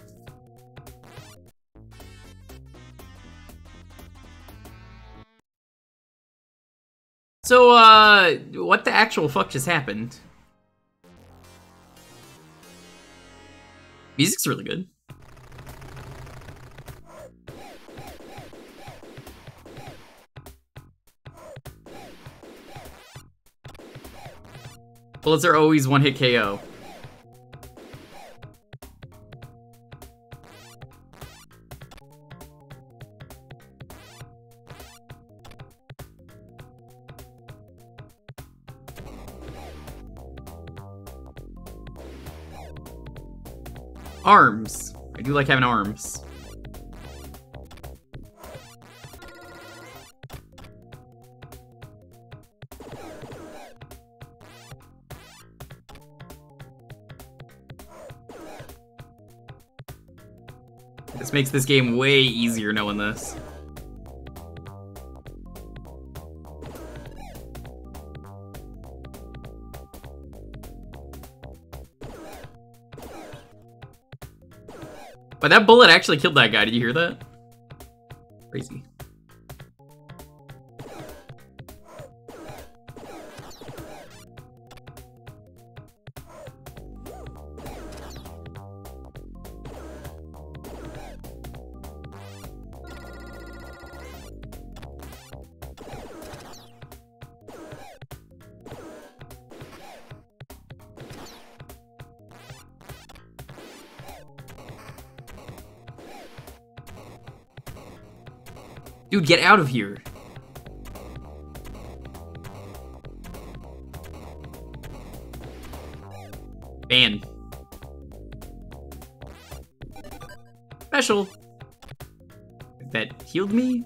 So, what the actual fuck just happened? Music's really good. Bullets are always one-hit KO. Arms. I do like having arms. This makes this game way easier knowing this. But that bullet actually killed that guy. Did you hear that? Crazy. Dude, get out of here. Ban. Special. That healed me?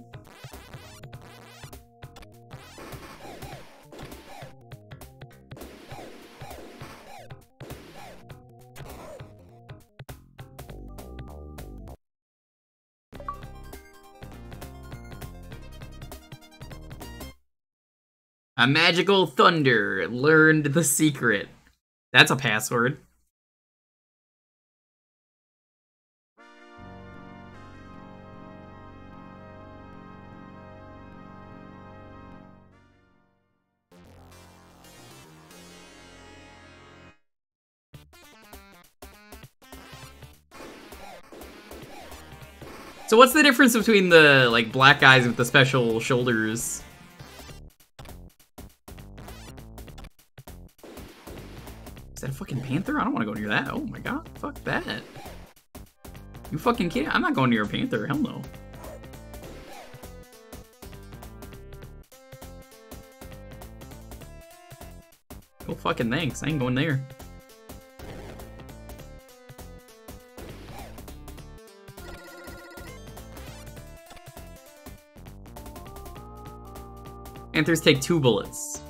A magical thunder learned the secret. That's a password. So what's the difference between the, like, black guys with the special shoulders? Is that a fucking panther? I don't want to go near that. Oh my god, fuck that. You fucking kidding? I'm not going near a panther, hell no. Oh fucking thanks, I ain't going there. Panthers take 2 bullets.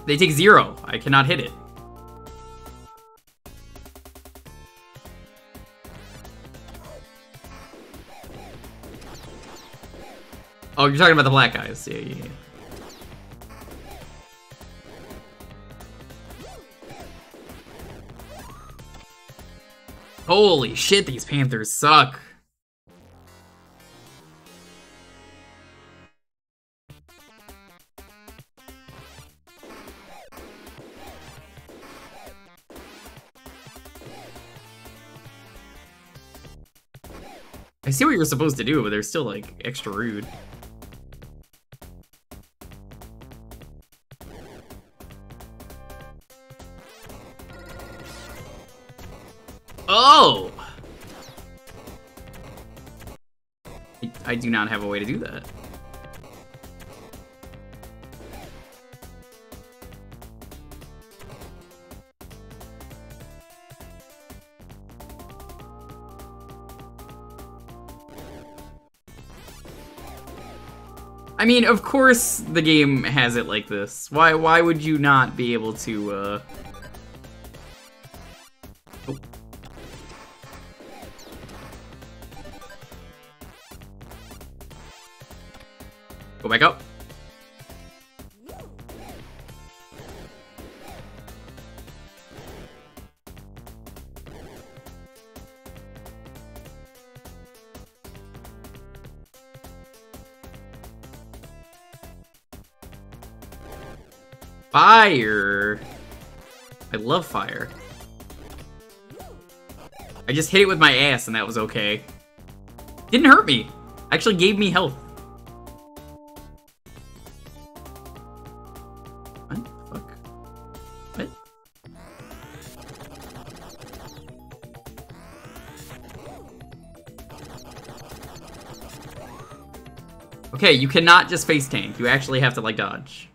They take 0. I cannot hit it. Oh, you're talking about the black guys. Yeah, yeah, yeah. Holy shit, these Panthers suck. I see what you're supposed to do, but they're still, like, extra rude. Oh! I do not have a way to do that. I mean, of course the game has it like this. Why would you not be able to, Oh. Go back up. Fire! I love fire. I just hit it with my ass and that was okay. Didn't hurt me. Actually gave me health. What the fuck? What? Okay, you cannot just face tank. You actually have to, like, dodge.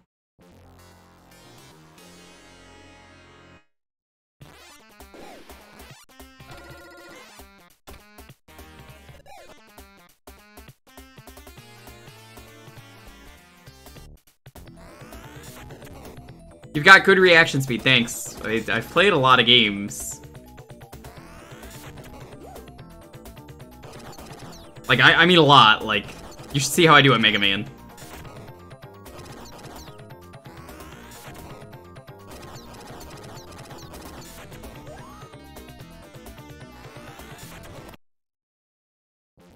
You've got good reaction speed, thanks. I've played a lot of games. Like, I mean a lot, like, you should see how I do at Mega Man.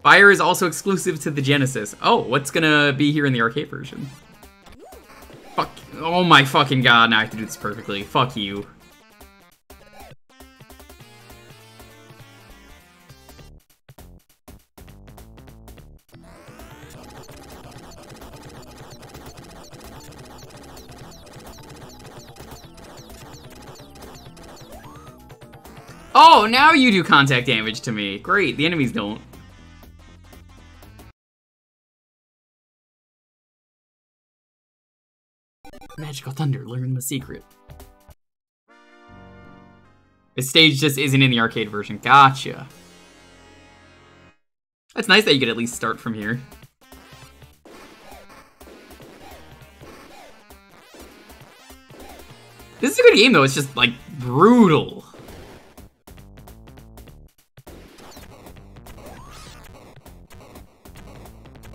Fire is also exclusive to the Genesis. Oh, what's gonna be here in the arcade version? Fuck. Oh my fucking god, now I have to do this perfectly. Fuck you. Oh, now you do contact damage to me. Great, the enemies don't. Magical Thunder, learn the secret. This stage just isn't in the arcade version. Gotcha. That's nice that you could at least start from here. This is a good game though, it's just like brutal.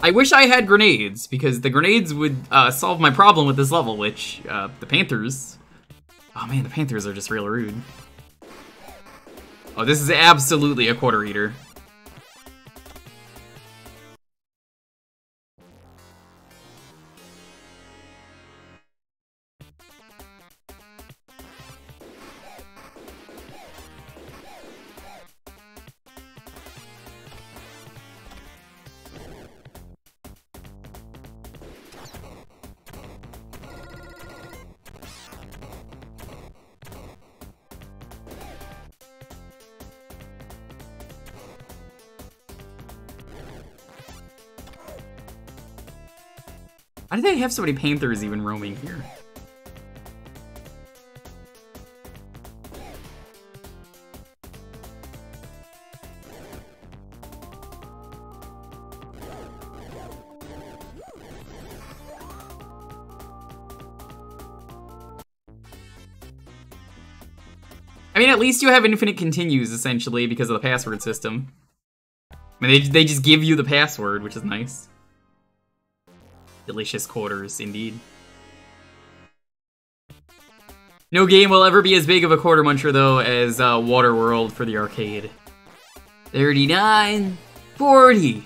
I wish I had grenades, because the grenades would solve my problem with this level, which, the Panthers... Oh man, the Panthers are just real rude. Oh, this is absolutely a quarter eater. Why do they have so many Panthers even roaming here? I mean, at least you have infinite continues, essentially, because of the password system. I mean, they just give you the password, which is nice. Delicious quarters, indeed. No game will ever be as big of a quarter muncher, though, as Waterworld for the arcade. 39, 40.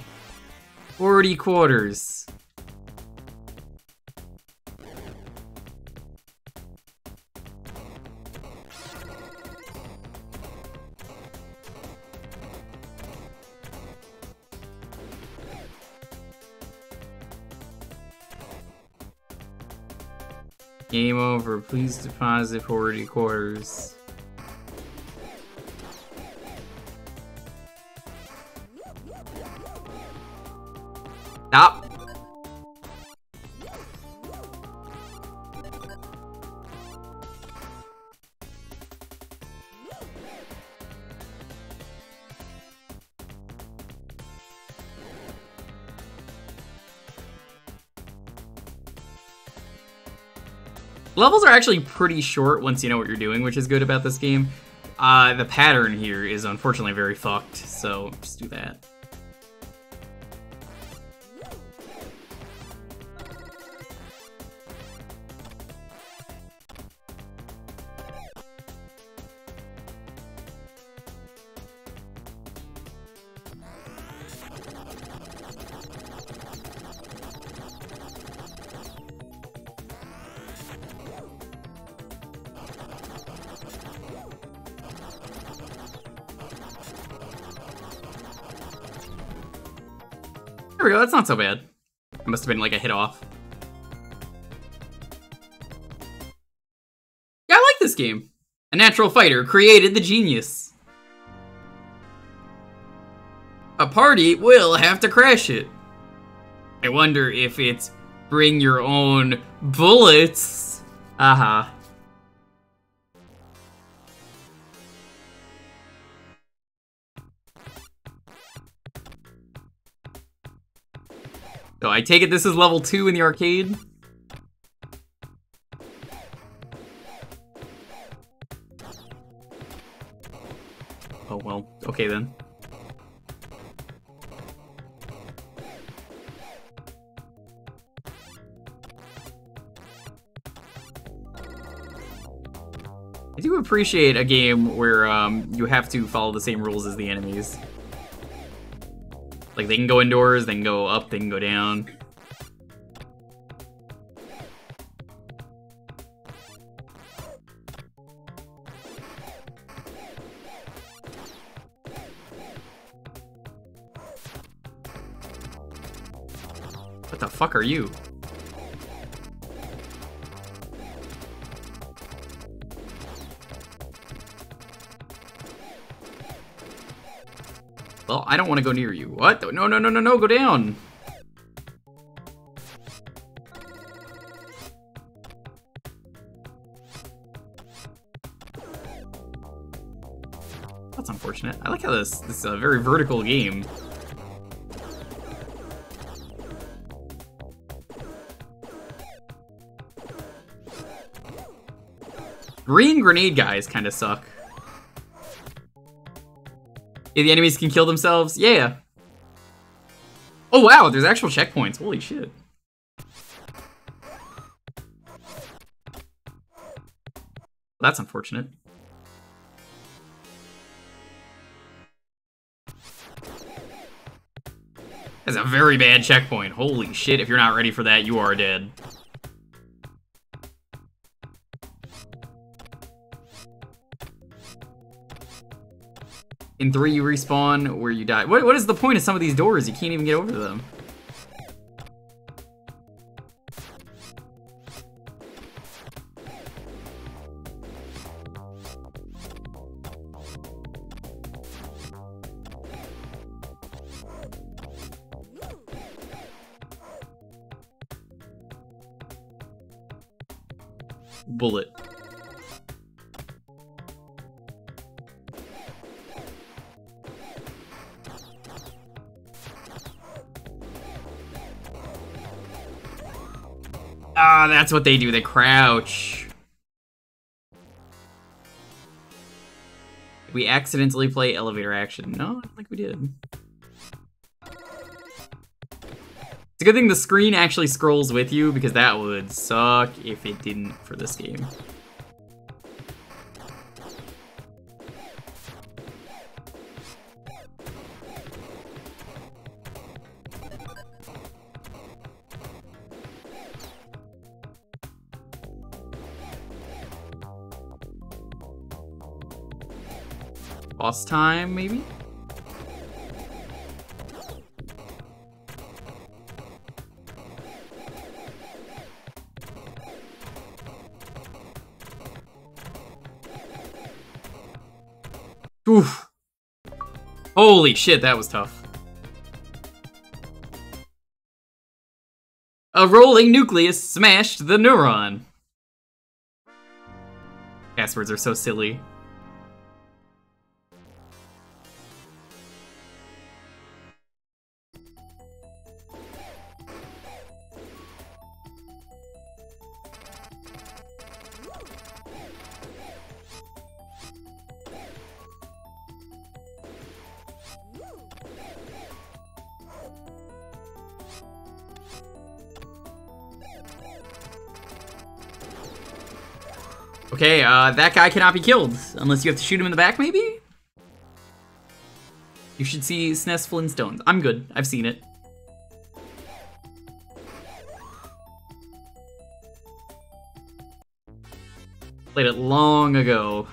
40 quarters. Game over. Please deposit 40 quarters. Stop. Levels are actually pretty short once you know what you're doing, which is good about this game. The pattern here is unfortunately very fucked, so just do that. There we go, that's not so bad. It must have been like a hit off. Yeah, I like this game. A natural fighter created the genius. A party will have to crash it. I wonder if it's bring your own bullets. Aha. So I take it this is level 2 in the arcade? Oh well, okay then. I do appreciate a game where you have to follow the same rules as the enemies. Like, they can go indoors, they can go up, they can go down. What the fuck are you? Well, I don't want to go near you. What? No, no, no, no, no, go down! That's unfortunate. I like how this is a very vertical game. Green grenade guys kind of suck. Yeah, the enemies can kill themselves? Yeah. Oh wow, there's actual checkpoints. Holy shit. That's unfortunate. That's a very bad checkpoint. Holy shit, if you're not ready for that, you are dead. In 3, you respawn where you die. What is the point of some of these doors? You can't even get over them. bullet. Ah, that's what they do. They crouch. We accidentally play elevator action. No, I don't think we did. It's a good thing the screen actually scrolls with you, because that would suck if it didn't for this game. Boss time, maybe? Oof. Holy shit, that was tough. A rolling nucleus smashed the neuron. Passwords are so silly. Okay, that guy cannot be killed, unless you have to shoot him in the back, maybe? You should see SNES Flintstones. I'm good, I've seen it. Played it long ago.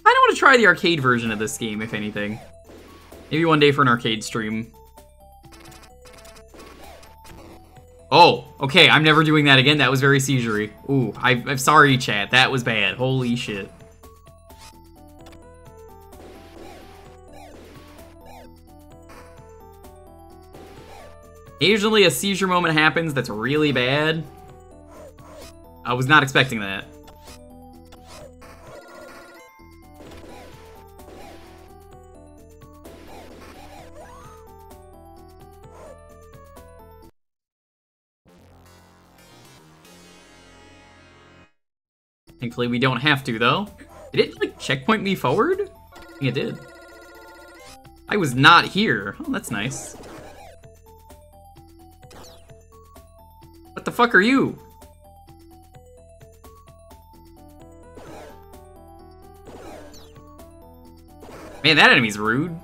I want to try the arcade version of this game, if anything. Maybe one day for an arcade stream. Oh, okay, I'm never doing that again. That was very seizure-y. Ooh, I'm sorry, chat. That was bad. Holy shit. Occasionally a seizure moment happens that's really bad. I was not expecting that. Thankfully, we don't have to, though. Did it, like, checkpoint me forward? I think it did. I was not here. Oh, that's nice. What the fuck are you? Man, that enemy's rude.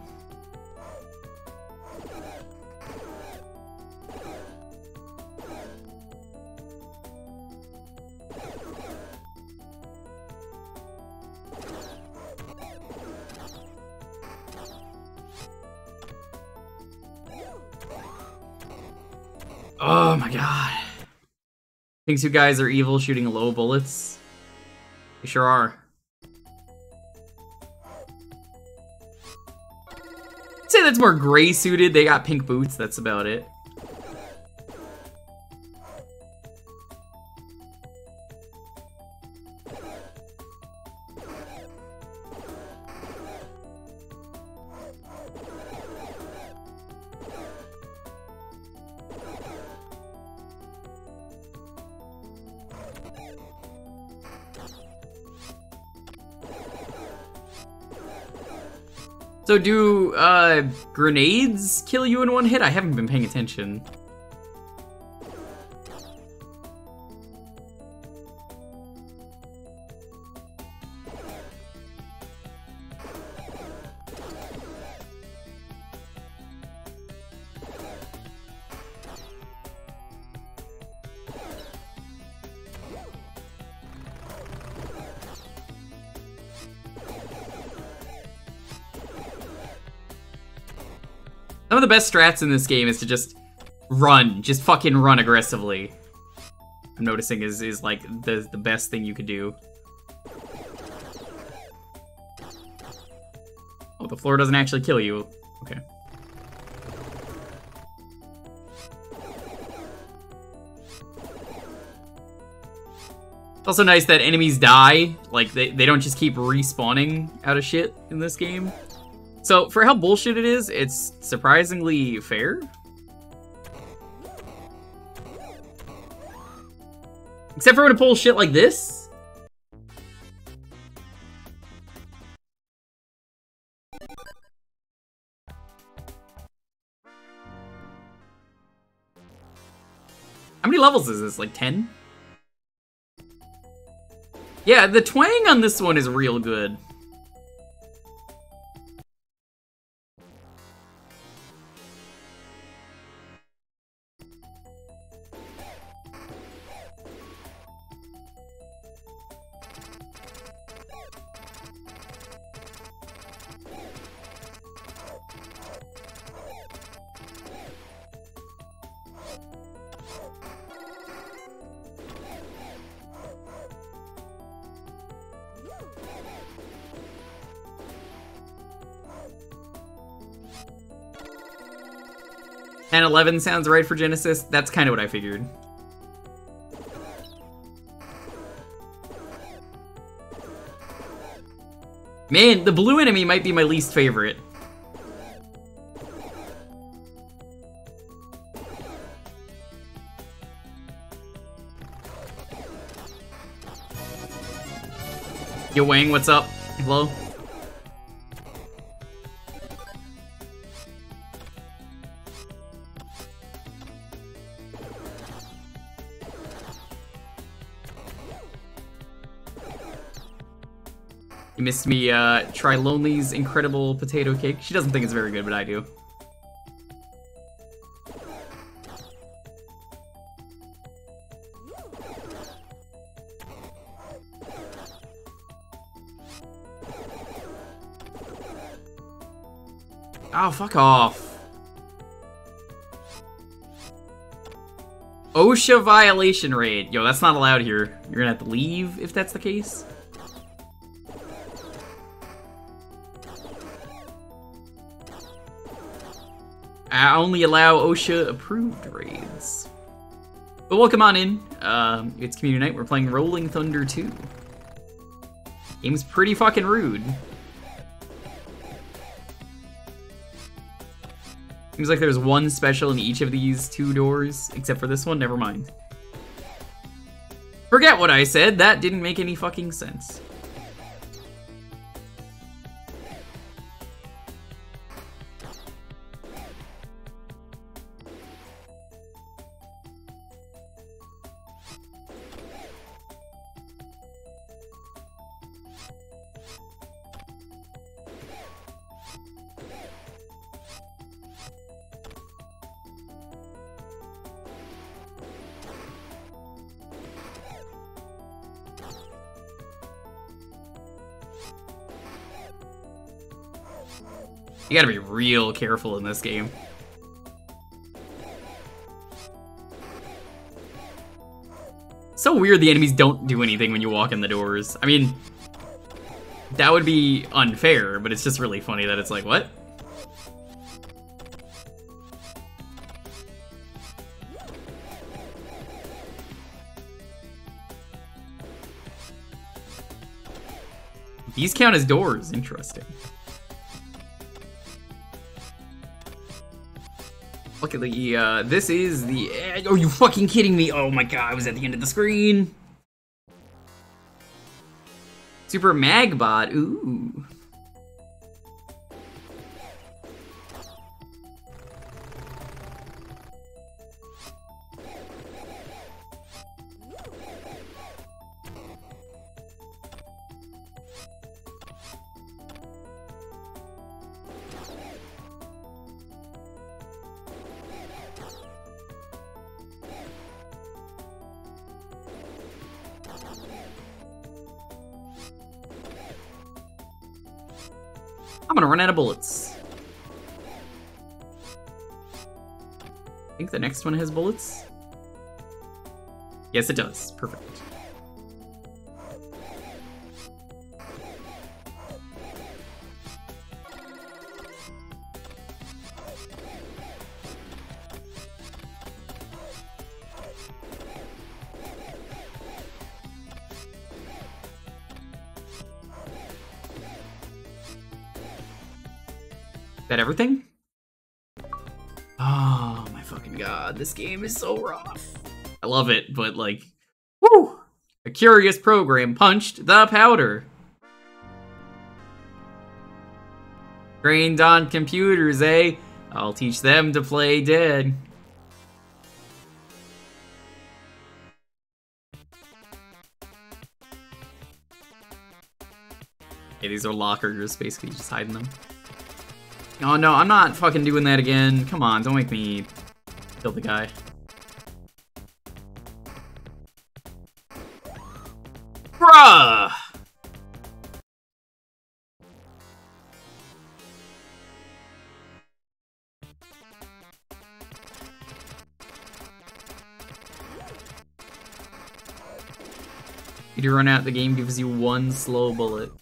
Oh my god. Thinks you guys are evil shooting low bullets? You sure are. I'd say that's more gray suited. They got pink boots, that's about it. So do, grenades kill you in one hit? I haven't been paying attention. Some of the best strats in this game is to just run. Just fucking run aggressively. I'm noticing is like the best thing you could do. Oh, the floor doesn't actually kill you. Okay. It's also nice that enemies die. Like, they don't just keep respawning out of shit in this game. So, for how bullshit it is, it's surprisingly fair. Except for when it pulls shit like this. How many levels is this? Like 10? Yeah, the twang on this one is real good. And 11 sounds right for Genesis. That's kind of what I figured. Man, the blue enemy might be my least favorite. Yo, Wang, what's up? Hello? You missed me, try Lonely's incredible potato cake. She doesn't think it's very good, but I do. Oh, fuck off. OSHA violation raid. Yo, that's not allowed here. You're gonna have to leave if that's the case. I only allow OSHA-approved raids. But welcome on in. It's community night. We're playing Rolling Thunder 2. Game's pretty fucking rude. Seems like there's one special in each of these two doors, except for this one. Never mind. Forget what I said. That didn't make any fucking sense. You gotta be real careful in this game. So weird the enemies don't do anything when you walk in the doors. I mean, that would be unfair, but it's just really funny that it's like, what? These count as doors. Interesting. Luckily, this is the... Are you fucking kidding me? Oh my god, I was at the end of the screen. Super Magbot, ooh. I'm gonna run out of bullets. I think the next one has bullets. Yes, it does. Perfect. that everything? Oh my fucking god, this game is so rough. I love it, but like, woo! A curious program punched the powder. Trained on computers, eh? I'll teach them to play dead. Okay, these are lockers, basically just hiding them. Oh no, I'm not fucking doing that again. Come on, don't make me kill the guy. Bruh! If you run out, the game gives you one slow bullet.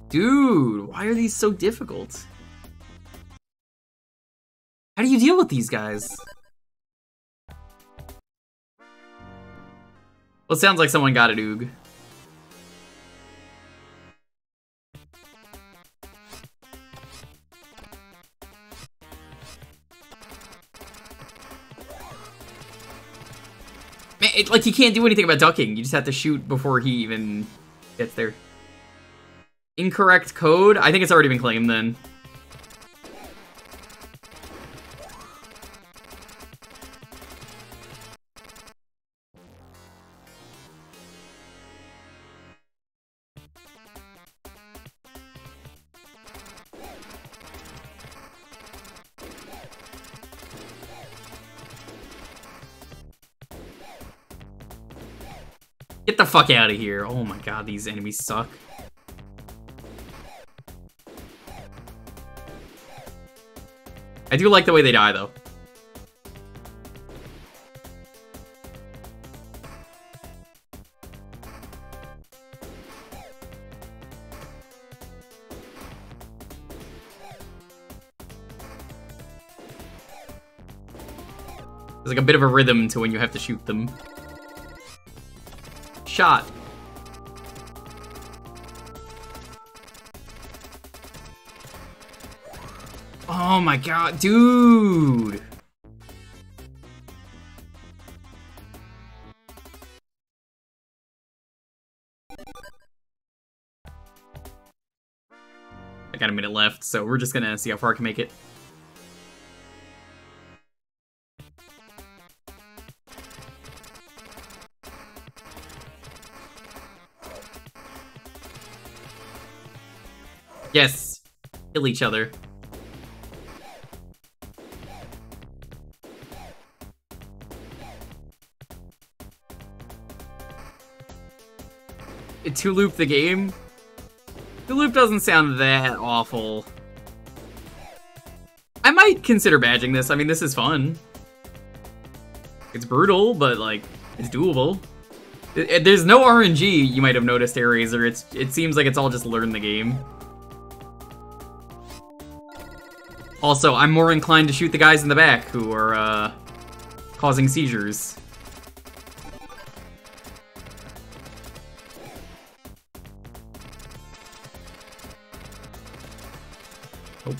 Dude, why are these so difficult? How do you deal with these guys? Well, it sounds like someone got it, Oog. Man, like, you can't do anything about ducking. You just have to shoot before he even gets there. Incorrect code? I think it's already been claimed then. Get the fuck out of here. Oh my god, these enemies suck. I do like the way they die, though. There's like a bit of a rhythm to when you have to shoot them. Shot. Oh my god, dude! I got a minute left, so we're just gonna see how far I can make it. Yes! Kill each other. To loop the game? To loop doesn't sound that awful. I might consider badging this. I mean, this is fun. It's brutal, but like, it's doable. There's no RNG, you might have noticed, Eraser. It seems like it's all just learn the game. Also, I'm more inclined to shoot the guys in the back who are causing seizures. Oh.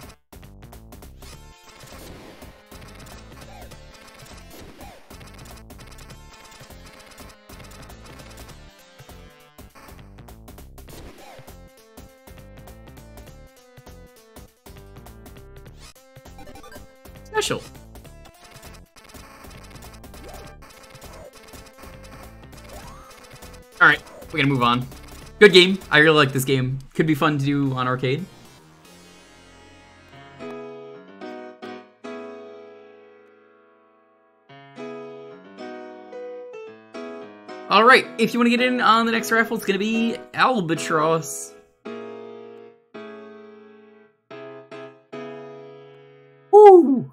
Special. Alright, we're gonna move on. Good game. I really like this game. Could be fun to do on arcade. Alright, if you want to get in on the next raffle, it's gonna be Albatross. Woo!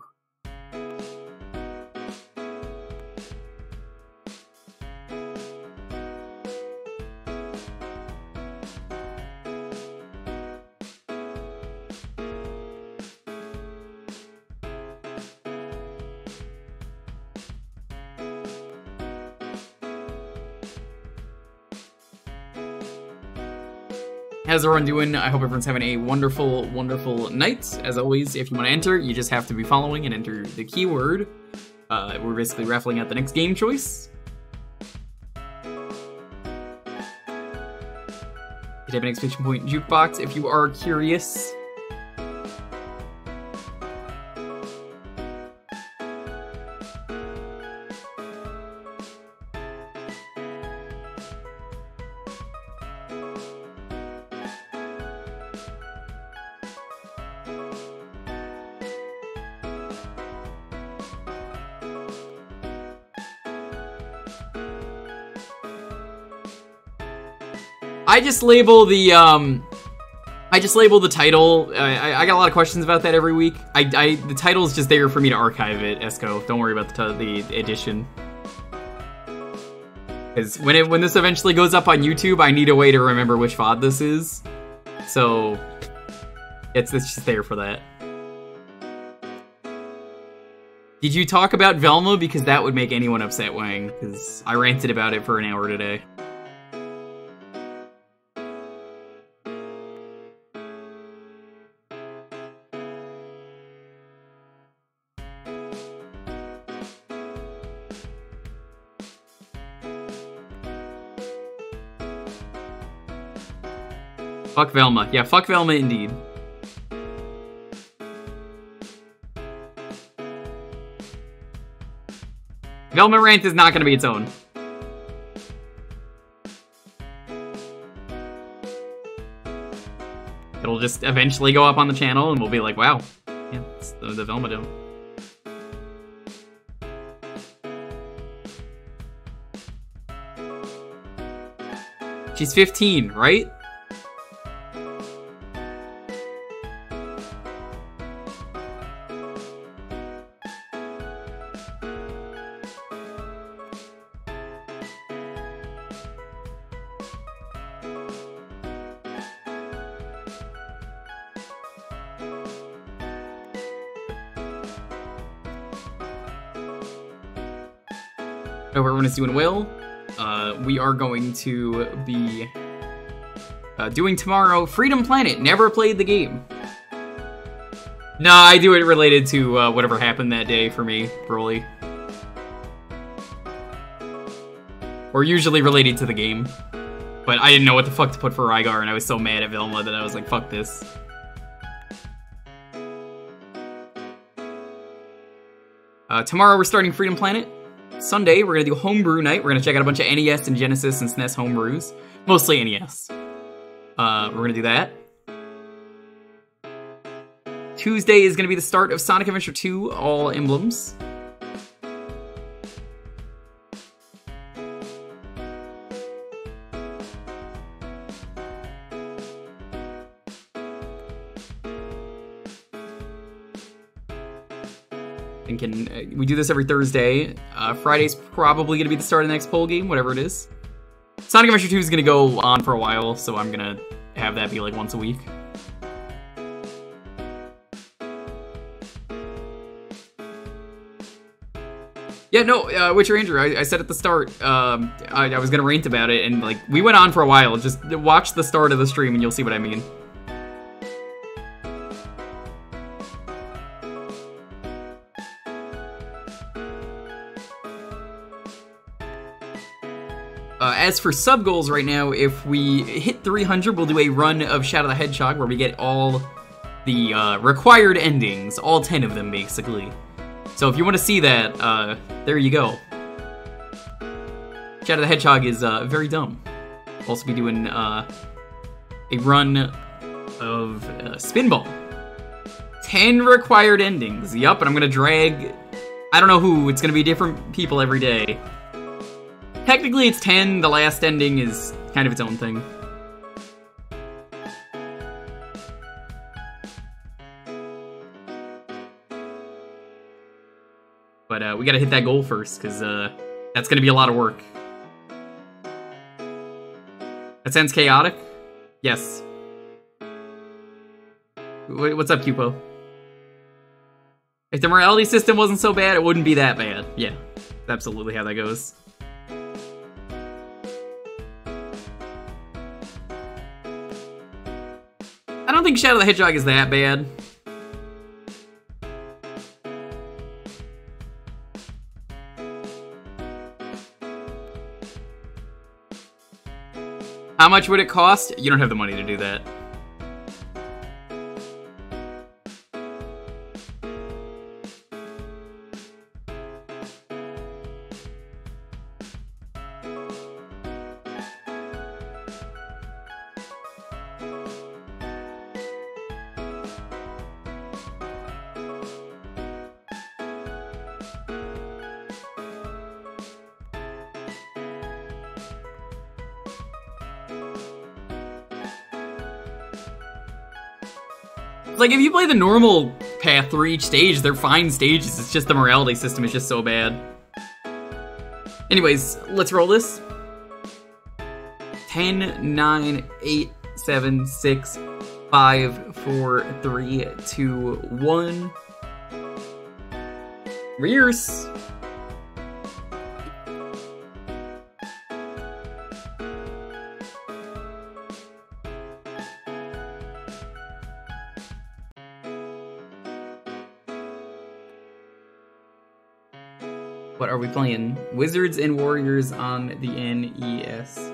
How's everyone doing? I hope everyone's having a wonderful, wonderful night. As always, if you want to enter, you just have to be following and enter the keyword. We're basically raffling out the next game choice. You type an exclamation point Jewkbox if you are curious. I just label the title. I got a lot of questions about that every week. The title is just there for me to archive it, Esco. Don't worry about the edition. Because when this eventually goes up on YouTube, I need a way to remember which VOD this is. So it's just there for that. Did you talk about Velma? Because that would make anyone upset, Wang. Because I ranted about it for an hour today. Fuck Velma. Yeah, fuck Velma indeed. Velma rant is not going to be its own. It'll just eventually go up on the channel and we'll be like, wow. Yeah, it's the Velma dome. She's 15, right? Hope everyone is doing well. We are going to be doing tomorrow Freedom Planet. Never played the game. No, I do it related to whatever happened that day for me, Broly. Or usually related to the game. But I didn't know what the fuck to put for Rygar, and I was so mad at Velma that I was like, fuck this. Tomorrow we're starting Freedom Planet. Sunday, we're gonna do Homebrew Night. We're gonna check out a bunch of NES and Genesis and SNES homebrews. Mostly NES. We're gonna do that. Tuesday is gonna be the start of Sonic Adventure 2, all emblems. Thinking we do this every Thursday. Friday's probably gonna be the start of the next poll game, whatever it is. Sonic Adventure 2 is gonna go on for a while, so I'm gonna have that be like once a week. Yeah, no, Witcher Andrew, I said at the start, I was gonna rant about it, and like, we went on for a while. Just watch the start of the stream and you'll see what I mean. As for sub goals right now, if we hit 300, we'll do a run of Shadow the Hedgehog where we get all the required endings, all 10 of them basically. So if you want to see that, there you go. Shadow the Hedgehog is very dumb. We'll also be doing a run of Spinball. 10 required endings. Yup, and I'm gonna drag, I don't know who, it's gonna be different people every day. Technically it's 10, the last ending is kind of its own thing. But we gotta hit that goal first, because that's gonna be a lot of work. That sounds chaotic? Yes. What's up, Cupo? If the morality system wasn't so bad, it wouldn't be that bad. Yeah, that's absolutely how that goes. don't think Shadow the Hedgehog is that bad. How much would it cost? You don't have the money to do that. Like, if you play the normal path through each stage, they're fine stages. It's just the morality system is just so bad. Anyways, let's roll this. 10, 9, 8, 7, 6, 5, 4, 3, 2, 1. Rears. What are we playing? Wizards and Warriors on the NES.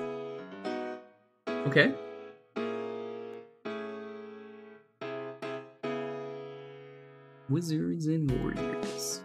Okay. Wizards and Warriors.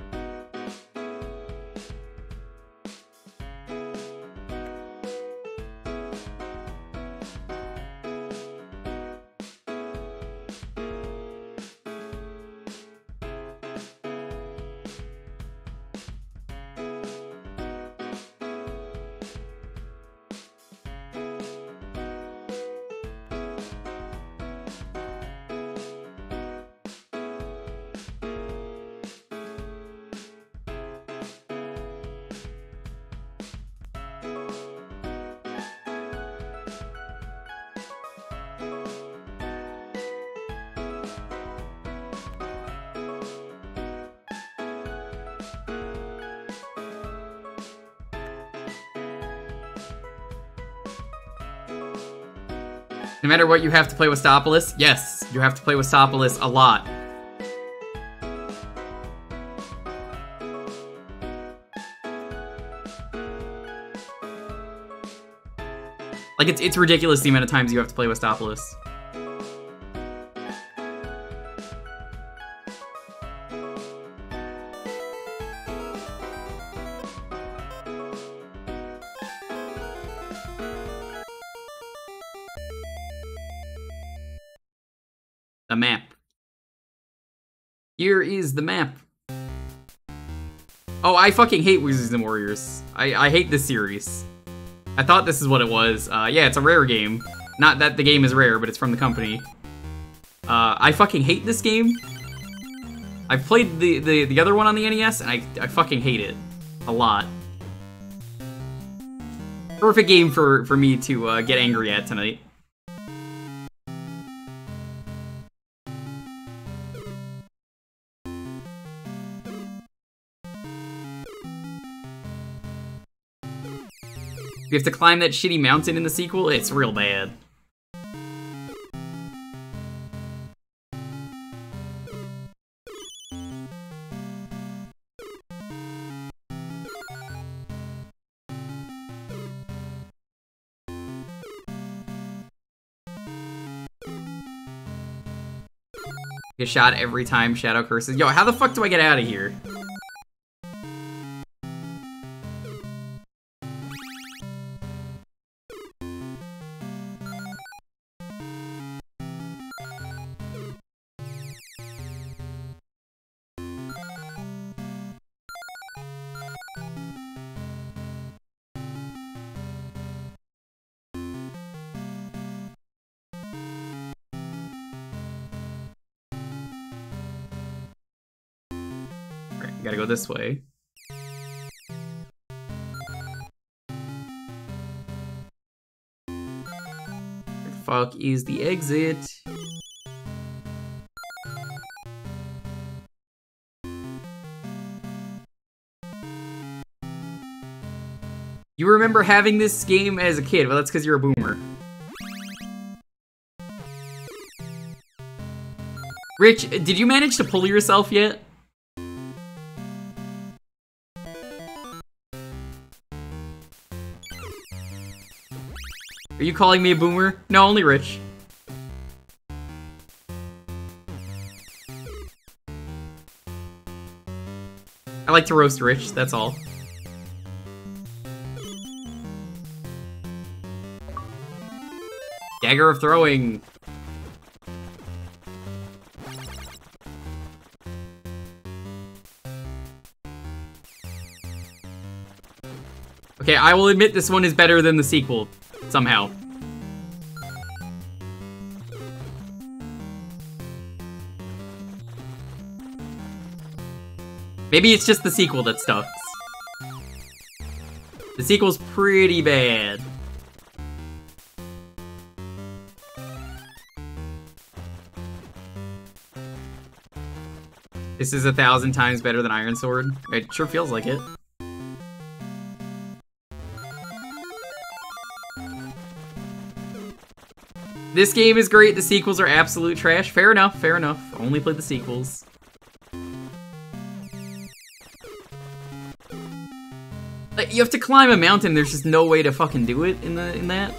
No matter what, you have to play Westopolis? Yes, you have to play Westopolis a lot. Like, it's ridiculous the amount of times you have to play Westopolis. The map. Here is the map. Oh, I fucking hate Wizards and Warriors. I hate this series. I thought this is what it was. Yeah, it's a Rare game. Not that the game is rare, but it's from the company. I fucking hate this game. I've played the other one on the NES, and I fucking hate it. A lot. Perfect game for me to get angry at tonight. You have to climb that shitty mountain in the sequel? It's real bad. Get shot every time Shadow curses. Yo, how the fuck do I get out of here? Gotta go this way. Where the fuck is the exit? You remember having this game as a kid? Well, that's because you're a boomer. Rich, did you manage to pull yourself yet? Are you calling me a boomer? No, only Rich. I like to roast Rich, that's all. Dagger of throwing. Okay, I will admit this one is better than the sequel, somehow. Maybe it's just the sequel that sucks. The sequel's pretty bad. This is 1,000 times better than Iron Sword. It sure feels like it. This game is great, the sequels are absolute trash. Fair enough, fair enough. Only played the sequels. Like, you have to climb a mountain, there's just no way to fucking do it in that.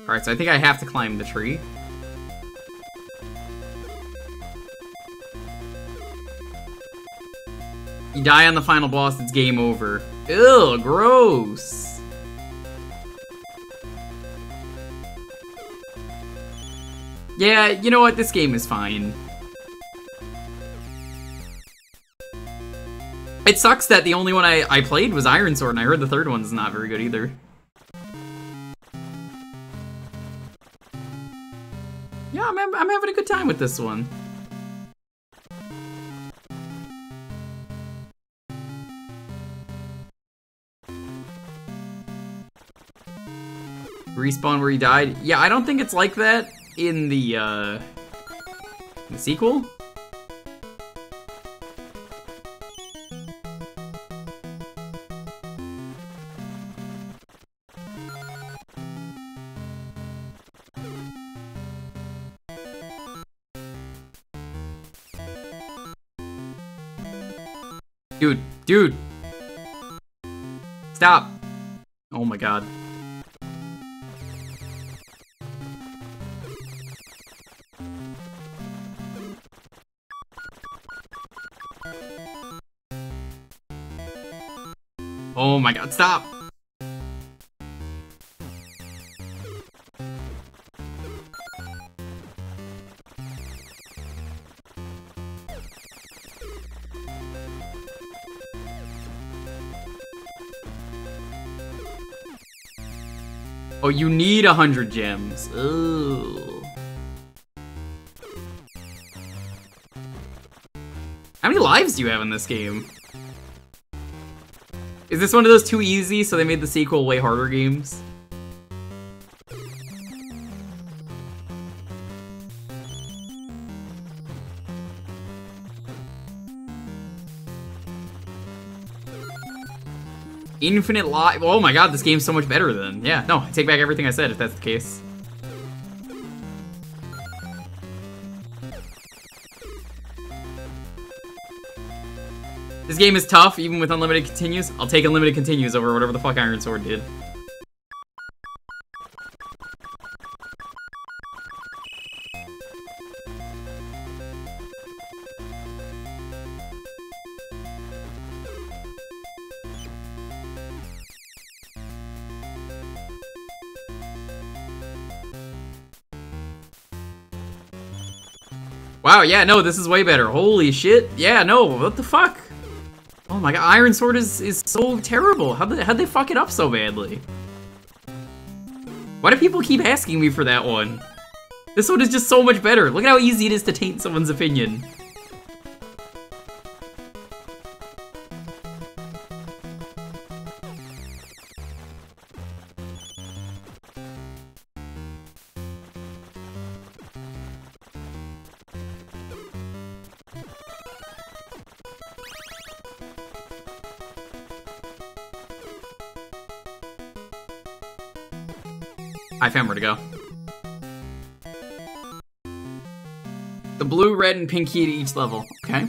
Alright, so I think I have to climb the tree. You die on the final boss, it's game over. Ew, gross! Yeah, you know what? This game is fine. It sucks that the only one I played was Iron Sword, and I heard the third one's not very good either. Yeah, I'm having a good time with this one. Respawn where he died? Yeah, I don't think it's like that in the sequel. Dude! Stop! Oh my god. Oh my god, stop! Oh, you need 100 gems. Ooh. How many lives do you have in this game? Is this one of those too easy, so they made the sequel way harder games? Infinite life. Oh my god, this game's so much better then. Yeah, no, I take back everything I said if that's the case. This game is tough, even with unlimited continues. I'll take unlimited continues over whatever the fuck Iron Sword did. Wow, yeah, no, this is way better. Holy shit. Yeah, no, what the fuck? Oh my god, Iron Sword is so terrible. How'd they fuck it up so badly? Why do people keep asking me for that one? This one is just so much better. Look at how easy it is to taint someone's opinion. I found where to go. The blue, red, and pink key to each level. Okay.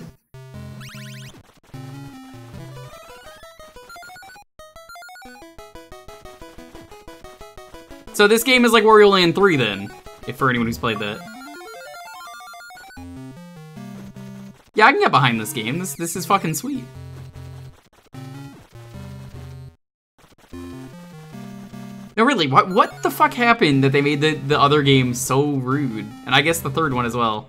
So this game is like Wario Land 3 then, if for anyone who's played that. Yeah, I can get behind this game. This is fucking sweet. No, really, what the fuck happened that they made the other game so rude? And I guess the third one as well.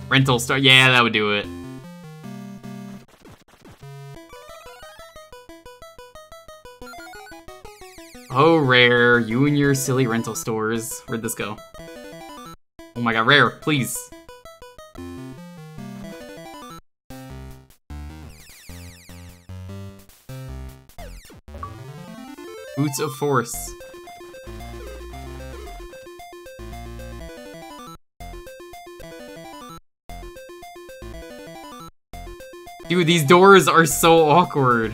Rental star, yeah, that would do it. Oh, Rare, you and your silly rental stores. Where'd this go? Oh my god, Rare, please. Boots of Force. Dude, these doors are so awkward.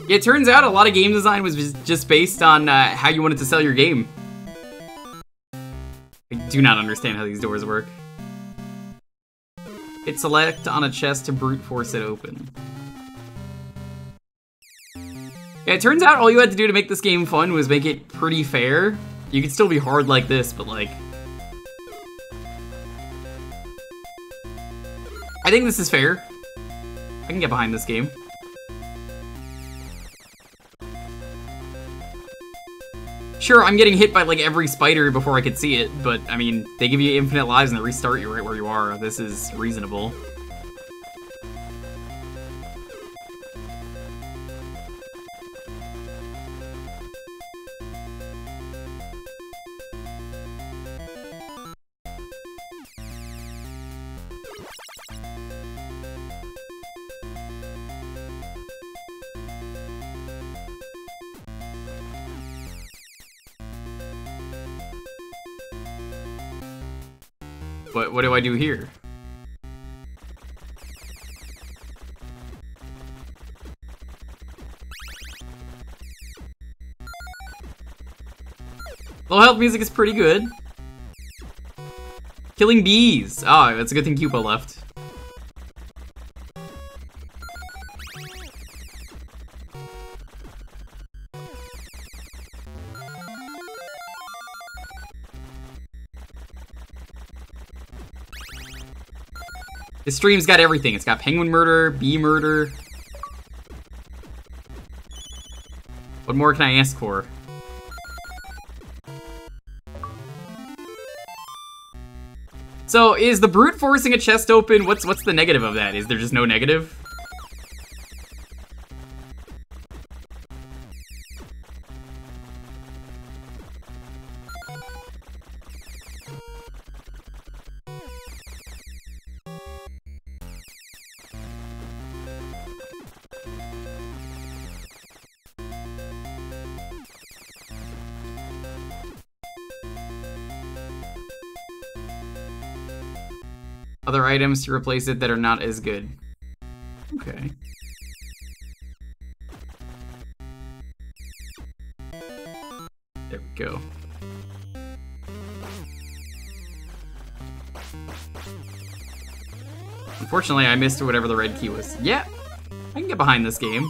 It turns out a lot of game design was just based on how you wanted to sell your game. I do not understand how these doors work. Hit select on a chest to brute force it open. Yeah, it turns out all you had to do to make this game fun was make it pretty fair. You could still be hard like this, but like... I think this is fair. I can get behind this game. Sure, I'm getting hit by like every spider before I could see it, but I mean, they give you infinite lives and they restart you right where you are. This is reasonable. What do I do here? Low health music is pretty good. Killing bees. Oh, it's a good thing Cupo left. This stream's got everything. It's got penguin murder, bee murder. What more can I ask for? So, is the brute forcing a chest open? What's the negative of that? Is there just no negative? Other items to replace it that are not as good. Okay. There we go. Fortunately, I missed whatever the red key was. Yeah, I can get behind this game.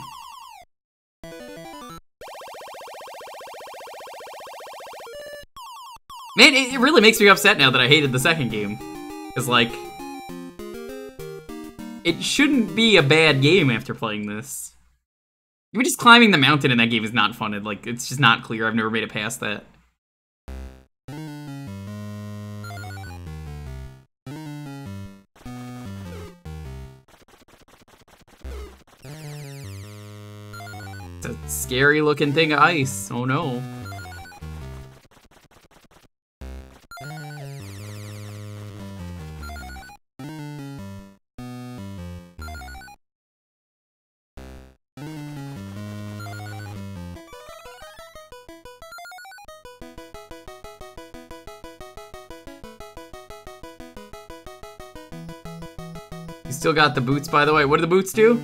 Man, it really makes me upset now that I hated the second game. Because, like, it shouldn't be a bad game after playing this. Even just climbing the mountain in that game is not fun. Like, it's just not clear. I've never made it past that. It's a scary looking thing of ice. Oh no. Still got the boots, by the way. What do the boots do?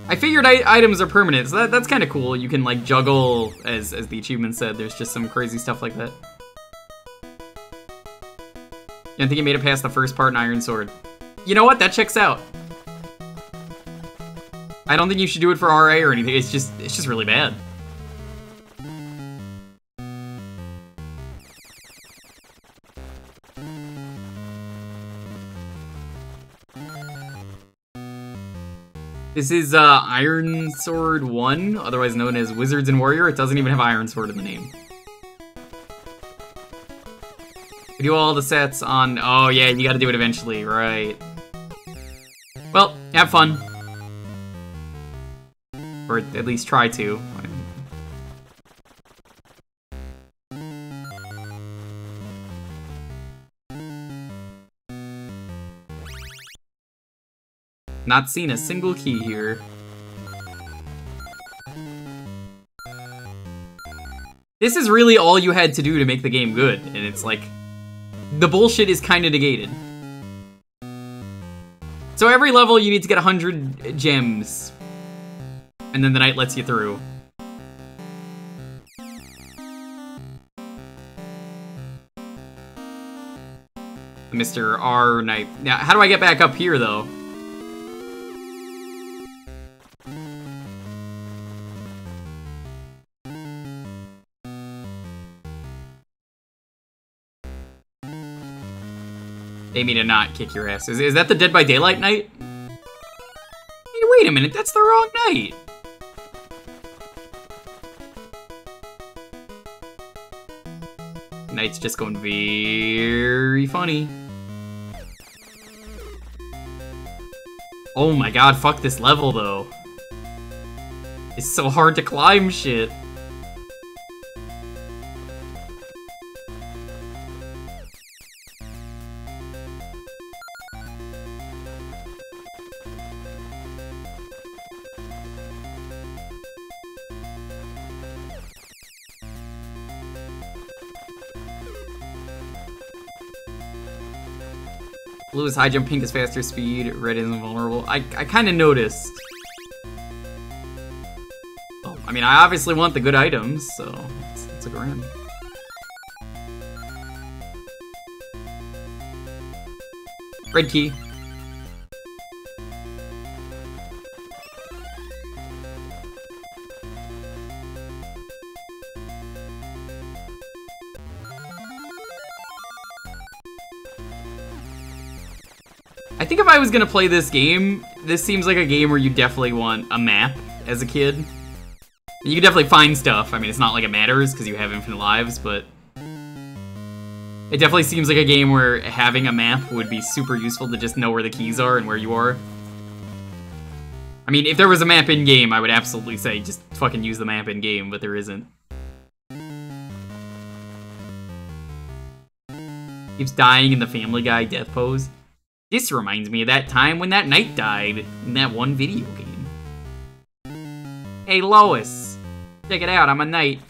I figured items are permanent, so that's kind of cool. You can, like, juggle, as the achievement said. There's just some crazy stuff like that. I think you made it past the first part in Iron Sword. You know what? That checks out. I don't think you should do it for RA or anything. It's just really bad. This is Iron Sword 1, otherwise known as Wizards and Warrior. It doesn't even have Iron Sword in the name. We do all the sets on... Oh yeah, you gotta do it eventually, right. Well, have fun. Or at least try to. Not seen a single key here. This is really all you had to do to make the game good, and it's like, the bullshit is kind of negated. So every level you need to get 100 gems, and then the knight lets you through. Mr. R Knight. Now, how do I get back up here, though? They mean to not kick your ass. Is that the Dead by Daylight night? Hey, wait a minute, that's the wrong night. Night's just going very funny. Oh my god, fuck this level though. It's so hard to climb shit. Blue is high jump, pink is faster speed, red is invulnerable. I kind of noticed. Oh, I mean, I obviously want the good items, so let's look around. Red key. I think if I was gonna play this game, this seems like a game where you definitely want a map as a kid. You can definitely find stuff. I mean, it's not like it matters because you have infinite lives, but it definitely seems like a game where having a map would be super useful to just know where the keys are and where you are. I mean, if there was a map in-game, I would absolutely say just fucking use the map in-game, but there isn't. Keeps dying in the Family Guy death pose. This reminds me of that time when that knight died in that one video game. Hey Lois, check it out, I'm a knight.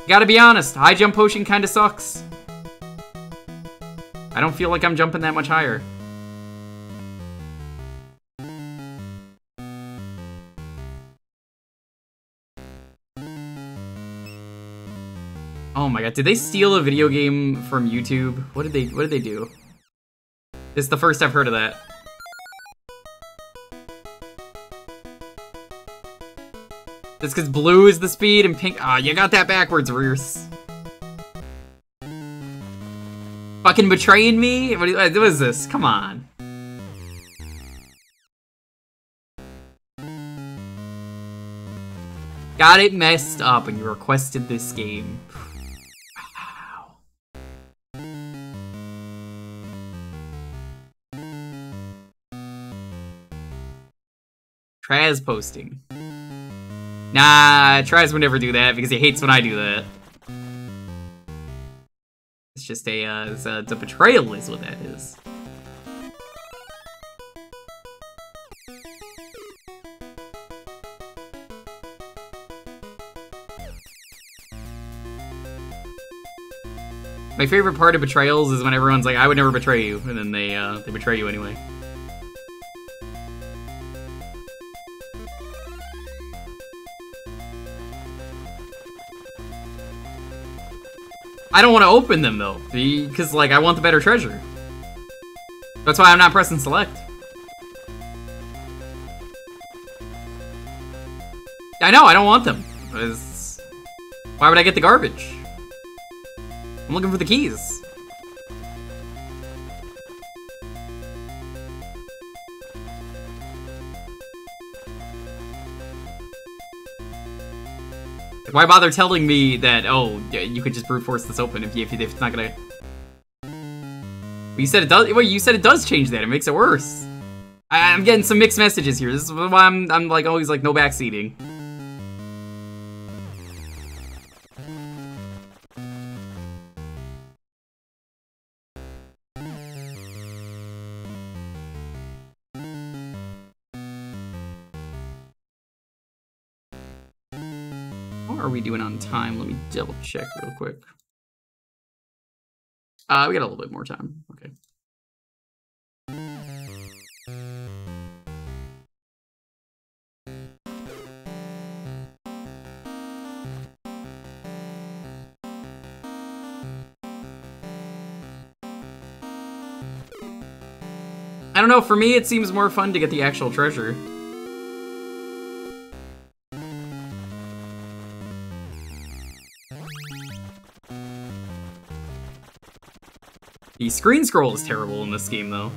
Gotta be honest, high jump potion kinda sucks. I don't feel like I'm jumping that much higher. Oh my god, did they steal a video game from YouTube? What did they do? This is the first I've heard of that. It's because blue is the speed and pink. Ah, you got that backwards, Reese. Fucking betraying me? What is this? Come on. Got it messed up and you requested this game. Wow. Traz posting. Nah, Traz would never do that because he hates when I do that. It's just it's a betrayal is what that is. My favorite part of betrayals is when everyone's like, I would never betray you, and then they betray you anyway. I don't want to open them though, because like I want the better treasure. That's why I'm not pressing select. I know, I don't want them. Why would I get the garbage? I'm looking for the keys. Why bother telling me that, oh, you could just brute force this open if it's not gonna... You said it does. Wait, you said it does change that. It makes it worse. I'm getting some mixed messages here. This is why I'm like always like no backseating. What are we doing on time? Let me double check real quick. We got a little bit more time. Okay. I don't know, for me it seems more fun to get the actual treasure. The screen scroll is terrible in this game, though.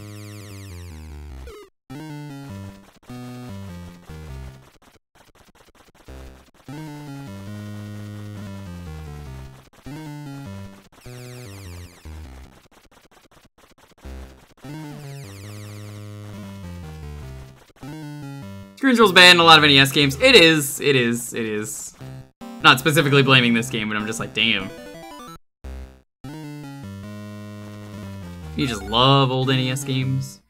Screen scroll's bad in a lot of NES games. It is. Not specifically blaming this game, but I'm just like, damn. You just love old NES games.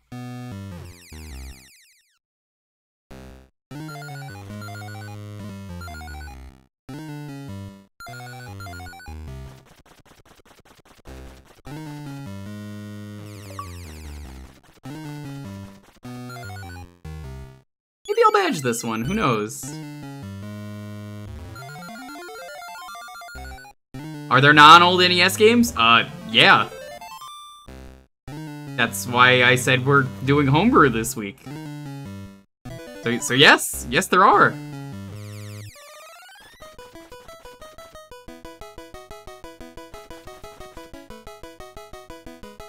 Maybe I'll badge this one, who knows? Are there non-old NES games? Yeah. That's why I said we're doing homebrew this week. So yes, there are.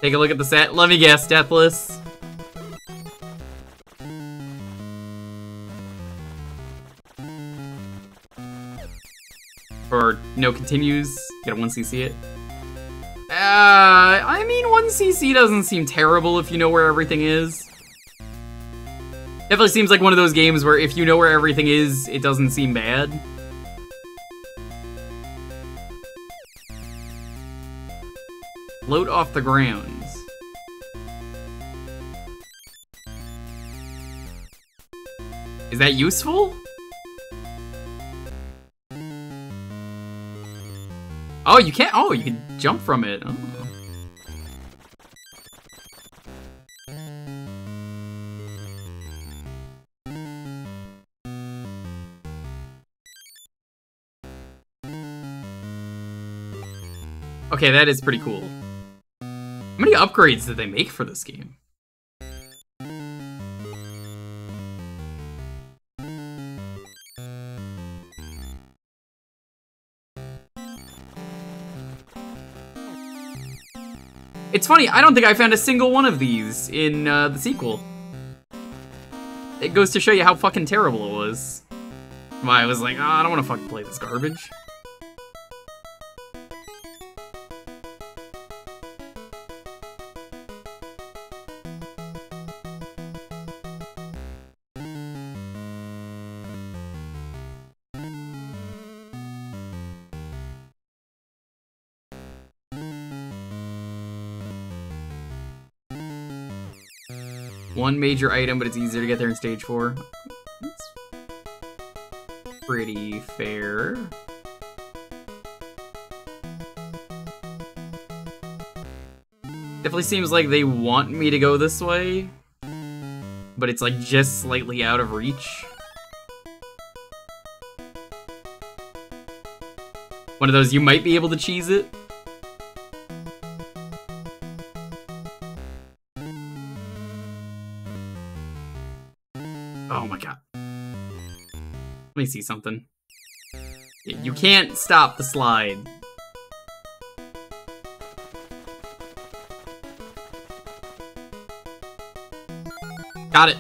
Take a look at the set. Let me guess, Deathless. Or no continues. Get a 1cc it. I mean, 1cc doesn't seem terrible if you know where everything is. Definitely seems like one of those games where if you know where everything is, it doesn't seem bad. Float off the grounds. Is that useful? Oh, you can't. Oh, you can jump from it. Oh. Okay, that is pretty cool. How many upgrades did they make for this game? It's funny, I don't think I found a single one of these in the sequel. It goes to show you how fucking terrible it was. Why I was like, oh, I don't want to fucking play this garbage. One major item, but it's easier to get there in stage 4. That's pretty fair. Definitely seems like they want me to go this way, but it's like just slightly out of reach. One of those, you might be able to cheese it. Oh my god. Let me see something. You can't stop the slide. Got it.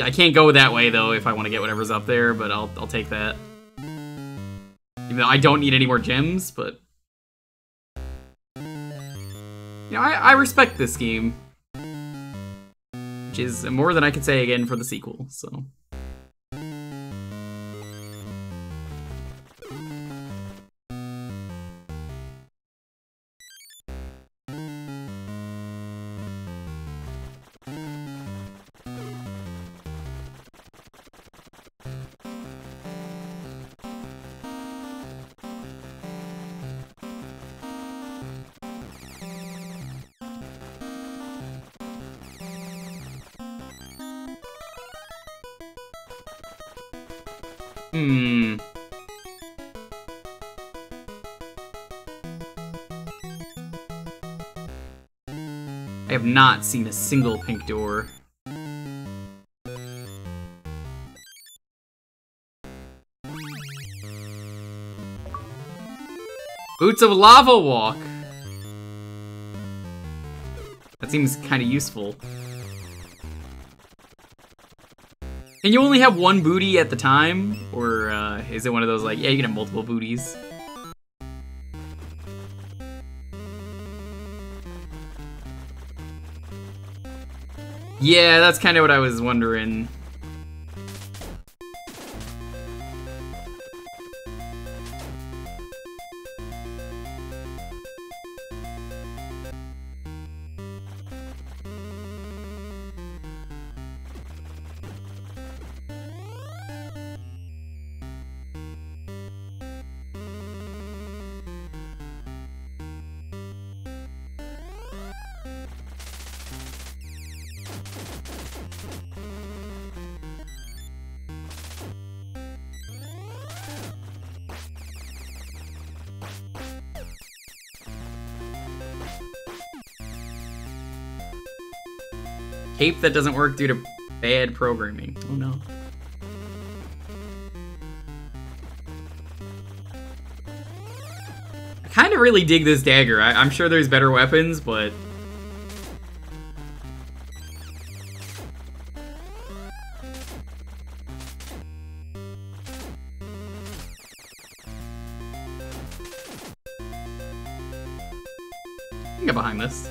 I can't go that way though if I want to get whatever's up there, but I'll take that. Even though I don't need any more gems, but you know, I respect this game. Which is more than I could say again for the sequel, so. I have not seen a single pink door. Boots of Lava Walk! That seems kind of useful. Can you only have one booty at the time? Or is it one of those like, yeah, you can have multiple booties? Yeah, that's kind of what I was wondering. Cape that doesn't work due to bad programming. Oh no. I kind of really dig this dagger. I'm sure there's better weapons, but... I can get behind this.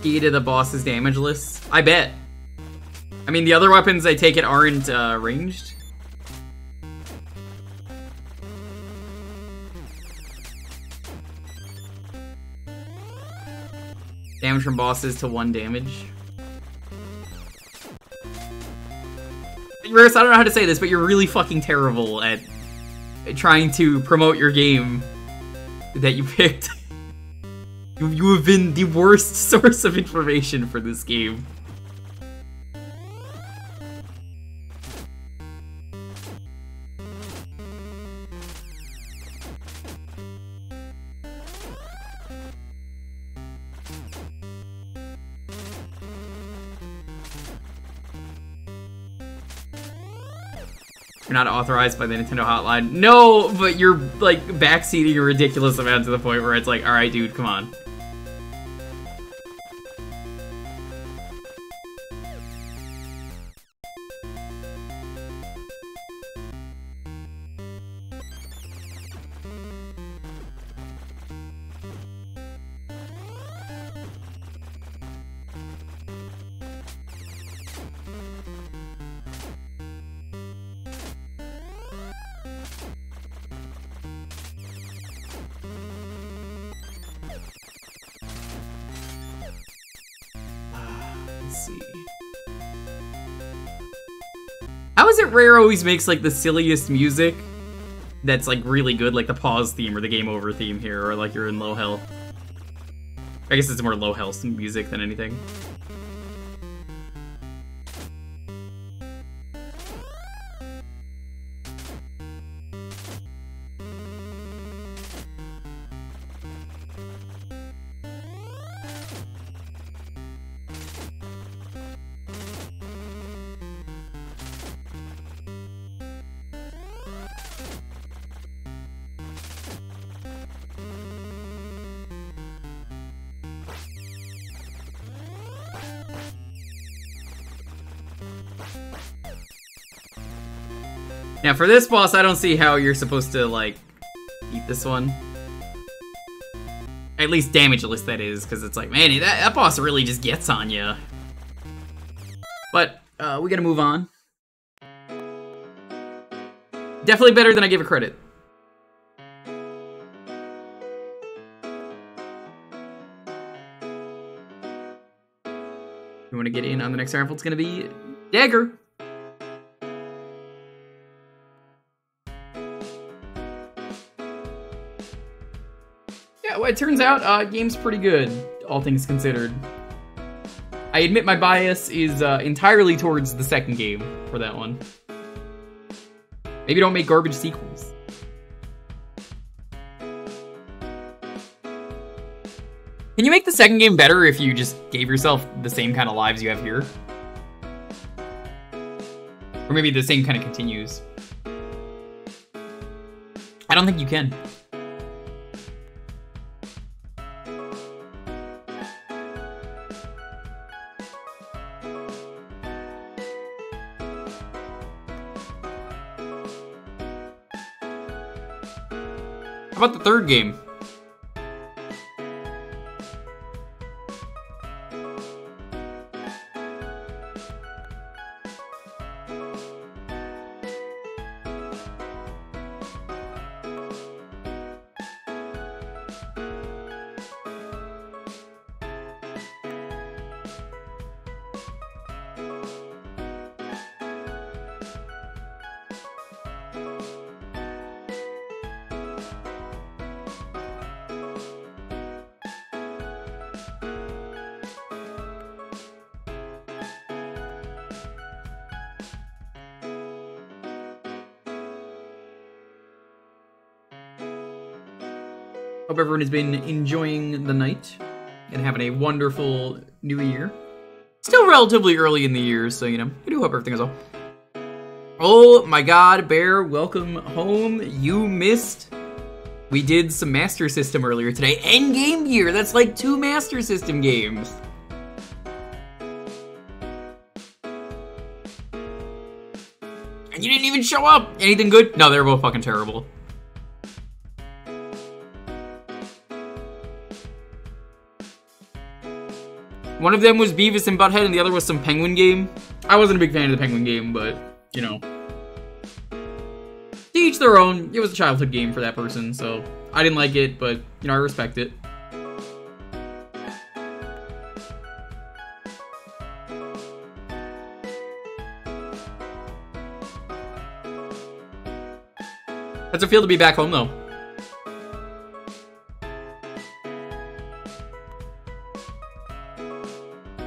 Key to the boss's damage list? I bet. I mean, the other weapons, I take it, aren't ranged. Damage from bosses to 1 damage. Reverse, I don't know how to say this, but you're really fucking terrible at trying to promote your game that you picked. You have been the worst source of information for this game. You're not authorized by the Nintendo hotline. No, but you're, like, backseating a ridiculous amount to the point where it's like, alright, dude, come on. How is it Rare always makes like the silliest music that's like really good, like the pause theme or the game over theme here, or like you're in low health? I guess it's more low health music than anything. Now, for this boss, I don't see how you're supposed to, like, beat this one. At least damageless, that is, because it's like, man, that boss really just gets on you. But, we gotta move on. Definitely better than I gave it credit. You want to get in on the next raffle? It's gonna be Dagger. Yeah, well, it turns out, game's pretty good, all things considered. I admit my bias is entirely towards the second game for that one. Maybe don't make garbage sequels. Can you make the second game better if you just gave yourself the same kind of lives you have here? Or maybe the same kind of continues. I don't think you can. How about the third game? Hope everyone has been enjoying the night and having a wonderful new year. Still relatively early in the year, so, you know, I do hope everything is well. Oh my god, Bear, welcome home. You missed. We did some Master System earlier today. And Game Gear, that's like 2 Master System games. And you didn't even show up. Anything good? No, they're both fucking terrible. One of them was Beavis and Butthead, and the other was some penguin game. I wasn't a big fan of the penguin game, but, you know. To each their own. It was a childhood game for that person, so I didn't like it, but, you know, I respect it. How's it feel to be back home, though?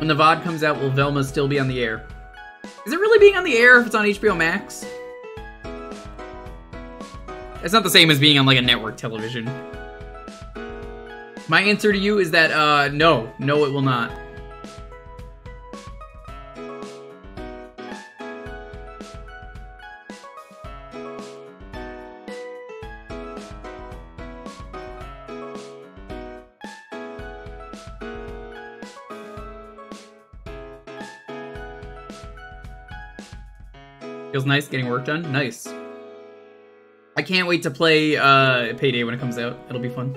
When the VOD comes out, will Velma still be on the air? Is it really being on the air if it's on HBO Max? It's not the same as being on, like, a network television. My answer to you is that, no. No, it will not. Feels nice getting work done. Nice. I can't wait to play Payday when it comes out. It'll be fun.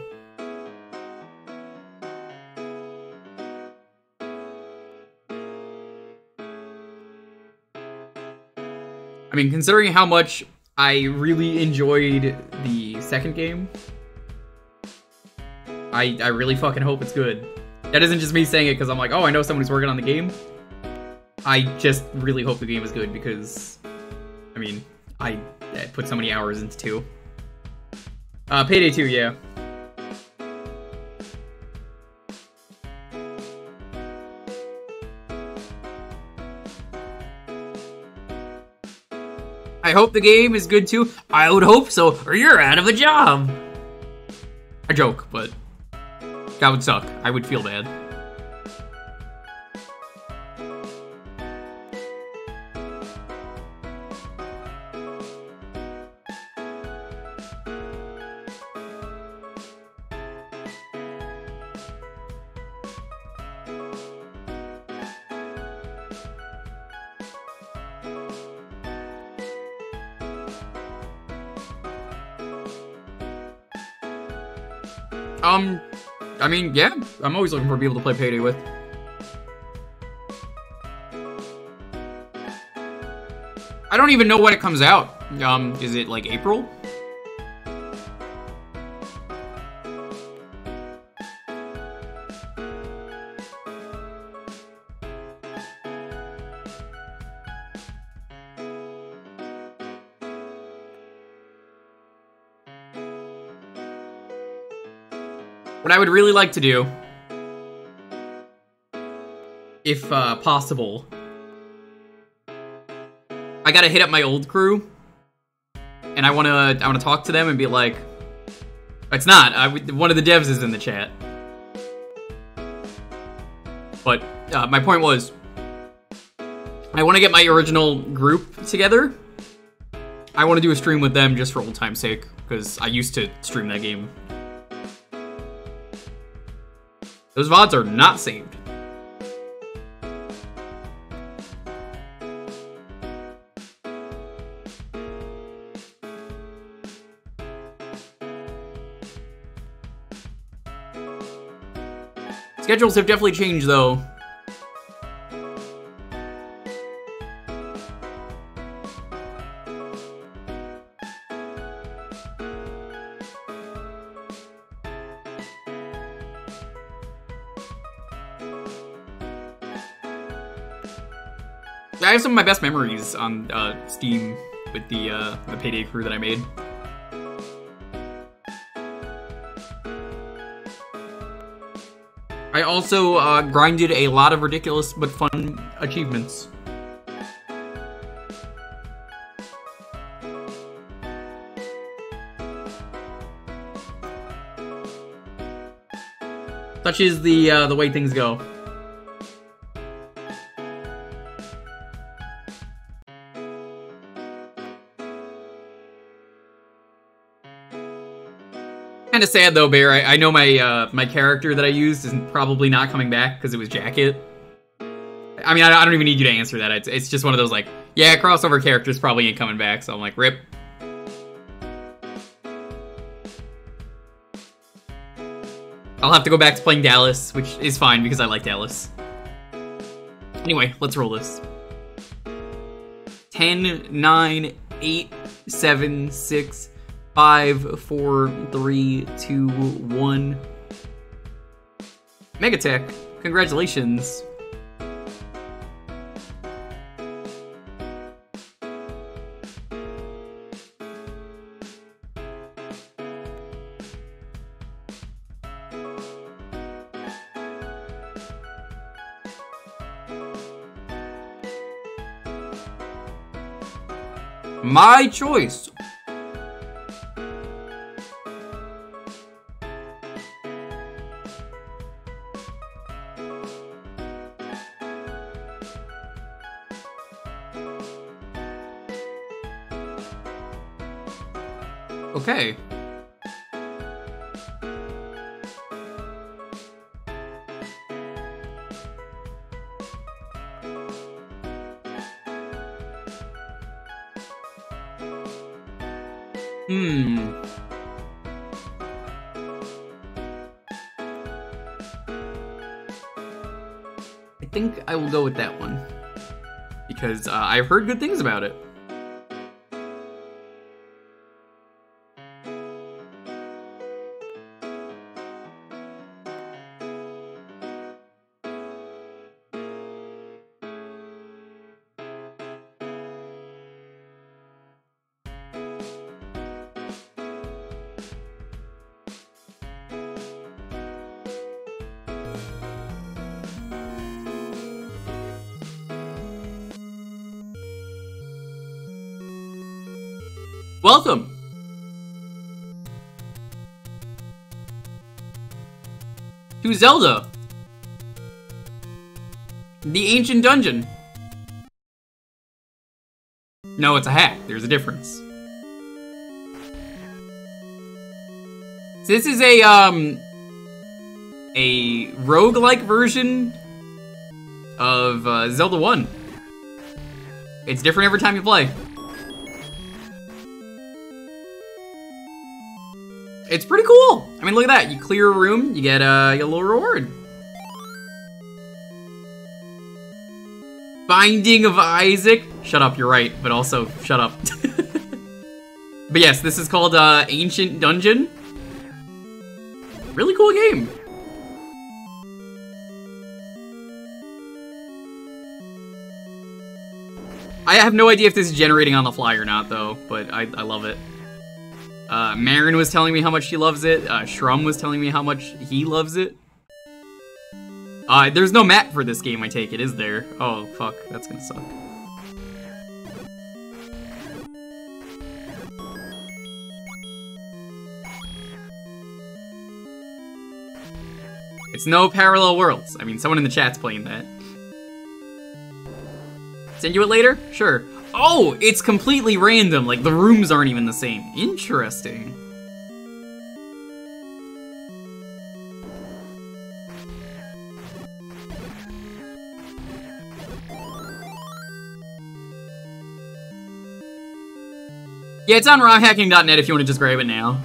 I mean, considering how much I really enjoyed the second game, I really fucking hope it's good. That isn't just me saying it because I'm like, oh, I know someone who's working on the game. I just really hope the game is good because, I mean, I put so many hours into 2. Payday 2, yeah. I hope the game is good too. I would hope so, or you're out of a job. I joke, but that would suck. I would feel bad. I mean, yeah, I'm always looking for people to play Payday with. I don't even know when it comes out. Is it like April? What I would really like to do, if possible, I gotta hit up my old crew, and I wanna talk to them and be like, it's not. One of the devs is in the chat, but my point was, I want to get my original group together. I want to do a stream with them just for old time's sake, because I used to stream that game. Those VODs are not saved. Schedules have definitely changed, though. I have some of my best memories on Steam with the Payday crew that I made. I also grinded a lot of ridiculous but fun achievements. Such is the way things go. Kind of sad though, Bear. I know my my character that I used is probably not coming back because it was Jacket. I mean, I don't even need you to answer that. It's just one of those like, yeah, crossover characters probably ain't coming back. So I'm like, rip. I'll have to go back to playing Dallas, which is fine because I like Dallas. Anyway, let's roll this. 10, 9, 8, 7, 6, 5, 4, 3, 2, 1. Megatech, congratulations. My choice. Okay. I think I will go with that one. Because I've heard good things about it. Welcome! To Zelda! The Ancient Dungeon. No, it's a hack. There's a difference. So this is a roguelike version of Zelda 1. It's different every time you play. It's pretty cool. I mean, look at that. You clear a room, you get a little reward. Binding of Isaac. Shut up, you're right, but also shut up. But yes, this is called Ancient Dungeon. Really cool game. I have no idea if this is generating on the fly or not, though, but I love it. Marin was telling me how much she loves it. Shrum was telling me how much he loves it. There's no map for this game, I take it, is there? Oh, fuck. That's gonna suck. It's no parallel worlds. I mean, someone in the chat's playing that. Send you it later? Sure. Oh, it's completely random. Like, the rooms aren't even the same. Interesting. Yeah, it's on romhacking.net if you want to just grab it now.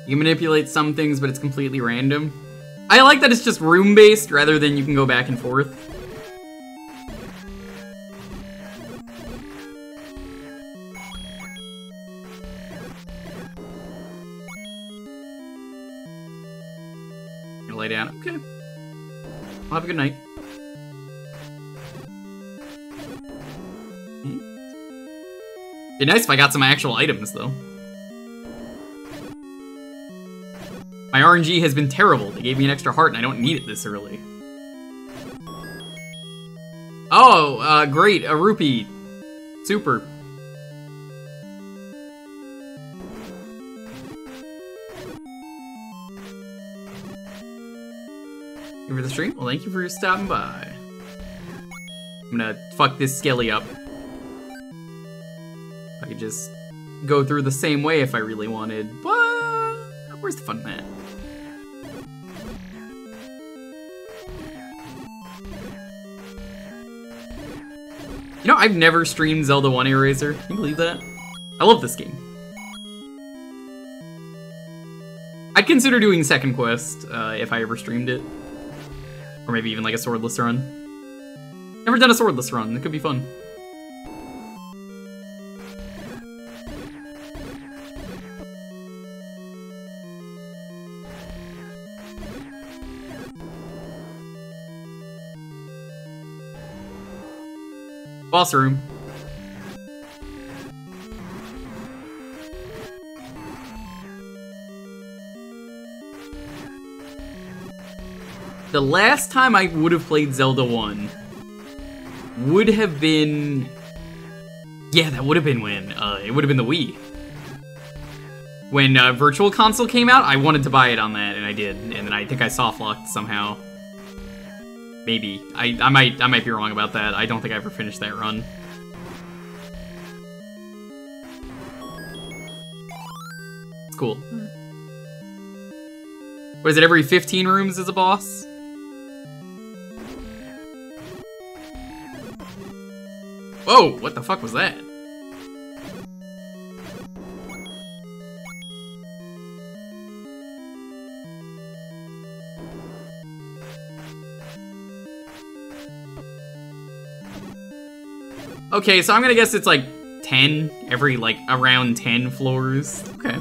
You can manipulate some things, but it's completely random. I like that it's just room-based rather than you can go back and forth. Gonna lay down. Okay. I'll have a good night. Be nice if I got some actual items, though. My RNG has been terrible. They gave me an extra heart and I don't need it this early. Oh, great. A rupee. Super. You for the stream? Well, thank you for stopping by. I'm gonna fuck this skelly up. I could just go through the same way if I really wanted, but where's the fun in that? You know, I've never streamed Zelda 1 Eraser. Can you believe that? I love this game. I'd consider doing second quest if I ever streamed it. Or maybe even like a swordless run. Never done a swordless run. It could be fun. Boss room. the last time I would have played Zelda 1 would have been... Yeah, that would have been when, it would have been the Wii. When Virtual Console came out, I wanted to buy it on that, and I did. And then I think I soft-locked somehow. Maybe. I might be wrong about that. I don't think I ever finished that run. It's cool. What is it, every 15 rooms is a boss? Whoa, what the fuck was that? Okay, so I'm gonna guess it's like 10, every like around 10 floors. Okay.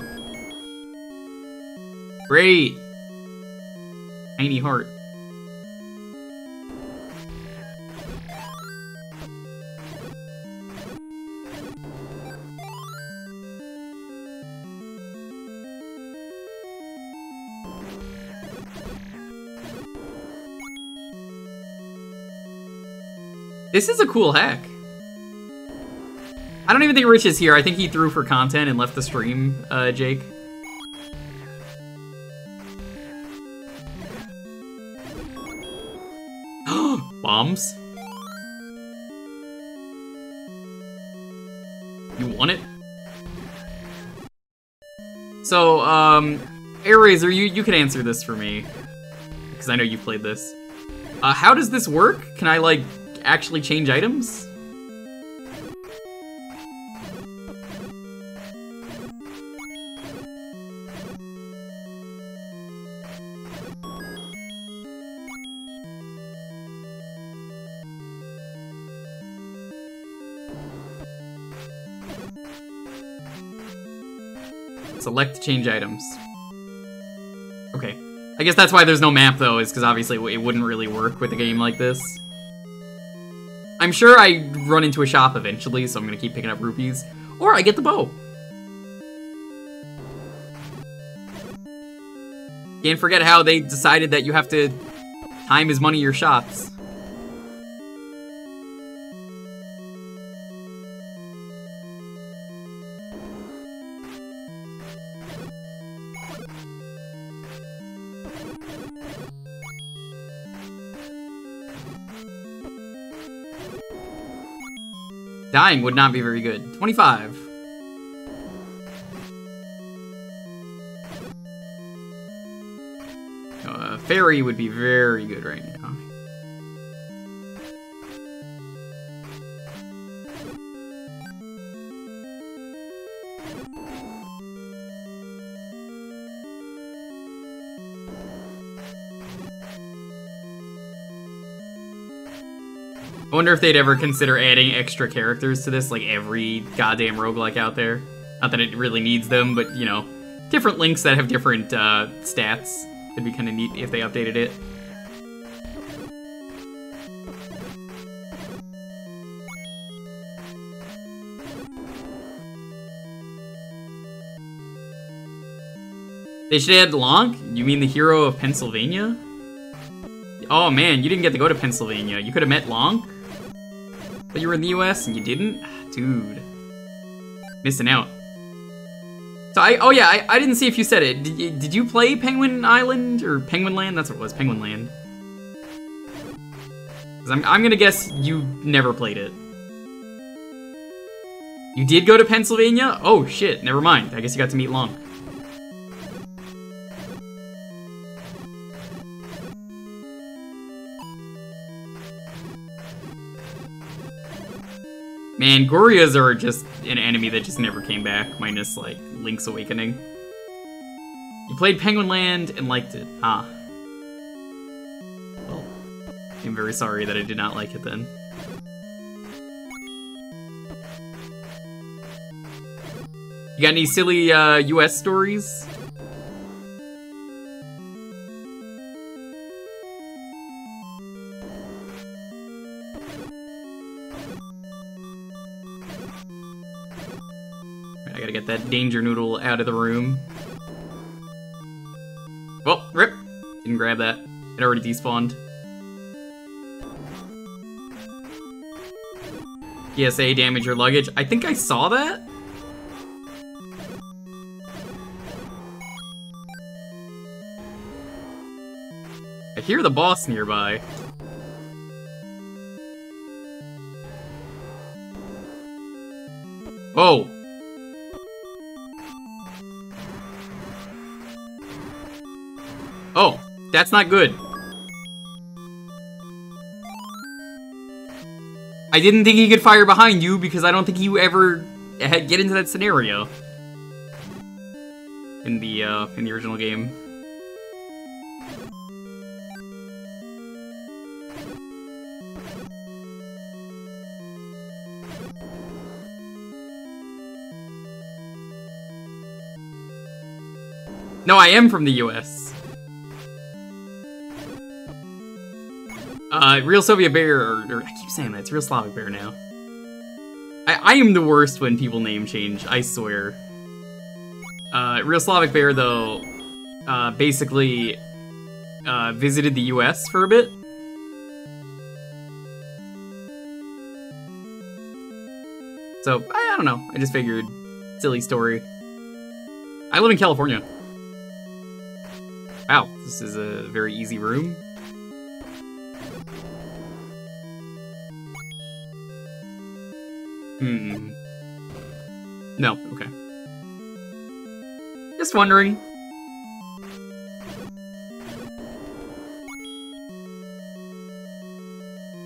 Great. Tiny heart. This is a cool hack. I don't even think Rich is here. I think he threw for content and left the stream, Jake. Bombs? You want it? So, AirRaiser, you can answer this for me. Because I know you played this. How does this work? Can I, like, actually change items? Select to change items. Okay. I guess that's why there's no map, though, is because obviously it wouldn't really work with a game like this. I'm sure I run into a shop eventually, so I'm gonna keep picking up rupees. Or I get the bow. Can't forget how they decided that you have to time as many of your shots. Dying would not be very good. 25. Fairy would be very good right now. I wonder if they'd ever consider adding extra characters to this, like every goddamn roguelike out there. Not that it really needs them, but, you know, different links that have different stats. It'd be kind of neat if they updated it. They should add Lonk? You mean the hero of Pennsylvania? Oh man, you didn't get to go to Pennsylvania. You could have met Lonk? But you were in the US and you didn't? Dude. Missing out. So oh yeah, I didn't see if you said it. Did you play Penguin Island? Or Penguin Land? That's what it was, Penguin Land. 'Cause I'm gonna guess you never played it. You did go to Pennsylvania? Oh shit, never mind. I guess you got to meet Lonk. Man, Gorias are just an enemy that just never came back, minus, like, Link's Awakening. You played Penguin Land and liked it. Ah. Well, I'm very sorry that I did not like it then. You got any silly, US stories? I gotta get that danger noodle out of the room. Well, rip. Didn't grab that. It already despawned. PSA, damage your luggage. I think I saw that? I hear the boss nearby. Oh! Oh, that's not good. I didn't think he could fire behind you because I don't think you ever get into that scenario in the original game. No, I am from the US. Real Soviet Bear, or I keep saying that, it's Real Slavic Bear now. I am the worst when people name change, I swear. Real Slavic Bear, though, basically, visited the US for a bit. So, I don't know, I just figured, silly story. I live in California. Wow, this is a very easy room. No, okay. Just wondering.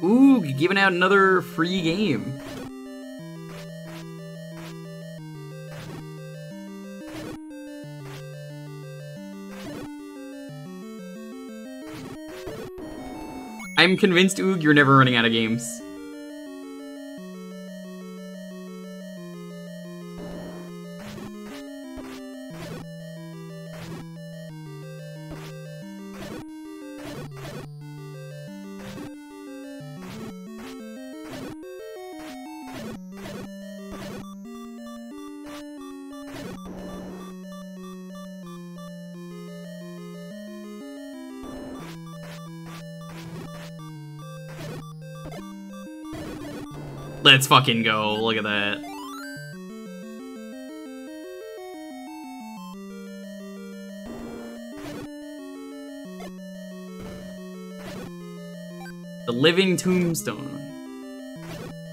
Ooh, giving out another free game. I'm convinced, Oog, you're never running out of games. Let's fucking go, look at that. The Living Tombstone.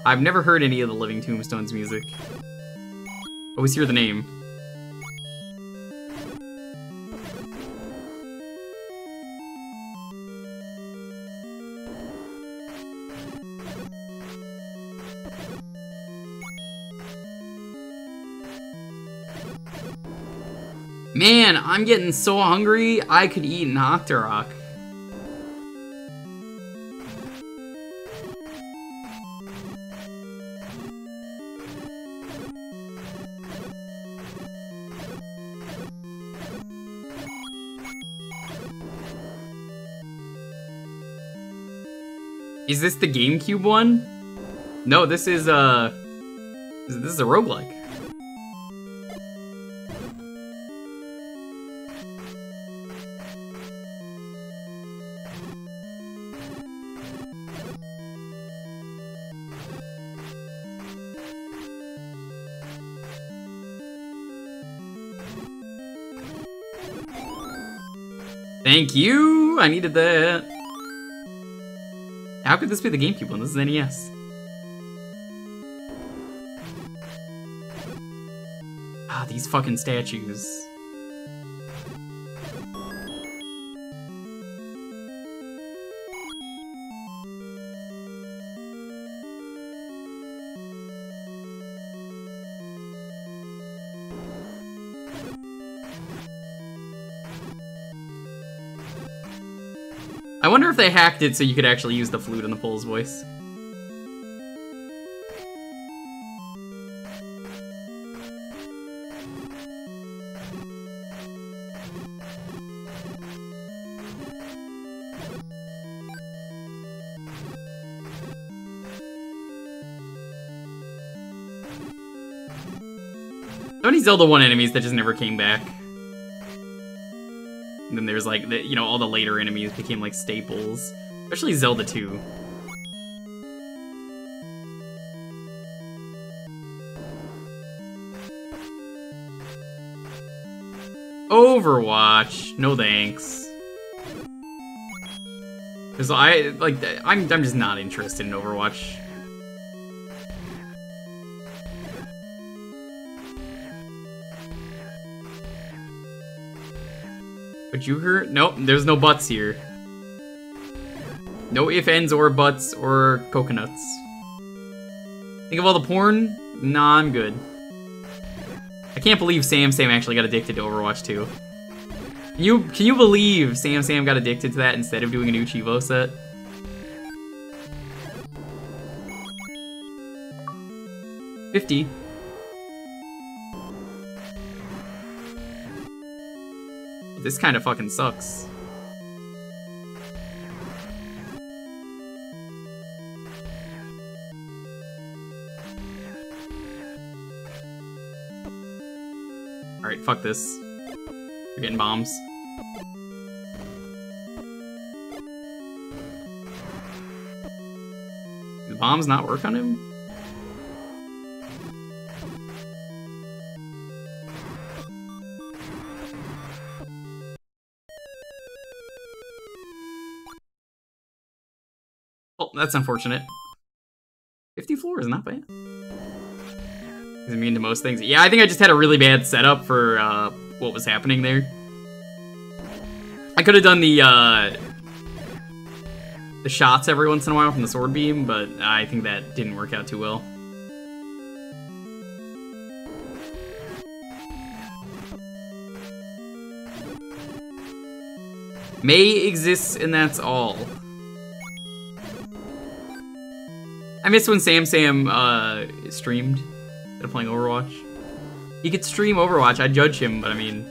I've never heard any of the Living Tombstone's music. Always hear the name. Man, I'm getting so hungry, I could eat an Octorok. Is this the GameCube one? No, this is a roguelike. Thank you! I needed that. How could this be the GameCube one? This is NES. Ah, these fucking statues. I wonder if they hacked it so you could actually use the flute in the Pole's voice. So many Zelda 1 enemies that just never came back. And then there's like, you know, all the later enemies became like staples. Especially Zelda 2. Overwatch. No thanks. Cause I'm just not interested in Overwatch. But Jewker? Nope, there's no butts here. No ifs, ands, or buts, or coconuts. Think of all the porn? Nah, I'm good. I can't believe Sam actually got addicted to Overwatch 2. Can you believe Sam got addicted to that instead of doing a new Chivo set? $50. This kind of fucking sucks. Alright, fuck this. We're getting bombs. Do the bombs not work on him? Oh, that's unfortunate. 54 is not bad. He's immune to most things. Yeah, I think I just had a really bad setup for what was happening there. I could have done the shots every once in a while from the sword beam, but I think that didn't work out too well. May exists, and that's all. I miss when Sam streamed instead of playing Overwatch. He could stream Overwatch, I'd judge him, but I mean...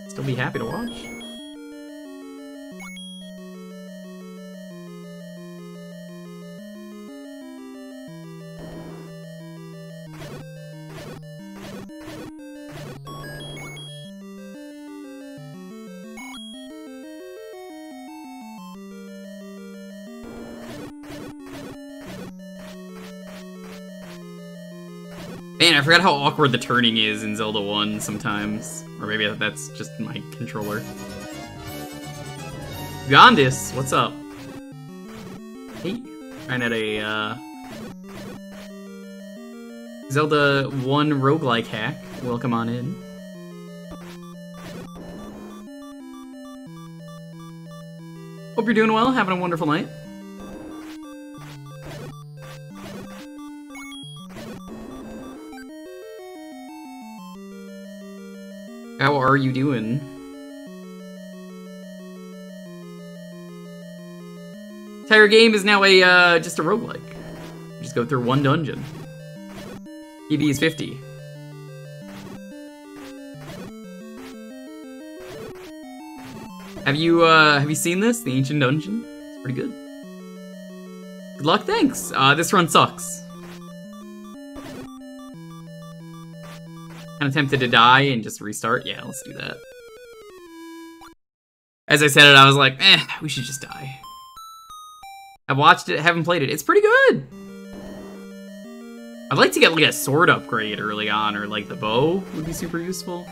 still be happy to watch. Man, I forgot how awkward the turning is in Zelda 1 sometimes. Or maybe that's just my controller. Gondis, what's up? Hey, trying out a Zelda 1 roguelike hack. Welcome on in. Hope you're doing well, having a wonderful night. How are you doing? Entire game is now a just a roguelike. You just go through one dungeon. PB is 50. Have you seen this? The Ancient Dungeon? It's pretty good. Good luck, thanks. This run sucks. Kind of tempted to die and just restart. Yeah, let's do that. As I said it, I was like, we should just die. I've watched it, haven't played it. It's pretty good. I'd like to get like a sword upgrade early on, or like the bow would be super useful.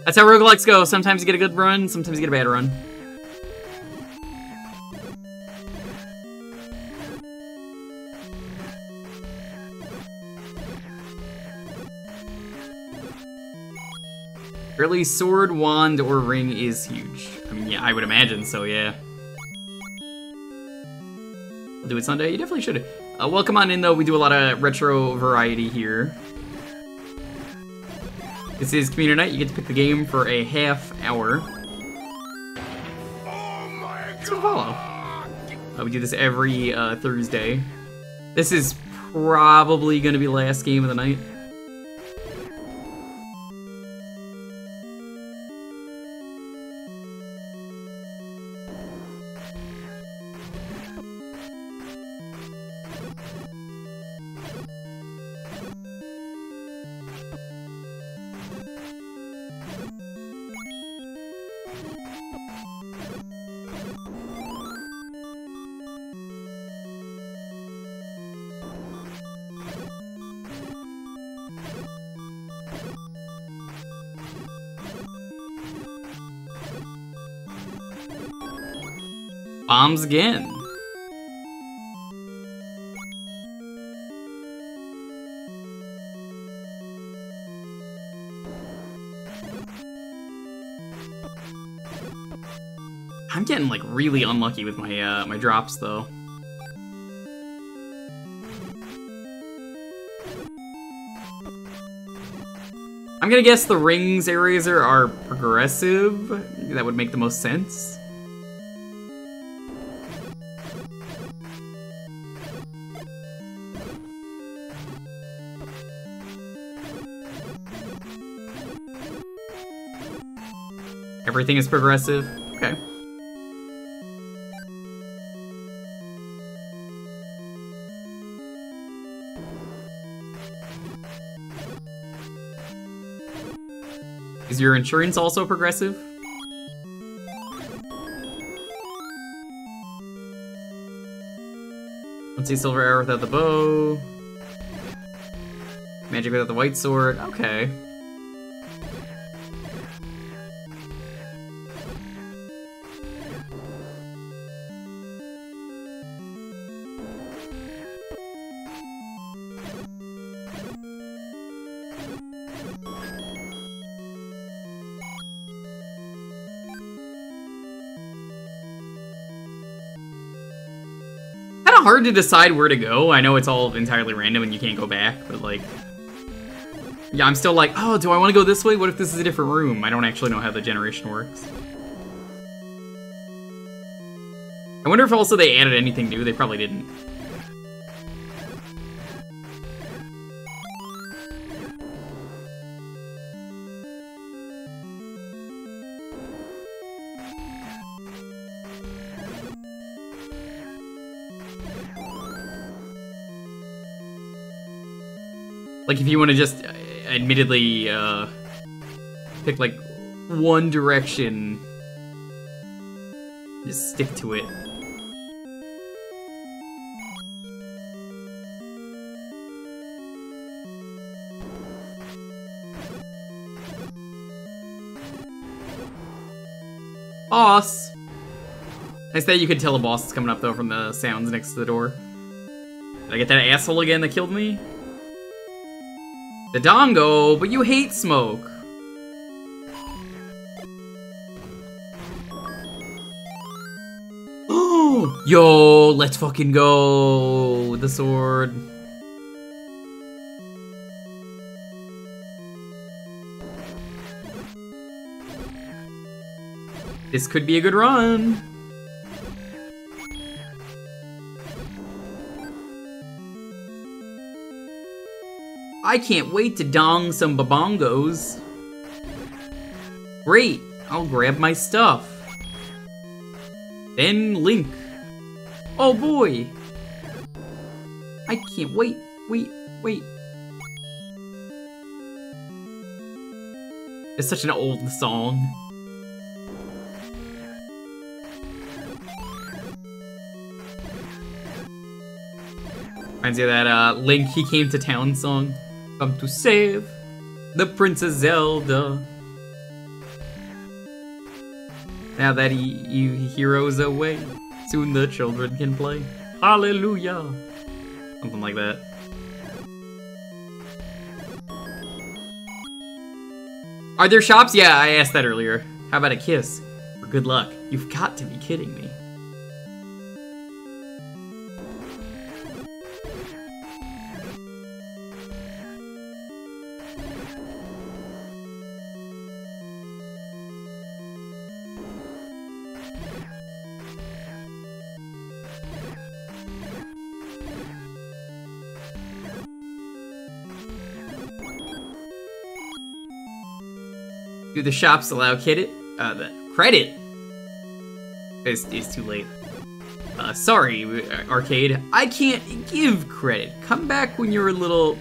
That's how roguelikes go. Sometimes you get a good run, sometimes you get a bad run. Early sword, wand, or ring is huge. I mean, yeah, I would imagine so, yeah. We'll do it Sunday. You definitely should. Welcome on in, though. We do a lot of retro variety here. This is Community Night. You get to pick the game for a half hour. Oh my God. So follow. We do this every Thursday. This is probably going to be the last game of the night. Bombs again. I'm getting like really unlucky with my my drops though. I'm gonna guess the rings eraser are progressive. That would make the most sense. Everything is progressive. Okay. Is your insurance also progressive? Let's see, silver arrow without the bow. Magic without the white sword. Okay. Hard to decide where to go. I know it's all entirely random and you can't go back, but like, yeah, I'm still like, oh, do I want to go this way? What if this is a different room? I don't actually know how the generation works. I wonder if also they added anything new. They probably didn't. Like, if you want to just, admittedly, pick, like, one direction, just stick to it. Boss! Nice that you could tell a boss is coming up, though, from the sounds next to the door. Did I get that asshole again that killed me? The dongo, but you hate smoke. Oh, yo, let's fucking go with the sword. This could be a good run. I can't wait to dong some babongos. Great, I'll grab my stuff. Then Link. Oh boy. I can't wait, wait. It's such an old song. Reminds you of that Link, He Came to Town song. Come to save the Princess Zelda. Now that you heroes away, soon the children can play. Hallelujah. Something like that. Are there shops? Yeah, I asked that earlier. How about a kiss? For good luck. You've got to be kidding me. Do the shops allow credit? The credit is too late. Sorry, arcade. I can't give credit. Come back when you're a little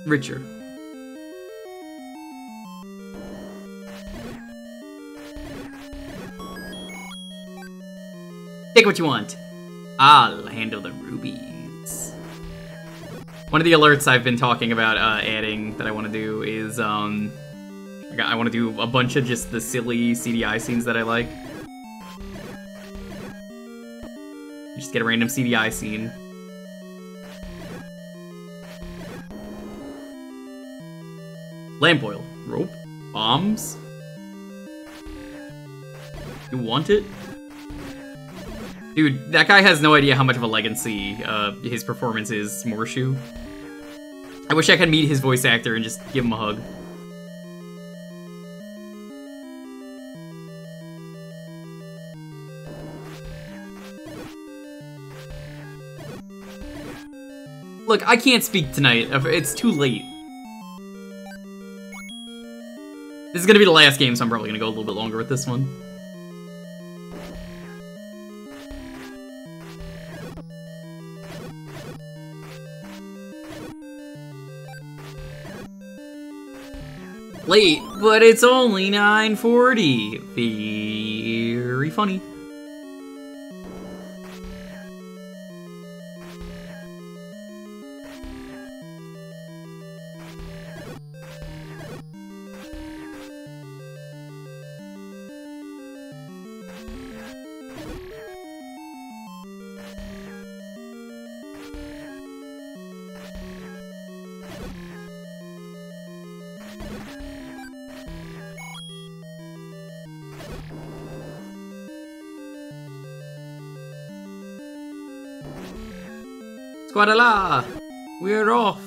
richer. Take what you want. I'll handle the rubies. One of the alerts I've been talking about adding that I want to do is I want to do a bunch of just the silly CDI scenes that I like. Just get a random CDI scene. Lamp oil, rope, bombs. You want it? Dude, that guy has no idea how much of a legacy his performance is, Morshu. I wish I could meet his voice actor and just give him a hug. Look, I can't speak tonight. It's too late. This is gonna be the last game, so I'm probably gonna go a little bit longer with this one. Late, but it's only 9:40. Very funny. Squadala! We're off!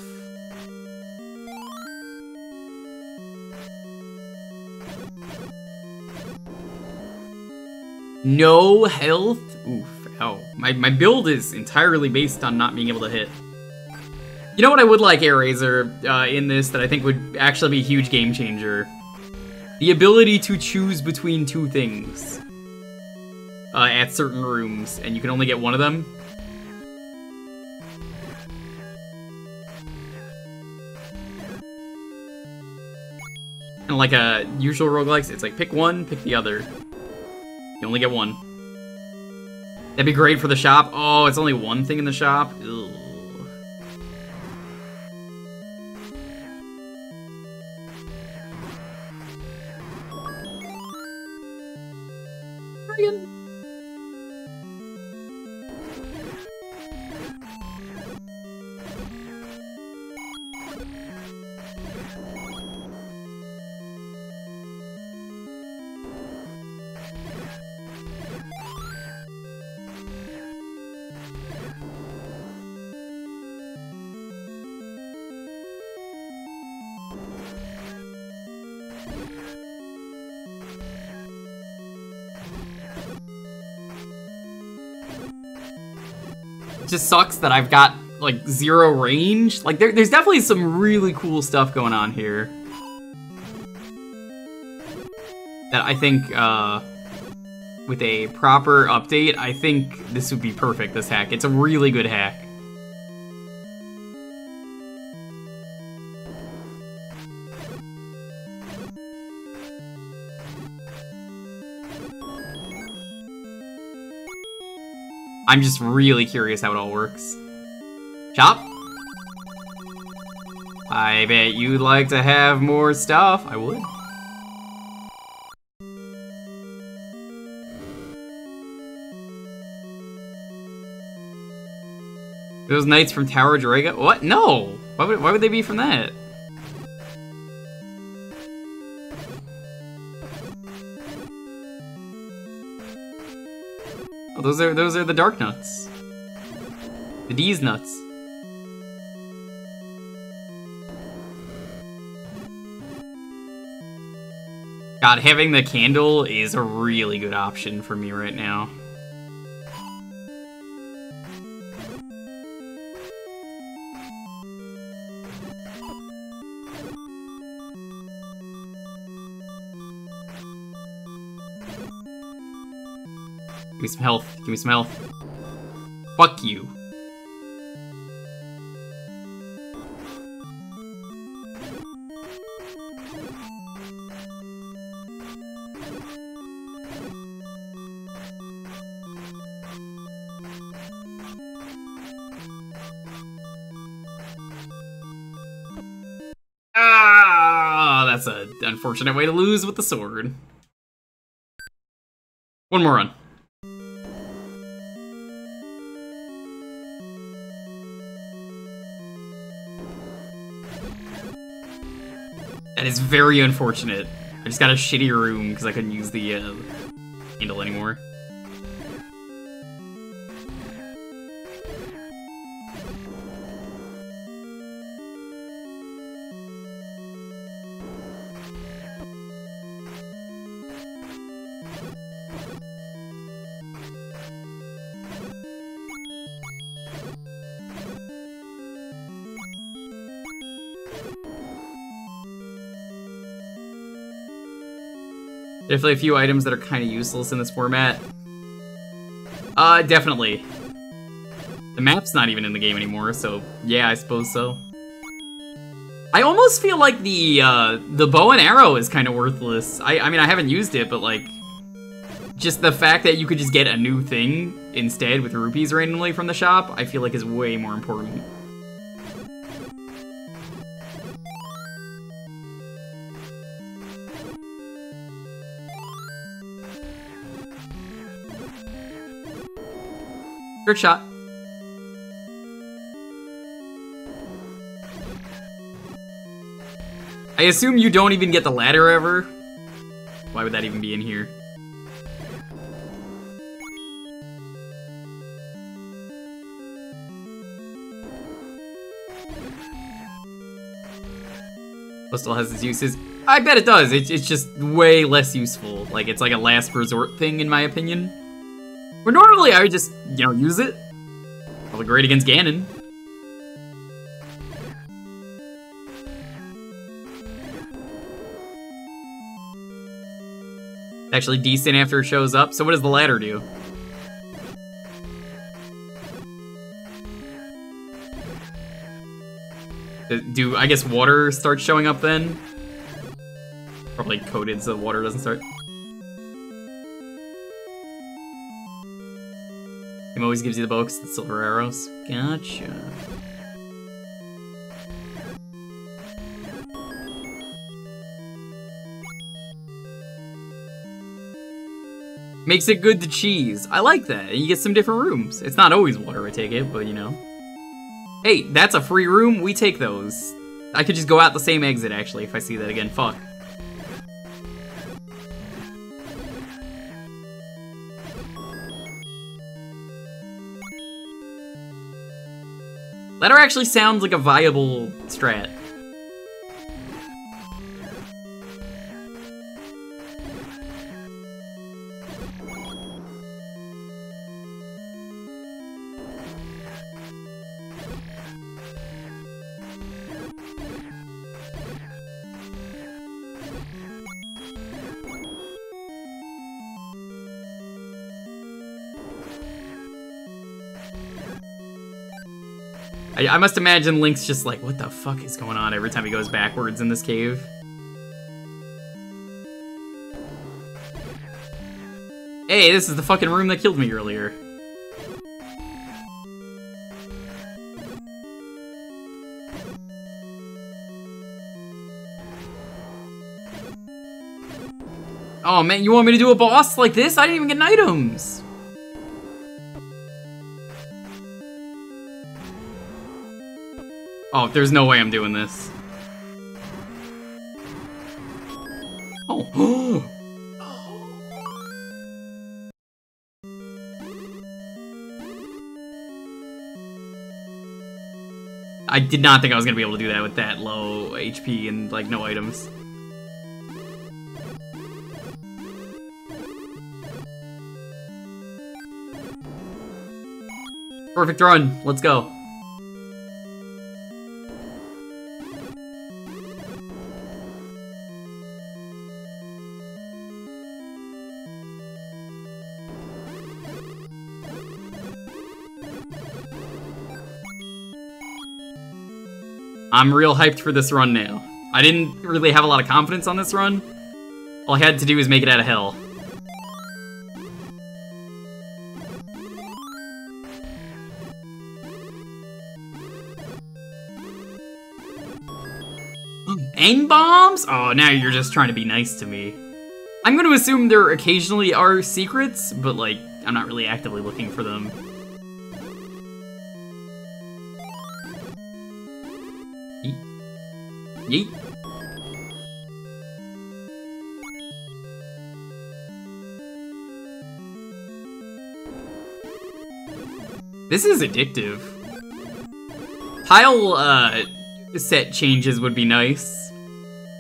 No health? Oof, ow. My build is entirely based on not being able to hit. You know what I would like, AirRaiser, in this that I think would actually be a huge game changer? The ability to choose between two things. At certain rooms, and you can only get one of them. And like a usual roguelikes, it's like pick one, pick the other. You only get one. That'd be great for the shop. Oh, it's only one thing in the shop? Ugh. Friggin'. It just sucks that I've got, like, 0 range. Like, there's definitely some really cool stuff going on here. That I think, with a proper update, I think this would be perfect, this hack. It's a really good hack. I'm just really curious how it all works. Shop? I bet you'd like to have more stuff. I would. Those knights from Tower Draga? What? No! Why would they be from that? Oh, those are the dark nuts. The D's nuts. God, having the candle is a really good option for me right now. Give me some health. Give me some health. Fuck you. Ah, that that's an unfortunate way to lose with the sword. One more run. That is very unfortunate. I just got a shitty room because I couldn't use the handle anymore. Definitely a few items that are kind of useless in this format. Definitely. The map's not even in the game anymore, so yeah, I suppose so. I almost feel like the bow and arrow is kind of worthless. I mean, I haven't used it, but like, just the fact that you could just get a new thing instead with rupees randomly from the shop, I feel like is way more important. Trick shot. I assume you don't even get the ladder ever. Why would that even be in here? Still has its uses. I bet it does. It's just way less useful. Like, it's like a last resort thing, in my opinion. Where normally I would just, you know, use it. Probably great against Ganon. Actually decent after it shows up. So what does the ladder do? Do, I guess, water starts showing up then? Probably coated so water doesn't start. Him always gives you the bow because the silver arrows. Gotcha. Makes it good to cheese. I like that. And you get some different rooms. It's not always water, I take it, but you know. Hey, that's a free room. We take those. I could just go out the same exit, actually, if I see that again. Fuck. Ladder actually sounds like a viable strat. I must imagine Link's just like, what the fuck is going on every time he goes backwards in this cave? Hey, this is the fucking room that killed me earlier. Oh man, you want me to do a boss like this? I didn't even get items! Oh, there's no way I'm doing this. Oh. I did not think I was gonna be able to do that with that low HP and, like, no items. Perfect run. Let's go. I'm real hyped for this run now. I didn't really have a lot of confidence on this run. All I had to do was make it out of hell. N-bombs? Oh, now you're just trying to be nice to me. I'm gonna assume there occasionally are secrets, but like, I'm not really actively looking for them. Yeet. Yeet. This is addictive. Tile, set changes would be nice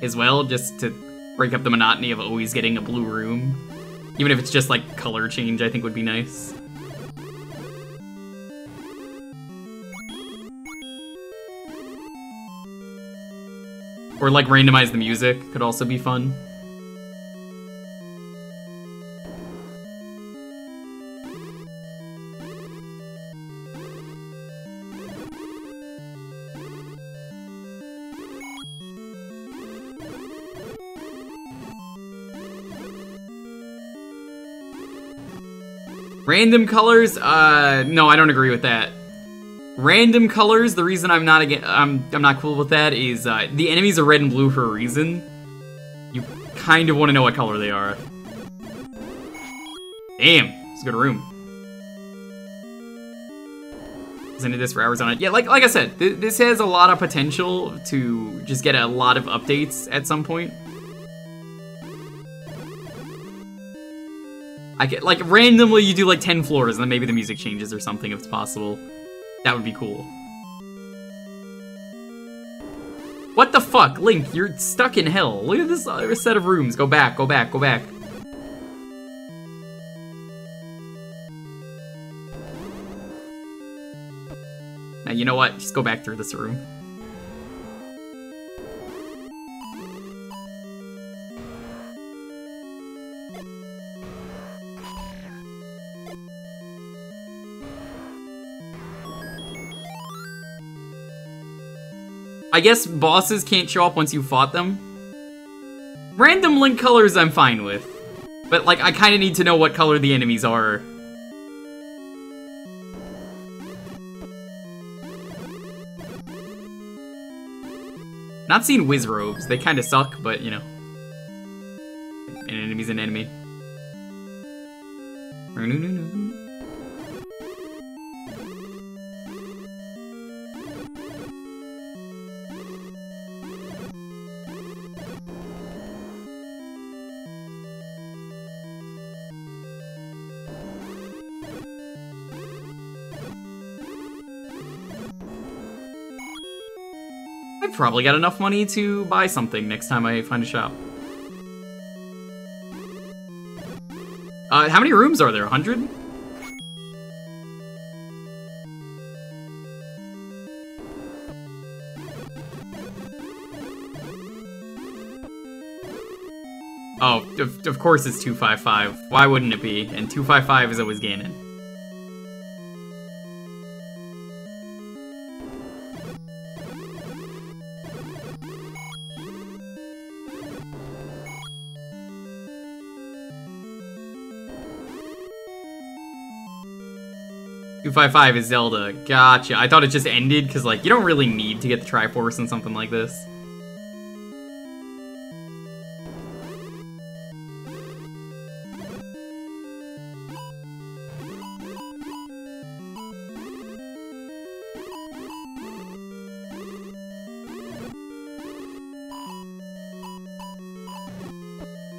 as well, just to break up the monotony of always getting a blue room. Even if it's just like color change, I think would be nice. Or like randomize the music could also be fun. Random colors? No, I don't agree with that. Random colors, the reason I'm not cool with that is the enemies are red and blue for a reason. You kind of want to know what color they are. Damn, it's a good room. Into this for hours on it. Yeah, like I said, this has a lot of potential to just get a lot of updates at some point. I get, like, randomly you do like 10 floors and then maybe the music changes or something if it's possible. That would be cool. What the fuck? Link, you're stuck in hell. Look at this other set of rooms. Go back, go back, go back. Now, you know what? Just go back through this room. I guess bosses can't show up once you fought them. Random Link colors I'm fine with. But, like, I kind of need to know what color the enemies are. Not seen whiz robes. They kind of suck, but, you know. An enemy's an enemy. I've probably got enough money to buy something next time I find a shop. How many rooms are there? 100? Oh, of course it's 255. Why wouldn't it be? And 255 is always Ganon. .255 is Zelda. Gotcha. I thought it just ended because, like, you don't really need to get the Triforce in something like this.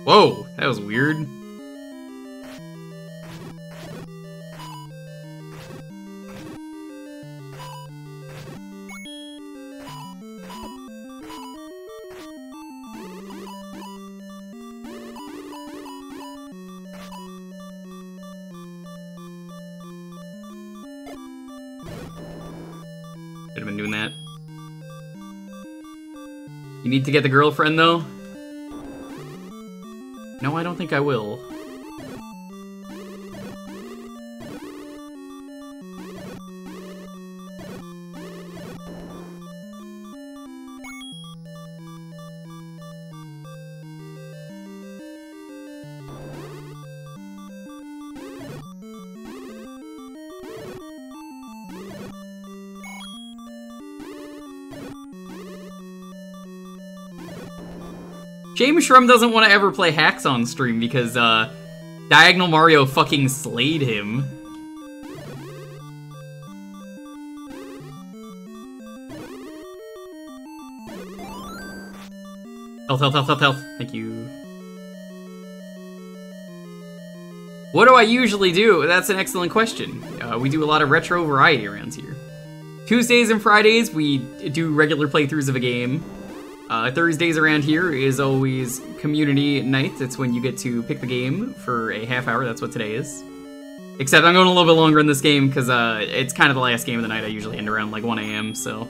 Whoa, that was weird. Should have been doing that. You need to get the girlfriend, though? No, I don't think I will. Shame Shrum doesn't want to ever play hacks on stream because, Diagonal Mario fucking slayed him. Health, health, health, health, health. Thank you. What do I usually do? That's an excellent question. We do a lot of retro variety around here. Tuesdays and Fridays, we do regular playthroughs of a game. Thursdays around here is always community night. It's when you get to pick the game for a half hour. That's what today is. Except I'm going a little bit longer in this game because it's kind of the last game of the night. I usually end around like 1 a.m., so...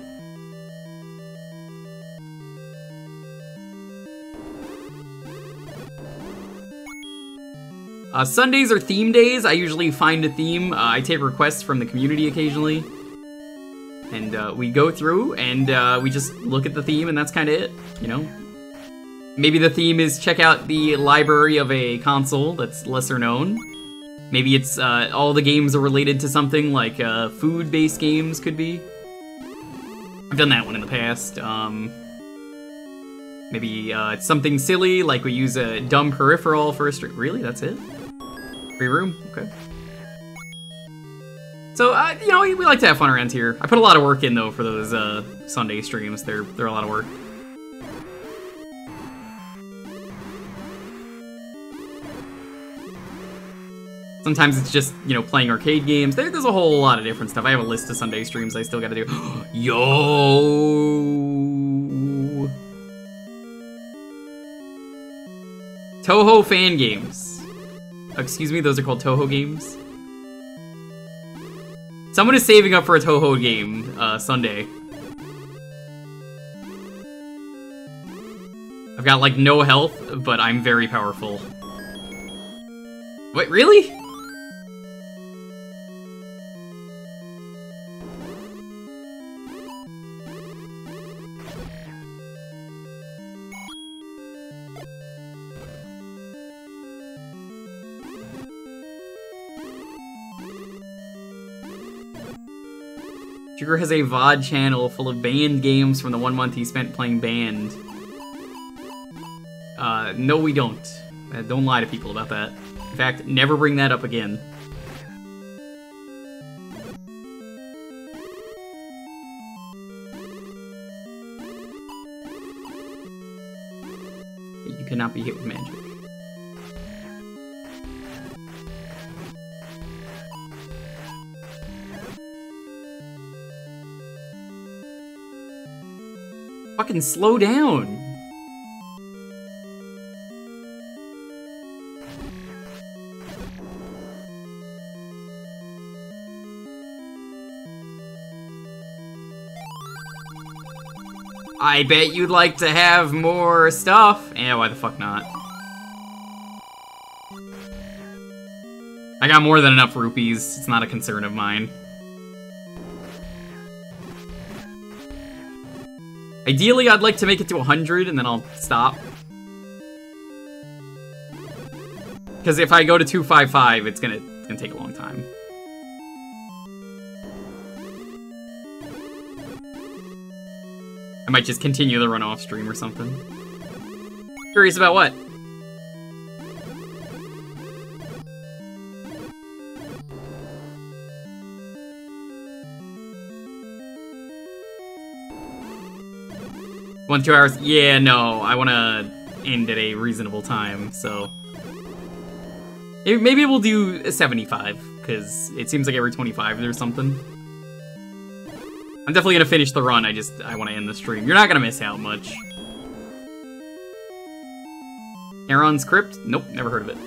Sundays are theme days. I usually find a theme. I take requests from the community occasionally. And we go through and we just look at the theme and that's kind of it, you know? Maybe the theme is check out the library of a console that's lesser known. Maybe it's all the games are related to something like food-based games could be. I've done that one in the past. Maybe it's something silly like we use a dumb peripheral for a stream. Really? That's it? Free room? Okay. So, you know, we like to have fun around here. I put a lot of work in, though, for those Sunday streams. They're a lot of work. Sometimes it's just, you know, playing arcade games. There's a whole lot of different stuff. I have a list of Sunday streams I still gotta do. Yo! Toho fan games. Excuse me, those are called Toho games? Someone is saving up for a Toho game, Sunday. I've got, like, no health, but I'm very powerful. Wait, really? Jewker has a VOD channel full of banned games from the 1 month he spent playing banned. No we don't. Don't lie to people about that. In fact, never bring that up again. You cannot be hit with magic. Fucking slow down. I bet you'd like to have more stuff. Yeah, why the fuck not? I got more than enough rupees. It's not a concern of mine. Ideally, I'd like to make it to 100 and then I'll stop. Because if I go to 255, it's gonna take a long time. I might just continue the run off stream or something. Curious about what? One, 2 hours? Yeah, no. I want to end at a reasonable time, so... Maybe we'll do 75, because it seems like every 25 there's something. I'm definitely gonna finish the run, I want to end the stream. You're not gonna miss out much. Aaron's Crypt? Nope, never heard of it.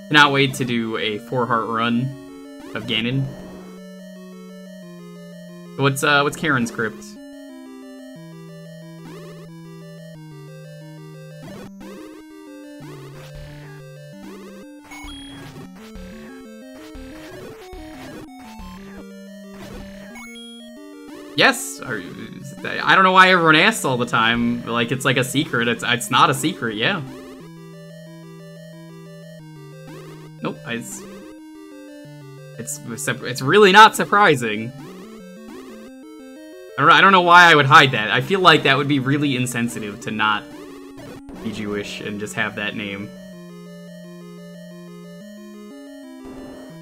Cannot wait to do a 4-heart run of Ganon. What's Karen's crypt? Yes, I don't know why everyone asks all the time. Like it's like a secret. It's not a secret. Yeah. Nope. It's really not surprising. I don't know why I would hide that. I feel like that would be really insensitive to not be Jewish and just have that name.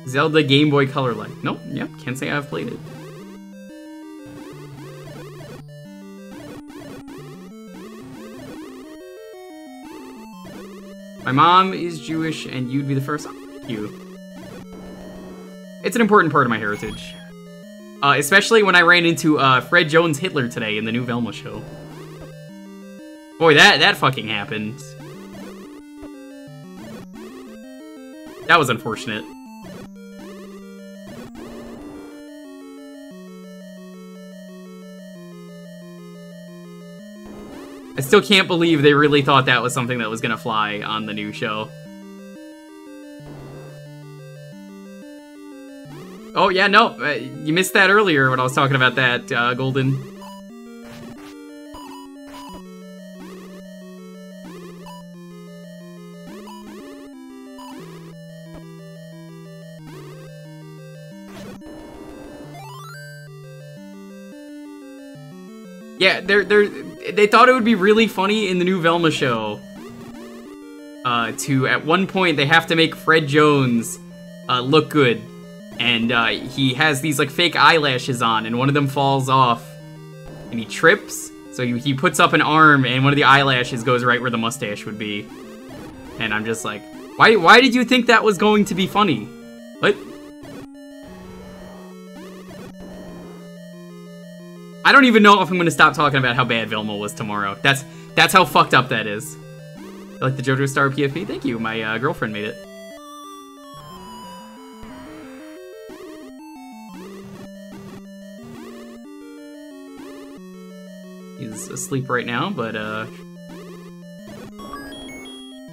Zelda Game Boy Color Light. Nope. Yep. Can't say I've played it. My mom is Jewish, and you'd be the first. Thank you. It's an important part of my heritage. Especially when I ran into Fred Jones Hitler today in the new Velma show. Boy, that fucking happened. That was unfortunate. I still can't believe they really thought that was something that was gonna fly on the new show. Oh, yeah, no, you missed that earlier when I was talking about that, Golden. Yeah, they thought it would be really funny in the new Velma show. At one point, they have to make Fred Jones look good. And he has these like fake eyelashes on, and one of them falls off, and he trips. So he puts up an arm, and one of the eyelashes goes right where the mustache would be. And I'm just like, why did you think that was going to be funny? What? I don't even know if I'm gonna stop talking about how bad Velma was tomorrow. That's how fucked up that is. I like the JoJo Star PFP. Thank you. My girlfriend made it. He's asleep right now, but,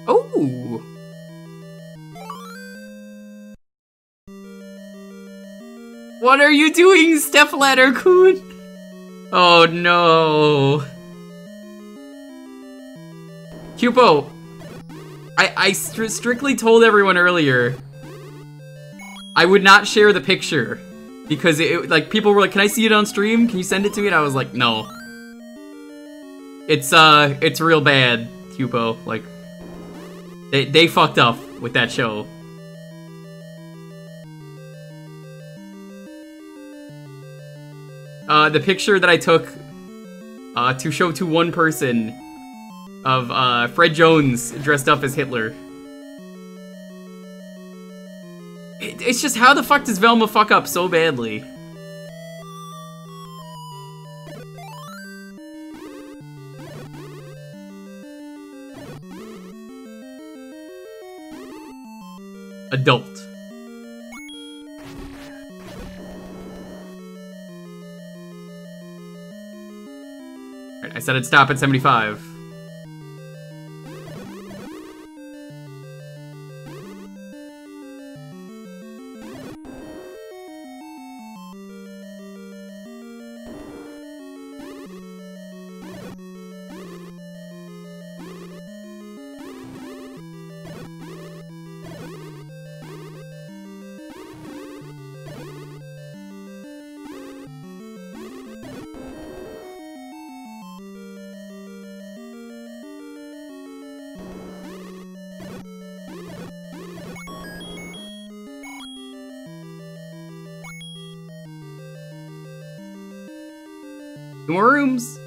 Oh! What are you doing, Stepladder-kun? Oh, no. Cupo, I strictly told everyone earlier I would not share the picture because like people were like, "Can I see it on stream? Can you send it to me?" And I was like, "No." It's real bad, Cupo. Like, they fucked up with that show. The picture that I took to show to one person of Fred Jones dressed up as Hitler. It's just, how the fuck does Velma fuck up so badly? Adult. Alright, I said I'd stop at 75. More rooms.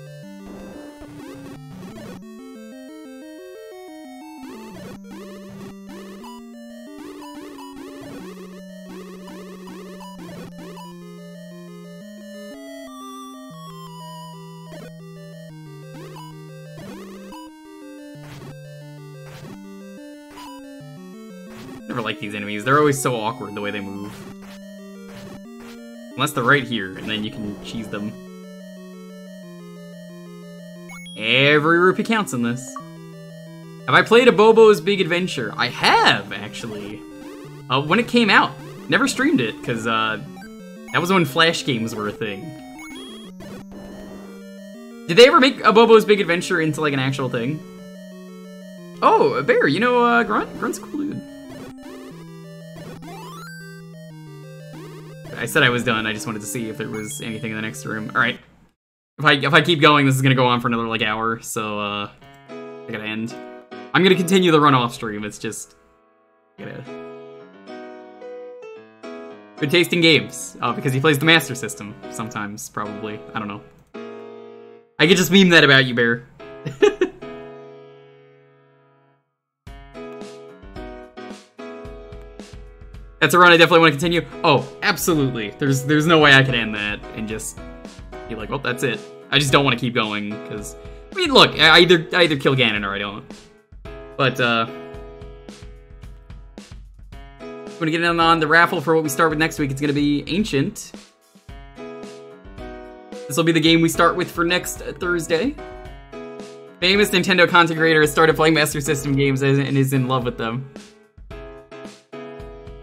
Never like these enemies. They're always so awkward the way they move. Unless they're right here, and then you can cheese them. Every rupee counts in this. Have I played a Bobo's Big Adventure? I have, actually. When it came out. Never streamed it, because, that was when Flash games were a thing. Did they ever make a Bobo's Big Adventure into, like, an actual thing? Oh, a bear, you know, Grunt? Grunt's a cool dude. I said I was done, I just wanted to see if there was anything in the next room. Alright. If I keep going, this is gonna go on for another, like, hour, so, I gotta end. I'm gonna continue the run-off stream, it's just... Good tasting games, because he plays the Master System, sometimes, probably. I don't know. I could just meme that about you, Bear. That's a run I definitely want to continue. Oh, absolutely. There's no way I could end that and just be like, well, that's it. I just don't want to keep going, because... I mean, look, I either kill Ganon or I don't. But, I'm gonna get in on the raffle for what we start with next week. It's gonna be Ancient. This will be the game we start with for next Thursday. Famous Nintendo content creator has started playing Master System games and is in love with them.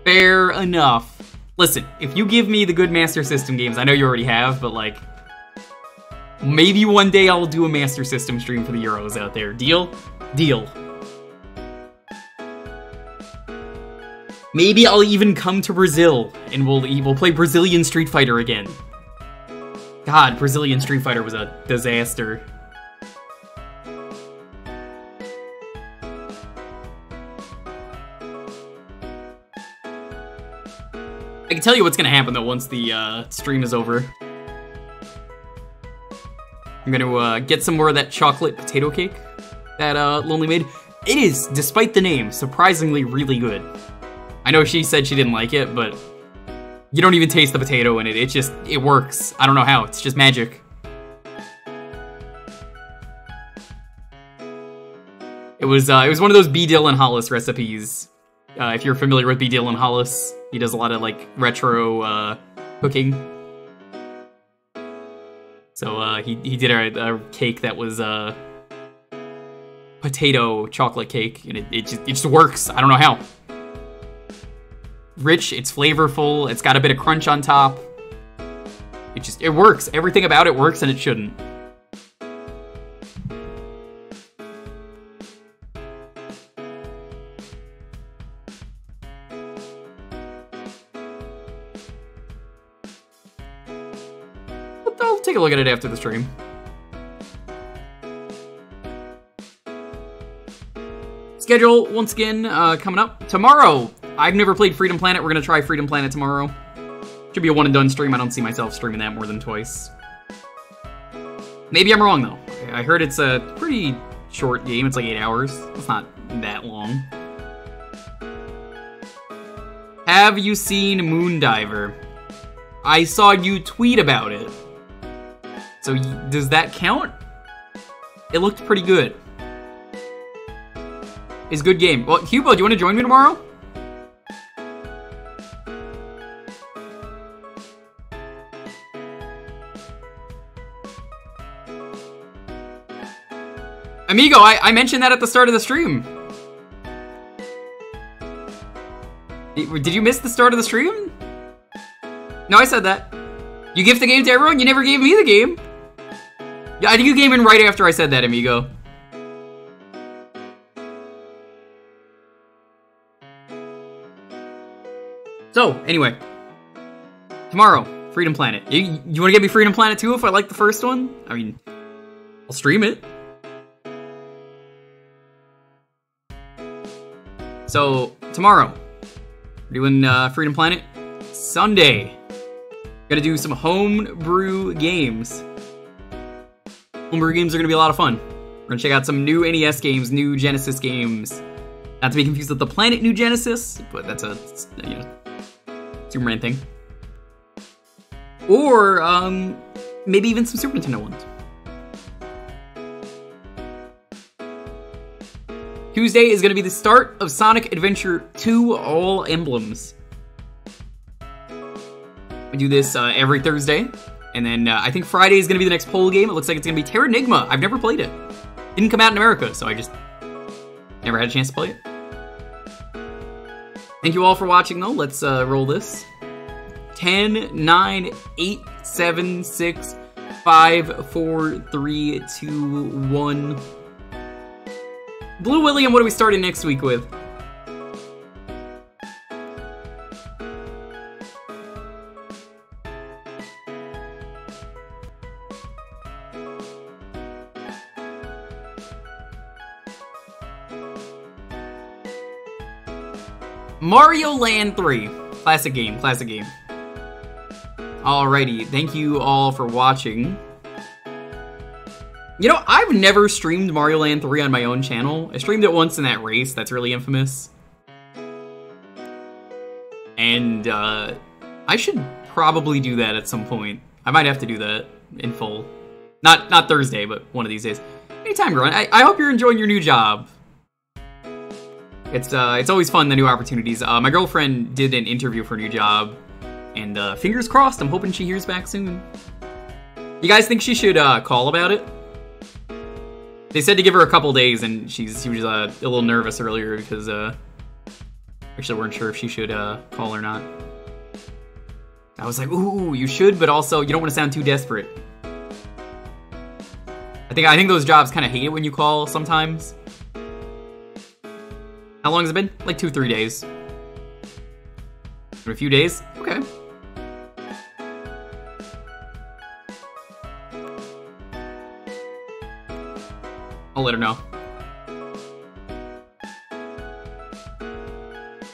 Fair enough. Listen, if you give me the good Master System games, I know you already have, but like... Maybe one day I'll do a Master System stream for the Euros out there. Deal? Deal. Maybe I'll even come to Brazil, and we'll play Brazilian Street Fighter again. God, Brazilian Street Fighter was a disaster. I can tell you what's gonna happen though once the stream is over. I'm gonna get some more of that chocolate potato cake that Lonely made. It is, despite the name, surprisingly really good. I know she said she didn't like it, but you don't even taste the potato in it. It works. I don't know how. It's just magic. It was one of those B. Dylan Hollis recipes. If you're familiar with B. Dylan Hollis, he does a lot of like retro cooking. So he did a cake that was potato chocolate cake, and it just works. I don't know how. Rich, it's flavorful, it's got a bit of crunch on top. It works. Everything about it works, and it shouldn't. I'll take a look at it after the stream. Schedule, once again, coming up. Tomorrow, I've never played Freedom Planet. We're going to try Freedom Planet tomorrow. Should be a one-and-done stream. I don't see myself streaming that more than twice. Maybe I'm wrong, though. I heard it's a pretty short game. It's like 8 hours. It's not that long. Have you seen Moondiver? I saw you tweet about it. So, does that count? It looked pretty good. It's a good game. Well, Hubo, do you want to join me tomorrow? Amigo, I mentioned that at the start of the stream. Did you miss the start of the stream? No, I said that. You gift the game to everyone? You never gave me the game. Yeah, I think you came in right after I said that, amigo. So, anyway. Tomorrow, Freedom Planet. You want to get me Freedom Planet 2 if I like the first one? I mean, I'll stream it. So, tomorrow, we're doing Freedom Planet. Sunday, gonna do some homebrew games. Homebrew games are gonna be a lot of fun. We're gonna check out some new NES games, new Genesis games. Not to be confused with the Planet New Genesis, but that's a, you know, Superman thing. Or, maybe even some Super Nintendo ones. Tuesday is going to be the start of Sonic Adventure 2 All Emblems. I do this every Thursday. And then I think Friday is going to be the next poll game. It looks like it's going to be Terranigma. I've never played it. Didn't come out in America, so I just never had a chance to play it. Thank you all for watching, though. Let's roll this. 10, 9, 8, 7, 6, 5, 4, 3, 2, 1. Blue William, what are we starting next week with? Mario Land 3. Classic game, classic game. Alrighty, thank you all for watching. You know, I've never streamed Mario Land 3 on my own channel. I streamed it once in that race that's really infamous. And, I should probably do that at some point. I might have to do that in full. Not Thursday, but one of these days. Anytime, Grunt. I hope you're enjoying your new job. It's always fun, the new opportunities. My girlfriend did an interview for a new job, and fingers crossed, I'm hoping she hears back soon. You guys think she should call about it? They said to give her a couple days, and she was a little nervous earlier because actually weren't sure if she should call or not. I was like, ooh, you should, but also you don't want to sound too desperate. I think those jobs kind of hate it when you call sometimes. How long has it been? Like 2-3 days. In a few days? Okay. I'll let her know.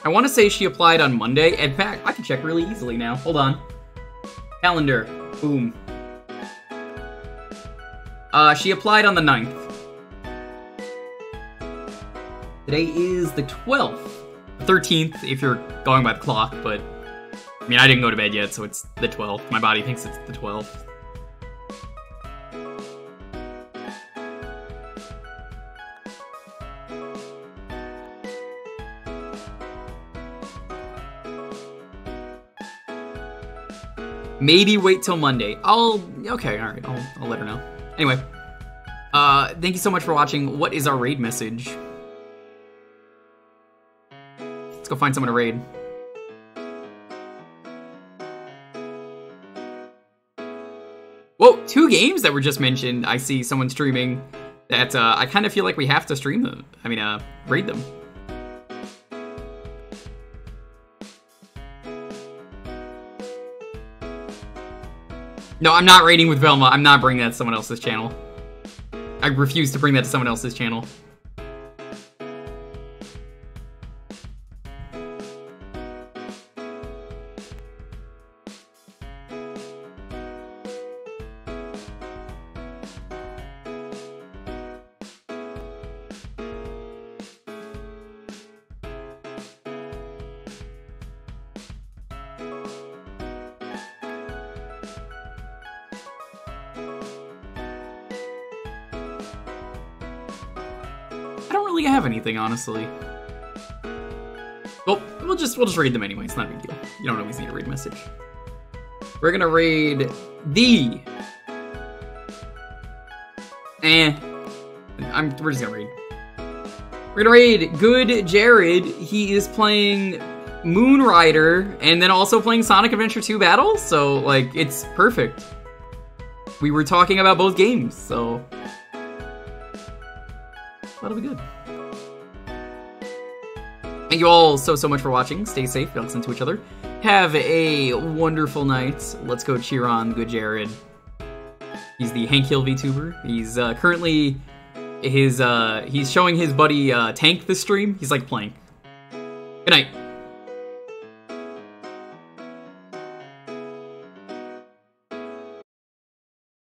I want to say she applied on Monday. In fact, I can check really easily now. Hold on. Calendar. Boom. She applied on the 9th. Today is the 12th. 13th, if you're going by the clock, but... I mean, I didn't go to bed yet, so it's the 12th. My body thinks it's the 12th. Maybe wait till Monday. Okay, alright, I'll let her know. Anyway, thank you so much for watching. What is our raid message? Let's go find someone to raid. Whoa, 2 games that were just mentioned. I see someone streaming that I kind of feel like we have to stream them. I mean, raid them. No, I'm not raiding with Velma. I'm not bringing that to someone else's channel. I refuse to bring that to someone else's channel. Anything, honestly. Well, we'll just raid them anyway. It's not a big deal. You don't always need a raid message. We're gonna raid the... we're just gonna raid. We're gonna raid Good Jared. He is playing Moon Rider and then also playing Sonic Adventure 2 Battle, so, like, it's perfect. We were talking about both games, so... that'll be good. Thank you all so much for watching. Stay safe, don't listen to each other. Have a wonderful night. Let's go cheer on Good Jared. He's the Hank Hill VTuber. He's currently he's showing his buddy Tank this stream. He's like playing. Good night.